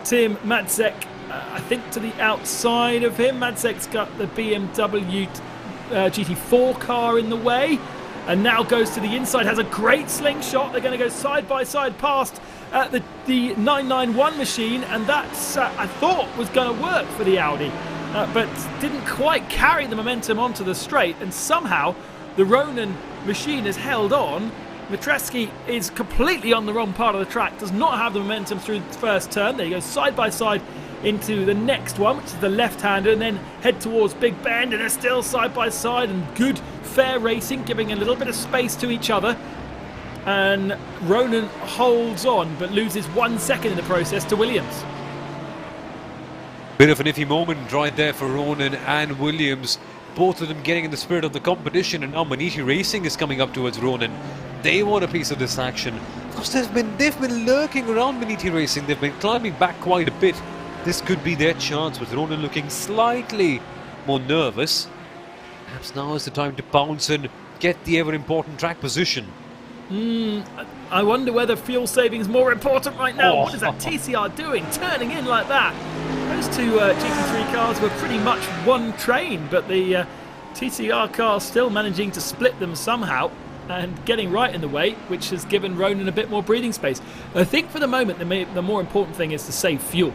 Tim Madzek, I think, to the outside of him. Madzek's got the BMW GT4 car in the way, and now goes to the inside, has a great slingshot. They're going to go side by side past the 991 machine, and that's I thought was going to work for the Audi, but didn't quite carry the momentum onto the straight, and somehow the Ronin machine has held on. Matreski is completely on the wrong part of the track, does not have the momentum through the first turn. There he goes side by side into the next one, which is the left-hander, and then head towards Big Bend, and they're still side by side, and good fair racing, giving a little bit of space to each other. And Ronin holds on, but loses 1 second in the process to Williams. Bit of an iffy moment right there for Ronin and Williams. Both of them getting in the spirit of the competition, and now Maniti Racing is coming up towards Ronin. They want a piece of this action. Of course, they've been lurking around Maniti Racing. They've been climbing back quite a bit. This could be their chance, with Ronin looking slightly more nervous. Perhaps now is the time to pounce and get the ever-important track position. I wonder whether fuel saving is more important right now. What is that TCR doing, turning in like that? Those two GT3 cars were pretty much one train, but the TCR car still managing to split them somehow and getting right in the way, which has given Ronin a bit more breathing space. I think for the moment the more important thing is to save fuel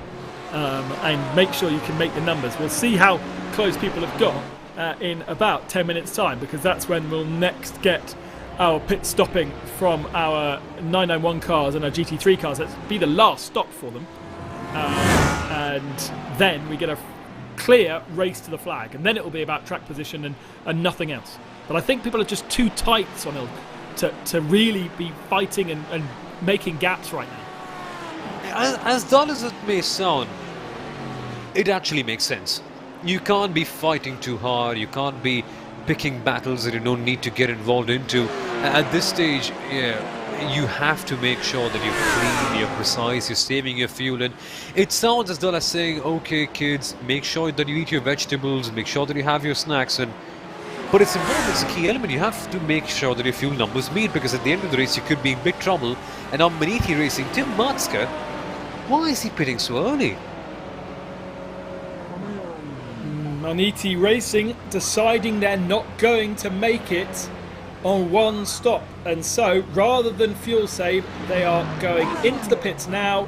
and make sure you can make the numbers. We'll see how close people have got in about 10 minutes time, because that's when we'll next get our pit stopping from our 991 cars and our GT3 cars. That'll be the last stop for them. And then we get a clear race to the flag, and then it will be about track position and nothing else. But I think people are just too tight, Sonil, to really be fighting and making gaps right now. As dull as it may sound, it actually makes sense. You can't be fighting too hard, you can't be picking battles that you don't need to get involved into. At this stage, you have to make sure that you're clean, you're precise, you're saving your fuel. And it sounds as dull as saying, okay kids, make sure that you eat your vegetables, make sure that you have your snacks, but it's important, it's a key element. You have to make sure that your fuel numbers meet, because at the end of the race you could be in big trouble. And on Maniti Racing, Tim Matska, why is he pitting so early? Maniti Racing deciding they're not going to make it on one stop, and so rather than fuel save, they are going into the pits now,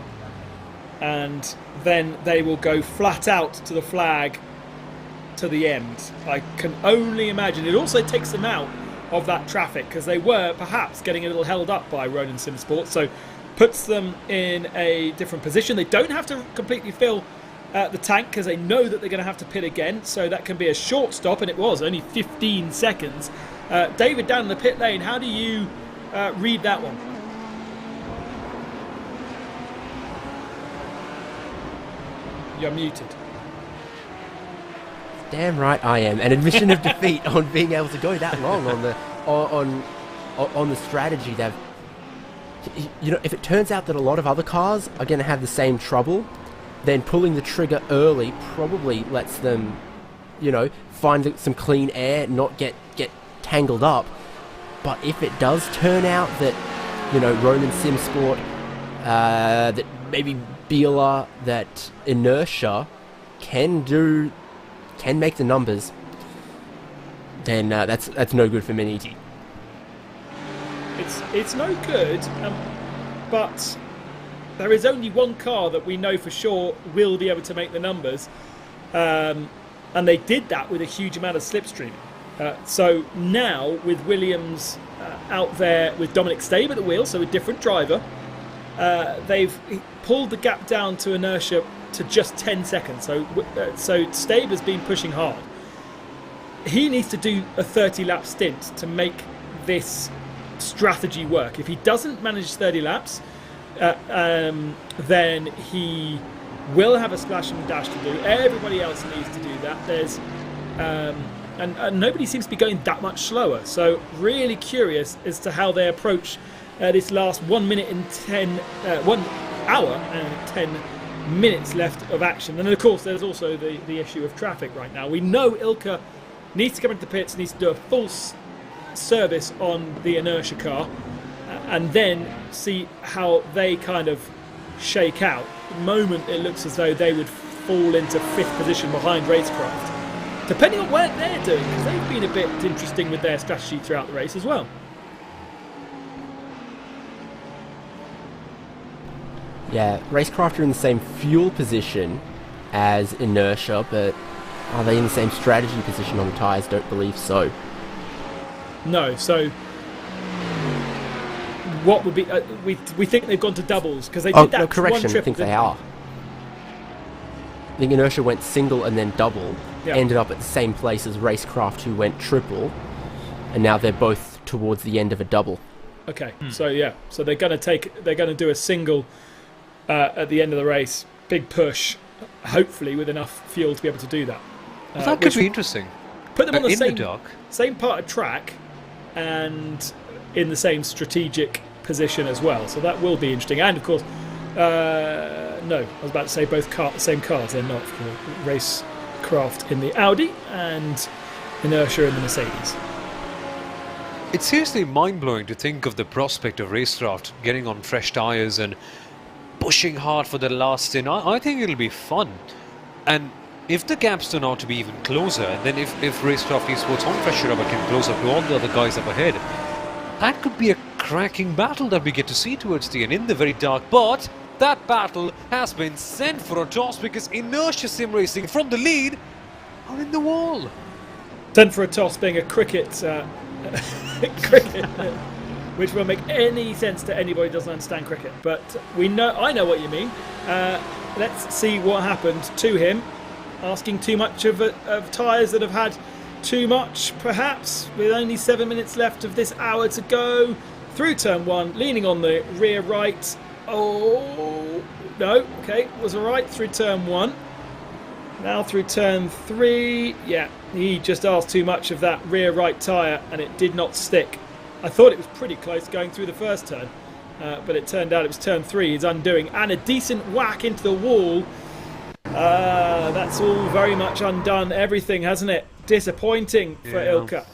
and then they will go flat out to the flag to the end. I can only imagine it also takes them out of that traffic, because they were perhaps getting a little held up by Ronin Sim Sports, so puts them in a different position. They don't have to completely fill the tank, because they know that they're going to have to pit again, so that can be a short stop, and it was only 15 seconds. David, down in the pit lane, how do you read that one? You're muted. Damn right I am. An admission of defeat on being able to go that long on the strategy. They've, if it turns out that a lot of other cars are going to have the same trouble, then pulling the trigger early probably lets them, find some clean air, not get tangled up. But if it does turn out that, Ronin Sim Sport, that maybe Biela, that Inertia can make the numbers, then that's no good for Maniti. It's no good, but there is only one car that we know for sure will be able to make the numbers, and they did that with a huge amount of slipstream. So now with Williams out there with Dominic Stabe at the wheel, so a different driver, they've pulled the gap down to inertia to just 10 seconds. So Stabe has been pushing hard. He needs to do a 30-lap stint to make this strategy work. If he doesn't manage 30 laps, then he will have a splash and dash to do. Everybody else needs to do that. There's and nobody seems to be going that much slower. So really curious as to how they approach this last 1 hour and 10 minutes left of action. And of course, there's also the issue of traffic right now. We know Ilka needs to come into the pits, needs to do a full service on the inertia car, and then see how they kind of shake out. At the moment, it looks as though they would fall into 5th position behind Racecraft, depending on what they're doing, because they've been a bit interesting with their strategy throughout the race as well. Yeah, Racecraft are in the same fuel position as Inertia, but are they in the same strategy position on the tyres? Don't believe so. No, so what would be... we think they've gone to doubles, because they did that no, correction, one trip. I think they are. I think Inertia went single and then double, ended up at the same place as Racecraft, who went triple, and now they're both towards the end of a double. Okay, so yeah, so they're going to do a single at the end of the race, big push, hopefully with enough fuel to be able to do that. Well, that could be interesting. Put them on the same part of track and in the same strategic position as well. So that will be interesting. And of course, no, I was about to say both same cars. They're not. Racecraft in the Audi and Inertia in the Mercedes. It's seriously mind-blowing to think of the prospect of Racecraft getting on fresh tyres and pushing hard for the last stint. I think it'll be fun. And if the gaps turn out to be even closer, and then if Racecraft Esports on fresh rubber can close up to all the other guys up ahead, that could be a cracking battle that we get to see towards the end in the very dark. But that battle has been sent for a toss because Inertia Sim Racing from the lead are in the wall. Sent for a toss being a cricket, cricket, which won't make any sense to anybody who doesn't understand cricket. But I know what you mean. Let's see what happened to him. Asking too much of tyres that have had too much, perhaps, with only 7 minutes left of this hour to go. Through turn 1, leaning on the rear right. Oh, no, okay, was alright through turn 1. Now through turn 3, yeah, he just asked too much of that rear right tyre and it did not stick. I thought it was pretty close going through the first turn, but it turned out it was turn 3 he's undoing, and a decent whack into the wall. That's all very much undone everything, hasn't it? Disappointing for Ilka.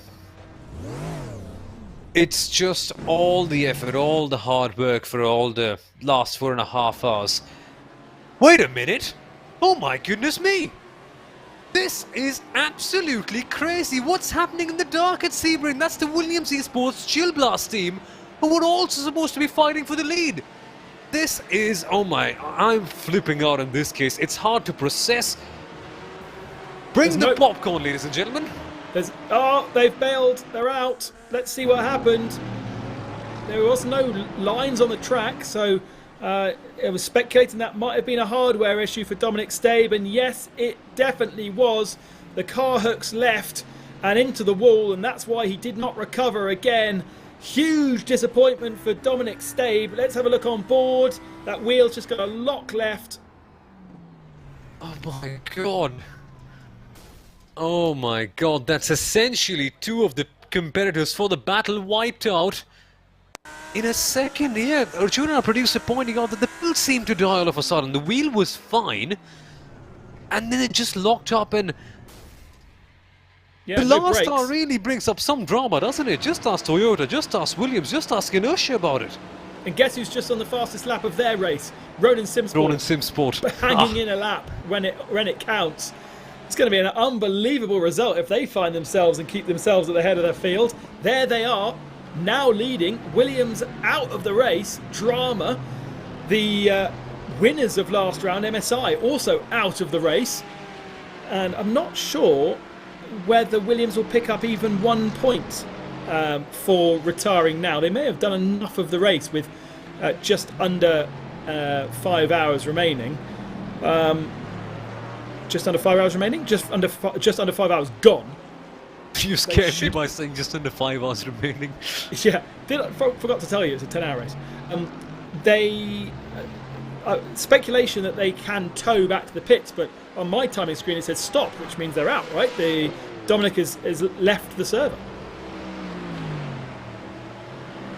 It's just all the effort, all the hard work for all the last 4.5 hours. Wait a minute! Oh my goodness me! This is absolutely crazy! What's happening in the dark at Sebring? That's the Williams Esports Chill Blast team, who were also supposed to be fighting for the lead. This is, oh my, I'm flipping out in this case. It's hard to process. Bring the popcorn, ladies and gentlemen. They've bailed. They're out. Let's see what happened. There was no lines on the track, so it was speculating that might have been a hardware issue for Dominic Stabe, and yes, it definitely was. The car hooks left and into the wall, and that's why he did not recover again. Huge disappointment for Dominic Stabe. Let's have a look on board. That wheel's just got a lock left. Oh my god. Oh my god, that's essentially 2 of the competitors for the battle wiped out. In a second here, Arjuna, our producer, pointing out that the wheel seemed to die all of a sudden. The wheel was fine, and then it just locked up, and the last hour really brings up some drama, doesn't it? Just ask Toyota, just ask Williams, just ask Inertia about it. And guess who's just on the fastest lap of their race? Ronan Simsport. Ronan Simsport. Hanging in a lap when it counts. It's going to be an unbelievable result if they find themselves and keep themselves at the head of their field. There they are, now leading. Williams out of the race. Drama. The winners of last round, MSI, also out of the race. And I'm not sure whether Williams will pick up even 1 point for retiring now. They may have done enough of the race with just under 5 hours remaining. Just under 5 hours remaining? Just under 5 hours gone. You scared me by saying just under 5 hours remaining. Yeah, forgot to tell you, it's a 10-hour race. They speculation that they can tow back to the pits, but on my timing screen it says stop, which means they're out, right? Dominic has left the server.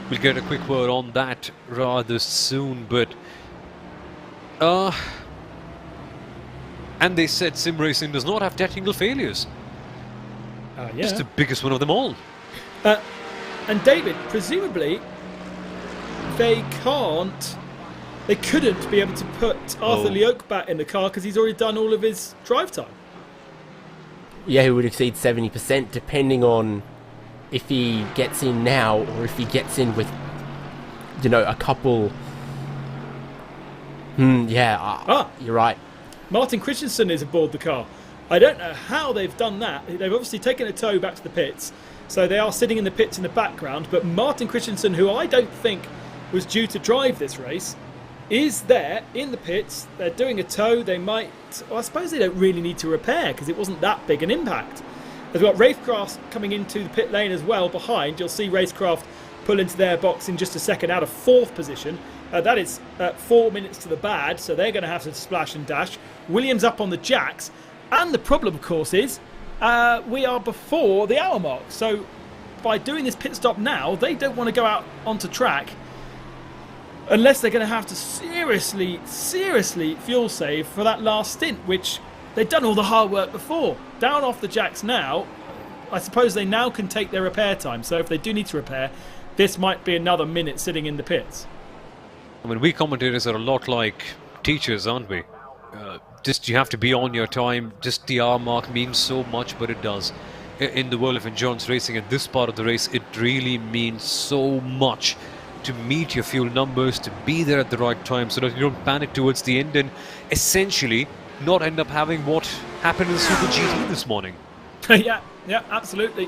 We'll get a quick word on that rather soon, but and they said sim racing does not have technical failures. Yeah. It's the biggest one of them all. And David, presumably they couldn't be able to put Arthur Leoc back in the car because he's already done all of his drive time. Yeah, he would exceed 70% depending on if he gets in now or if he gets in with, a couple. You're right. Martin Christensen is aboard the car. I don't know how they've done that. They've obviously taken a tow back to the pits, so they are sitting in the pits in the background. But Martin Christensen, who I don't think was due to drive this race, is there in the pits. They're doing a tow. They might... Well, I suppose they don't really need to repair because it wasn't that big an impact. They've got Racecraft coming into the pit lane as well behind. You'll see Racecraft pull into their box in just a second out of 4th position. That is 4 minutes to the bad, so they're going to have to splash and dash. Williams up on the jacks. And the problem, of course, is we are before the hour mark. So by doing this pit stop now, they don't want to go out onto track unless they're going to have to seriously fuel save for that last stint, which they've done all the hard work before. Down off the jacks now, I suppose they now can take their repair time. So if they do need to repair, this might be another minute sitting in the pits. I mean, we commentators are a lot like teachers, aren't we? Just you have to be on your time. Just the hour mark means so much, but it does. In the world of endurance racing, and this part of the race, it really means so much to meet your fuel numbers, to be there at the right time so that you don't panic towards the end and essentially not end up having what happened in the Super GT this morning. Yeah, absolutely.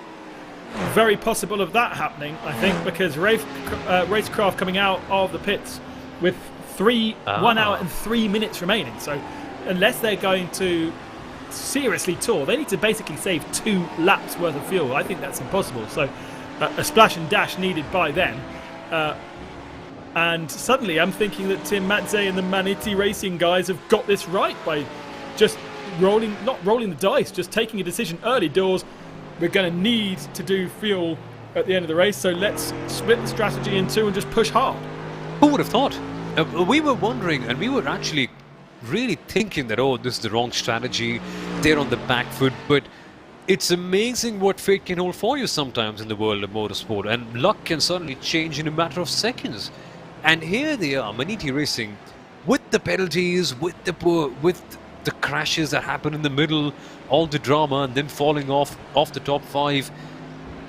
Very possible of that happening, I think, because Racecraft coming out of the pits with 1 hour and 3 minutes remaining. So unless they're going to seriously tour, they need to basically save 2 laps worth of fuel. I think that's impossible. So a splash and dash needed by then. And suddenly I'm thinking that Tim Matze and the Maniti Racing guys have got this right by just not rolling the dice, just taking a decision early doors. We're going to need to do fuel at the end of the race, so let's split the strategy in 2 and just push hard. Who would have thought? We were wondering, and we were actually really thinking that, this is the wrong strategy, they're on the back foot, but it's amazing what fate can hold for you sometimes in the world of motorsport, and luck can suddenly change in a matter of seconds. And here they are, Maniti Racing, with the penalties, with the crashes that happen in the middle, all the drama, and then falling off the top 5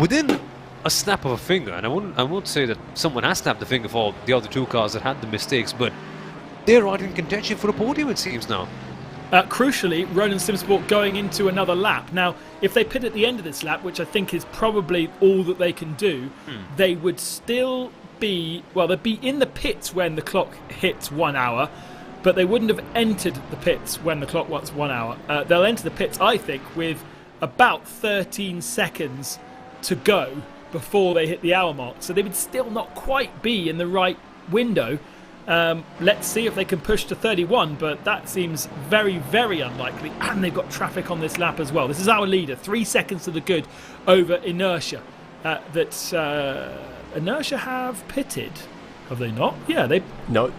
within a snap of a finger. And I won't say that someone has snapped the finger for the other 2 cars that had the mistakes, but they're right in contention for a podium, it seems now. Crucially, Ronan Simsport going into another lap. Now, if they pit at the end of this lap, which I think is probably all that they can do, they would still be... Well, they'd be in the pits when the clock hits 1 hour, but they wouldn't have entered the pits when the clock was 1 hour. They'll enter the pits, I think, with about 13 seconds to go before they hit the hour mark. So they would still not quite be in the right window. Let's see if they can push to 31, but that seems very, very unlikely. And they've got traffic on this lap as well. This is our leader, 3 seconds to the good over Inertia. Inertia have pitted, have they not? Yeah, they... No.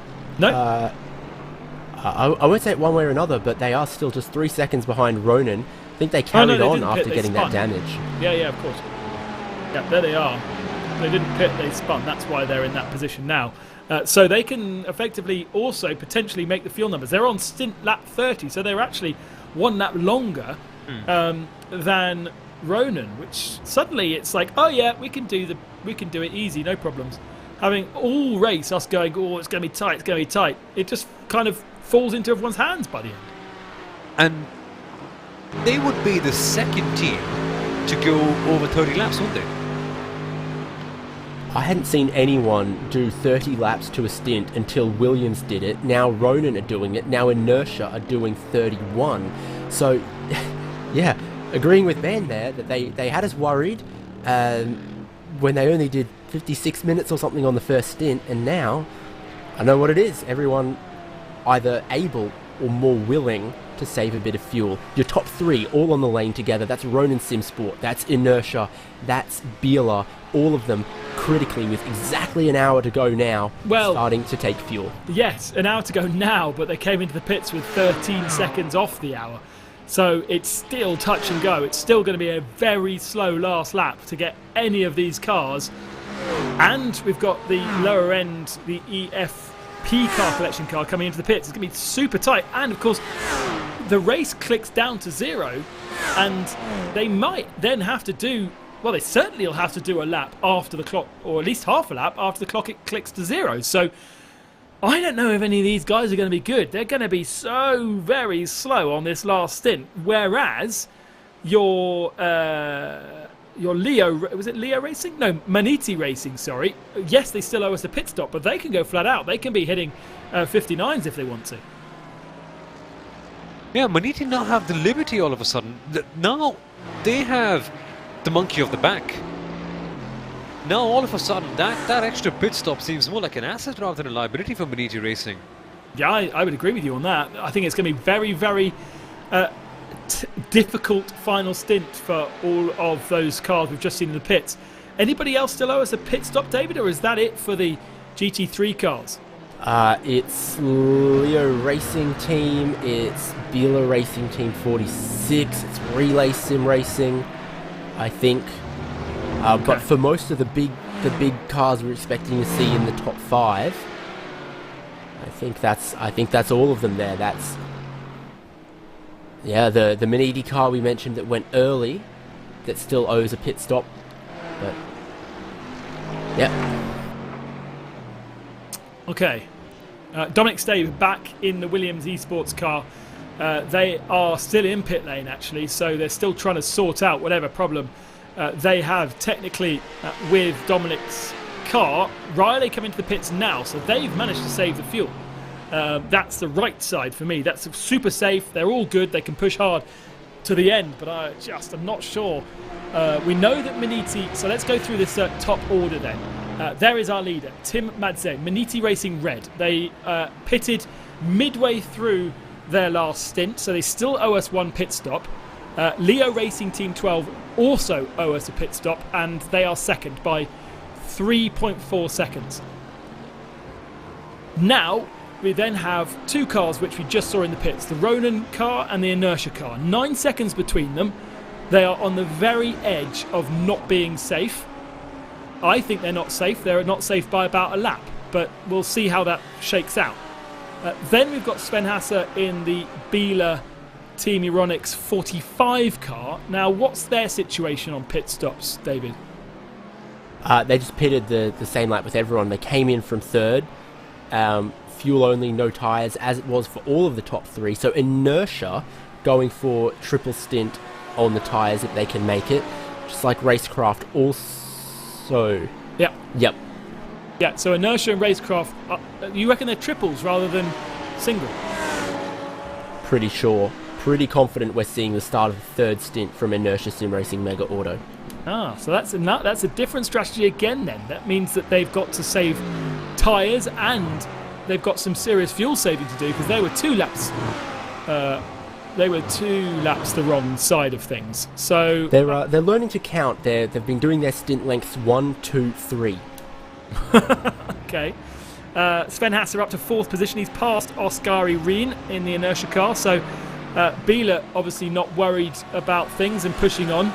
I won't say it one way or another, but they are still just 3 seconds behind Ronan. I think they carried on after getting that damage. Yeah, of course. Yeah, there they are. They didn't pit, they spun. That's why they're in that position now. So they can effectively also potentially make the fuel numbers. They're on stint lap 30, so they're actually 1 lap longer than Ronan, which suddenly it's like, oh yeah, we can do it easy, no problems. Having all race us going, it's going to be tight, it just kind of falls into everyone's hands by the end. And they would be the second team to go over 30 laps, wouldn't they? I hadn't seen anyone do 30 laps to a stint until Williams did it. Now Ronan are doing it. Now Inertia are doing 31. So, yeah, agreeing with Ben there that they had us worried when they only did 56 minutes or something on the first stint, and now I know what it is. Everyone either able or more willing to save a bit of fuel. Your top three all on the lane together. That's Ronan Simsport, that's Inertia, that's Bieler, all of them critically with exactly an hour to go now, starting to take fuel. Yes, an hour to go now, but they came into the pits with 13 seconds off the hour. So it's still touch and go. It's still going to be a very slow last lap to get any of these cars. And we've got the lower end, the EFP car collection car coming into the pits. It's going to be super tight. And of course, the race clicks down to 0, and they might then have to do, well, they certainly will have to do a lap after the clock, or at least half a lap after the clock it clicks to 0. So I don't know if any of these guys are going to be good. They're going to be so very slow on this last stint. Whereas your Leo, was it Leo Racing? No, Maniti Racing, sorry. Yes, they still owe us a pit stop, but they can go flat out. They can be hitting 59s if they want to. Yeah, Maniti now have the liberty all of a sudden. Now they have the monkey off the back. Now all of a sudden that extra pit stop seems more like an asset rather than a liability for Maniti Racing. Yeah, I would agree with you on that. I think it's going to be very, very difficult final stint for all of those cars we've just seen in the pits. Anybody else still owe us a pit stop, David, or is that it for the GT3 cars? It's Leo Racing Team, it's Bieler Racing Team 46, it's Relay Sim Racing, I think. Okay. But for most of the big cars we're expecting to see in the top 5, I think that's all of them there. That's the Maniti car we mentioned that went early, that still owes a pit stop, but yeah. Okay. Dominic Stave back in the Williams Esports car. They are still in pit lane, actually, so they're still trying to sort out whatever problem they have technically with Dominic's car. Riley come into the pits now, so they've managed to save the fuel. That's the right side for me. That's super safe. They're all good. They can push hard to the end, but I'm not sure. We know that Maniti, so let's go through this top order then. There is our leader, Tim Madze, Maniti Racing Red. They pitted midway through their last stint, so they still owe us one pit stop. Leo Racing Team 12 also owe us a pit stop, and they are second by 3.4 seconds. Now, we then have two cars which we just saw in the pits, the Ronan car and the Inertia car. 9 seconds between them. They are on the very edge of not being safe. I think they're not safe. They're not safe by about a lap, but we'll see how that shakes out. Then we've got Sven Hasse in the Bieler Team Euronics 45 car. Now, what's their situation on pit stops, David? They just pitted the same lap with everyone. They came in from third. Fuel only, no tyres, as it was for all of the top 3. So Inertia going for triple stint on the tyres if they can make it. Just like Racecraft also. Yep. Yeah, so Inertia and Racecraft, you reckon they're triples rather than single? Pretty sure. Pretty confident we're seeing the start of the third stint from Inertia Sim Racing Mega Auto. So that's a different strategy again then. That means that they've got to save tyres and they've got some serious fuel saving to do, because they were 2 laps. They were 2 laps the wrong side of things. So they're learning to count. They've been doing their stint lengths 1, 2, 3. Okay. Sven Hasse up to 4th position. He's passed Oskari Rien in the Inertia car. So Bieler obviously not worried about things and pushing on.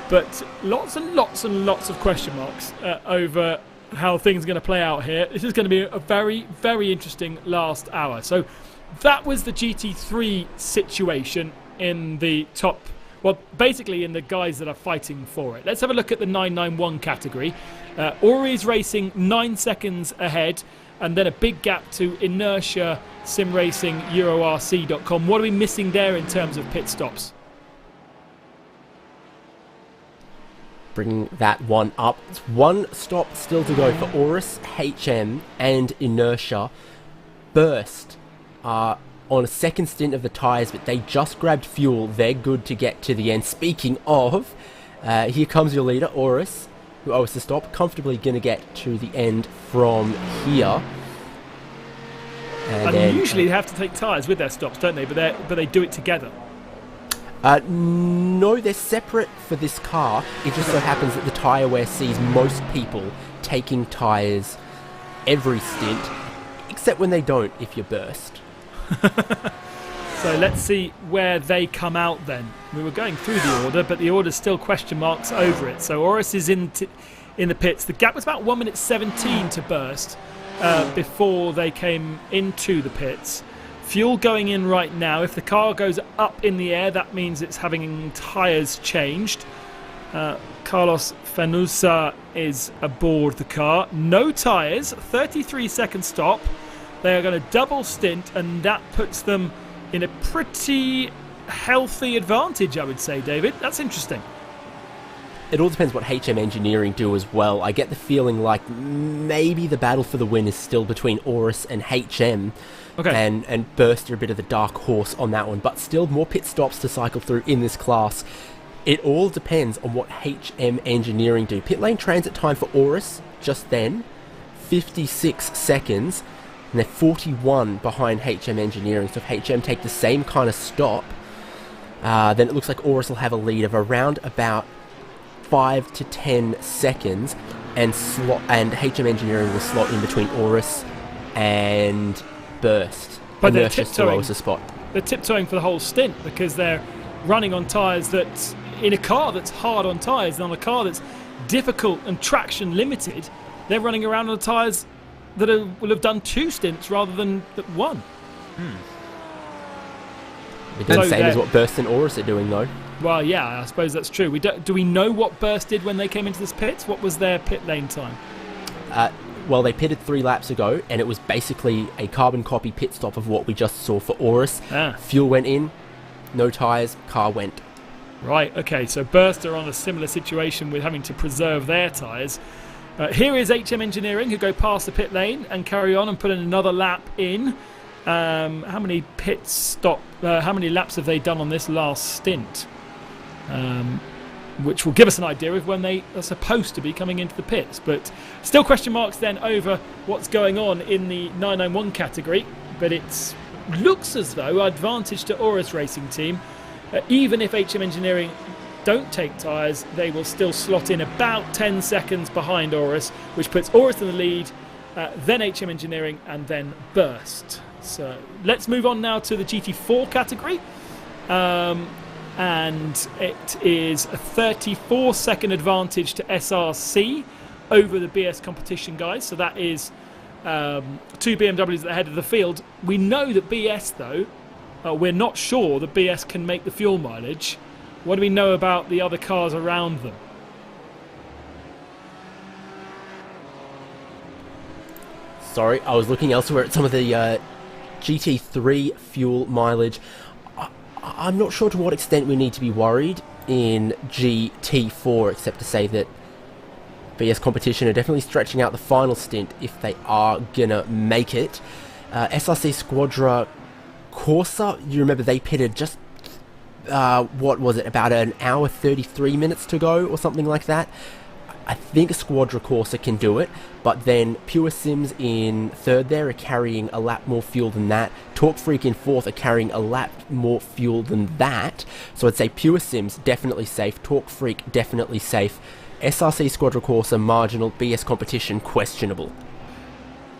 But lots and lots and lots of question marks over how things are going to play out here. This is going to be a very, very interesting last hour. So that was the GT3 situation in the top, well, basically in the guys that are fighting for it. Let's have a look at the 991 category. Ori's racing 9 seconds ahead, and then a big gap to Inertia, Sim Racing, EuroRC.com. What are we missing there in terms of pit stops? bringing that one up. It's one stop still to go for Aurus, HM, and Inertia. Burst are on a second stint of the tyres, but they just grabbed fuel. They're good to get to the end. Speaking of, here comes your leader, Aurus, who owes the stop. Comfortably going to get to the end from here. And then, usually they have to take tyres with their stops, don't they? But they do it together. No, they're separate for this car. It just so happens that the tyre wear sees most people taking tyres every stint, except when they don't if you burst. So let's see where they come out then. We were going through the order, but the order's still question marks over it. So Aurus is in the pits. The gap was about 1 minute 17 to burst before they came into the pits. Fuel going in right now. If the car goes up in the air, that means it's having tyres changed. Carlos Fenusa is aboard the car. No tyres, 33-second stop. They are going to double stint, and that puts them in a pretty healthy advantage, I would say, David. That's interesting. It all depends what HM Engineering do as well. I get the feeling like maybe the battle for the win is still between Aurus and HM. Okay. And Burst are a bit of the dark horse on that one, but still more pit stops to cycle through in this class. It all depends on what HM Engineering do. Pit lane transit time for Aurus just then, 56 seconds. And they're 41 behind HM Engineering. So if HM take the same kind of stop, then it looks like Aurus will have a lead of around about 5 to 10 seconds, and HM Engineering will slot in between Aurus and Burst. But they're Inertia still owes a spot. They're tiptoeing for the whole stint because they're running on tyres that, in a car that's hard on tyres, and on a car that's difficult and traction limited, they're running around on the tyres that will have done 2 stints rather than 1. It doesn't same as what Burst and Aurus are doing, though. Well, yeah, I suppose that's true. Do we know what Burst did when they came into this pit? What was their pit lane time? Well, they pitted 3 laps ago, and it was basically a carbon copy pit stop of what we just saw for Aurus. Fuel went in, no tyres, car went. Right, okay, so Burst are on a similar situation with having to preserve their tyres. Here is HM Engineering, who go past the pit lane and carry on and put in another lap in. How many how many laps have they done on this last stint? Which will give us an idea of when they are supposed to be coming into the pits. But still question marks then over what's going on in the 991 category. But it looks as though advantage to Aurus Racing Team. Even if HM Engineering don't take tyres, they will still slot in about 10 seconds behind Aurus, which puts Aurus in the lead, then HM Engineering, and then Burst. So let's move on now to the GT4 category. And it is a 34-second advantage to SRC over the BS competition guys. So that is 2 BMWs at the head of the field. We know that BS, though, we're not sure that BS can make the fuel mileage. What do we know about the other cars around them? Sorry, I was looking elsewhere at some of the GT3 fuel mileage. I'm not sure to what extent we need to be worried in GT4, except to say that BS competition are definitely stretching out the final stint if they are gonna make it. SRC Squadra Corsa, you remember they pitted just what was it, about an hour 33 minutes to go or something like that. I think Squadra Corsa can do it, but then Pure Sims in third there are carrying a lap more fuel than that. Torque Freak in fourth are carrying a lap more fuel than that. So I'd say Pure Sims definitely safe, Torque Freak definitely safe, SRC Squadra Corsa marginal, BS competition questionable.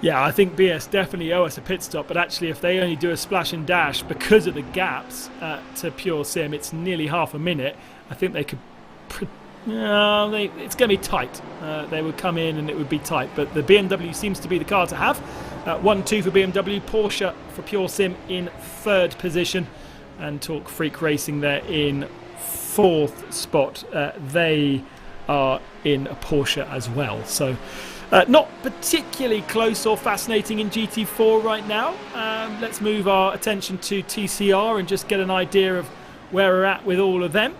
Yeah, I think BS definitely owe us a pit stop, but actually if they only do a splash and dash because of the gaps to Pure Sim, it's nearly half a minute. I think they could... it's going to be tight. They would come in and it would be tight, but the BMW seems to be the car to have. 1-2 for BMW, Porsche for Pure Sim in third position, and Torque Freak Racing there in fourth spot. They are in a Porsche as well, so not particularly close or fascinating in GT4 right now. Let's move our attention to TCR and just get an idea of where we're at with all of them.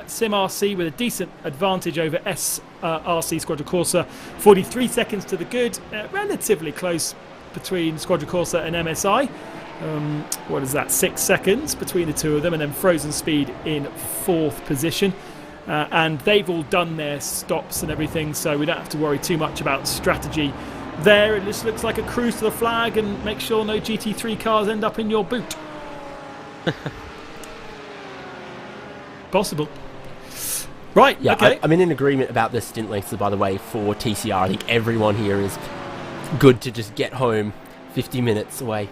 Sim RC with a decent advantage over RC Squadra Corsa. 43 seconds to the good. Relatively close between Squadra Corsa and MSI. What is that? 6 seconds between the two of them, and then Frozen Speed in 4th position. And they've all done their stops and everything, so we don't have to worry too much about strategy there. It just looks like a cruise to the flag, and make sure no GT3 cars end up in your boot. Possible. Right, yeah, okay. I'm in agreement about the stint lengths, by the way, for TCR. I think everyone here is good to just get home 50 minutes away.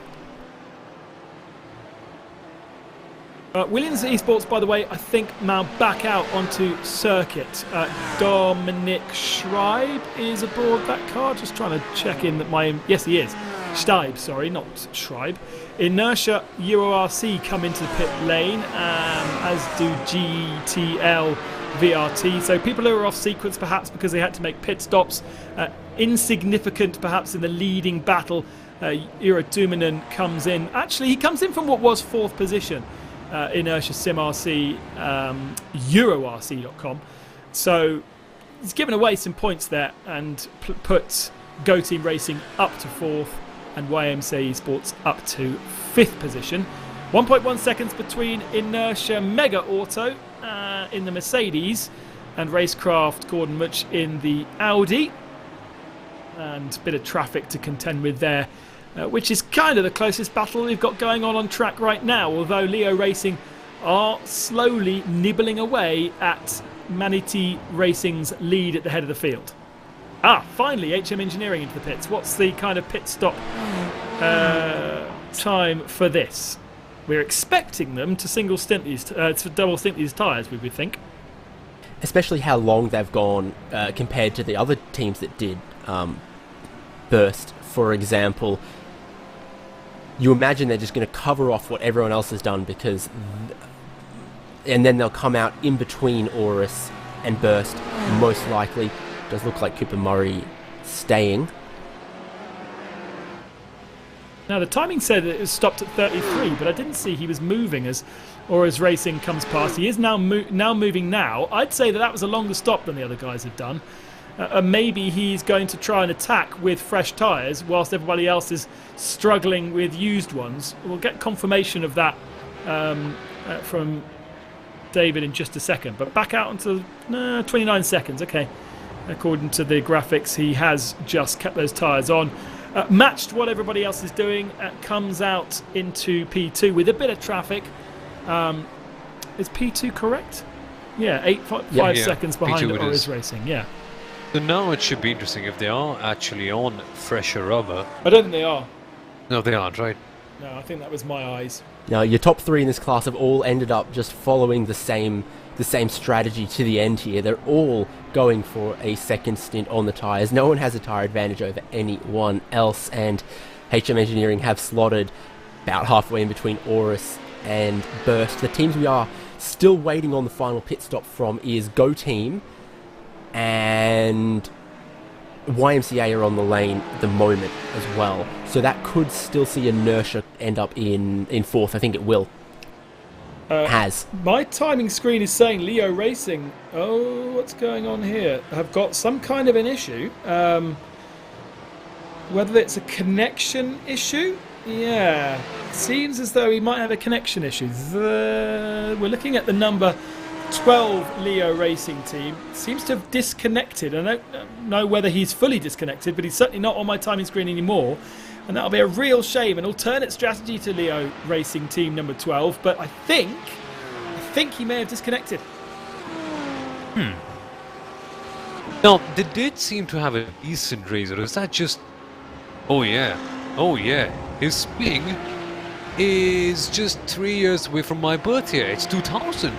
Williams Esports, by the way, I think now back out onto circuit. Dominic Schreib is aboard that car. Just trying to check in that yes, he is. Steib, sorry, not Schreib. Inertia Euro RC come into the pit lane, as do GTL VRT. So people who are off sequence, perhaps because they had to make pit stops. Insignificant, perhaps, in the leading battle. Euro Duminen comes in. Actually, he comes in from what was 4th position. Inertia Sim RC, EuroRC.com. So he's given away some points there and put Go Team Racing up to 4th and YMCA Esports up to 5th position. 1.1 seconds between Inertia Mega Auto in the Mercedes and Racecraft Gordon Much in the Audi. And a bit of traffic to contend with there. Which is kind of the closest battle we've got going on track right now, although Leo Racing are slowly nibbling away at Manatee Racing's lead at the head of the field. Finally, HM Engineering into the pits. What's the kind of pit stop time for this? We're expecting them to double stint these tyres, we would think. Especially how long they've gone compared to the other teams that did burst, for example. You imagine they're just going to cover off what everyone else has done and then they'll come out in between Aurus and Burst, most likely. Does look like Cooper Murray staying. Now the timing said that it was stopped at 33, but I didn't see he was moving as Aurus Racing comes past. He is now moving now. I'd say that was a longer stop than the other guys have done. Maybe he's going to try and attack with fresh tyres whilst everybody else is struggling with used ones. We'll get confirmation of that from David in just a second. But back out onto 29 seconds. Okay. According to the graphics, he has just kept those tyres on. Matched what everybody else is doing. Comes out into P2 with a bit of traffic. Is P2 correct? Yeah, 5 seconds behind Aurus Racing. Yeah. So now it should be interesting if they are actually on fresher rubber. I don't think they are. No, they aren't, right? No, I think that was my eyes. Now, your top 3 in this class have all ended up just following the same strategy to the end here. They're all going for a second stint on the tyres. No one has a tyre advantage over anyone else, and HM Engineering have slotted about halfway in between Aurus and Burst. The teams we are still waiting on the final pit stop from is Go Team and YMCA are on the lane at the moment as well. So that could still see Inertia end up in 4th. I think it will. My timing screen is saying Leo Racing. Oh, what's going on here? Have got some kind of an issue. Whether it's a connection issue? Yeah. Seems as though he might have a connection issue. We're looking at the number 12 Leo Racing team. Seems to have disconnected. I don't know whether he's fully disconnected, but he's certainly not on my timing screen anymore. And that'll be a real shame. An alternate strategy to Leo Racing team number 12. But I think he may have disconnected. Now, they did seem to have a decent race, or is that just... Oh yeah. His spin is just 3 years away from my birth year. It's 2000.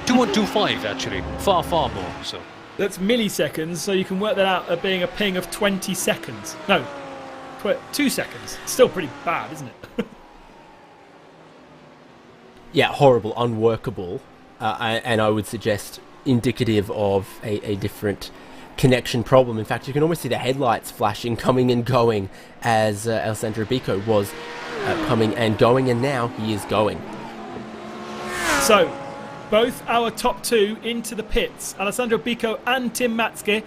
2125 actually. Far more, so. That's milliseconds, so you can work that out at being a ping of 20 seconds. No, 2 seconds. Still pretty bad, isn't it? Yeah, horrible, unworkable, and I would suggest indicative of a different connection problem. In fact, you can almost see the headlights flashing, coming and going, as Alessandro Bico was coming and going, and now he is going. So, both our top two into the pits, Alessandro Bico and Tim Matzke.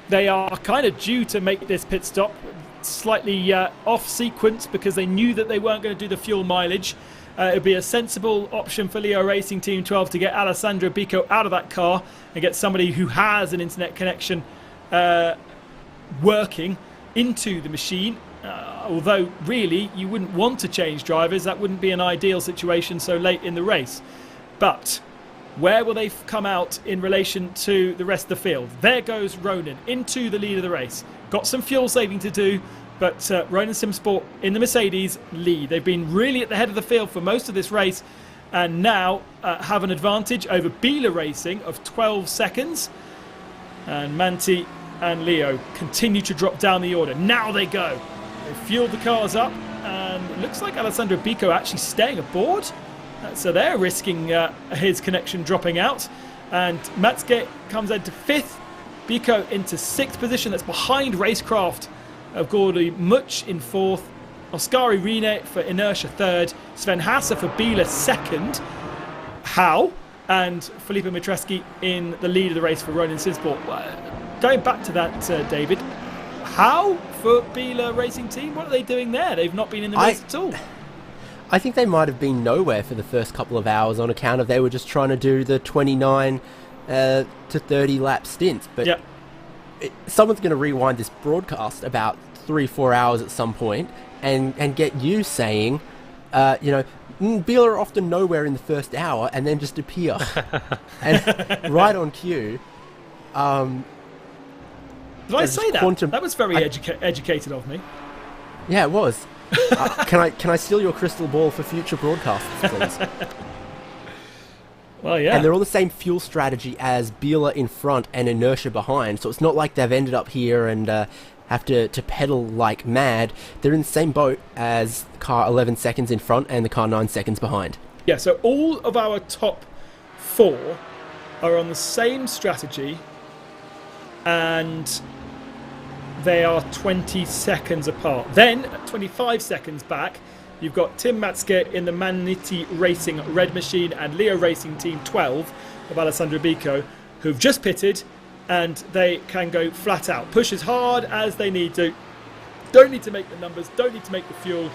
They are kind of due to make this pit stop, slightly off sequence because they knew that they weren't going to do the fuel mileage. It would be a sensible option for Leo Racing Team 12 to get Alessandro Bico out of that car and get somebody who has an internet connection working into the machine. Although really you wouldn't want to change drivers, that wouldn't be an ideal situation so late in the race. But where will they come out in relation to the rest of the field? There goes Ronan into the lead of the race. Got some fuel saving to do, but Ronan Simsport in the Mercedes lead. They've been really at the head of the field for most of this race and now have an advantage over Biela Racing of 12 seconds. And Manti and Leo continue to drop down the order. Now they go. They fueled the cars up, and it looks like Alessandro Bico actually staying aboard. So they're risking his connection dropping out. And Matzke comes into 5th, Bico into 6th position. That's behind Racecraft of Gordy Much in 4th, Oskari Rine for Inertia 3rd, Sven Hasse for Biela 2nd, Howe and Felipe Mitreski in the lead of the race for Ronan Simsport. Going back to that, David, how for Biela Racing Team? What are they doing there? They've not been in the race at all. I think they might have been nowhere for the first couple of hours on account of they were just trying to do the 29 to 30 lap stints. But yep. Someone's going to rewind this broadcast about 3-4 hours at some point and get you saying, Biela are often nowhere in the first hour and then just appear. And right on cue. Did I say that? That was very educated of me. Yeah, it was. Can I steal your crystal ball for future broadcasts, please? Well, yeah. And they're on the same fuel strategy as Biela in front and Inertia behind, so it's not like they've ended up here and have to pedal like mad. They're in the same boat as the car 11 seconds in front and the car 9 seconds behind. Yeah, so all of our top 4 are on the same strategy, and they are 20 seconds apart. Then, at 25 seconds back, you've got Tim Matzke in the Maniti Racing Red Machine and Leo Racing Team 12 of Alessandro Bico, who've just pitted, and they can go flat out. Push as hard as they need to. Don't need to make the numbers, don't need to make the fuel.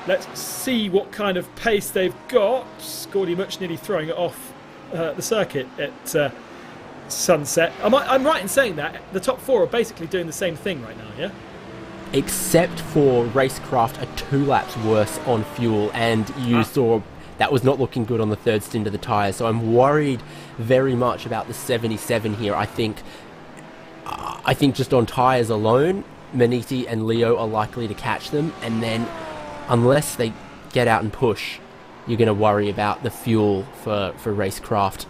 Let's see what kind of pace they've got. Gordy Much nearly throwing it off the circuit at sunset. I'm right in saying that the top 4 are basically doing the same thing right now, yeah? Except for Racecraft are 2 laps worse on fuel, and you saw that was not looking good on the 3rd stint of the tyres, so I'm worried very much about the 77 here. I think just on tyres alone, Maniti and Leo are likely to catch them, and then unless they get out and push, you're going to worry about the fuel for Racecraft.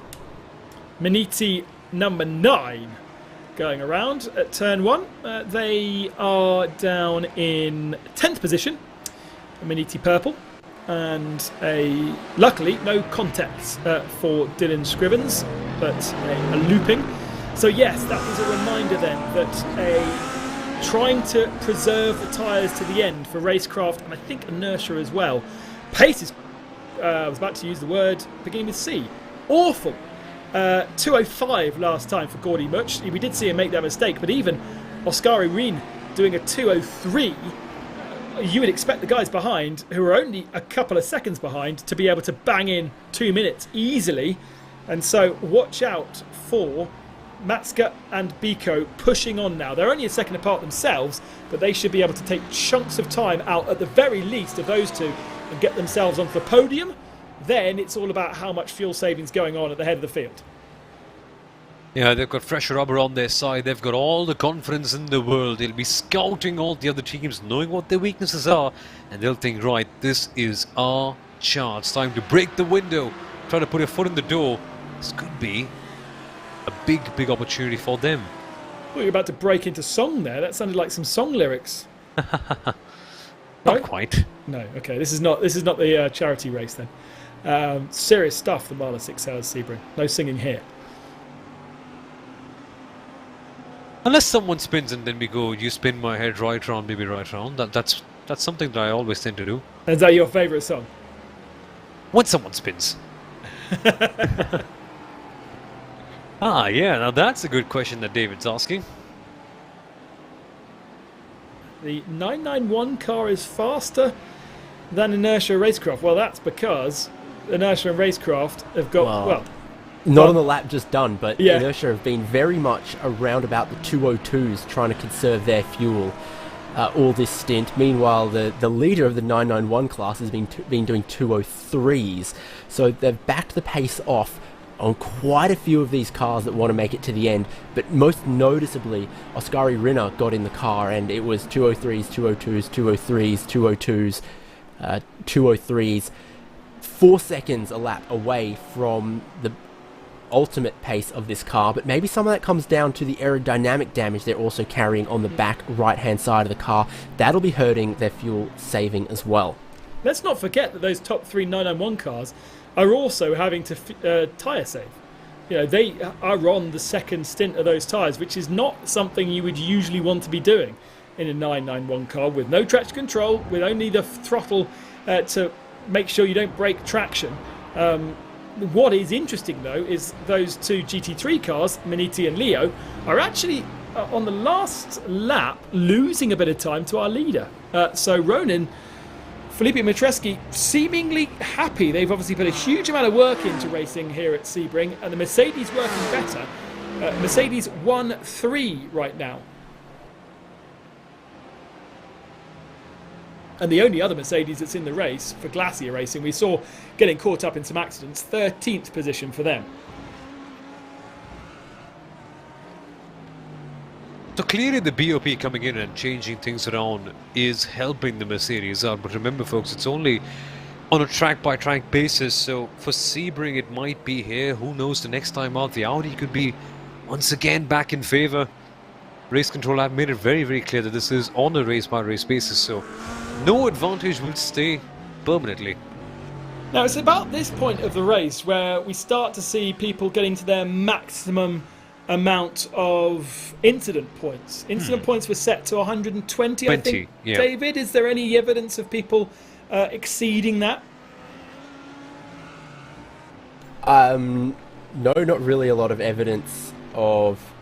Maniti number 9 going around at turn 1. They are down in 10th position, Maniti purple, and luckily no contacts for Dylan Scrivens, but a looping. So yes, that was a reminder then that trying to preserve the tyres to the end for Racecraft, and I think Inertia as well. Pace is, I was about to use the word beginning with C, awful. 2:05 last time for Gordy Much. We did see him make that mistake, but even Oskari Reen doing a 2:03, you would expect the guys behind, who are only a couple of seconds behind, to be able to bang in 2 minutes easily. And so watch out for Matzke and Bico pushing on now. They're only a second apart themselves, but they should be able to take chunks of time out at the very least of those two and get themselves onto the podium. Then it's all about how much fuel savings going on at the head of the field. Yeah, they've got fresh rubber on their side. They've got all the confidence in the world. They'll be scouting all the other teams, knowing what their weaknesses are, and they'll think, right, this is our chance. Time to break the window, try to put a foot in the door. This could be a big opportunity for them. Well, you're about to break into song there. That sounded like some song lyrics. Not right? quite. No, okay. This is not the charity race then. Serious stuff, the MAHLE 6 Hours Sebring. No singing here. Unless someone spins and then we go, you spin my head right round, baby, right round. That's something that I always tend to do. Is that your favourite song? When someone spins. Yeah, now that's a good question that David's asking. The 991 car is faster than Inertia Racecraft. Well, that's because Inertia and Racecraft have got, not on the lap just done, but yeah. Inertia have been very much around about the 202s trying to conserve their fuel all this stint. Meanwhile, the leader of the 991 class has been doing 203s. So they've backed the pace off on quite a few of these cars that want to make it to the end, but most noticeably, Oskari Rinner got in the car and it was 203s, 202s, 203s, 202s, 203s, 4 seconds a lap away from the ultimate pace of this car, but maybe some of that comes down to the aerodynamic damage they're also carrying on the back right-hand side of the car. That'll be hurting their fuel saving as well. Let's not forget that those top 3 991 cars are also having to tyre save. You know, they are on the second stint of those tyres, which is not something you would usually want to be doing in a 991 car with no traction control, with only the throttle to make sure you don't break traction. What is interesting, though, is those 2 GT3 cars, Maniti and Leo, are actually on the last lap losing a bit of time to our leader. So Ronan, Felipe Matreski, seemingly happy. They've obviously put a huge amount of work into racing here at Sebring, and the Mercedes working better. Mercedes 1-3 right now. And the only other Mercedes that's in the race for Glacier Racing, we saw getting caught up in some accidents, 13th position for them. So clearly the BOP coming in and changing things around is helping the Mercedes out. But remember, folks, it's only on a track-by-track basis. So for Sebring, it might be here. Who knows, the next time out, the Audi could be once again back in favour. Race Control have made it very, very clear that this is on a race-by-race basis. So no advantage will stay permanently. Now, it's about this point of the race where we start to see people getting to their maximum amount of incident points. Incident points were set to 120, I think. Yeah. David, is there any evidence of people exceeding that? No, not really a lot of evidence of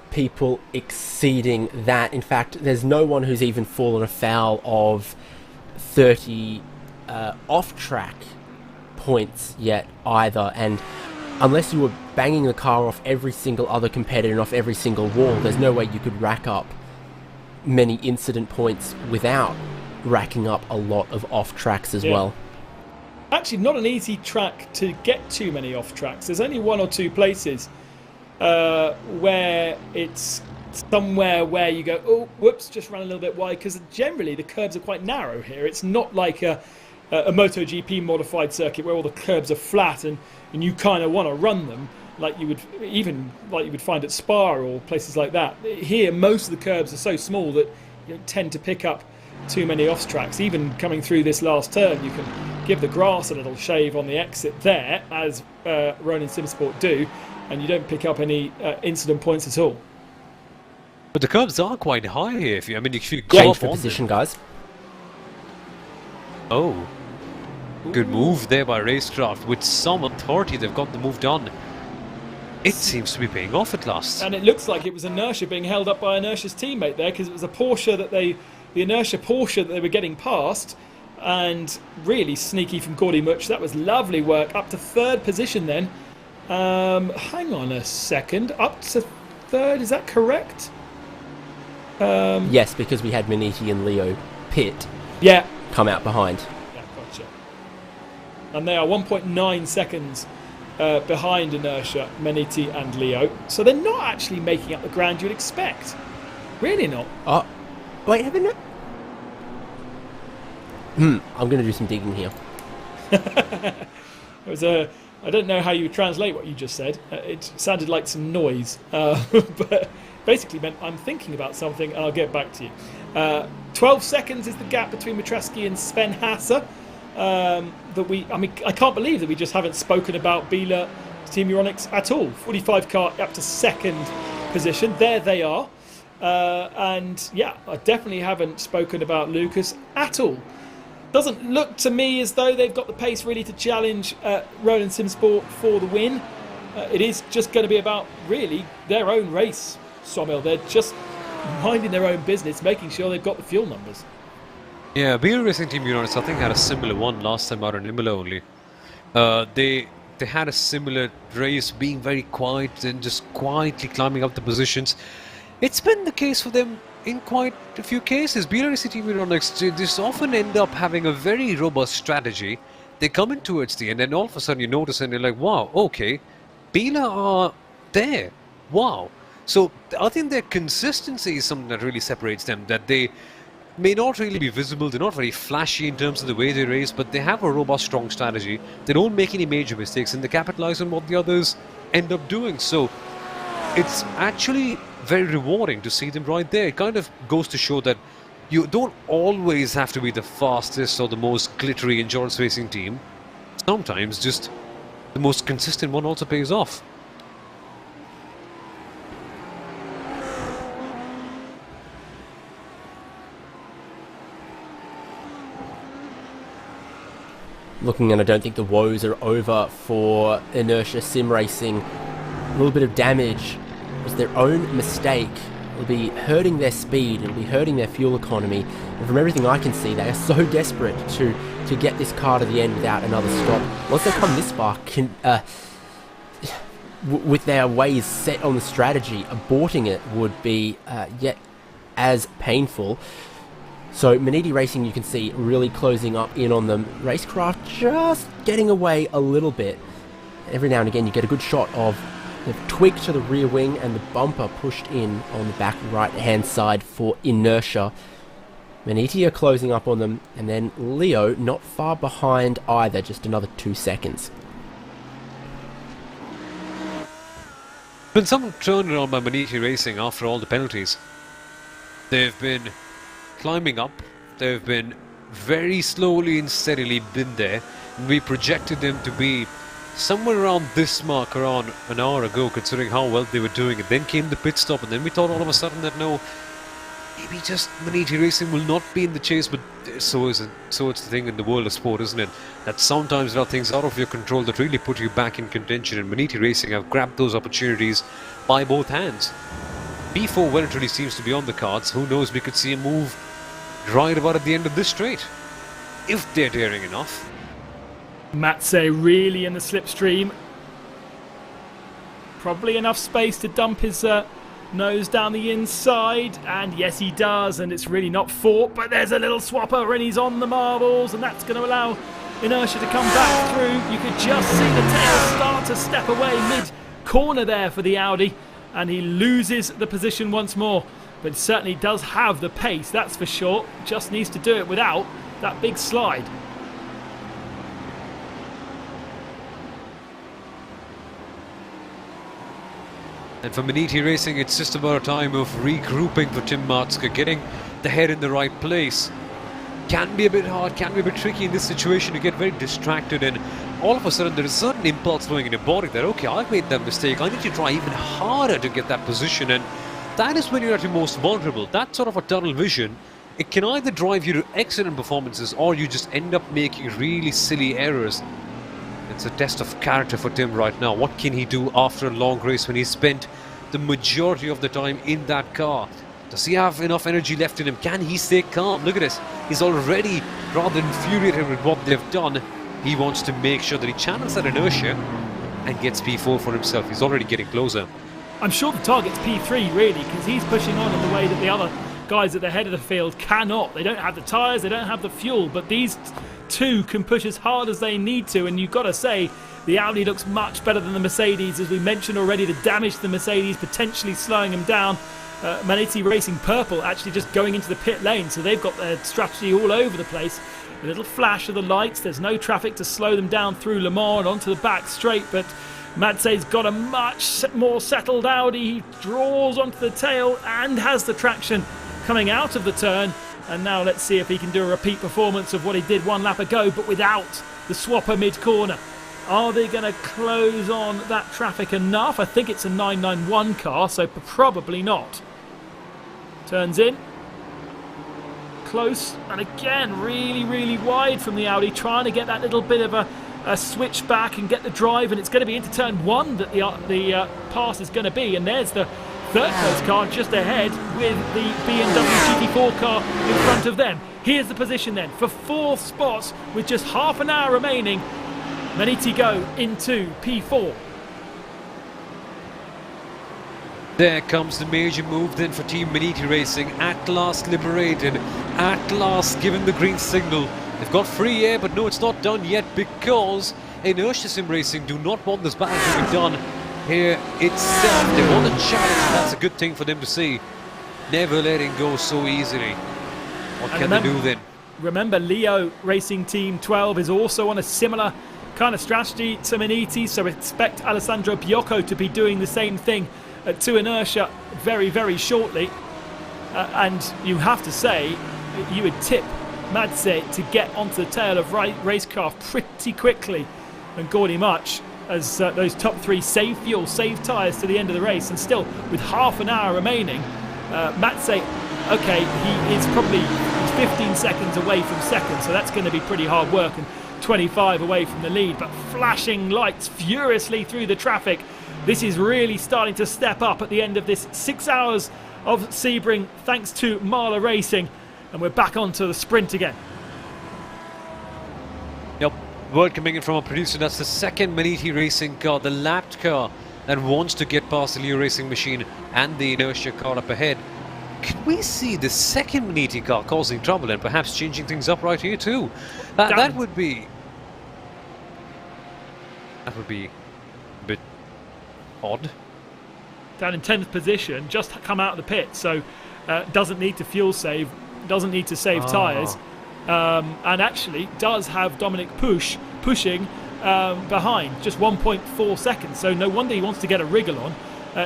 people exceeding that. In fact, there's no one who's even fallen afoul of 30 off-track points yet either, and unless you were banging the car off every single other competitor and off every single wall, there's no way you could rack up many incident points without racking up a lot of off-tracks as well. Actually, not an easy track to get too many off-tracks. There's only 1 or 2 places where it's somewhere where you go, oh, whoops, just ran a little bit wide, because generally the curbs are quite narrow here. It's not like a MotoGP modified circuit where all the curbs are flat and you kind of want to run them like you would find at Spa or places like that. Here, most of the curbs are so small that you don't tend to pick up too many off tracks. Even coming through this last turn, you can give the grass a little shave on the exit there, as Ronin Simsport do, and you don't pick up any incident points at all. But the curbs are quite high here. If you go Change up for on position, them. guys. Oh, good move there by Racecraft. With some authority, they've got the move done. It seems to be paying off at last. And it looks like it was Inertia being held up by Inertia's teammate there, because it was a Porsche that the Inertia Porsche that they were getting past, and really sneaky from Gordy Much. That was lovely work. Up to 3rd position then. Hang on a second. Up to 3rd, is that correct? Yes, because we had Maniti and Leo pit come out behind. Yeah, gotcha. And they are 1.9 seconds behind Inertia, Maniti and Leo. So they're not actually making up the ground you'd expect. Really not. Oh, wait, have they not? I'm going to do some digging here. It was I don't know how you would translate what you just said. It sounded like some noise, but basically meant I'm thinking about something and I'll get back to you. 12 seconds is the gap between Matreski and Sven Hasse. I can't believe that we just haven't spoken about Biela Team Euronics at all. 45 car up to 2nd position. There they are. And yeah, I definitely haven't spoken about Lucas at all. Doesn't look to me as though they've got the pace really to challenge Roland Simsport for the win. It is just going to be about really their own race, Somil. They're just minding their own business, making sure they've got the fuel numbers. Yeah, BL Racing Team Units I think had a similar one last time out in Imola only. They had a similar race, being very quiet and just quietly climbing up the positions. It's been the case for them in quite a few cases. BL Racing Team Units, they just often end up having a very robust strategy. They come in towards the end and all of a sudden you notice and you're like, wow, okay, Bila are there. Wow. So I think their consistency is something that really separates them, that they may not really be visible, they're not very flashy in terms of the way they race, but they have a robust, strong strategy. They don't make any major mistakes and they capitalize on what the others end up doing. So it's actually very rewarding to see them right there. It kind of goes to show that you don't always have to be the fastest or the most glittery endurance racing team. Sometimes just the most consistent one also pays off. Looking, and I don't think the woes are over for Inertia Sim Racing. A little bit of damage was their own mistake. It'll be hurting their speed, it'll be hurting their fuel economy, and from everything I can see, they are so desperate to get this car to the end without another stop. Once they come this far, with their ways set on the strategy, aborting it would be yet as painful. So Maniti Racing, you can see, really closing up in on them. Racecraft just getting away a little bit. Every now and again you get a good shot of the twig to the rear wing and the bumper pushed in on the back right hand side for Inertia. Maniti are closing up on them, and then Leo not far behind either, just another 2 seconds. Been some turnaround by Maniti Racing after all the penalties. They've been climbing up, they've been very slowly and steadily been there, and we projected them to be somewhere around this mark around an hour ago, considering how well they were doing it. Then came the pit stop, and then we thought all of a sudden that no, maybe just Maniti Racing will not be in the chase, but so it's the thing in the world of sport, isn't it? That sometimes there are things out of your control that really put you back in contention, and Maniti Racing have grabbed those opportunities by both hands. B4, when it really seems to be on the cards, who knows, we could see a move right about at the end of this straight, if they're daring enough. Matze really in the slipstream. Probably enough space to dump his nose down the inside, and yes he does, and it's really not fought, but there's a little swapper and he's on the marbles, and that's going to allow Inertia to come back through. You could just see the tail start to step away mid-corner there for the Audi, and he loses the position once more. But it certainly does have the pace, that's for sure. Just needs to do it without that big slide. And for Maniti Racing, it's just about a time of regrouping for Tim Martska, getting the head in the right place. Can be a bit hard, can be a bit tricky in this situation to get very distracted, and all of a sudden there is a certain impulse flowing in your body that, okay, I made that mistake, I need to try even harder to get that position, and that is when you're at your most vulnerable. That sort of a tunnel vision, it can either drive you to excellent performances or you just end up making really silly errors. It's a test of character for Tim right now. What can he do after a long race when he spent the majority of the time in that car? Does he have enough energy left in him? Can he stay calm? Look at this. He's already rather infuriated with what they've done. He wants to make sure that he channels that inertia and gets P4 for himself. He's already getting closer. I'm sure the target's P3 really, because he's pushing on in the way that the other guys at the head of the field cannot. They don't have the tyres, they don't have the fuel, but these two can push as hard as they need to, and you've got to say the Audi looks much better than the Mercedes. As we mentioned already, the damage to the Mercedes potentially slowing them down. Maniti Racing Purple actually just going into the pit lane, so they've got their strategy all over the place. A little flash of the lights, there's no traffic to slow them down through Le Mans and onto the back straight, but Madse's got a much more settled Audi. He draws onto the tail and has the traction coming out of the turn. And now let's see if he can do a repeat performance of what he did one lap ago, but without the swapper mid-corner. Are they going to close on that traffic enough? I think it's a 991 car, so probably not. Turns in. close, and again really wide from the Audi, trying to get that little bit of a switch back and get the drive, and it's going to be into turn 1 that the pass is going to be, and there's the third place car just ahead with the BMW GT4 car in front of them. Here's the position then for 4th spots with just half an hour remaining. Maniti go into P4. There comes the major move then for Team Maniti Racing, at last liberated, at last given the green signal. They've got free air, but no, it's not done yet because Inertia Sim Racing do not want this battle to be done here itself. They want a challenge, and that's a good thing for them to see. Never letting go so easily. What can they do then? Remember, Leo Racing Team 12 is also on a similar kind of strategy to Maniti, so expect Alessandro Biocco to be doing the same thing to Inertia very shortly. And you have to say, you would tip Madse to get onto the tail of Racecraft pretty quickly, and Gordy Much as those top 3 save fuel, save tyres to the end of the race, and still with half an hour remaining, Madse, okay, he is probably 15 seconds away from second, so that's going to be pretty hard work, and 25 away from the lead, but flashing lights furiously through the traffic. This is really starting to step up at the end of this 6 hours of Sebring, thanks to MAHLE Racing, and we're back onto the sprint again. Yep, word coming in from our producer, that's the second Maniti Racing car, the lapped car, that wants to get past the Leo Racing machine and the Inertia car up ahead. Can we see the second Maniti car causing trouble and perhaps changing things up right here too? That would be a bit odd. Down in 10th position, just come out of the pit, so doesn't need to fuel save, doesn't need to save tyres, and actually does have Dominic pushing behind, just 1.4 seconds, so no wonder he wants to get a wriggle on.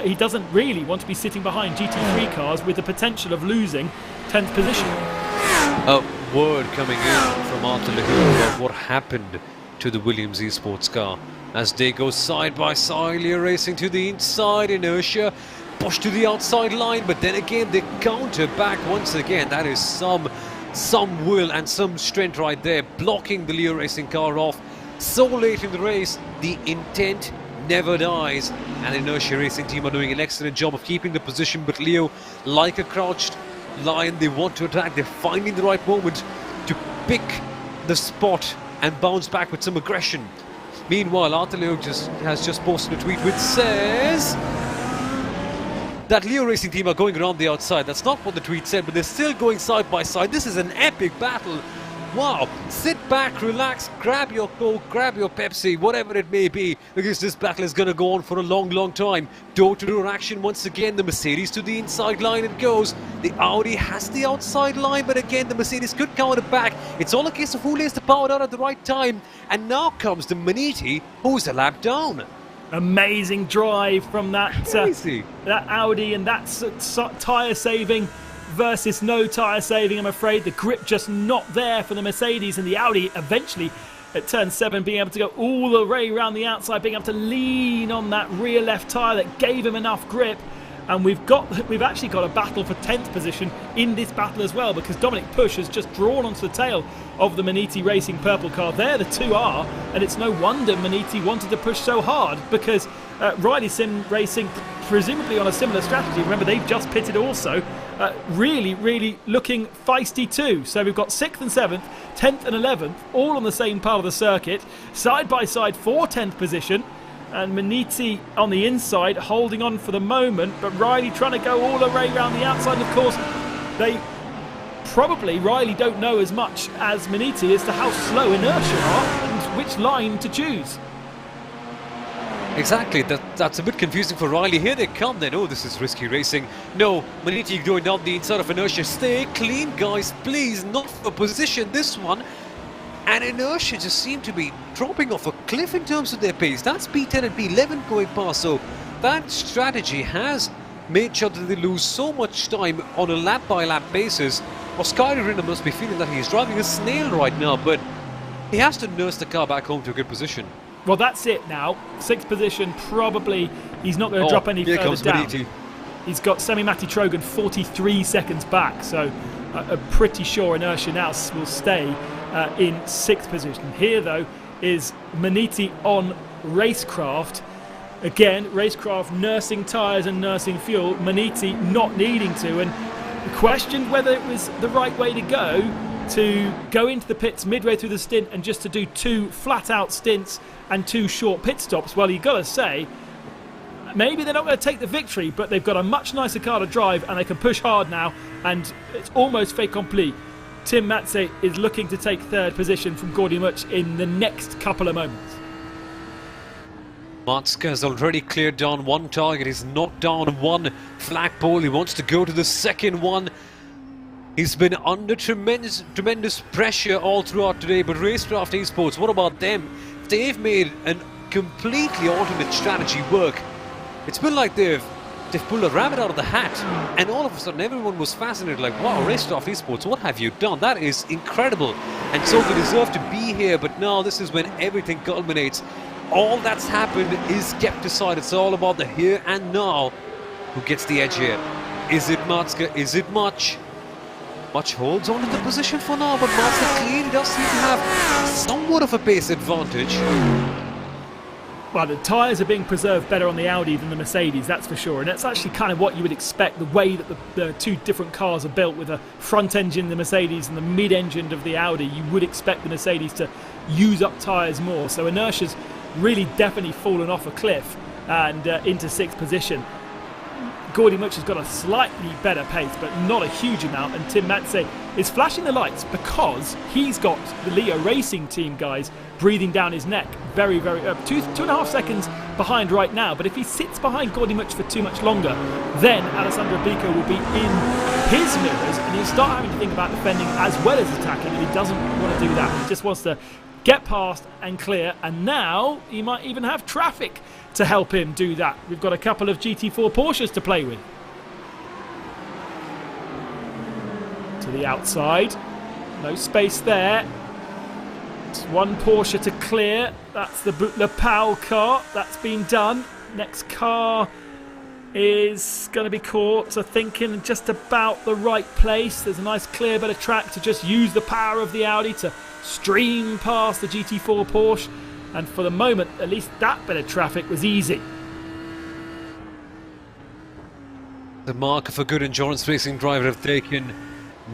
He doesn't really want to be sitting behind GT3 cars with the potential of losing 10th position. A word coming in from Arthur LeHoux of what happened to the Williams Esports car as they go side by side. Leo Racing to the inside, Inertia push to the outside line, but then again they counter back once again. That is some will and some strength right there, blocking the Leo Racing car off so late in the race. The intent never dies, and Inertia Racing team are doing an excellent job of keeping the position, but Leo, like a crouched lion, they want to attack. They're finding the right moment to pick the spot and bounce back with some aggression. Meanwhile, Arthur Leo has just posted a tweet which says that Leo Racing team are going around the outside. That's not what the tweet said, but they're still going side by side. This is an epic battle. Wow, sit back, relax, grab your Coke, grab your Pepsi, whatever it may be, because this battle is going to go on for a long time. Door-to-door action once again. The Mercedes to the inside line it goes. The Audi has the outside line, but again the Mercedes could counter back. It's all a case of who lays the power down at the right time. And now comes the Maniti, who's a lap down. Amazing drive from that Audi, and that's tyre saving versus no tyre saving, I'm afraid. The grip just not there for the Mercedes, and the Audi eventually at turn 7 being able to go all the way around the outside, being able to lean on that rear left tyre that gave him enough grip. And we've actually got a battle for 10th position in this battle as well, because Dominic Push has just drawn onto the tail of the Maniti Racing purple car. There the two are, and it's no wonder Maniti wanted to push so hard, because Riley Sim Racing, presumably on a similar strategy, remember they've just pitted also, really looking feisty too. So we've got 6th and 7th, 10th and 11th, all on the same part of the circuit, side by side for 10th position. And Maniti on the inside holding on for the moment, but Riley trying to go all the way around the outside. And of course, Riley don't know as much as Maniti as to how slow Inertia are and which line to choose. Exactly, that's a bit confusing for Riley. Here they come then. Oh, this is risky racing. No, Maniti going down the inside of Inertia. Stay clean, guys, please. Not for position, this one. And Inertia just seem to be dropping off a cliff in terms of their pace. That's P10 and P11 going past. So that strategy has made sure that they lose so much time on a lap-by-lap basis. Oscar Rinner must be feeling that he's driving a snail right now, but he has to nurse the car back home to a good position. Well, that's it now. 6th position, probably he's not going to drop any further down. Maniti. He's got Semi-Matti Trogan 43 seconds back, so I'm pretty sure Inertia now will stay in 6th position. Here, though, is Maniti on Racecraft. Again, Racecraft nursing tyres and nursing fuel. Maniti not needing to, and questioned whether it was the right way to go into the pits midway through the stint and just to do 2 flat-out stints and 2 short pit stops. Well, you've got to say, maybe they're not going to take the victory, but they've got a much nicer car to drive and they can push hard now, and it's almost fait accompli. Tim Matze is looking to take 3rd position from Gordy Much in the next couple of moments. Matska has already cleared down 1 target. He's knocked down 1 flagpole. He wants to go to the 2nd one. He's been under tremendous pressure all throughout today, but Racecraft Esports, what about them? They've made a completely alternate strategy work. It's been like they've pulled a rabbit out of the hat, and all of a sudden everyone was fascinated, like, wow, Racecraft Esports, what have you done? That is incredible, and so they deserve to be here. But now this is when everything culminates. All that's happened is kept aside. It's all about the here and now. Who gets the edge here? Is it Matska? Is it Much? Much holds on to the position for now, but Matska clearly does seem to have somewhat of a pace advantage. Well, the tyres are being preserved better on the Audi than the Mercedes, that's for sure. And that's actually kind of what you would expect, the way that the 2 different cars are built, with the front engine, the Mercedes, and the mid-engine of the Audi. You would expect the Mercedes to use up tyres more. So Inertia's really definitely fallen off a cliff and into 6th position. Gordy Much has got a slightly better pace, but not a huge amount, and Tim Matze is flashing the lights because he's got the Leo Racing team guys breathing down his neck. Very, very 2.5 seconds behind right now, but if he sits behind Gordy Much for too much longer, then Alessandro Bico will be in his mirrors and he'll start having to think about defending as well as attacking, and he doesn't want to do that. He just wants to get past and clear, and now he might even have traffic to help him do that. We've got a couple of GT4 Porsches to play with. To the outside, no space there. It's 1 Porsche to clear. That's the Lepau car. That's been done. Next car is going to be caught, so thinking just about the right place. There's a nice clear bit of track to just use the power of the Audi to stream past the GT4 Porsche, and for the moment at least that bit of traffic was easy. The mark of a good endurance racing driver, if they can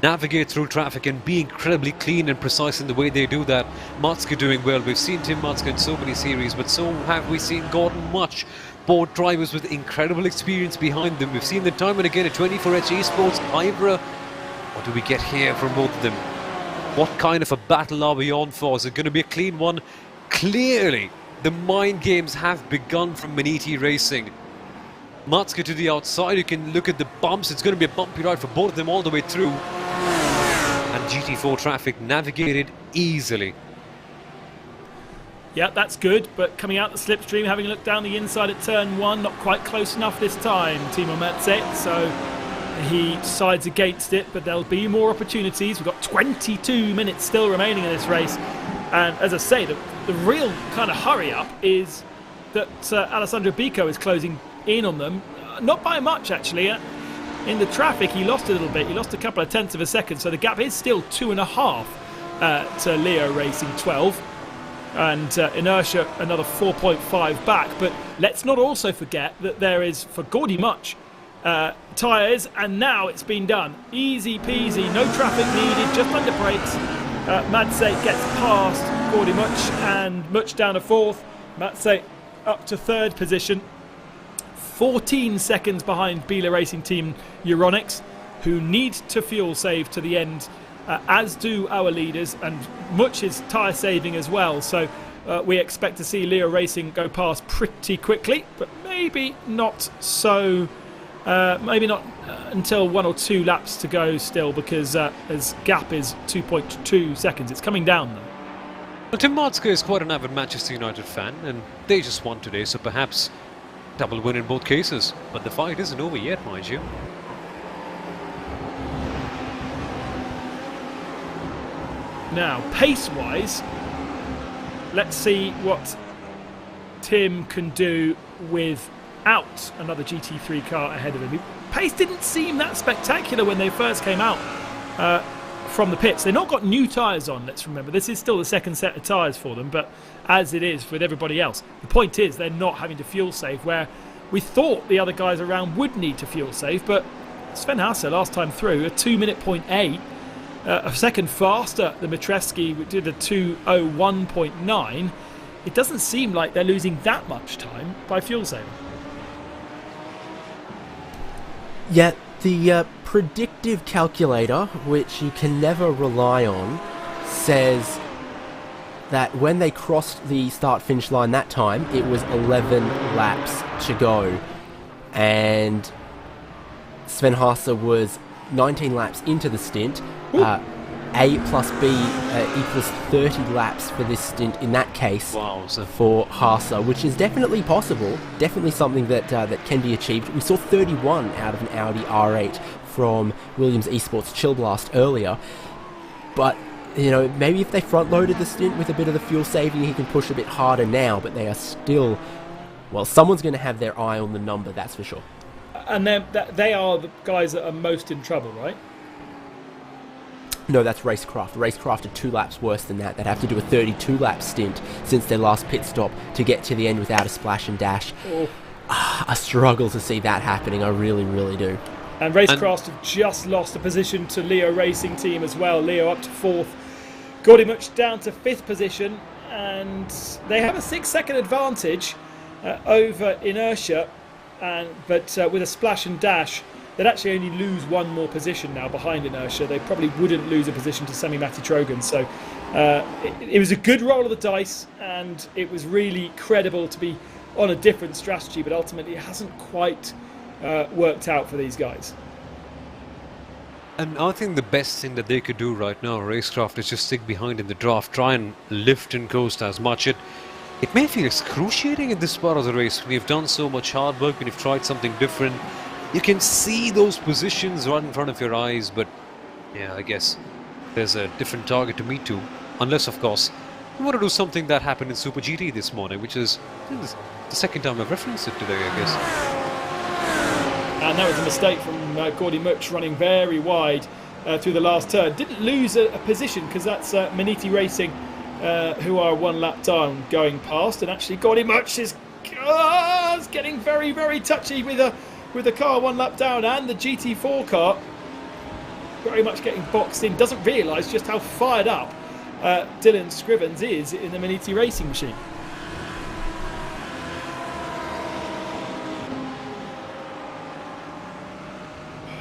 navigate through traffic and be incredibly clean and precise in the way they do that. Matska doing well. We've seen Tim Matska in so many series, but so have we seen Gordon Much. Both drivers with incredible experience behind them. We've seen them time and again at 24H Esports. Ibra, what do we get here from both of them? What kind of a battle are we on for? Is it going to be a clean one? Clearly, the mind games have begun from Maniti Racing. Matska to the outside, you can look at the bumps. It's going to be a bumpy ride for both of them all the way through. And GT4 traffic navigated easily. Yeah, that's good, but coming out the slipstream, having a look down the inside at turn 1, not quite close enough this time, Timo Metze, so he sides against it, but there'll be more opportunities. We've got 22 minutes still remaining in this race, and as I say, the real kind of hurry up is that Alessandro Bico is closing in on them, not by much actually. In the traffic he lost a little bit, he lost a couple of tenths of a second, so the gap is still 2.5 to Leo Racing 12. And Inertia another 4.5 back. But let's not also forget that there is, for Gordy Much, tyres, and now it's been done. Easy peasy, no traffic needed, just under brakes. Matze gets past Gordy Much, and Much down to 4th. Matze up to 3rd position. 14 seconds behind Biela Racing Team Euronics, who need to fuel save to the end. As do our leaders, and Much is tyre saving as well, so we expect to see Leo Racing go past pretty quickly, but maybe not so, maybe not until 1 or 2 laps to go still, because his gap is 2.2 seconds. It's coming down though. Well, Tim Matska is quite an avid Manchester United fan, and they just won today, so perhaps double win in both cases, but the fight isn't over yet, mind you. Now, pace-wise, let's see what Tim can do without another GT3 car ahead of him. Pace didn't seem that spectacular when they first came out from the pits. They've not got new tyres on, let's remember. This is still the second set of tyres for them, but as it is with everybody else, the point is they're not having to fuel save, where we thought the other guys around would need to fuel save, but Sven Hasse last time through, a 2:08, a second faster than Matreski, which did a 2:01.9. It doesn't seem like they're losing that much time by fuel saving. Yeah, the predictive calculator, which you can never rely on, says that when they crossed the start-finish line that time, it was 11 laps to go. And Sven Hasse was 19 laps into the stint. A plus B equals 30 laps for this stint in that case. Wow, for Hasse, which is definitely possible, definitely something that that can be achieved. We saw 31 out of an Audi R8 from Williams Esports Chill Blast earlier, but you know, maybe if they front-loaded the stint with a bit of the fuel saving, he can push a bit harder now, but they are still, well, someone's going to have their eye on the number, that's for sure. And they are the guys that are most in trouble, right? No, that's Racecraft. Racecraft are 2 laps worse than that. They'd have to do a 32-lap stint since their last pit stop to get to the end without a splash and dash. Oh. I struggle to see that happening, I really, really do. And Racecraft have just lost a position to Leo Racing Team as well. Leo up to 4th, Gordimuch down to 5th position, and they have a 6-second advantage over Inertia, but with a splash and dash, they'd actually only lose 1 more position now behind Inertia. They probably wouldn't lose a position to Semi Matti Trogan. So it was a good roll of the dice, and it was really credible to be on a different strategy, but ultimately it hasn't quite worked out for these guys. And I think the best thing that they could do right now, Racecraft, is just stick behind in the draft, try and lift and coast as much. It may feel excruciating in this part of the race. We've done so much hard work, we've tried something different. You can see those positions right in front of your eyes, but yeah, I guess there's a different target to meet to. Unless, of course, you want to do something that happened in Super GT this morning, which is the second time I've referenced it today, I guess. And that was a mistake from Gordimuch, running very wide through the last turn. Didn't lose a position, because that's Maniti Racing, who are 1 lap down going past. And actually Gordimuch is getting very, very touchy with the car 1 lap down, and the GT4 car very much getting boxed in. Doesn't realise just how fired up Dylan Scrivens is in the Maniti Racing machine.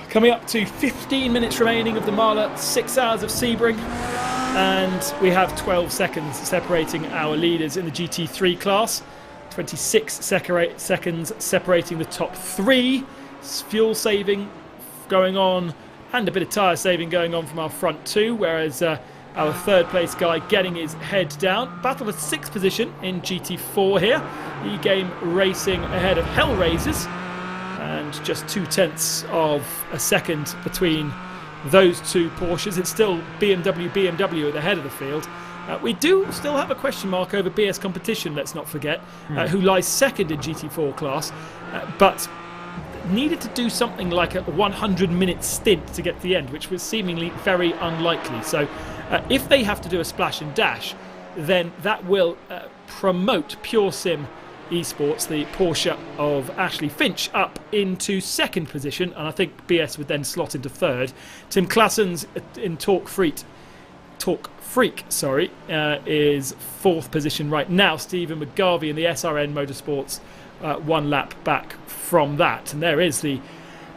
Coming up to 15 minutes remaining of the Mahle 6 hours of Sebring, and we have 12 seconds separating our leaders in the GT3 class. 26 seconds separating the top 3. Fuel saving going on, and a bit of tyre saving going on from our front 2, whereas our 3rd place guy getting his head down. Battle for 6th position in GT4 here. E-Game Racing ahead of Hellraisers, and just 0.2 of a second between those 2 Porsches. It's still BMW at the head of the field. We do still have a question mark over BS Competition, let's not forget, who lies 2nd in GT4 class, but needed to do something like a 100-minute stint to get to the end, which was seemingly very unlikely. So if they have to do a splash and dash, then that will promote Pure Sim Esports, the Porsche of Ashley Finch, up into 2nd position, and I think BS would then slot into 3rd. Tim Claessens in Talk Freak, is 4th position right now. Stephen McGarvey in the SRN Motorsports 1 lap back from that. And there is the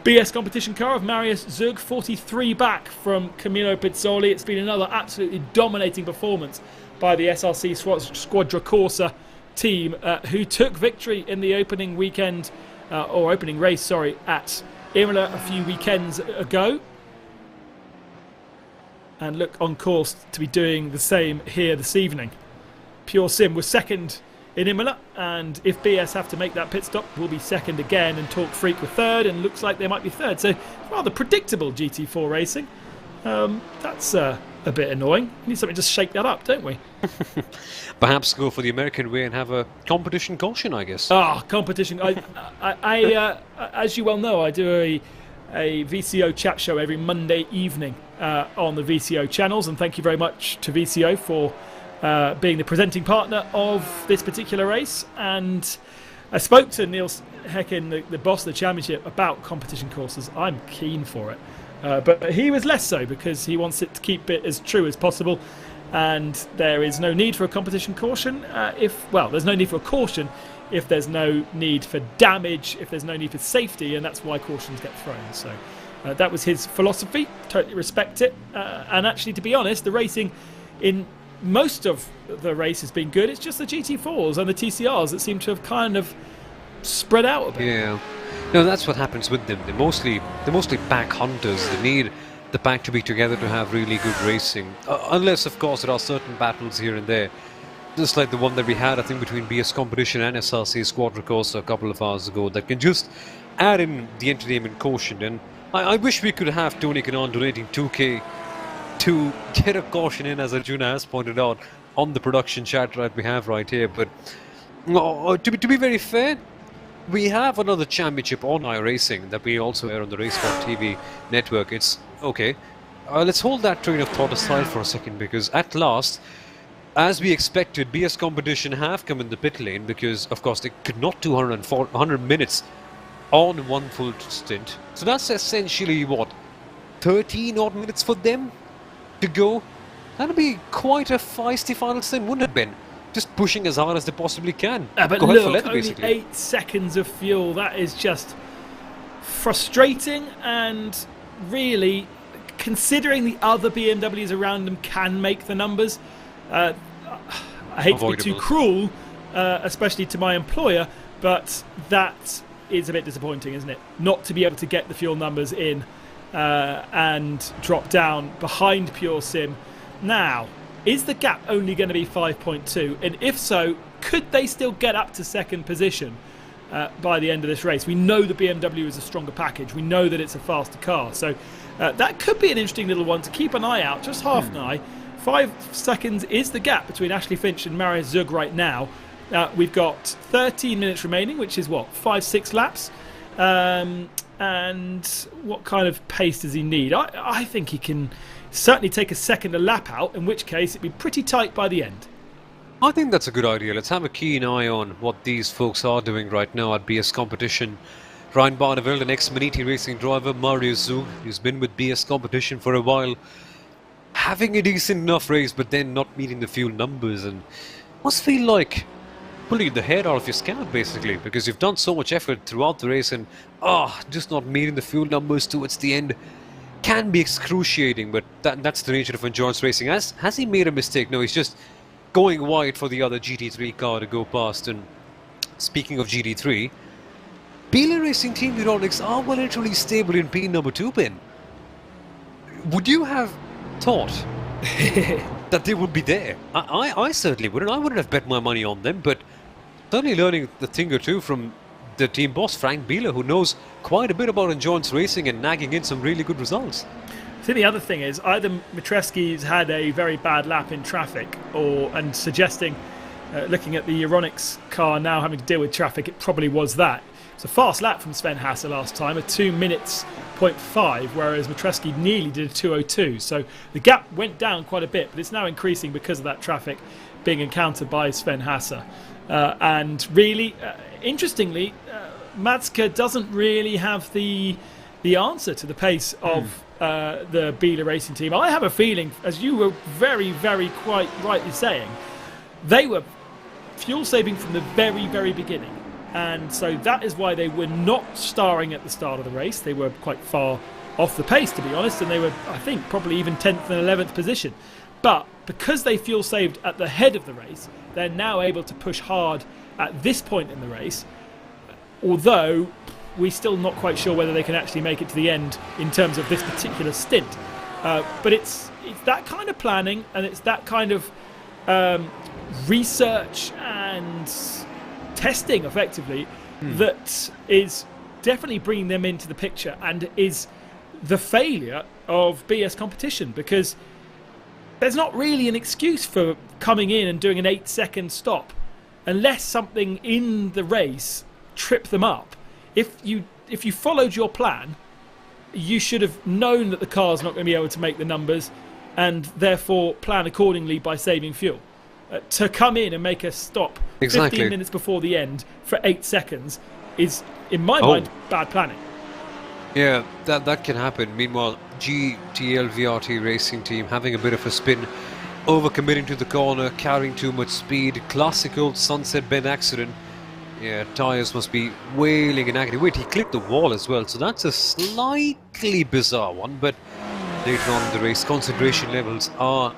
BS competition car of Marius Zug, 43 back from Camilo Pizzoli. It's been another absolutely dominating performance by the SRC Squadra Corsa team, who took victory in the opening weekend, opening race, at Imola a few weekends ago. And look on course to be doing the same here this evening. Pure Sim was 2nd in Imola, and if BS have to make that pit stop, will be 2nd again, and Talk Freak were 3rd, and looks like they might be 3rd. So rather predictable GT4 racing. That's a bit annoying. We need something to shake that up, don't we? Perhaps go for the American way and have a competition caution, I guess. Competition. I as you well know, I do a VCO chat show every Monday evening on the VCO channels, and thank you very much to VCO for being the presenting partner of this particular race. And I spoke to Neil Heckin, the boss of the championship, about competition courses. I'm keen for it, but he was less so because he wants it to keep it as true as possible. And there is no need for a competition caution there's no need for a caution if there's no need for damage, if there's no need for safety, and that's why cautions get thrown. So that was his philosophy. Totally respect it. And actually, to be honest, the racing in most of the race has been good. It's just the GT4s and the TCRs that seem to have kind of spread out a bit. Yeah, no, that's what happens with them. They're mostly pack hunters. They need the pack to be together to have really good racing. Unless, of course, there are certain battles here and there. Just like the one that we had, I think, between BS Competition and SRC Squadra Course a couple of hours ago, that can just add in the entertainment quotient. And I wish we could have Tony Kanon donating 2k to get a caution in, as Arjuna has pointed out, on the production chat that we have right here. But to be very fair, we have another championship on iRacing that we also air on the RaceSport TV network. It's okay. Let's hold that train of thought aside for a second, because at last, as we expected, BS Competition have come in the pit lane because, of course, they could not do 100 minutes on one full stint. So that's essentially, what, 13 odd minutes for them to go? That'll be quite a feisty final stint, wouldn't it, Ben? Just pushing as hard as they possibly can. But go look, ahead for leather, only basically. 8 seconds of fuel. That is just frustrating, and really, considering the other BMWs around them can make the numbers, I hate to be too cruel, especially to my employer, but that is a bit disappointing, isn't it? Not to be able to get the fuel numbers in and drop down behind Pure Sim. Now, is the gap only going to be 5.2? And if so, could they still get up to second position by the end of this race? We know the BMW is a stronger package. We know that it's a faster car. So that could be an interesting little one to keep an eye out, just half an eye. 5 seconds is the gap between Ashley Finch and Marius Zug right now. We've got 13 minutes remaining, which is what, 5-6 laps? And what kind of pace does he need? I think he can certainly take a second a lap out, in which case it'd be pretty tight by the end. I think that's a good idea. Let's have a keen eye on what these folks are doing right now at BS Competition. Ryan Barneveld, an ex-Maniti racing driver, Marius Zug, who's been with BS Competition for a while, having a decent enough race, but then not meeting the fuel numbers, and must feel like pulling the hair out of your scalp, basically, because you've done so much effort throughout the race, and just not meeting the fuel numbers towards the end can be excruciating. But that's the nature of endurance racing. Has he made a mistake? No, he's just going wide for the other GT3 car to go past. And speaking of GT3, Beeler Racing Team Euronics are well and truly stable in P number 2, Ben. Would you have thought that they would be there? I certainly wouldn't. I wouldn't have bet my money on them, but certainly learning the thing or two from the team boss, Frank Beeler, who knows quite a bit about endurance racing and nagging in some really good results. I think the other thing is either Matreski's had a very bad lap in traffic, and suggesting, looking at the Euronics car now having to deal with traffic, it probably was that. It's a fast lap from Sven Hasse last time, a 2 minutes 0.5, whereas Matreski nearly did a 2:02. So the gap went down quite a bit, but it's now increasing because of that traffic being encountered by Sven Hasse. And really, interestingly, Matska doesn't really have the answer to the pace of the Beeler Racing Team. I have a feeling, as you were very, very quite rightly saying, they were fuel saving from the very, very beginning. And so that is why they were not starring at the start of the race. They were quite far off the pace, to be honest, and they were, I think, probably even 10th and 11th position. But because they fuel saved at the head of the race, they're now able to push hard at this point in the race, although we're still not quite sure whether they can actually make it to the end in terms of this particular stint. But it's that kind of planning, and it's that kind of research and testing, effectively, that is definitely bringing them into the picture, and is the failure of BS Competition, because there's not really an excuse for coming in and doing an 8-second stop unless something in the race tripped them up. If you followed your plan, you should have known that the car's not going to be able to make the numbers and therefore plan accordingly by saving fuel. To come in and make a stop 15 minutes before the end for 8 seconds is, in my mind, bad planning. Yeah, that can happen. Meanwhile, GTL VRT racing team having a bit of a spin, overcommitting to the corner, carrying too much speed, classical Sunset Bend accident. Yeah, tyres must be wailing in agony. Wait, he clipped the wall as well, so that's a slightly bizarre one, but later on in the race, concentration levels are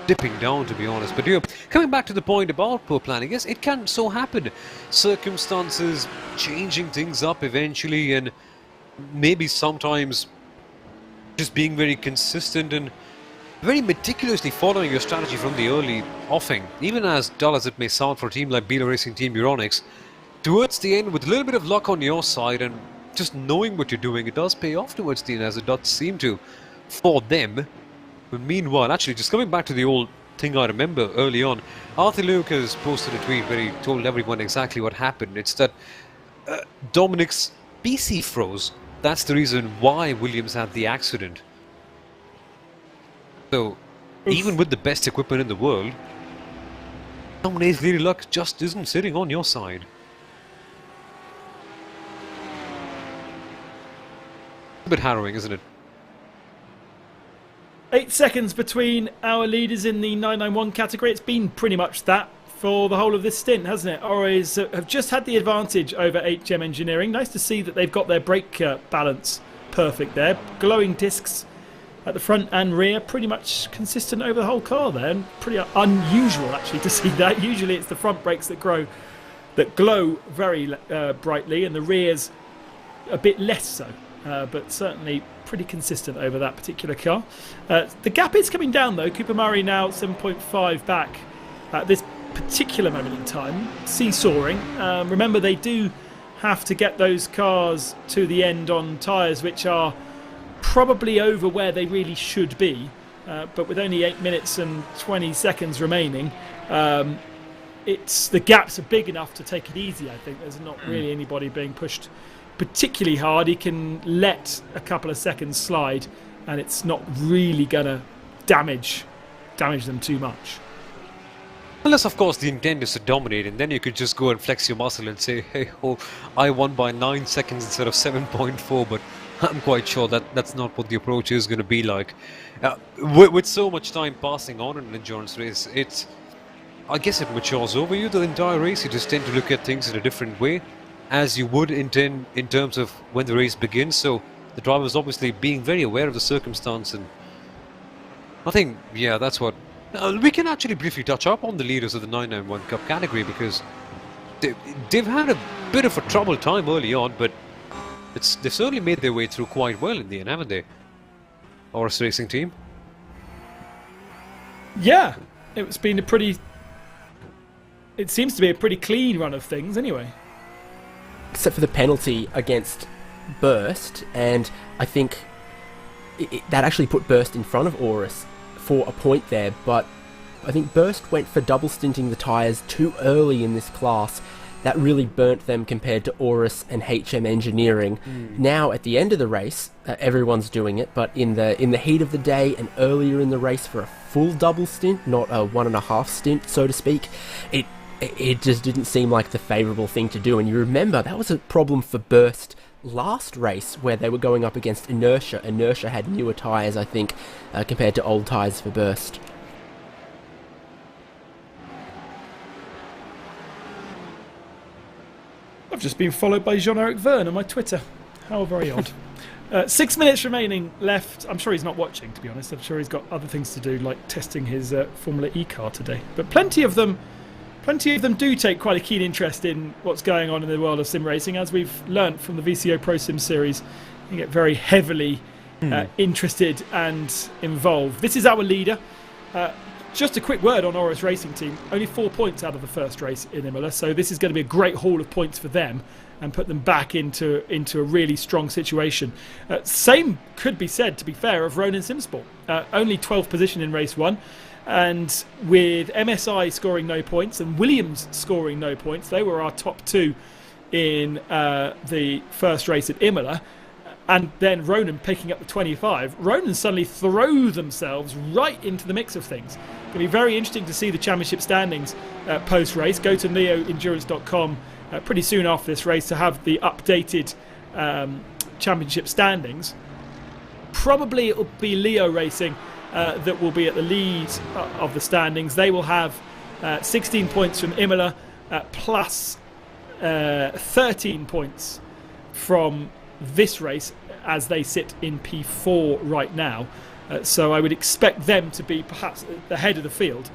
dipping down, to be honest. But yeah, coming back to the point about poor planning, yes, it can so happen. Circumstances changing things up eventually, and maybe sometimes just being very consistent and very meticulously following your strategy from the early offing. Even as dull as it may sound for a team like Beeler Racing Team Euronics, towards the end, with a little bit of luck on your side and just knowing what you're doing, it does pay off towards the end, as it does seem to for them. But meanwhile, actually, just coming back to the old thing I remember early on, Arthur Lucas posted a tweet where he told everyone exactly what happened. It's that Dominic's PC froze. That's the reason why Williams had the accident. So, even with the best equipment in the world, some days really luck just isn't sitting on your side. A bit harrowing, isn't it? 8 seconds between our leaders in the 991 category. It's been pretty much that for the whole of this stint, hasn't it? Auris have just had the advantage over HM Engineering. Nice to see that they've got their brake balance perfect there. Glowing discs at the front and rear, pretty much consistent over the whole car there, and pretty unusual actually to see that. Usually it's the front brakes that glow very brightly, and the rears a bit less so, but certainly pretty consistent over that particular car. The gap is coming down though. Cooper Murray now 7.5 back at this particular moment in time, seesawing. Remember, they do have to get those cars to the end on tyres which are probably over where they really should be, but with only 8 minutes and 20 seconds remaining, the gaps are big enough to take it easy. I think there's not really anybody being pushed particularly hard. He can let a couple of seconds slide and it's not really gonna damage them too much. Unless, of course, the intent is to dominate, and then you could just go and flex your muscle and say, hey, I won by 9 seconds instead of 7.4, but I'm quite sure that that's not what the approach is going to be like. With so much time passing on in an endurance race, I guess it matures over you the entire race. You just tend to look at things in a different way, as you would in terms of when the race begins. So the driver's obviously being very aware of the circumstance, and I think, yeah, that's what... we can actually briefly touch up on the leaders of the 991 Cup category, because they've had a bit of a troubled time early on, but they've certainly made their way through quite well in the end, haven't they? Auris Racing Team? Yeah, it's been it seems to be a pretty clean run of things anyway. Except for the penalty against Burst, and I think that actually put Burst in front of Auris for a point there, but I think Burst went for double stinting the tyres too early in this class. That really burnt them compared to Auris and HM Engineering. Now at the end of the race, everyone's doing it, but in the heat of the day and earlier in the race for a full double stint, not a 1.5 stint, so to speak, it just didn't seem like the favourable thing to do. And you remember that was a problem for Burst last race, where they were going up against Inertia. Inertia had newer tyres, I think, compared to old tyres for Burst. I've just been followed by Jean-Eric Verne on my Twitter. How very odd. 6 minutes remaining left. I'm sure he's not watching, to be honest. I'm sure he's got other things to do, like testing his Formula E car today. But plenty of them do take quite a keen interest in what's going on in the world of sim racing. As we've learnt from the VCO Pro Sim series, you get very heavily interested and involved. This is our leader. Just a quick word on Auris Racing Team. Only 4 points out of the first race in Imola, so this is going to be a great haul of points for them and put them back into a really strong situation. Same could be said, to be fair, of Ronin Simsport. Only 12th position in race 1, and with MSI scoring no points and Williams scoring no points, they were our top two in the first race at Imola. and then Ronan picking up the 25, Ronan suddenly throw themselves right into the mix of things. It's going to be very interesting to see the championship standings post-race. Go to neoendurance.com pretty soon after this race to have the updated championship standings. Probably it will be Leo Racing that will be at the lead of the standings. They will have 16 points from Imola plus 13 points from this race as they sit in P4 right now. So I would expect them to be perhaps the head of the field.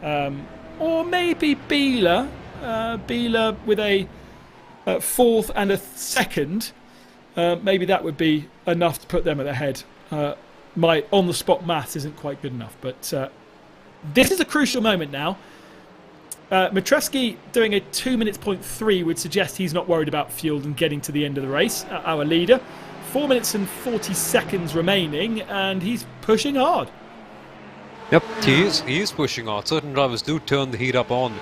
Or maybe Biela. Biela with a fourth and a second. Maybe that would be enough to put them at the head. My on-the-spot maths isn't quite good enough. But this is a crucial moment now. Matreski doing a 2 minutes point 3 would suggest he's not worried about fuel and getting to the end of the race. Our leader, 4 minutes and 40 seconds remaining, and he's pushing hard. Yep, he is pushing hard. Certain drivers do turn the heat up on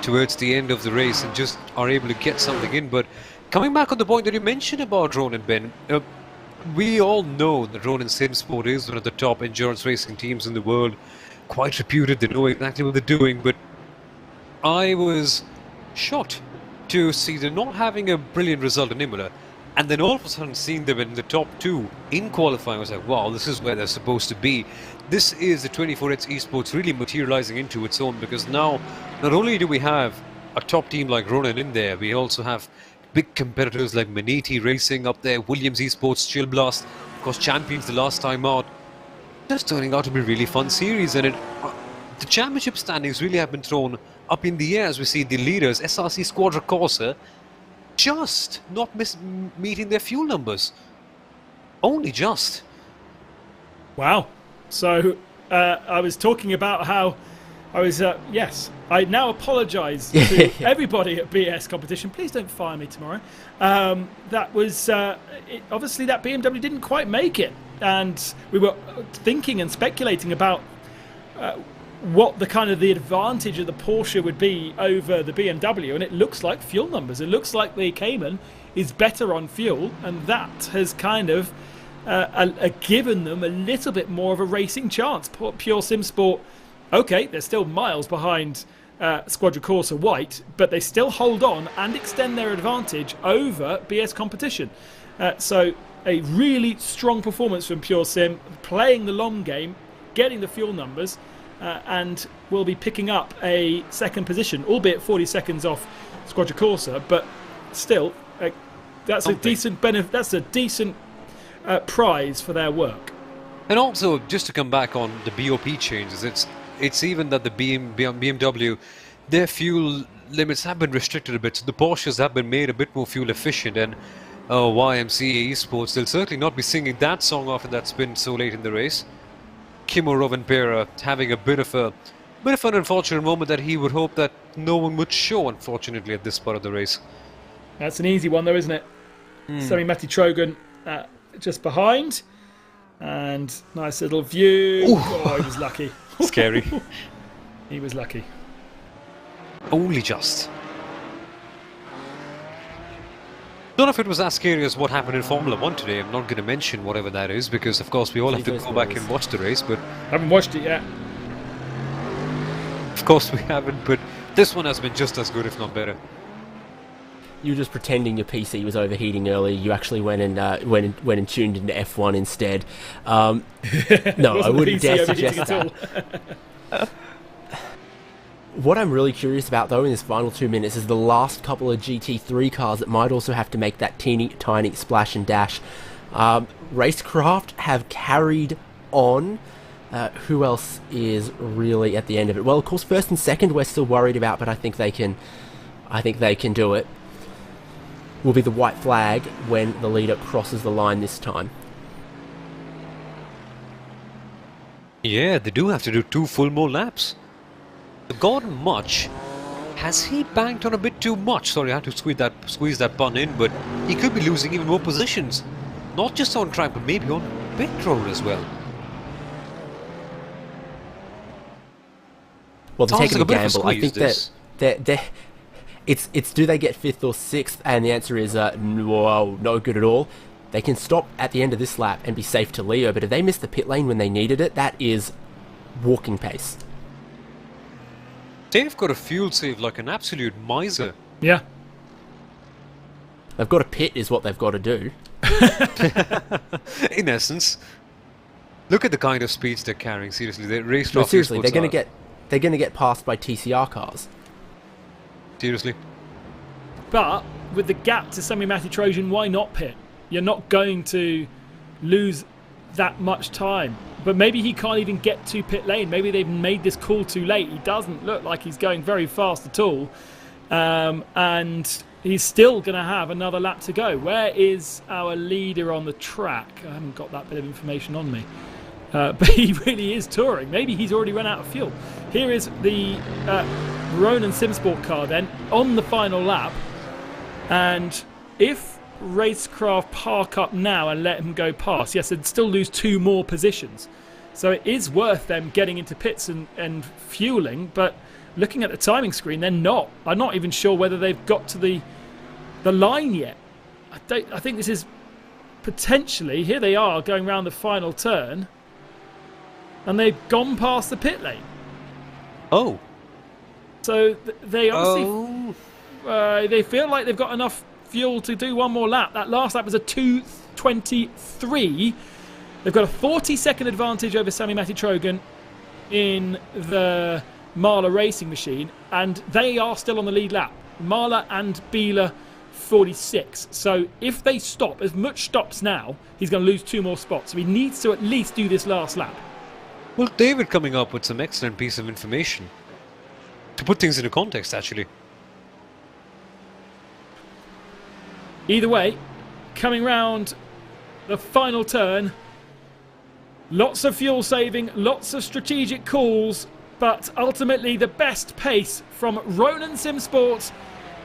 towards the end of the race and just are able to get something in. But coming back on the point that you mentioned about Ronan, Ben, we all know that Ronan Simsport is one of the top endurance racing teams in the world. Quite reputed, they know exactly what they're doing, but I was shocked to see them not having a brilliant result in Imola, and then all of a sudden seeing them in the top 2 in qualifying. I was like, wow, this is where they're supposed to be. This is the 24H Esports really materializing into its own, because now not only do we have a top team like Ronan in there, we also have big competitors like Maniti Racing up there, Williams Esports, Chill Blast, of course champions the last time out. Just turning out to be a really fun series, and the championship standings really have been thrown up in the air as we see the leaders, SRC Squadra Corsa, just not meeting their fuel numbers. Only just. Wow. So I was talking about how I was, yes, I now apologise to everybody at BS competition. Please don't fire me tomorrow. That was, obviously that BMW didn't quite make it. And we were thinking and speculating about what the kind of the advantage of the Porsche would be over the BMW, and it looks like fuel numbers. It looks like the Cayman is better on fuel, and that has kind of given them a little bit more of a racing chance. Pure Sim Sport, okay, they're still miles behind Squadra Corsa White, but they still hold on and extend their advantage over BS competition. So a really strong performance from Pure Sim, playing the long game, getting the fuel numbers, and will be picking up a second position, albeit 40 seconds off Squadra Corsa, but still, that's a decent benefit. That's a decent prize for their work. And also, just to come back on the BOP changes, it's even that the BMW, their fuel limits have been restricted a bit. So the Porsches have been made a bit more fuel efficient, and YMCA Esports, they'll certainly not be singing that song off in that spin so late in the race. Kimmo Rovanperä having a bit of an unfortunate moment that he would hope that no one would show, unfortunately, at this part of the race. That's an easy one, though, isn't it? Semi-Matti Trogan just behind, and nice little view. Ooh. Oh, he was lucky. Scary. He was lucky. Only just. Don't know if it was as scary as what happened in Formula 1 today. I'm not going to mention whatever that is, because of course we all have to go back and watch the race, but I haven't watched it yet. Of course we haven't, but this one has been just as good, if not better. You were just pretending your PC was overheating earlier. You actually went and tuned into F1 instead. No, I wouldn't dare suggest that. What I'm really curious about, though, in this final 2 minutes is the last couple of GT3 cars that might also have to make that teeny tiny splash and dash. Racecraft have carried on. Who else is really at the end of it? Well, of course, first and second we're still worried about, but I think they can do it. Will be the white flag when the leader crosses the line this time. Yeah, they do have to do 2 full more laps. Gordon Much, has he banked on a bit too much? Sorry, I had to squeeze that pun in, but he could be losing even more positions. Not just on track, but maybe on pit road as well. Well, they're taking a gamble. I think that it's do they get 5th or 6th, and the answer is no good at all. They can stop at the end of this lap and be safe to Leo, but if they miss the pit lane when they needed it, that is walking pace. They've got a fuel save like an absolute miser. Yeah. They've got to pit is what they've got to do. In essence. Look at the kind of speeds they're carrying, seriously. They're raced No, off. seriously, they're going to get passed by TCR cars. Seriously. But with the gap to Semi-Matty Trojan, why not pit? You're not going to lose that much time. But maybe he can't even get to pit lane. Maybe they've made this call too late. He doesn't look like he's going very fast at all. And he's still going to have another lap to go. Where is our leader on the track? I haven't got that bit of information on me. But he really is touring. Maybe he's already run out of fuel. Here is the Ronan Simsport car then on the final lap. And if Racecraft park up now and let him go past, yes, they'd still lose 2 more positions. So it is worth them getting into pits and fueling, but looking at the timing screen, they're not. I'm not even sure whether they've got to the line yet. I think this is potentially, here they are going around the final turn, and they've gone past the pit lane. Oh. So they obviously they feel like they've got enough fuel to do one more lap. That last lap was a 2:23. They've got a 40-second advantage over Sami-Matti Trojan in the MAHLE racing machine, and they are still on the lead lap. MAHLE and Biela 46. So if they stop, as much stops now, he's going to lose 2 more spots. So he needs to at least do this last lap. Well, David coming up with some excellent piece of information. To put things into context, actually. Either way, coming round the final turn, lots of fuel saving, lots of strategic calls, but ultimately the best pace from Ronan Simsport.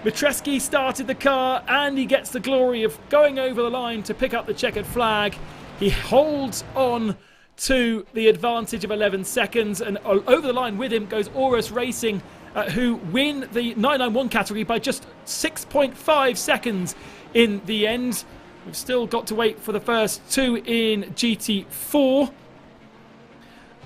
Mitreski started the car and he gets the glory of going over the line to pick up the checkered flag. He holds on to the advantage of 11 seconds, and over the line with him goes Aurus Racing, who win the 991 category by just 6.5 seconds in the end. We've still got to wait for the first 2 in GT4.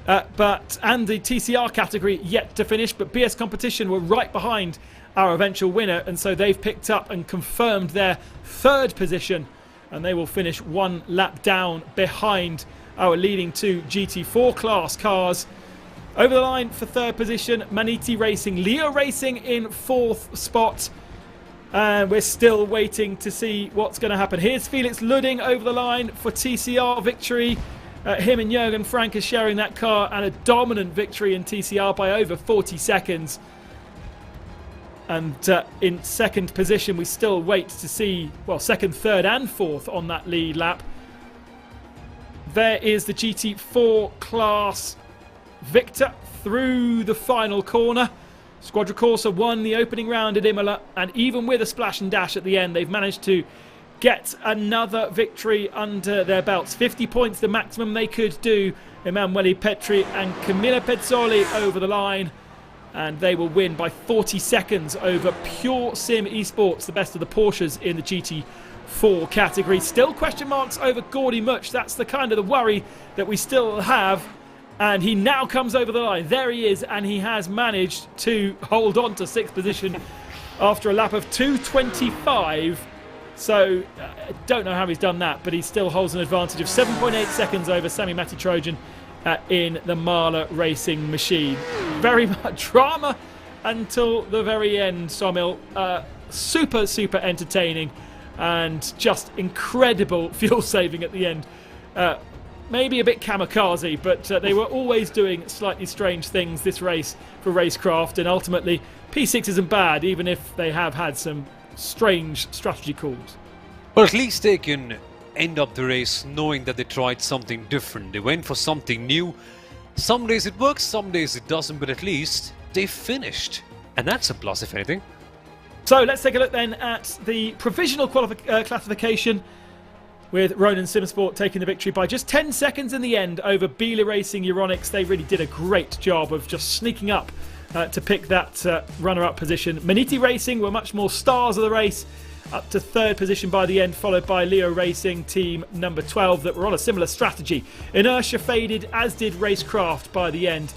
And the TCR category yet to finish, but BS Competition were right behind our eventual winner, and so they've picked up and confirmed their 3rd position, and they will finish 1 lap down behind our leading 2 GT4 class cars. Over the line for 3rd position, Maniti Racing, Leo Racing in 4th spot. And we're still waiting to see what's going to happen. Here's Felix Ludding over the line for TCR victory. Him and Jürgen Frank are sharing that car, and a dominant victory in TCR by over 40 seconds. And in 2nd position, we still wait to see, well, 2nd, 3rd and 4th on that lead lap. There is the GT4 class victor through the final corner. Squadra Corsa won the opening round at Imola, and even with a splash and dash at the end, they've managed to get another victory under their belts. 50 points, the maximum they could do. Emanuele Petri and Camilla Pezzoli over the line, and they will win by 40 seconds over Pure Sim Esports, the best of the Porsches in the GT4 category. Still question marks over Gordy Much. That's the kind of the worry that we still have. And he now comes over the line. There he is, and he has managed to hold on to 6th position after a lap of 2:25. So I don't know how he's done that, but he still holds an advantage of 7.8 seconds over Sami-Matti Trojan in the MAHLE racing machine. Very much drama until the very end, Somil. Super, super entertaining and just incredible fuel saving at the end. Maybe a bit kamikaze, but they were always doing slightly strange things this race for Racecraft, and ultimately P6 isn't bad, even if they have had some strange strategy calls. Well, at least they can end up the race knowing that they tried something different. They went for something new. Some days it works, some days it doesn't, but at least they finished. And that's a plus, if anything. So let's take a look then at the provisional classification, with Ronan Simsport taking the victory by just 10 seconds in the end over Biela Racing Euronics. They really did a great job of just sneaking up to pick that runner-up position. Maniti Racing were much more stars of the race, up to third position by the end, followed by Leo Racing team number 12 that were on a similar strategy. Inertia faded, as did Racecraft by the end.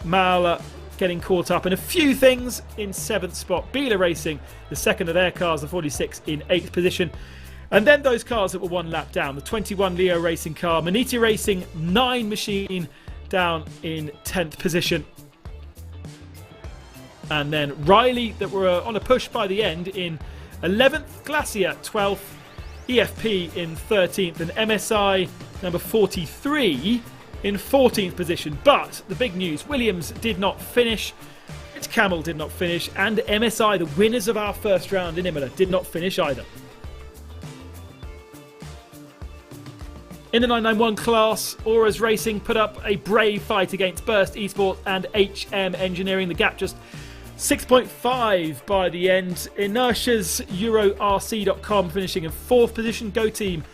MAHLE getting caught up in a few things in 7th spot. Bela Racing, the second of their cars, the 46, in 8th position. And then those cars that were one lap down, the 21 Leo Racing car, Maniti Racing 9 machine down in 10th position. And then Riley that were on a push by the end in 11th, Glacier 12th, EFP in 13th, and MSI number 43 in 14th position. But the big news, Williams did not finish, Rich Camel did not finish, and MSI, the winners of our first round in Imola, did not finish either. In the 991 class, Auras Racing put up a brave fight against Burst Esports and HM Engineering. The gap just 6.5 by the end. Inertia's EuroRC.com finishing in 4th position. Go Team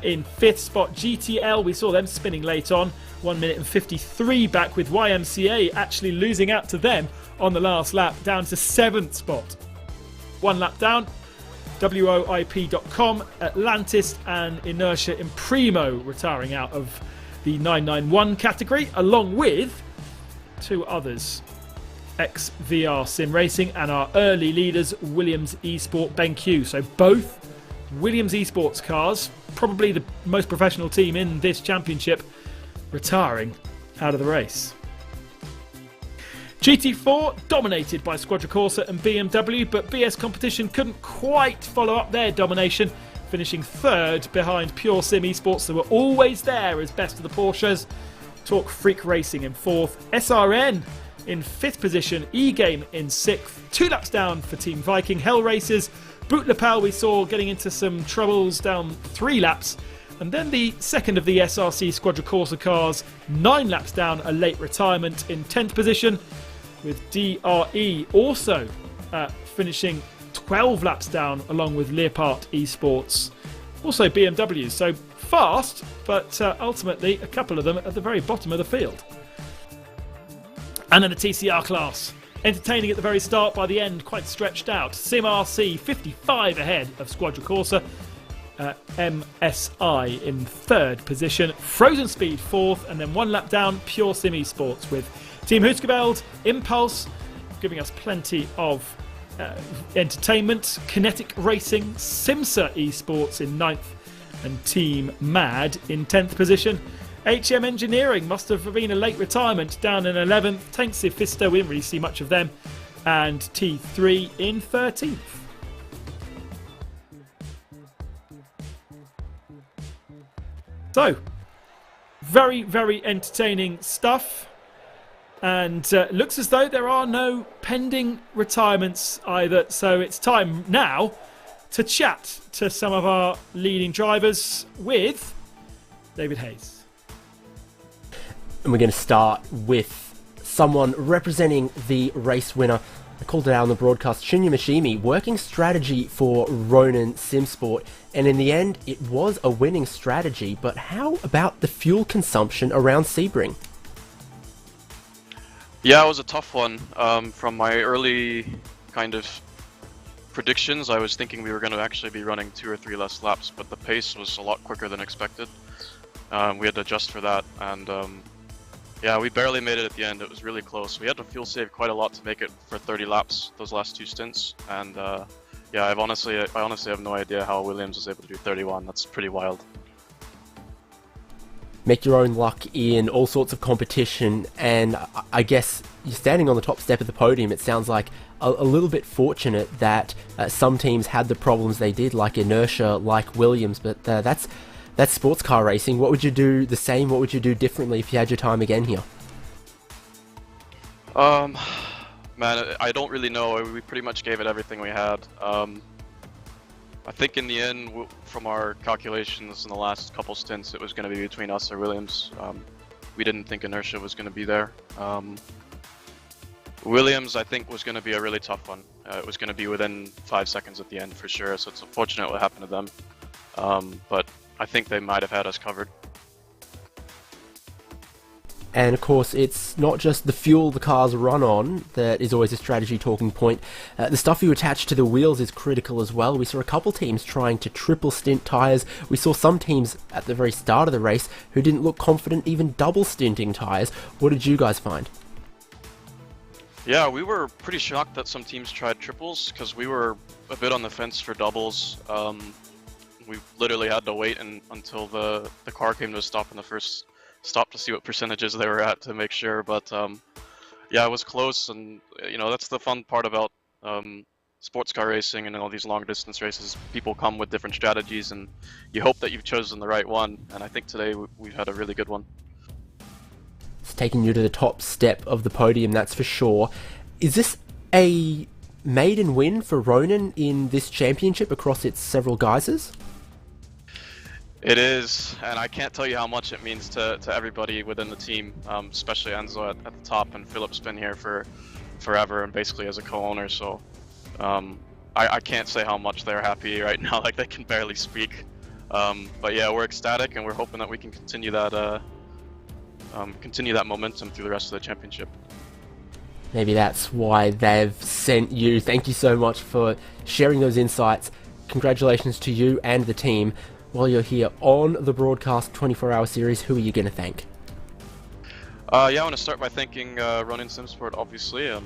in 5th spot. GTL, we saw them spinning late on. 1 minute and 53 back, with YMCA actually losing out to them on the last lap, down to 7th spot. 1 lap down. WOIP.com, Atlantis and Inertia Imprimo retiring out of the 991 category, along with 2 others. XVR Sim Racing and our early leaders, Williams Esport BenQ. So both Williams Esports cars, probably the most professional team in this championship, retiring out of the race. GT4 dominated by Squadra Corsa and BMW, but BS Competition couldn't quite follow up their domination, finishing 3rd behind Pure Sim Esports, that were always there as best of the Porsches. Talk Freak Racing in 4th, SRN in 5th position, E-Game in 6th, 2 laps down for Team Viking. Hell Racers, Boot Lapel we saw getting into some troubles, down 3 laps. And then the second of the SRC Squadra Corsa cars, 9 laps down, a late retirement in 10th position, with DRE also finishing 12 laps down, along with Leopard Esports. Also BMW, so fast, but ultimately a couple of them at the very bottom of the field. And then the TCR class, entertaining at the very start, by the end quite stretched out. Sim RC 55 ahead of Squadra Corsa. MSI in 3rd position. Frozen Speed 4th, and then 1 lap down Pure Sim Esports, with Team Huskeveld, Impulse giving us plenty of entertainment. Kinetic Racing, Simsa Esports in 9th, and Team Mad in 10th position. HM Engineering must have been a late retirement, down in 11th. Tank Fisto, we didn't really see much of them. And T3 in 13th. So, very, very entertaining stuff. And looks as though there are no pending retirements either. So it's time now to chat to some of our leading drivers with David Hayes. And we're going to start with someone representing the race winner. I called it out on the broadcast, Shinya Mishimi, working strategy for Ronin Simsport. And in the end, it was a winning strategy. But how about the fuel consumption around Sebring? Yeah, it was a tough one. From my early kind of predictions, I was thinking we were going to actually be running 2 or 3 less laps, but the pace was a lot quicker than expected. We had to adjust for that, and yeah, we barely made it at the end. It was really close. We had to fuel save quite a lot to make it for 30 laps, those last 2 stints, and yeah, I honestly have no idea how Williams was able to do 31. That's pretty wild. Make your own luck in all sorts of competition, and I guess you're standing on the top step of the podium. It sounds like a little bit fortunate that some teams had the problems they did, like Inertia, like Williams, but that's sports car racing. What would you do the same? What would you do differently if you had your time again here? Man, I don't really know. We pretty much gave it everything we had. I think in the end, from our calculations in the last couple stints, it was going to be between us or Williams. We didn't think Inertia was going to be there. Williams, I think, was going to be a really tough one. It was going to be within 5 seconds at the end for sure, so it's unfortunate what happened to them. But I think they might have had us covered. And of course, it's not just the fuel the cars run on that is always a strategy talking point. The stuff you attach to the wheels is critical as well. We saw a couple teams trying to triple stint tyres. We saw some teams at the very start of the race who didn't look confident even double stinting tyres. What did you guys find? Yeah, we were pretty shocked that some teams tried triples because we were a bit on the fence for doubles. We literally had to wait until the car came to a stop in the first stop to see what percentages they were at to make sure. But yeah, it was close, and you know, that's the fun part about sports car racing and all these long distance races. People come with different strategies, and you hope that you've chosen the right one. And I think today we've had a really good one. It's taken you to the top step of the podium, that's for sure. Is this a maiden win for Ronan in this championship across its several guises? It is, and I can't tell you how much it means to everybody within the team, especially Enzo at the top, and Philip's been here for forever and basically as a co-owner, so I can't say how much they're happy right now, like they can barely speak. But yeah, we're ecstatic, and we're hoping that we can continue that momentum through the rest of the championship. Maybe that's why they've sent you. Thank you so much for sharing those insights. Congratulations to you and the team. While you're here on the broadcast 24-hour series, who are you going to thank? Yeah, I want to start by thanking Ronin Simsport, obviously.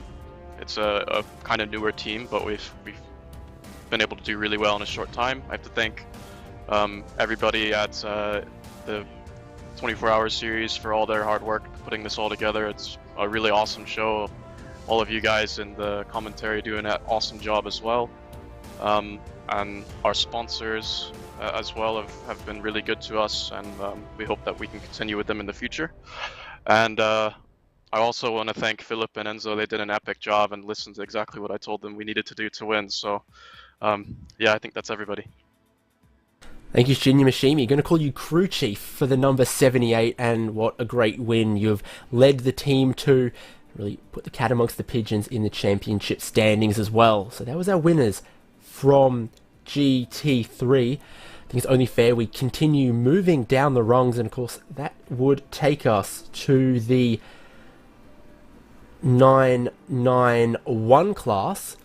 It's a kind of newer team, but we've been able to do really well in a short time. I have to thank everybody at the 24-hour series for all their hard work putting this all together. It's a really awesome show. All of you guys in the commentary doing an awesome job as well. And our sponsors as well have been really good to us, and we hope that we can continue with them in the future. And I also want to thank Philip and Enzo. They did an epic job and listened to exactly what I told them we needed to do to win. So yeah, I think that's everybody. Thank you, Shinya Mishimi. Going to call you crew chief for the number 78, and what a great win you've led the team to. Really put the cat amongst the pigeons in the championship standings as well. So that was our winners from GT3. I think it's only fair we continue moving down the rungs, and of course that would take us to the 991 class,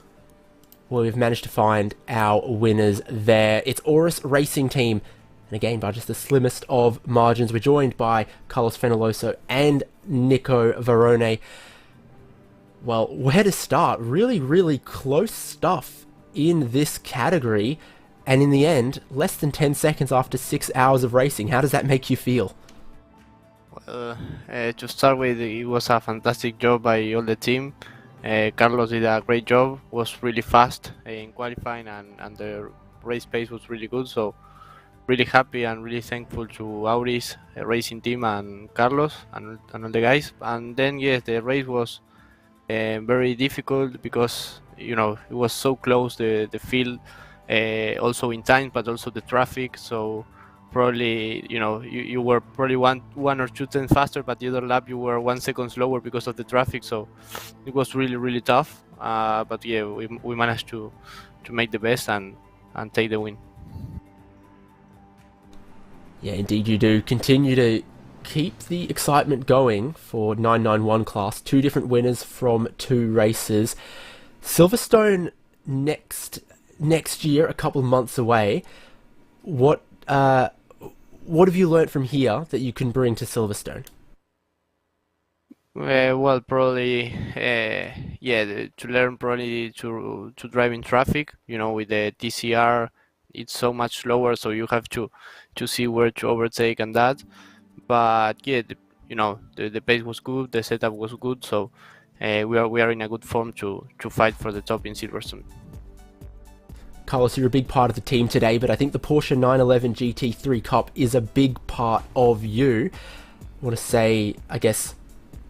where we've managed to find our winners there. It's Aurus Racing Team, and again by just the slimmest of margins. We're joined by Carlos Feneloso and Nico Varone. Well, where to start? Really close stuff in this category, and in the end, less than 10 seconds after 6 hours of racing. How does that make you feel? Well, to start with, it was a fantastic job by all the team. Carlos did a great job, was really fast in qualifying, and the race pace was really good, so really happy and really thankful to Auris racing team and Carlos and all the guys. And then yes, the race was very difficult because, you know, it was so close, the field, also in time, but also the traffic. So probably, you know, you were probably one or two tenths faster, but the other lap you were 1 second slower because of the traffic. So it was really tough. But yeah, we managed to make the best and take the win. Yeah, indeed you do. Continue to keep the excitement going for 991 class. 2 different winners from 2 races. Silverstone next year, a couple of months away. What have you learnt from here that you can bring to Silverstone? Well, probably, to learn probably to drive in traffic. You know, with the TCR, it's so much slower, so you have to see where to overtake and that. But yeah, the pace was good, the setup was good, so we are in a good form to fight for the top in Silverstone. Carlos, you're a big part of the team today, but I think the Porsche 911 GT3 Cup is a big part of you. I want to say, I guess,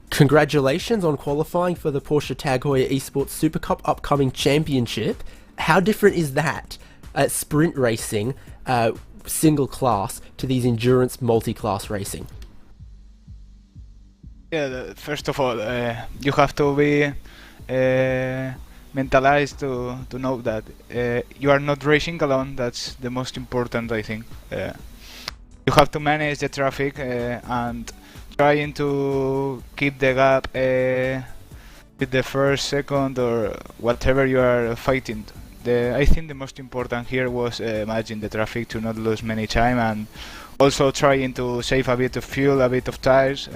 congratulations on qualifying for the Porsche Tag Heuer Esports Super Cup upcoming championship. How different is that at sprint racing, single class, to these endurance multi-class racing? Yeah, first of all, you have to be mentalized to know that you are not racing alone. That's the most important, I think. You have to manage the traffic and trying to keep the gap with the first, second, or whatever you are fighting. I think the most important here was managing the traffic to not lose many time, and also trying to save a bit of fuel, a bit of tires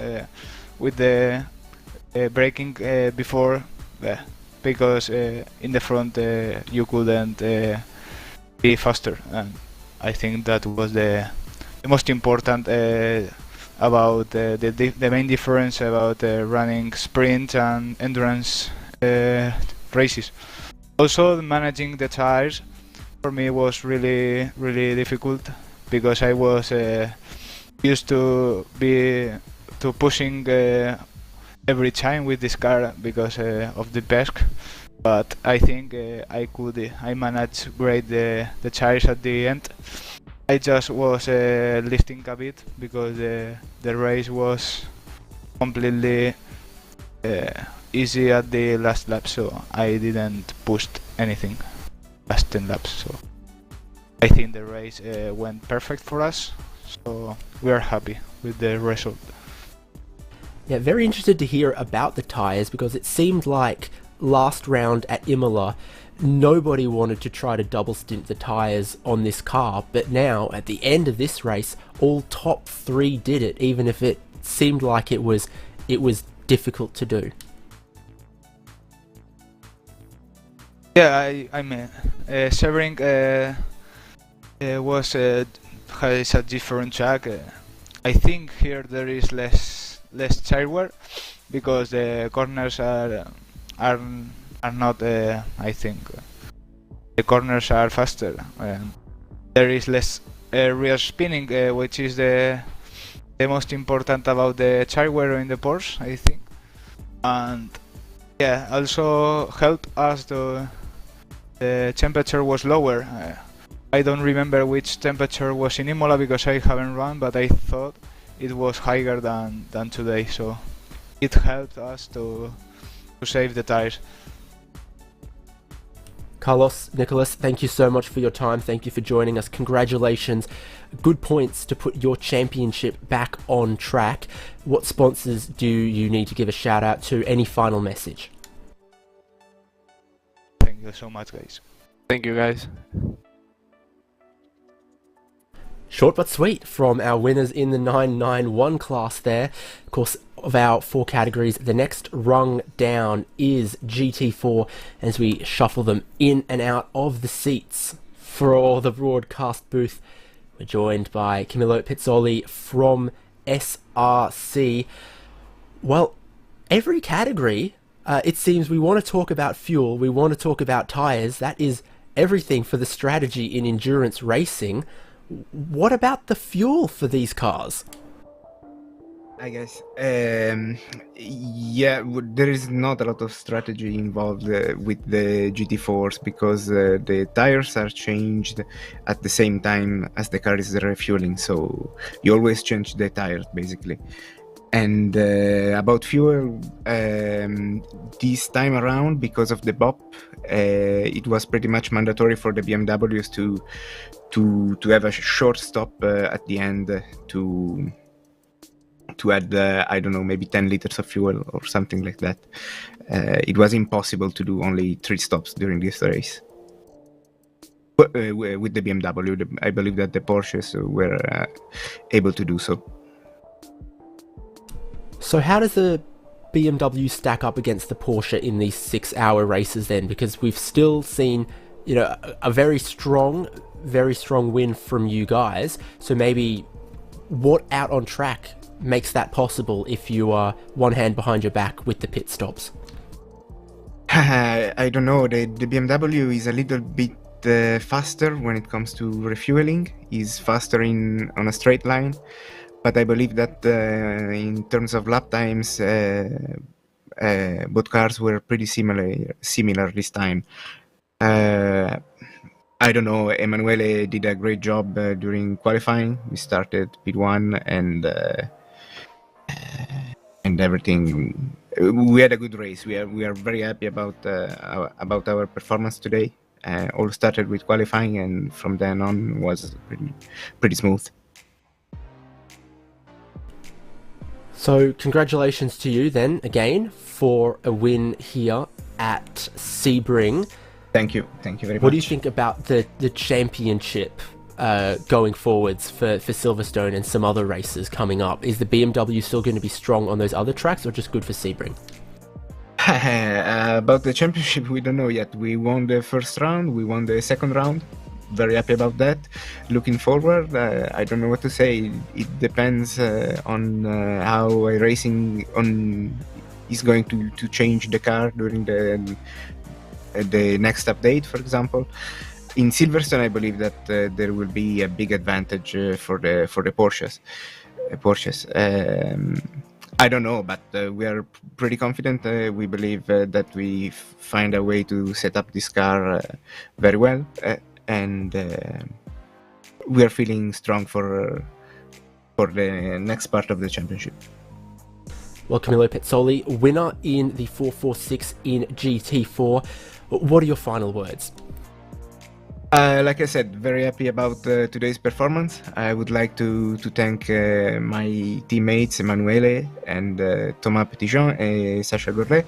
with the braking before, because in the front you couldn't be faster, and I think that was the most important about the main difference about running sprint and endurance races. Also, managing the tires for me was really difficult, because I was used to pushing every time with this car because of the desk. But I think I managed great the tires at the end. I just was lifting a bit because the race was completely easy at the last lap, so I didn't push anything last 10 laps. So I think the race went perfect for us, so we are happy with the result. Yeah, very interested to hear about the tyres, because it seemed like last round at Imola nobody wanted to try to double stint the tyres on this car, but now at the end of this race all top 3 did it, even if it seemed like it was difficult to do. Yeah, I mean, Sebring has a different track. I think here there is less tire wear because the corners are not. I think the corners are faster. There is less rear spinning, which is the most important about the tire wear in the Porsche, I think, and yeah, also helped us the temperature was lower. I don't remember which temperature was in Imola because I haven't run, but I thought it was higher than today, so it helped us to save the tires. Carlos, Nicholas, thank you so much for your time. Thank you for joining us. Congratulations. Good points to put your championship back on track. What sponsors do you need to give a shout out to? Any final message? Thank you so much, guys. Thank you, guys. Short but sweet from our winners in the 991 class there. Of course, of our 4 categories, the next rung down is GT4 as we shuffle them in and out of the seats for the broadcast booth. We're joined by Camillo Pizzoli from SRC. Well, every category, it seems we want to talk about fuel, we want to talk about tyres. That is everything for the strategy in endurance racing. What about the fuel for these cars? I guess, yeah, there is not a lot of strategy involved with the GT4s because the tires are changed at the same time as the car is refueling, so you always change the tires basically. And about fuel, this time around, because of the BOP, it was pretty much mandatory for the BMWs to have a short stop at the end to add, I don't know, maybe 10 liters of fuel or something like that. It was impossible to do only 3 stops during this race. But, with the BMW, I believe that the Porsches were able to do so. So how does the BMW stack up against the Porsche in these 6-hour races then? Because we've still seen, you know, a very strong win from you guys. So maybe what out on track makes that possible if you are one hand behind your back with the pit stops? I don't know. The BMW is a little bit faster when it comes to refueling. Is faster on a straight line. But I believe that in terms of lap times, both cars were pretty similar this time. I don't know, Emanuele did a great job during qualifying. We started P1 and everything. We had a good race. We are very happy about our performance today. All started with qualifying, and from then on was pretty smooth. So congratulations to you then again for a win here at Sebring. Thank you very much. What do you think about the championship going forwards for Silverstone and some other races coming up? Is the BMW still going to be strong on those other tracks or just good for Sebring? About the championship, we don't know yet. We won the first round, we won the second round. Very happy about that. Looking forward, I don't know what to say. It depends on how iRacing is going to change the car during the next update, for example. In Silverstone, I believe that there will be a big advantage for the Porsches. I don't know, but we are pretty confident. We believe that we find a way to set up this car very well, and we are feeling strong for the next part of the championship. Well, Camillo Pezzoli, winner in the 446 in GT4. What are your final words? Like I said, very happy about today's performance. I would like to thank my teammates Emanuele and Thomas Petitjean and Sacha Gourlet,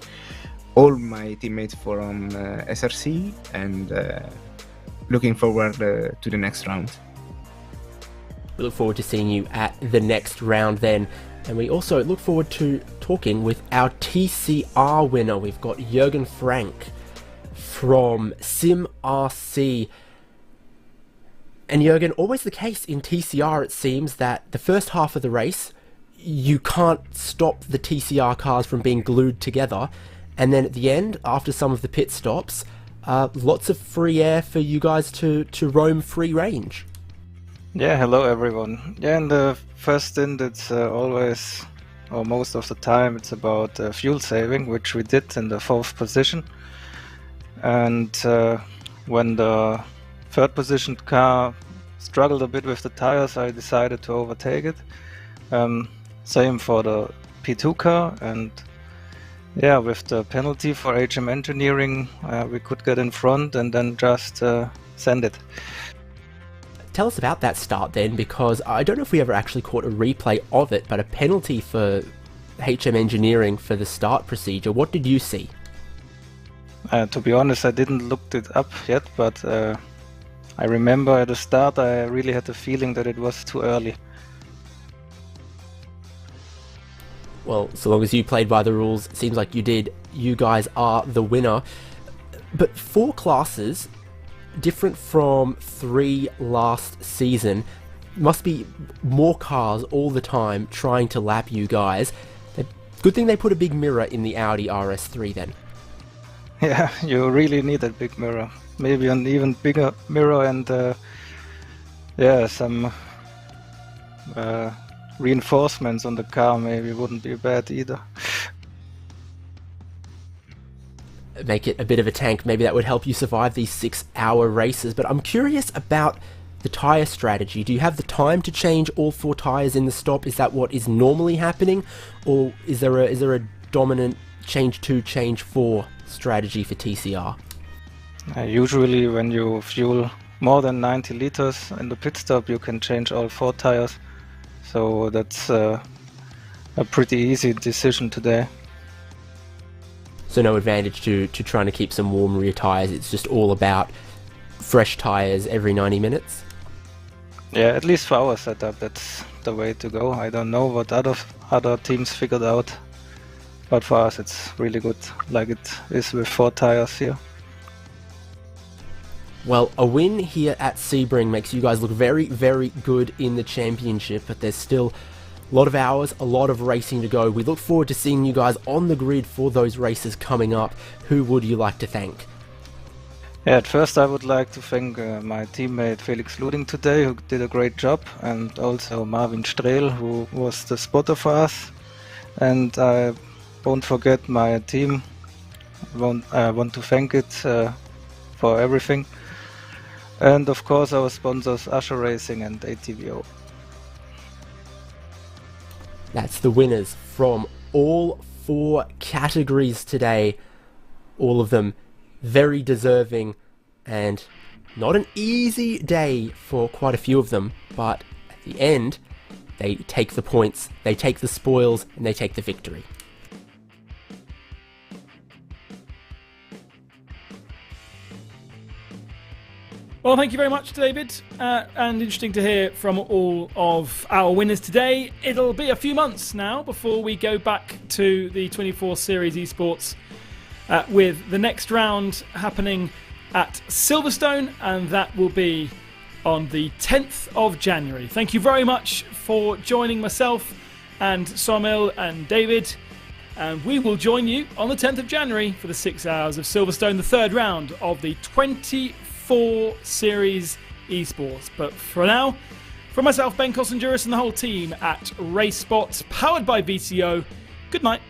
all my teammates from SRC, and looking forward to the next round. We look forward to seeing you at the next round then. And we also look forward to talking with our TCR winner. We've got Jürgen Frank from SimRC. And Jürgen, always the case in TCR, it seems that the first half of the race, you can't stop the TCR cars from being glued together. And then at the end, after some of the pit stops, lots of free air for you guys to roam free range. Yeah, hello everyone. Yeah, in the first stint it's always, or most of the time, it's about fuel saving, which we did in the 4th position. And when the 3rd position car struggled a bit with the tires, I decided to overtake it. Same for the P2 car, and yeah, with the penalty for HM engineering, we could get in front and then just send it. Tell us about that start then, because I don't know if we ever actually caught a replay of it, but a penalty for HM engineering for the start procedure. What did you see? To be honest, I didn't look it up yet, but I remember at the start I really had the feeling that it was too early. Well, so long as you played by the rules, it seems like you did. You guys are the winner. But 4 classes, different from 3 last season, must be more cars all the time trying to lap you guys. Good thing they put a big mirror in the Audi RS3 then. Yeah, you really need a big mirror. Maybe an even bigger mirror and yeah, some reinforcements on the car maybe wouldn't be bad either. Make it a bit of a tank, maybe that would help you survive these 6-hour races. But I'm curious about the tyre strategy. Do you have the time to change all 4 tyres in the stop? Is that what is normally happening? Or is there a dominant change 2, change 4 strategy for TCR? Usually when you fuel more than 90 liters in the pit stop, you can change all 4 tires. So that's a pretty easy decision today. So no advantage to trying to keep some warm rear tyres. It's just all about fresh tyres every 90 minutes? Yeah, at least for our setup, that's the way to go. I don't know what other teams figured out, but for us it's really good, like it is with 4 tires here. Well, a win here at Sebring makes you guys look very, very good in the championship, but there's still a lot of hours, a lot of racing to go. We look forward to seeing you guys on the grid for those races coming up. Who would you like to thank? Yeah, at first I would like to thank my teammate Felix Luding today, who did a great job, and also Marvin Strehl, who was the spotter for us. And I won't forget my team. I want to thank it for everything. And of course our sponsors Usher Racing and ATVO. That's the winners from all 4 categories today. All of them very deserving, and not an easy day for quite a few of them, but at the end They take the points, they take the spoils, and they take the victory. Well, thank you very much, David. And interesting to hear from all of our winners today. It'll be a few months now before we go back to the 24 Series Esports with the next round happening at Silverstone, and that will be on the 10th of January. Thank you very much for joining myself and Somil and David. And we will join you on the 10th of January for the 6 hours of Silverstone, the third round of the 24 Series Esports. But for now, from myself, Ben Kostenjuris, and the whole team at Race Spots, powered by VCO, good night.